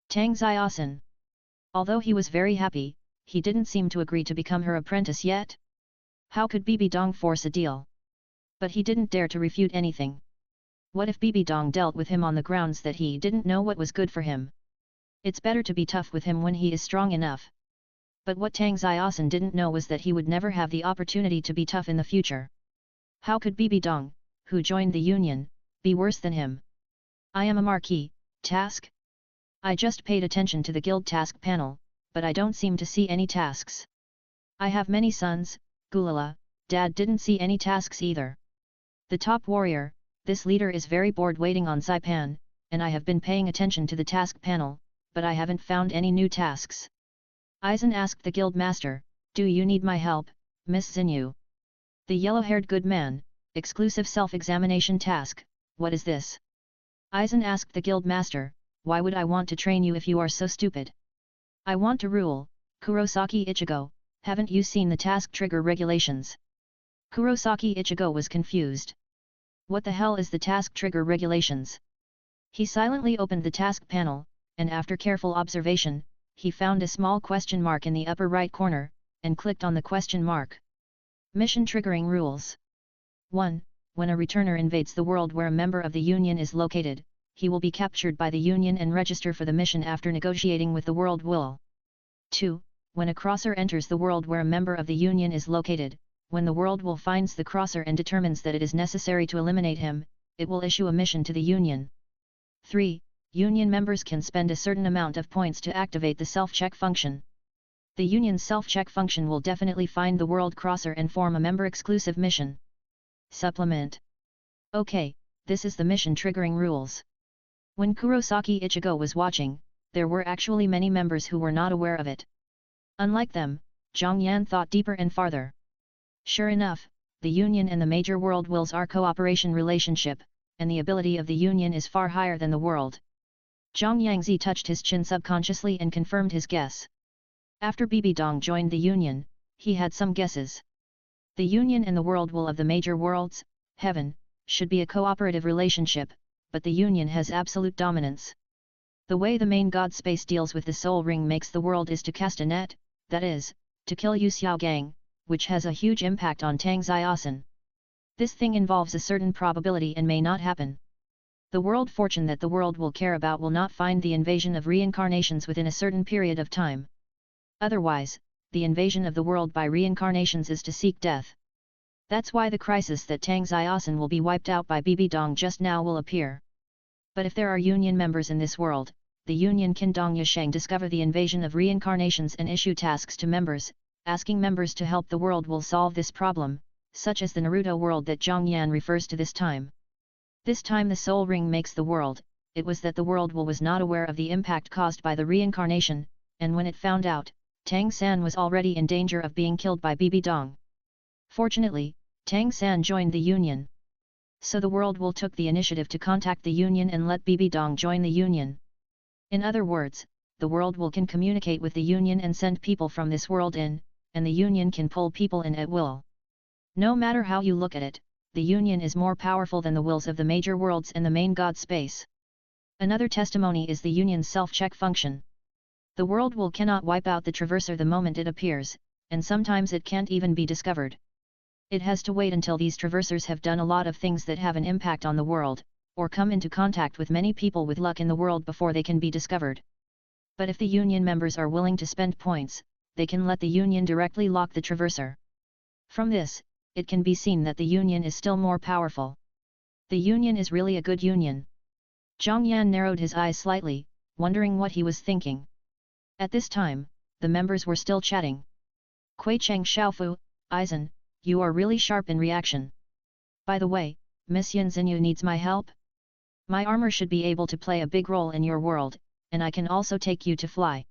Tang Ziosin. Although he was very happy, he didn't seem to agree to become her apprentice yet. How could Bibi Dong force a deal? But he didn't dare to refute anything. What if Bibi Dong dealt with him on the grounds that he didn't know what was good for him? It's better to be tough with him when he is strong enough. But what Tang Ziosin didn't know was that he would never have the opportunity to be tough in the future. How could Bibi Dong, who joined the union, be worse than him? I am a marquee, task? I just paid attention to the guild task panel, but I don't seem to see any tasks. I have many sons, Gulala, Dad didn't see any tasks either. The top warrior, this leader is very bored waiting on Saipan, and I have been paying attention to the task panel, but I haven't found any new tasks. Aizen asked the guild master, do you need my help, Miss Xinyu? The yellow-haired good man, exclusive self-examination task, what is this? Aizen asked the guild master, why would I want to train you if you are so stupid? I want to rule, Kurosaki Ichigo, haven't you seen the task trigger regulations? Kurosaki Ichigo was confused. What the hell is the task trigger regulations? He silently opened the task panel, and after careful observation, he found a small question mark in the upper right corner, and clicked on the question mark. Mission triggering rules. 1. When a returner invades the world where a member of the Union is located, he will be captured by the Union and register for the mission after negotiating with the world will. 2. When a crosser enters the world where a member of the Union is located, when the world will finds the crosser and determines that it is necessary to eliminate him, it will issue a mission to the Union. 3. Union members can spend a certain amount of points to activate the self-check function. The Union's self-check function will definitely find the world crosser and form a member-exclusive mission. Supplement. Okay, this is the mission triggering rules. When Kurosaki Ichigo was watching, there were actually many members who were not aware of it. Unlike them, Zhang Yan thought deeper and farther. Sure enough, the Union and the major world wills are cooperation relationship, and the ability of the Union is far higher than the world. Zhang Yangzi touched his chin subconsciously and confirmed his guess. After Bibidong joined the Union, he had some guesses. The Union and the world will of the major worlds, heaven, should be a cooperative relationship, but the Union has absolute dominance. The way the main god space deals with the soul ring makes the world is to cast a net, that is, to kill Yu Xiaogang, which has a huge impact on Tang Xiaosan. This thing involves a certain probability and may not happen. The world fortune that the world will care about will not find the invasion of reincarnations within a certain period of time. Otherwise, the invasion of the world by reincarnations is to seek death. That's why the crisis that Tang Xiaosan will be wiped out by Bibidong just now will appear. But if there are Union members in this world, the Union can Dong Yasheng discover the invasion of reincarnations and issue tasks to members, asking members to help the world will solve this problem, such as the Naruto world that Zhang Yan refers to this time. This time the soul ring makes the world, it was that the world will was not aware of the impact caused by the reincarnation, and when it found out, Tang San was already in danger of being killed by Bibidong. Fortunately, Tang San joined the Union. So the world will took the initiative to contact the Union and let Bibidong join the Union. In other words, the world will can communicate with the Union and send people from this world in, and the Union can pull people in at will. No matter how you look at it, the Union is more powerful than the wills of the major worlds and the main god space. Another testimony is the Union's self-check function. The world will cannot wipe out the traverser the moment it appears, and sometimes it can't even be discovered. It has to wait until these traversers have done a lot of things that have an impact on the world, or come into contact with many people with luck in the world before they can be discovered. But if the Union members are willing to spend points, they can let the Union directly lock the traverser. From this, it can be seen that the Union is still more powerful. The Union is really a good Union. Zhang Yan narrowed his eyes slightly, wondering what he was thinking. At this time, the members were still chatting. Kui Cheng Xiaofu, Eisen, you are really sharp in reaction. By the way, Miss Yin Xinyu needs my help? My armor should be able to play a big role in your world, and I can also take you to fly.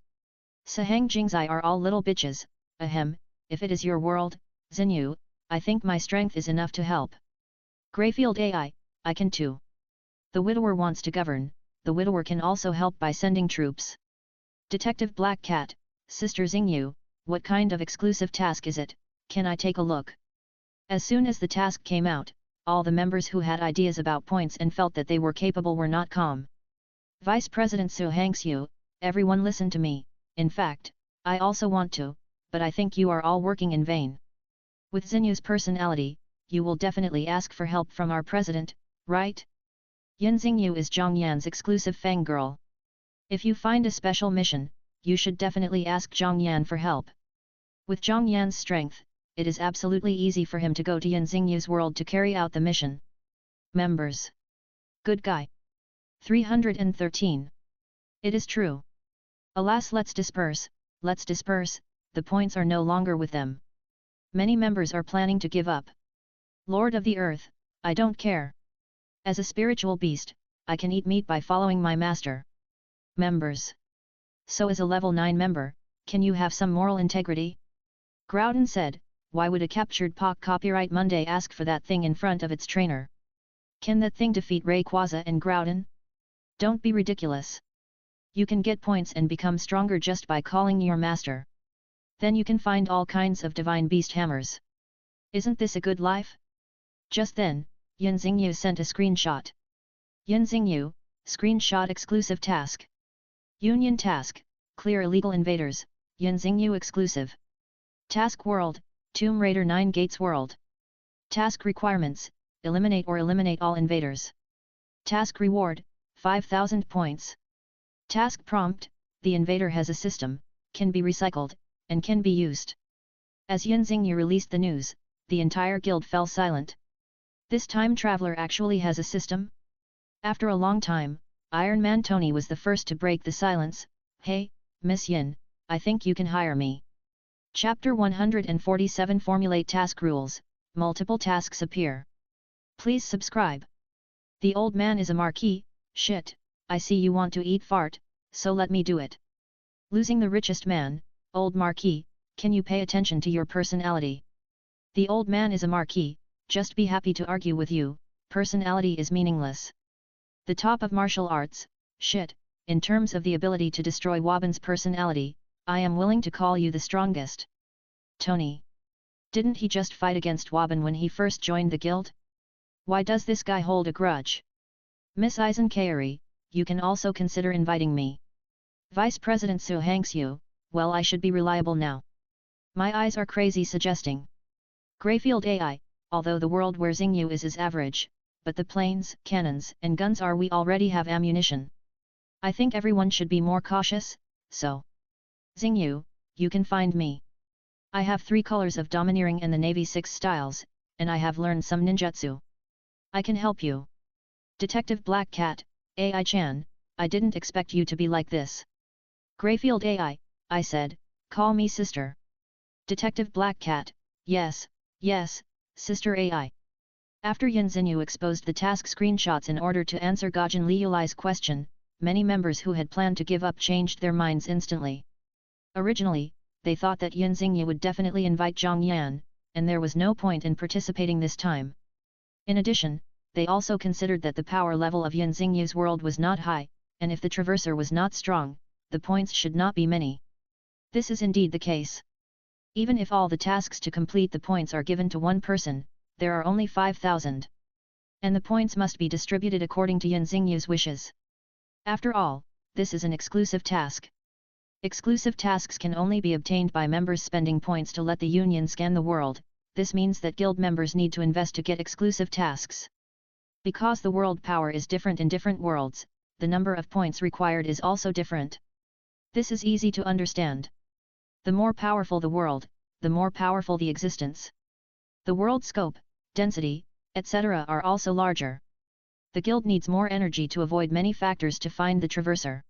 Sahang Jingzai are all little bitches, ahem, if it is your world, Xinyu, I think my strength is enough to help. Greyfield AI, I can too. The widower wants to govern, the widower can also help by sending troops. Detective Black Cat, Sister Xingyu, what kind of exclusive task is it, can I take a look? As soon as the task came out, all the members who had ideas about points and felt that they were capable were not calm. Vice President Su Hangxiu, everyone listen to me, in fact, I also want to, but I think you are all working in vain. With Xinyu's personality, you will definitely ask for help from our president, right? Yin Xingyu is Zhang Yan's exclusive fangirl. If you find a special mission, you should definitely ask Zhang Yan for help. With Zhang Yan's strength, it is absolutely easy for him to go to Yin Xingyu's world to carry out the mission. Members. Good guy. 313. It is true. Alas, let's disperse, the points are no longer with them. Many members are planning to give up. Lord of the Earth, I don't care. As a spiritual beast, I can eat meat by following my master. Members. So as a level 9 member, can you have some moral integrity? Groudon said, why would a captured POC copyright Monday ask for that thing in front of its trainer? Can that thing defeat Rayquaza and Groudon? Don't be ridiculous. You can get points and become stronger just by calling your master. Then you can find all kinds of divine beast hammers. Isn't this a good life? Just then, Yin Xingyu sent a screenshot. Yin Xingyu, screenshot exclusive task. Union task, clear illegal invaders, Yin Xingyu exclusive. Task world, Tomb Raider 9 Gates world. Task requirements, eliminate all invaders. Task reward, 5,000 points. Task prompt, the invader has a system, can be recycled, and can be used. As Yin Xingyu released the news, the entire guild fell silent. This time traveler actually has a system? After a long time, Iron Man Tony was the first to break the silence. Hey, Miss Yin, I think you can hire me. Chapter 147 Formulate Task Rules, multiple tasks appear. Please subscribe. The old man is a marquis. Shit, I see you want to eat fart, so let me do it. Losing the richest man, old marquis, can you pay attention to your personality? The old man is a marquis, just be happy to argue with you, personality is meaningless. The top of martial arts, shit, in terms of the ability to destroy Wabin's personality, I am willing to call you the strongest. Tony. Didn't he just fight against Wabin when he first joined the guild? Why does this guy hold a grudge? Miss Eisenkairi, you can also consider inviting me. Vice President Su Hangxiu, well I should be reliable now. My eyes are crazy suggesting. Greyfield AI, although the world where Xingyu is average, but the planes, cannons and guns are we already have ammunition. I think everyone should be more cautious, so. Xingyu, you can find me. I have 3 colors of domineering and the Navy 6 styles, and I have learned some ninjutsu. I can help you. Detective Black Cat, AI-chan, I didn't expect you to be like this. Greyfield AI, I said, call me sister. Detective Black Cat, yes, sister AI. After Yin Xinyu exposed the task screenshots in order to answer Gaujin Liulai's question, many members who had planned to give up changed their minds instantly. Originally, they thought that Yin Xinyu would definitely invite Zhang Yan, and there was no point in participating this time. In addition, they also considered that the power level of Yin Xingyu's world was not high, and if the traverser was not strong, the points should not be many. This is indeed the case. Even if all the tasks to complete the points are given to one person, there are only 5,000. And the points must be distributed according to Yin Xingyu's wishes. After all, this is an exclusive task. Exclusive tasks can only be obtained by members spending points to let the Union scan the world. This means that guild members need to invest to get exclusive tasks. Because the world power is different in different worlds, the number of points required is also different. This is easy to understand. The more powerful the world, the more powerful the existence. The world scope, density, etc. are also larger. The guild needs more energy to avoid many factors to find the traverser.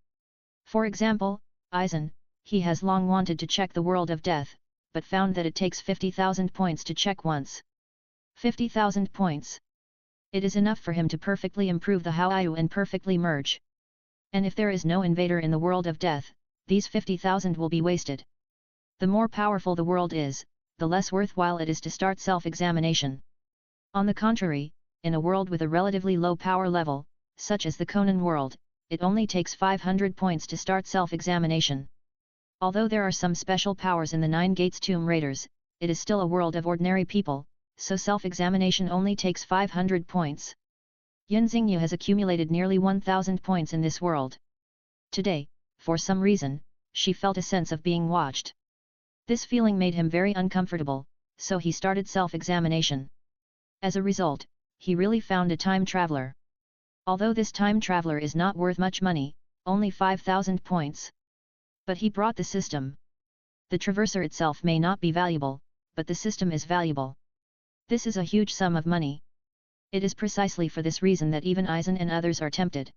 For example, Eisen, he has long wanted to check the world of death, but found that it takes 50,000 points to check once. 50,000 points. It is enough for him to perfectly improve the Haoyu and perfectly merge. And if there is no invader in the world of death, these 50,000 will be wasted. The more powerful the world is, the less worthwhile it is to start self-examination. On the contrary, in a world with a relatively low power level, such as the Conan world, it only takes 500 points to start self-examination. Although there are some special powers in the Nine Gates Tomb Raiders, it is still a world of ordinary people, so self-examination only takes 500 points. Yin Xingyu has accumulated nearly 1,000 points in this world. Today, for some reason, she felt a sense of being watched. This feeling made him very uncomfortable, so he started self-examination. As a result, he really found a time traveler. Although this time traveler is not worth much money, only 5,000 points. But he brought the system. The traverser itself may not be valuable, but the system is valuable. This is a huge sum of money. It is precisely for this reason that even Eisen and others are tempted.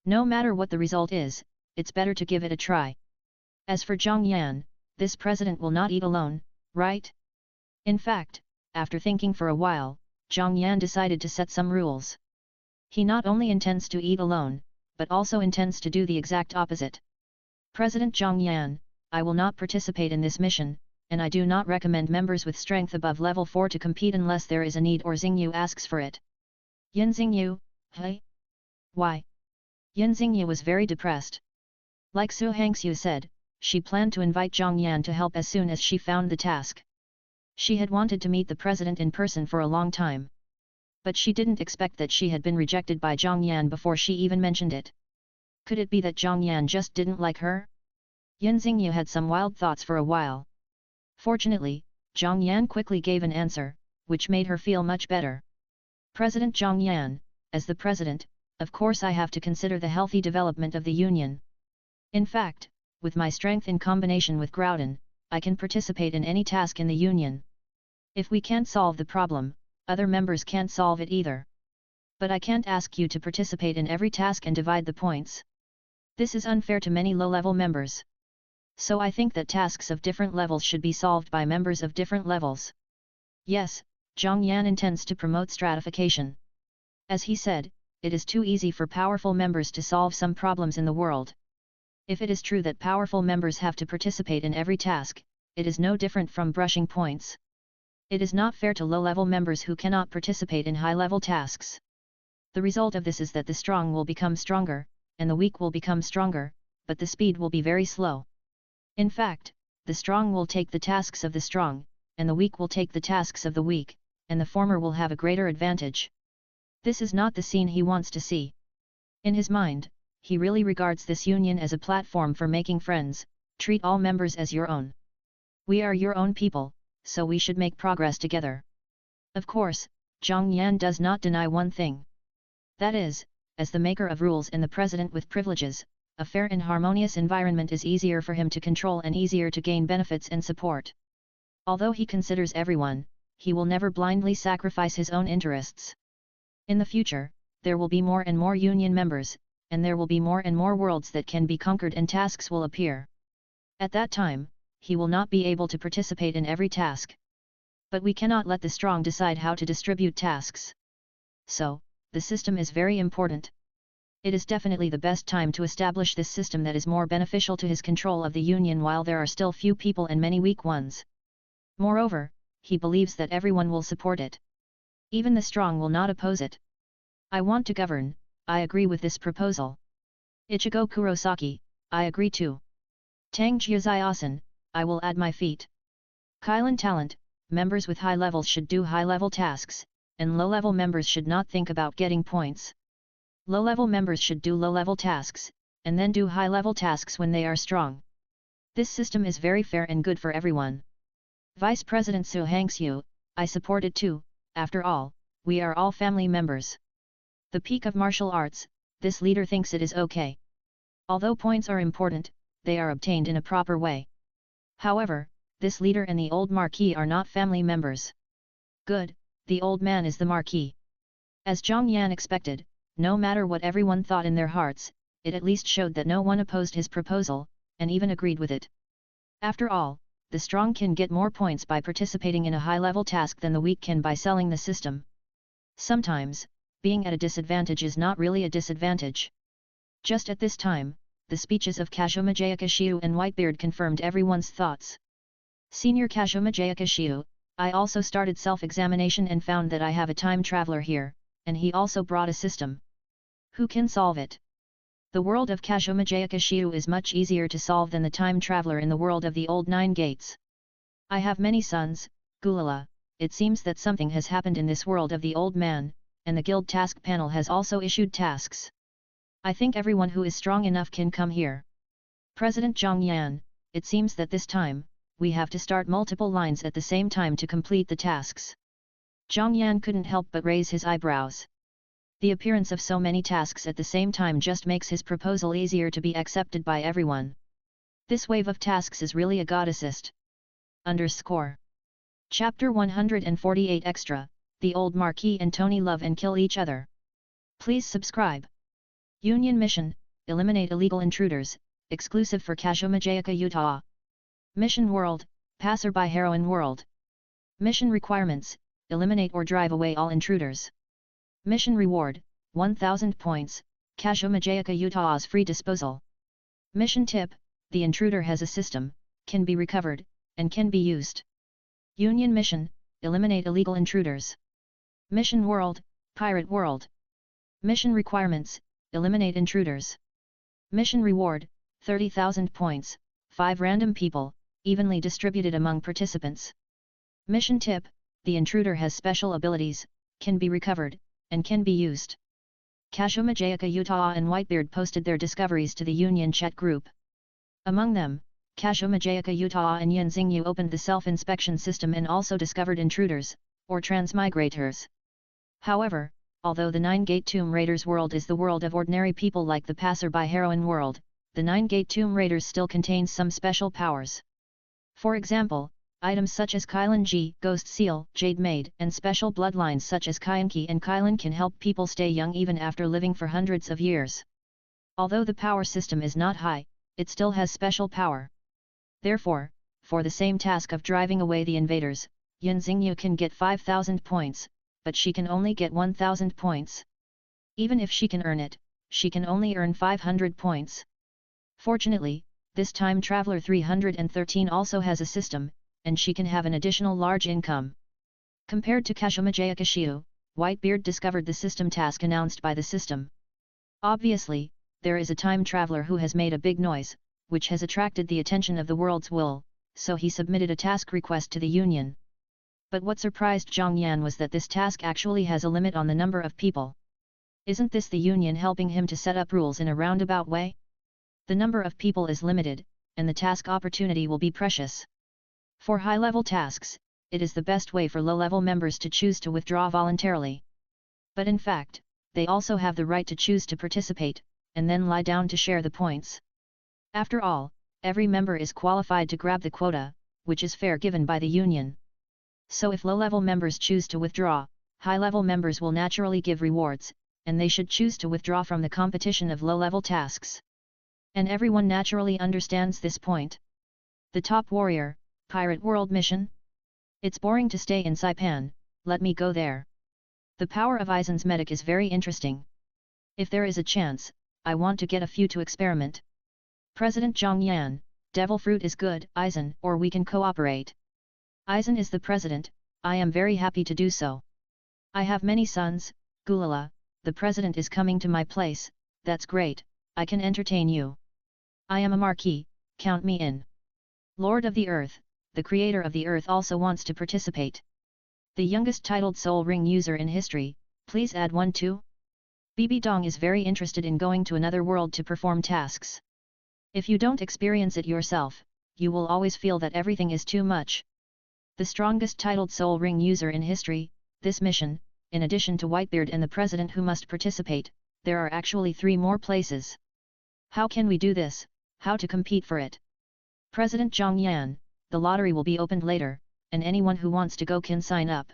No matter what the result is, it's better to give it a try. As for Zhang Yan, this president will not eat alone, right? In fact, after thinking for a while, Zhang Yan decided to set some rules. He not only intends to eat alone, but also intends to do the exact opposite. President Zhang Yan, I will not participate in this mission, and I do not recommend members with strength above level 4 to compete unless there is a need or Xingyu asks for it. Yin Xingyu, hey? Why? Yin Xingyu was very depressed. Like Su Hangxiu said, she planned to invite Zhang Yan to help as soon as she found the task. She had wanted to meet the president in person for a long time. But she didn't expect that she had been rejected by Zhang Yan before she even mentioned it. Could it be that Zhang Yan just didn't like her? Yin Xingyu had some wild thoughts for a while. Fortunately, Zhang Yan quickly gave an answer, which made her feel much better. President Zhang Yan, as the president, of course I have to consider the healthy development of the Union. In fact, with my strength in combination with Groudon, I can participate in any task in the Union. If we can't solve the problem, other members can't solve it either. But I can't ask you to participate in every task and divide the points. This is unfair to many low-level members. So I think that tasks of different levels should be solved by members of different levels. Yes, Zhang Yan intends to promote stratification. As he said, it is too easy for powerful members to solve some problems in the world. If it is true that powerful members have to participate in every task, it is no different from brushing points. It is not fair to low-level members who cannot participate in high-level tasks. The result of this is that the strong will become stronger, and the weak will become stronger, but the speed will be very slow. In fact, the strong will take the tasks of the strong, and the weak will take the tasks of the weak, and the former will have a greater advantage. This is not the scene he wants to see. In his mind, he really regards this union as a platform for making friends. Treat all members as your own. We are your own people, so we should make progress together. Of course, Zhang Yan does not deny one thing. That is, as the maker of rules and the president with privileges, a fair and harmonious environment is easier for him to control and easier to gain benefits and support. Although he considers everyone, he will never blindly sacrifice his own interests. In the future, there will be more and more union members, and there will be more and more worlds that can be conquered and tasks will appear. At that time, he will not be able to participate in every task. But we cannot let the strong decide how to distribute tasks. So, the system is very important. It is definitely the best time to establish this system that is more beneficial to his control of the union while there are still few people and many weak ones. Moreover, he believes that everyone will support it. Even the strong will not oppose it. I want to govern, I agree with this proposal. Ichigo Kurosaki, I agree too. Tang Jiazai-asan, I will add my feet. Kylin Talent, members with high levels should do high-level tasks, and low-level members should not think about getting points. Low-level members should do low-level tasks, and then do high-level tasks when they are strong. This system is very fair and good for everyone. Vice President Su Hangxiu, I support it too. After all, we are all family members. The peak of martial arts, this leader thinks it is okay. Although points are important, they are obtained in a proper way. However, this leader and the old marquis are not family members. Good, the old man is the marquis. As Zhang Yan expected, no matter what everyone thought in their hearts, it at least showed that no one opposed his proposal, and even agreed with it. After all, the strong can get more points by participating in a high-level task than the weak can by selling the system. Sometimes, being at a disadvantage is not really a disadvantage. Just at this time, the speeches of Kazuma Jayakishiu and Whitebeard confirmed everyone's thoughts. Senior Kazuma Jayakishiu, I also started self-examination and found that I have a time traveler here, and he also brought a system. Who can solve it? The world of Kazuma Jayakishiu is much easier to solve than the time traveler in the world of the old Nine Gates. I have many sons, Gulala. It seems that something has happened in this world of the old man, and the guild task panel has also issued tasks. I think everyone who is strong enough can come here. President Zhang Yan, it seems that this time, we have to start multiple lines at the same time to complete the tasks. Zhang Yan couldn't help but raise his eyebrows. The appearance of so many tasks at the same time just makes his proposal easier to be accepted by everyone. This wave of tasks is really a god assist. Chapter 148 Extra, The Old Marquis and Tony love and kill each other. Please subscribe. Union Mission, Eliminate Illegal Intruders, exclusive for Kazuma Jayaka Utah. Mission World, Passerby Heroine World. Mission Requirements, Eliminate or drive away all intruders. Mission Reward, 1000 points, Kazuma Jayaka Utah's free disposal. Mission Tip, the intruder has a system, can be recovered, and can be used. Union Mission, Eliminate illegal intruders. Mission World, Pirate World. Mission Requirements, Eliminate intruders. Mission Reward, 30,000 points, 5 random people, evenly distributed among participants. Mission Tip, the intruder has special abilities, can be recovered, and can be used. Kazuma Jayaka Utah and Whitebeard posted their discoveries to the Union chat group. Among them, Kazuma Jayaka Utah and Yin Xingyu opened the self-inspection system and also discovered intruders, or transmigrators. However, although the Nine-Gate Tomb Raiders world is the world of ordinary people like the Passerby Heroine world, the Nine-Gate Tomb Raiders still contains some special powers. For example, Items such as Kylan Ji, Ghost Seal, Jade Maid, and special bloodlines such as Kyanki and Kylan can help people stay young even after living for hundreds of years. Although the power system is not high, it still has special power. Therefore, for the same task of driving away the invaders, Yan Xingyu can get 5,000 points, but she can only get 1,000 points. Even if she can earn it, she can only earn 500 points. Fortunately, this time Traveler 313 also has a system, and she can have an additional large income. Compared to Kashumajaya Kashiu, Whitebeard discovered the system task announced by the system. Obviously, there is a time traveler who has made a big noise, which has attracted the attention of the world's wool, so he submitted a task request to the Union. But what surprised Zhang Yan was that this task actually has a limit on the number of people. Isn't this the Union helping him to set up rules in a roundabout way? The number of people is limited, and the task opportunity will be precious. For high-level tasks, it is the best way for low-level members to choose to withdraw voluntarily. But in fact, they also have the right to choose to participate, and then lie down to share the points. After all, every member is qualified to grab the quota, which is fair given by the Union. So if low-level members choose to withdraw, high-level members will naturally give rewards, and they should choose to withdraw from the competition of low-level tasks. And everyone naturally understands this point. The top warrior, Pirate World Mission? It's boring to stay in Saipan, let me go there. The power of Aizen's medic is very interesting. If there is a chance, I want to get a few to experiment. President Zhang Yan, Devil Fruit is good, Aizen, or we can cooperate. Aizen is the president, I am very happy to do so. I have many sons, Gulala, the president is coming to my place, that's great, I can entertain you. I am a marquis, count me in. Lord of the Earth, the creator of the Earth also wants to participate. The youngest titled Soul Ring user in history, please add one too. Bibi Dong is very interested in going to another world to perform tasks. If you don't experience it yourself, you will always feel that everything is too much. The strongest titled Soul Ring user in history, this mission, in addition to Whitebeard and the president who must participate, there are actually 3 more places. How can we do this, how to compete for it? President Zhang Yan, the lottery will be opened later, and anyone who wants to go can sign up.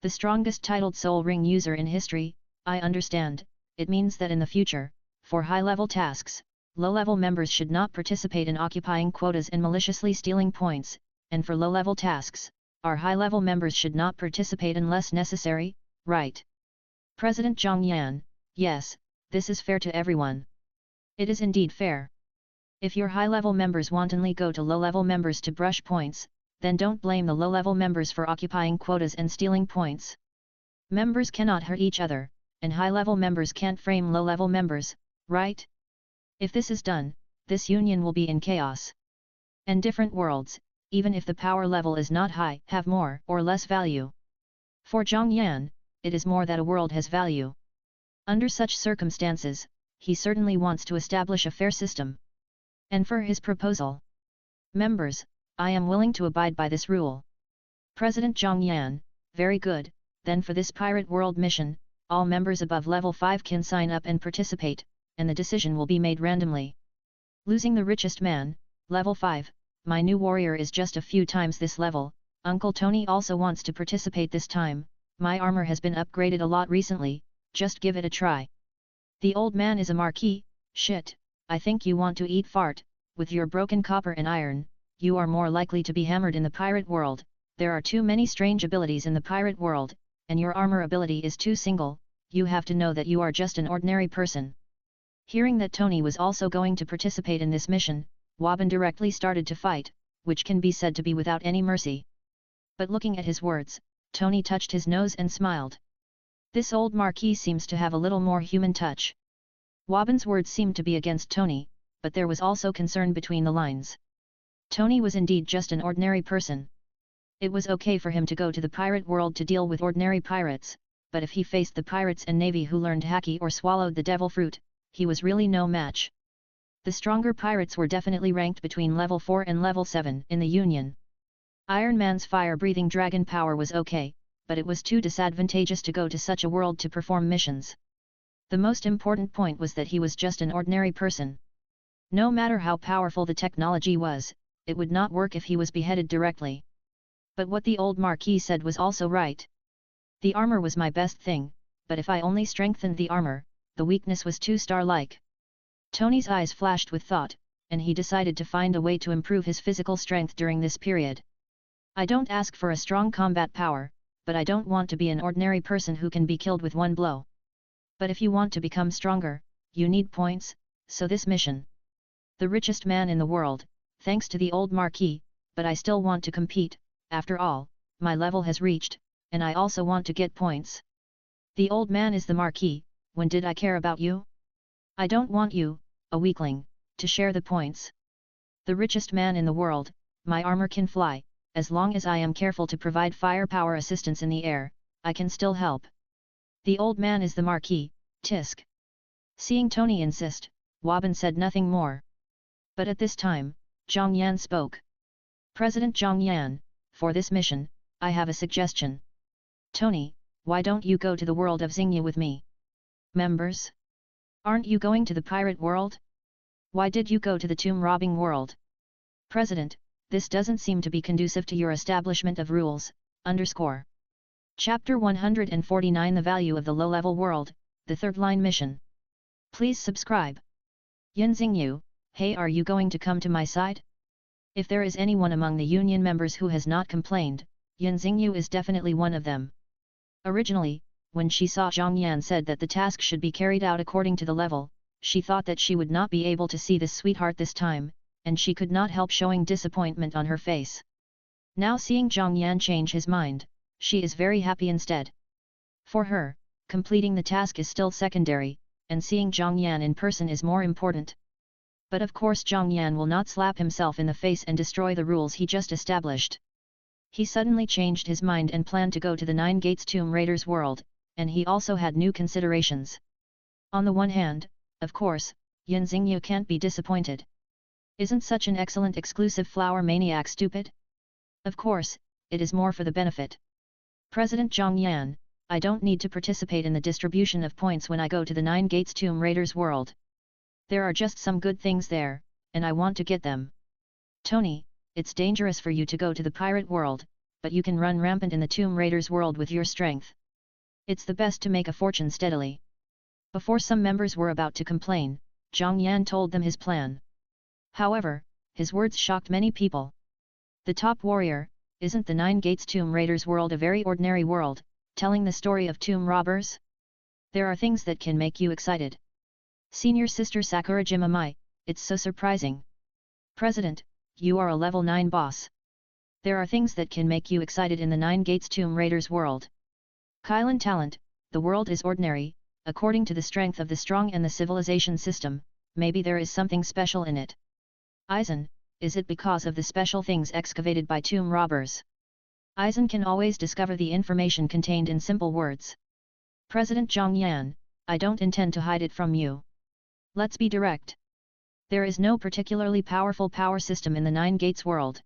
The strongest titled Soul Ring user in history, I understand, it means that in the future, for high-level tasks, low-level members should not participate in occupying quotas and maliciously stealing points, and for low-level tasks, our high-level members should not participate unless necessary, right? President Zhang Yan, yes, this is fair to everyone. It is indeed fair. If your high-level members wantonly go to low-level members to brush points, then don't blame the low-level members for occupying quotas and stealing points. Members cannot hurt each other, and high-level members can't frame low-level members, right? If this is done, this union will be in chaos. And different worlds, even if the power level is not high, have more or less value. For Zhang Yan, it is more that a world has value. Under such circumstances, he certainly wants to establish a fair system. And for his proposal. Members, I am willing to abide by this rule. President Zhang Yan, very good, then for this Pirate World mission, all members above level 5 can sign up and participate, and the decision will be made randomly. Losing the richest man, level 5, my new warrior is just a few times this level, Uncle Tony also wants to participate this time, my armor has been upgraded a lot recently, just give it a try. The old man is a marquis, shit, I think you want to eat fart, with your broken copper and iron, you are more likely to be hammered in the pirate world, there are too many strange abilities in the pirate world, and your armor ability is too single, you have to know that you are just an ordinary person. Hearing that Tony was also going to participate in this mission, Waban directly started to fight, which can be said to be without any mercy. But looking at his words, Tony touched his nose and smiled. This old marquis seems to have a little more human touch. Waban's words seemed to be against Tony, but there was also concern between the lines. Tony was indeed just an ordinary person. It was okay for him to go to the pirate world to deal with ordinary pirates, but if he faced the pirates and navy who learned haki or swallowed the devil fruit, he was really no match. The stronger pirates were definitely ranked between level 4 and level 7 in the Union. Iron Man's fire-breathing dragon power was okay, but it was too disadvantageous to go to such a world to perform missions. The most important point was that he was just an ordinary person. No matter how powerful the technology was, it would not work if he was beheaded directly. But what the old Marquis said was also right. The armor was my best thing, but if I only strengthened the armor, the weakness was too star-like. Tony's eyes flashed with thought, and he decided to find a way to improve his physical strength during this period. I don't ask for a strong combat power, but I don't want to be an ordinary person who can be killed with one blow. But if you want to become stronger, you need points, so this mission. The richest man in the world, thanks to the old Marquis, but I still want to compete, after all, my level has reached, and I also want to get points. The old man is the Marquis, when did I care about you? I don't want you, a weakling, to share the points. The richest man in the world, my armor can fly, as long as I am careful to provide firepower assistance in the air, I can still help. The old man is the Marquis, tisk. Seeing Tony insist, Woban said nothing more. But at this time, Zhang Yan spoke. President Zhang Yan, for this mission, I have a suggestion. Tony, why don't you go to the world of Xingyu with me? Members? Aren't you going to the pirate world? Why did you go to the tomb-robbing world? President, this doesn't seem to be conducive to your establishment of rules, underscore. Chapter 149 The Value of the Low-Level World, the Third Line Mission. Please subscribe. Yin Xingyu, hey, are you going to come to my side? If there is anyone among the union members who has not complained, Yin Xingyu is definitely one of them. Originally, when she saw Zhang Yan said that the task should be carried out according to the level, she thought that she would not be able to see this sweetheart this time, and she could not help showing disappointment on her face. Now seeing Zhang Yan change his mind, she is very happy instead. For her, completing the task is still secondary, and seeing Zhang Yan in person is more important. But of course Zhang Yan will not slap himself in the face and destroy the rules he just established. He suddenly changed his mind and planned to go to the Nine Gates Tomb Raiders world, and he also had new considerations. On the one hand, of course, Yin Xingyu can't be disappointed. Isn't such an excellent exclusive flower maniac stupid? Of course, it is more for the benefit. President Zhang Yan, I don't need to participate in the distribution of points when I go to the Nine Gates Tomb Raiders world. There are just some good things there, and I want to get them. Tony, it's dangerous for you to go to the pirate world, but you can run rampant in the Tomb Raiders world with your strength. It's the best to make a fortune steadily. Before some members were about to complain, Zhang Yan told them his plan. However, his words shocked many people. The top warrior, isn't the Nine Gates Tomb Raiders world a very ordinary world, telling the story of tomb robbers? There are things that can make you excited. Senior sister Sakurajima Mai, it's so surprising. President, you are a level 9 boss. There are things that can make you excited in the Nine Gates Tomb Raiders world. Kylan talent, the world is ordinary, according to the strength of the strong and the civilization system, maybe there is something special in it. Aizen, is it because of the special things excavated by tomb robbers? Aizen can always discover the information contained in simple words. President Zhang Yan, I don't intend to hide it from you. Let's be direct. There is no particularly powerful power system in the Nine Gates world.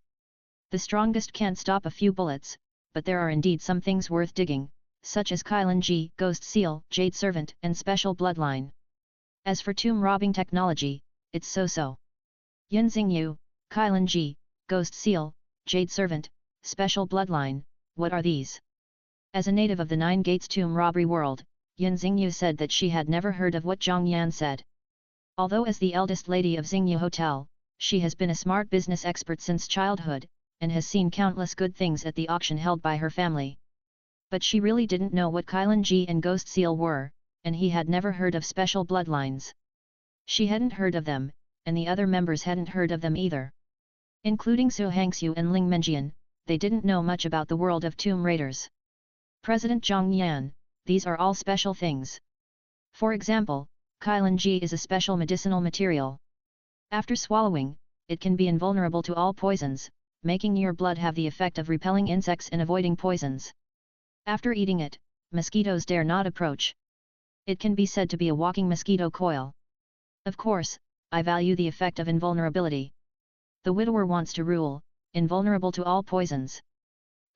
The strongest can't stop a few bullets, but there are indeed some things worth digging, such as Kailan-ji, Ghost Seal, Jade Servant, and Special Bloodline. As for tomb robbing technology, it's so-so. Yin Xingyu, Kailan-ji, Ghost Seal, Jade Servant, Special Bloodline, what are these? As a native of the Nine Gates tomb robbery world, Yin Xingyu said that she had never heard of what Zhang Yan said. Although as the eldest lady of Xingyu Hotel, she has been a smart business expert since childhood, and has seen countless good things at the auction held by her family. But she really didn't know what Kailan-ji and Ghost Seal were, and he had never heard of Special Bloodlines. She hadn't heard of them, and the other members hadn't heard of them either. Including Su Hangxiu and Ling Menjian, they didn't know much about the world of tomb raiders. President Zhang Yan, these are all special things. For example, Kailan-ji is a special medicinal material. After swallowing, it can be invulnerable to all poisons, making your blood have the effect of repelling insects and avoiding poisons. After eating it, mosquitoes dare not approach. It can be said to be a walking mosquito coil. Of course, I value the effect of invulnerability. The widower wants to rule, invulnerable to all poisons.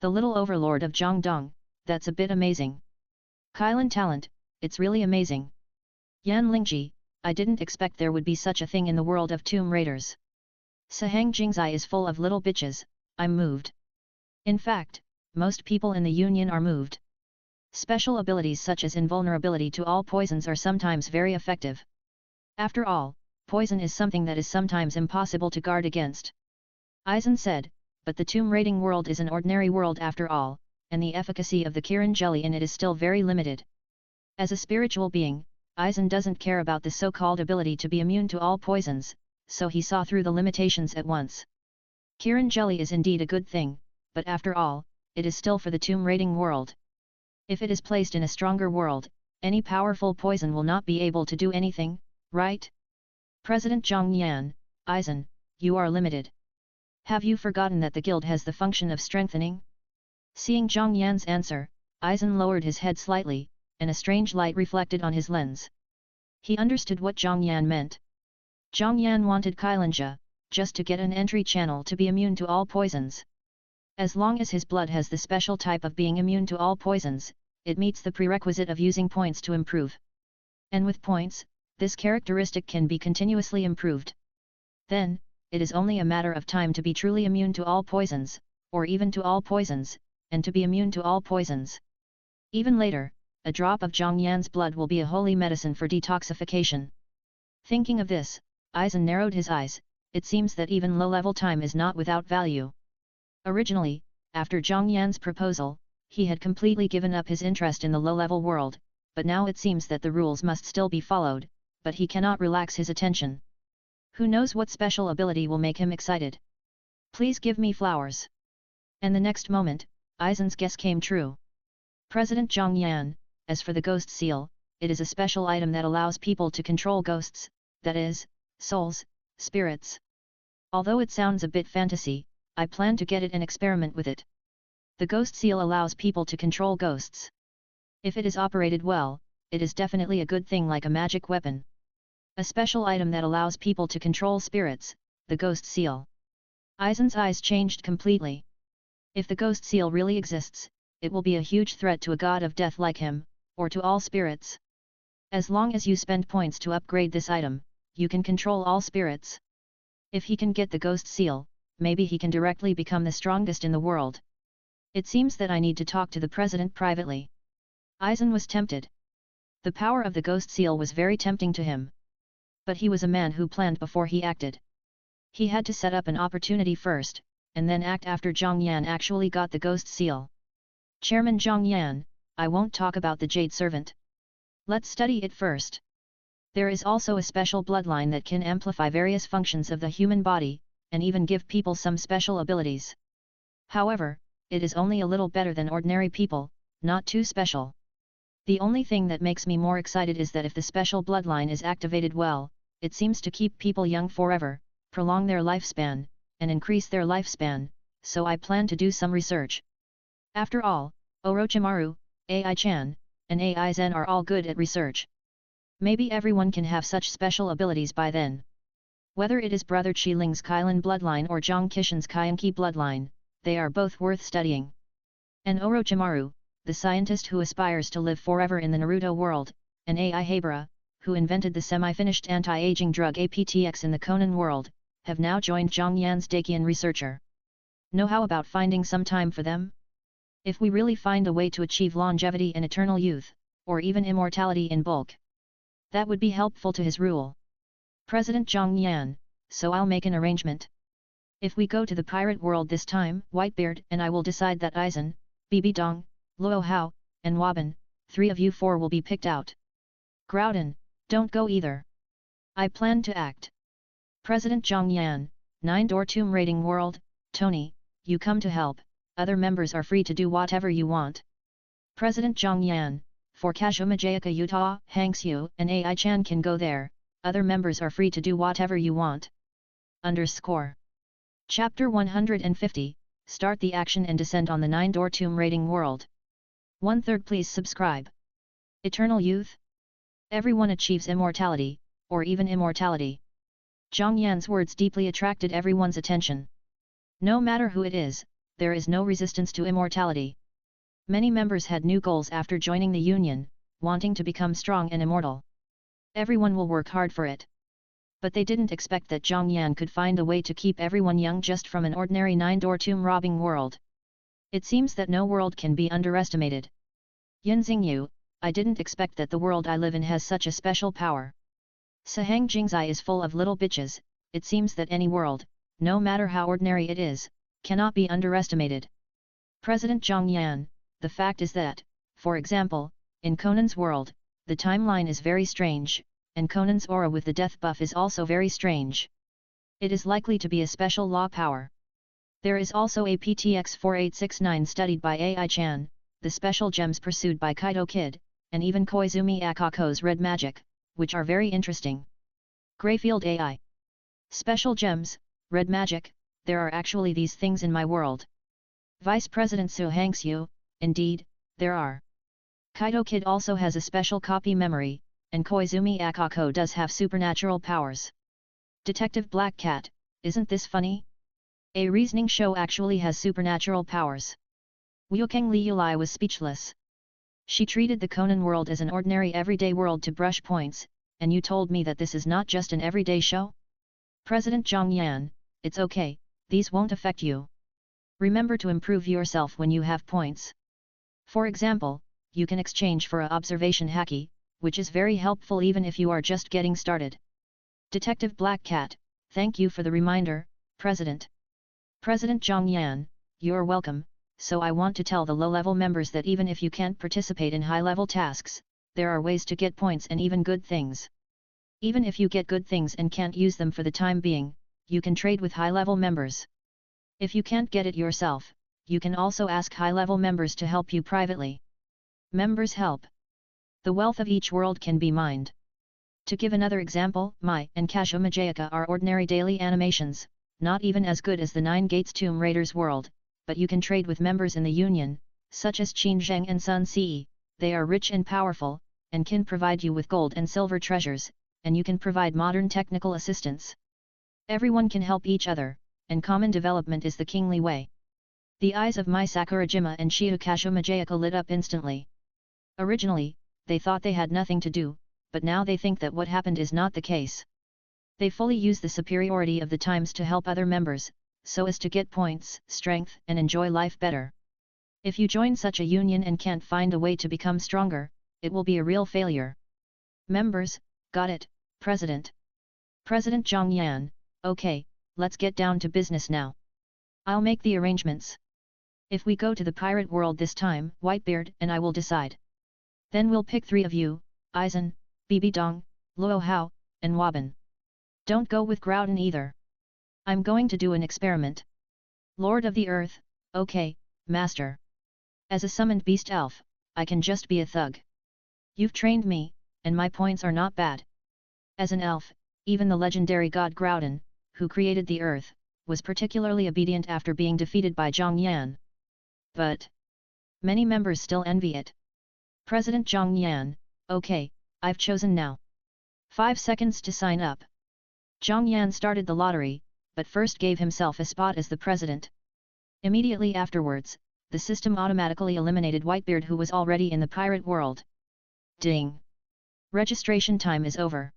The little overlord of Jiangdong, that's a bit amazing. Kailan talent, it's really amazing. Yan Lingji, I didn't expect there would be such a thing in the world of tomb raiders. Sahang Jingzai is full of little bitches, I'm moved. In fact, most people in the Union are moved. Special abilities such as invulnerability to all poisons are sometimes very effective. After all, poison is something that is sometimes impossible to guard against. Aizen said, but the tomb raiding world is an ordinary world after all, and the efficacy of the Kirin jelly in it is still very limited. As a spiritual being, Aizen doesn't care about the so-called ability to be immune to all poisons, so he saw through the limitations at once. Kirin jelly is indeed a good thing, but after all, it is still for the tomb raiding world. If it is placed in a stronger world, any powerful poison will not be able to do anything, right? President Zhang Yan, Aizen, you are limited. Have you forgotten that the guild has the function of strengthening? Seeing Zhang Yan's answer, Aizen lowered his head slightly, and a strange light reflected on his lens. He understood what Zhang Yan meant. Zhang Yan wanted Kailanja, just to get an entry channel to be immune to all poisons. As long as his blood has the special type of being immune to all poisons, it meets the prerequisite of using points to improve. And with points, this characteristic can be continuously improved. Then, it is only a matter of time to be truly immune to all poisons, or even to all poisons, and to be immune to all poisons. Even later, a drop of Zhang Yan's blood will be a holy medicine for detoxification. Thinking of this, Aizen narrowed his eyes. It seems that even low-level time is not without value. Originally, after Zhang Yan's proposal, he had completely given up his interest in the low-level world, but now it seems that the rules must still be followed, but he cannot relax his attention. Who knows what special ability will make him excited? Please give me flowers. And the next moment, Aizen's guess came true. President Zhang Yan, as for the ghost seal, it is a special item that allows people to control ghosts, that is, souls, spirits. Although it sounds a bit fantasy, I plan to get it and experiment with it. The ghost seal allows people to control ghosts. If it is operated well, it is definitely a good thing like a magic weapon. A special item that allows people to control spirits, the ghost seal. Aizen's eyes changed completely. If the ghost seal really exists, it will be a huge threat to a god of death like him, or to all spirits. As long as you spend points to upgrade this item, you can control all spirits. If he can get the ghost seal, maybe he can directly become the strongest in the world. It seems that I need to talk to the president privately. Aizen was tempted. The power of the ghost seal was very tempting to him. But he was a man who planned before he acted. He had to set up an opportunity first, and then act after Zhang Yan actually got the ghost seal. Chairman Zhang Yan, I won't talk about the Jade Servant. Let's study it first. There is also a special bloodline that can amplify various functions of the human body, and even give people some special abilities. However, it is only a little better than ordinary people, not too special. The only thing that makes me more excited is that if the special bloodline is activated well, it seems to keep people young forever, prolong their lifespan, and increase their lifespan, so I plan to do some research. After all, Orochimaru, AI-chan, and AI-zen are all good at research. Maybe everyone can have such special abilities by then. Whether it is Brother Qiling's Kailan bloodline or Zhang Qishan's Kaienki bloodline, they are both worth studying. And Orochimaru, the scientist who aspires to live forever in the Naruto world, and AI Habara, who invented the semi-finished anti-aging drug APTX in the Conan world, have now joined Zhang Yan's Dakian researcher. Know how about finding some time for them? If we really find a way to achieve longevity and eternal youth, or even immortality in bulk, that would be helpful to his rule. President Zhang Yan, so I'll make an arrangement. If we go to the pirate world this time, Whitebeard and I will decide that Aizen, Bibi Dong, Luo Hao, and Waban, 3 of you 4 will be picked out. Groudon, don't go either. I plan to act. President Zhang Yan, 9-door tomb raiding world, Tony, you come to help, other members are free to do whatever you want. President Zhang Yan, for Kazumajayaka Utah, Hanksyu and AI-chan can go there, other members are free to do whatever you want. _ Chapter 150, Start the action and descend on the 9-door tomb raiding world. 1/3 Please subscribe. Eternal youth? Everyone achieves immortality, or even immortality. Zhang Yan's words deeply attracted everyone's attention. No matter who it is, there is no resistance to immortality. Many members had new goals after joining the Union, wanting to become strong and immortal. Everyone will work hard for it. But they didn't expect that Zhang Yan could find a way to keep everyone young just from an ordinary 9-door tomb robbing world. It seems that no world can be underestimated. Yunxingyu, I didn't expect that the world I live in has such a special power. Sahang Jingzai is full of little bitches. It seems that any world, no matter how ordinary it is, cannot be underestimated. President Zhang Yan, the fact is that, for example, in Conan's world, the timeline is very strange, and Conan's aura with the death buff is also very strange. It is likely to be a special law power. There is also a PTX 4869 studied by AI Chan, the special gems pursued by Kaito Kid, and even Koizumi Akako's red magic, which are very interesting. Greyfield AI. Special gems, red magic, there are actually these things in my world. Vice President Su Hangxiu, indeed, there are. Kaito Kid also has a special copy memory, and Koizumi Akako does have supernatural powers. Detective Black Cat, isn't this funny? A reasoning show actually has supernatural powers. Wukong Liulai was speechless. She treated the Conan world as an ordinary everyday world to brush points, and you told me that this is not just an everyday show? President Zhang Yan, it's okay, these won't affect you. Remember to improve yourself when you have points. For example, you can exchange for a observation haki, which is very helpful even if you are just getting started. Detective Black Cat, thank you for the reminder, President. President Zhang Yan, you're welcome. So I want to tell the low-level members that even if you can't participate in high-level tasks, there are ways to get points and even good things. Even if you get good things and can't use them for the time being, you can trade with high-level members. If you can't get it yourself, you can also ask high-level members to help you privately. Members help. The wealth of each world can be mined. To give another example, Mai and Kashomajayaka are ordinary daily animations, not even as good as the Nine Gates Tomb Raiders world, but you can trade with members in the Union, such as Qin Zheng and Sun Ce. They are rich and powerful, and can provide you with gold and silver treasures, and you can provide modern technical assistance. Everyone can help each other, and common development is the kingly way. The eyes of Mai Sakurajima and Shiho Kashomajayaka lit up instantly. Originally, they thought they had nothing to do, but now they think that what happened is not the case. They fully use the superiority of the times to help other members, so as to get points, strength, and enjoy life better. If you join such a union and can't find a way to become stronger, it will be a real failure. Members, got it, President. President Zhang Yan, okay, let's get down to business now. I'll make the arrangements. If we go to the pirate world this time, Whitebeard and I will decide. Then we'll pick 3 of you, Eisen, Bibi Dong, Luo Hao, and Waban. Don't go with Groudon either. I'm going to do an experiment. Lord of the Earth, okay, Master. As a summoned beast elf, I can just be a thug. You've trained me, and my points are not bad. As an elf, even the legendary god Groudon, who created the earth, was particularly obedient after being defeated by Zhang Yan. But many members still envy it. President Zhang Yan, okay, I've chosen now. 5 seconds to sign up. Zhang Yan started the lottery, but first gave himself a spot as the president. Immediately afterwards, the system automatically eliminated Whitebeard, who was already in the pirate world. Ding! Registration time is over.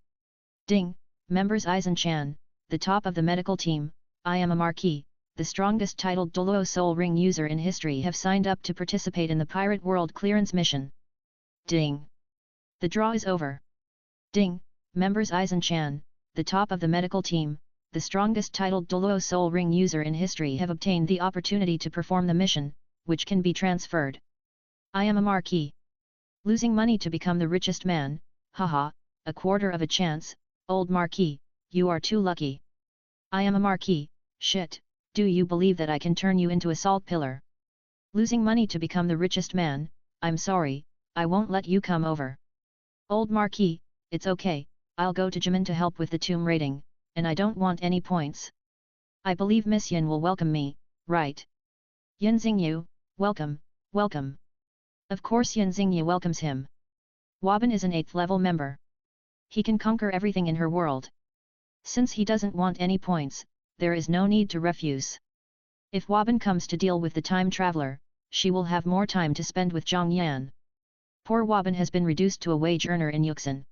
Ding! Members Eisen Chan, the top of the medical team, I am a Marquis, the strongest titled Doluo Soul Ring user in history, have signed up to participate in the pirate world clearance mission. Ding! The draw is over. Ding! Members Eisen Chan, the top of the medical team, the strongest titled Doluo Soul Ring user in history, have obtained the opportunity to perform the mission, which can be transferred. I am a Marquis. Losing money to become the richest man, haha, a quarter of a chance, old Marquis, you are too lucky. I am a Marquis, shit, do you believe that I can turn you into a salt pillar? Losing money to become the richest man, I'm sorry, I won't let you come over. Old Marquis, it's okay, I'll go to Jimin to help with the tomb raiding, and I don't want any points. I believe Miss Yin will welcome me, right? Yin Xingyu, welcome, welcome. Of course Yin Xingyu welcomes him. Waban is an 8th level member. He can conquer everything in her world. Since he doesn't want any points, there is no need to refuse. If Waban comes to deal with the time traveler, she will have more time to spend with Zhang Yan. Poor Waban has been reduced to a wage earner in Yuxin.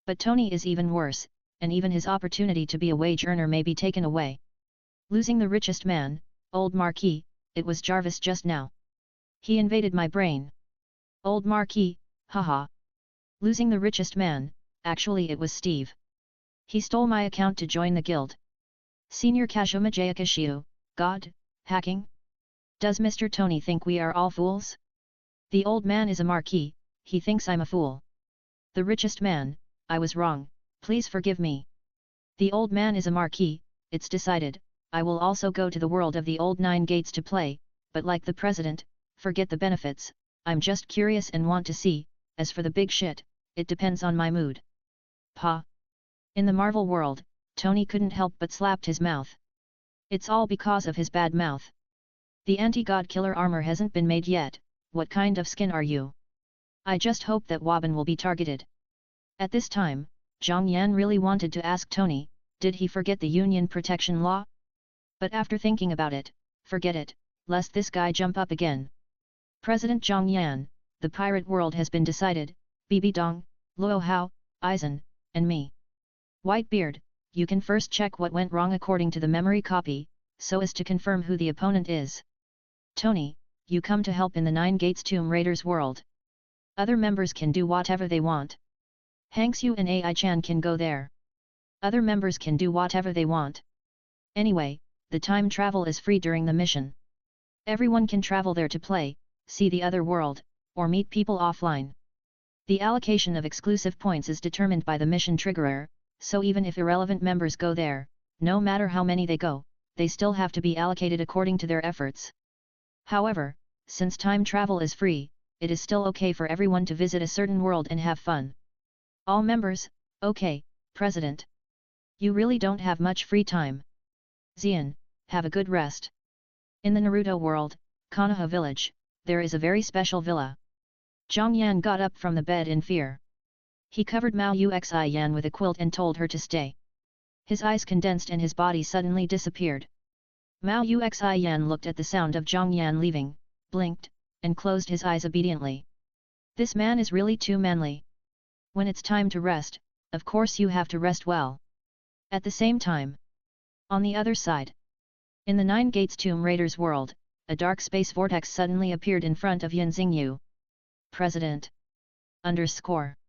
But Tony is even worse, and even his opportunity to be a wage earner may be taken away. Losing the richest man, old Marquis, it was Jarvis just now. He invaded my brain. Old Marquis, haha. Losing the richest man, actually it was Steve. He stole my account to join the guild. Senior Kashumajayakashiu, God, hacking? Does Mr. Tony think we are all fools? The old man is a marquis, he thinks I'm a fool. The richest man, I was wrong, please forgive me. The old man is a marquis, it's decided, I will also go to the world of the old Nine Gates to play, but like the president, forget the benefits, I'm just curious and want to see, as for the big shit, it depends on my mood. Pa. In the Marvel world, Tony couldn't help but slapped his mouth. It's all because of his bad mouth. The anti-god killer armor hasn't been made yet, what kind of skin are you? I just hope that Waban will be targeted. At this time, Zhang Yan really wanted to ask Tony, did he forget the Union Protection Law? But after thinking about it, forget it, lest this guy jump up again. President Zhang Yan, the pirate world has been decided, Bibi Dong, Luo Hao, Eisen, and me. Whitebeard, you can first check what went wrong according to the memory copy, so as to confirm who the opponent is. Tony, you come to help in the Nine Gates Tomb Raiders world. Other members can do whatever they want. Hanks you and Ai-chan can go there. Other members can do whatever they want. Anyway, the time travel is free during the mission. Everyone can travel there to play, see the other world, or meet people offline. The allocation of exclusive points is determined by the mission triggerer, so even if irrelevant members go there, no matter how many they go, they still have to be allocated according to their efforts. However, since time travel is free, it is still okay for everyone to visit a certain world and have fun. All members, okay, President. You really don't have much free time. Xian, have a good rest. In the Naruto world, Konoha village, there is a very special villa. Zhang Yan got up from the bed in fear. He covered Mao Uxi Yan with a quilt and told her to stay. His eyes condensed and his body suddenly disappeared. Mao Uxi Yan looked at the sound of Zhang Yan leaving, blinked, and closed his eyes obediently. This man is really too manly. When it's time to rest, of course you have to rest well. At the same time, on the other side, in the Nine Gates Tomb Raiders world, a dark space vortex suddenly appeared in front of Yan Xingyu. President. _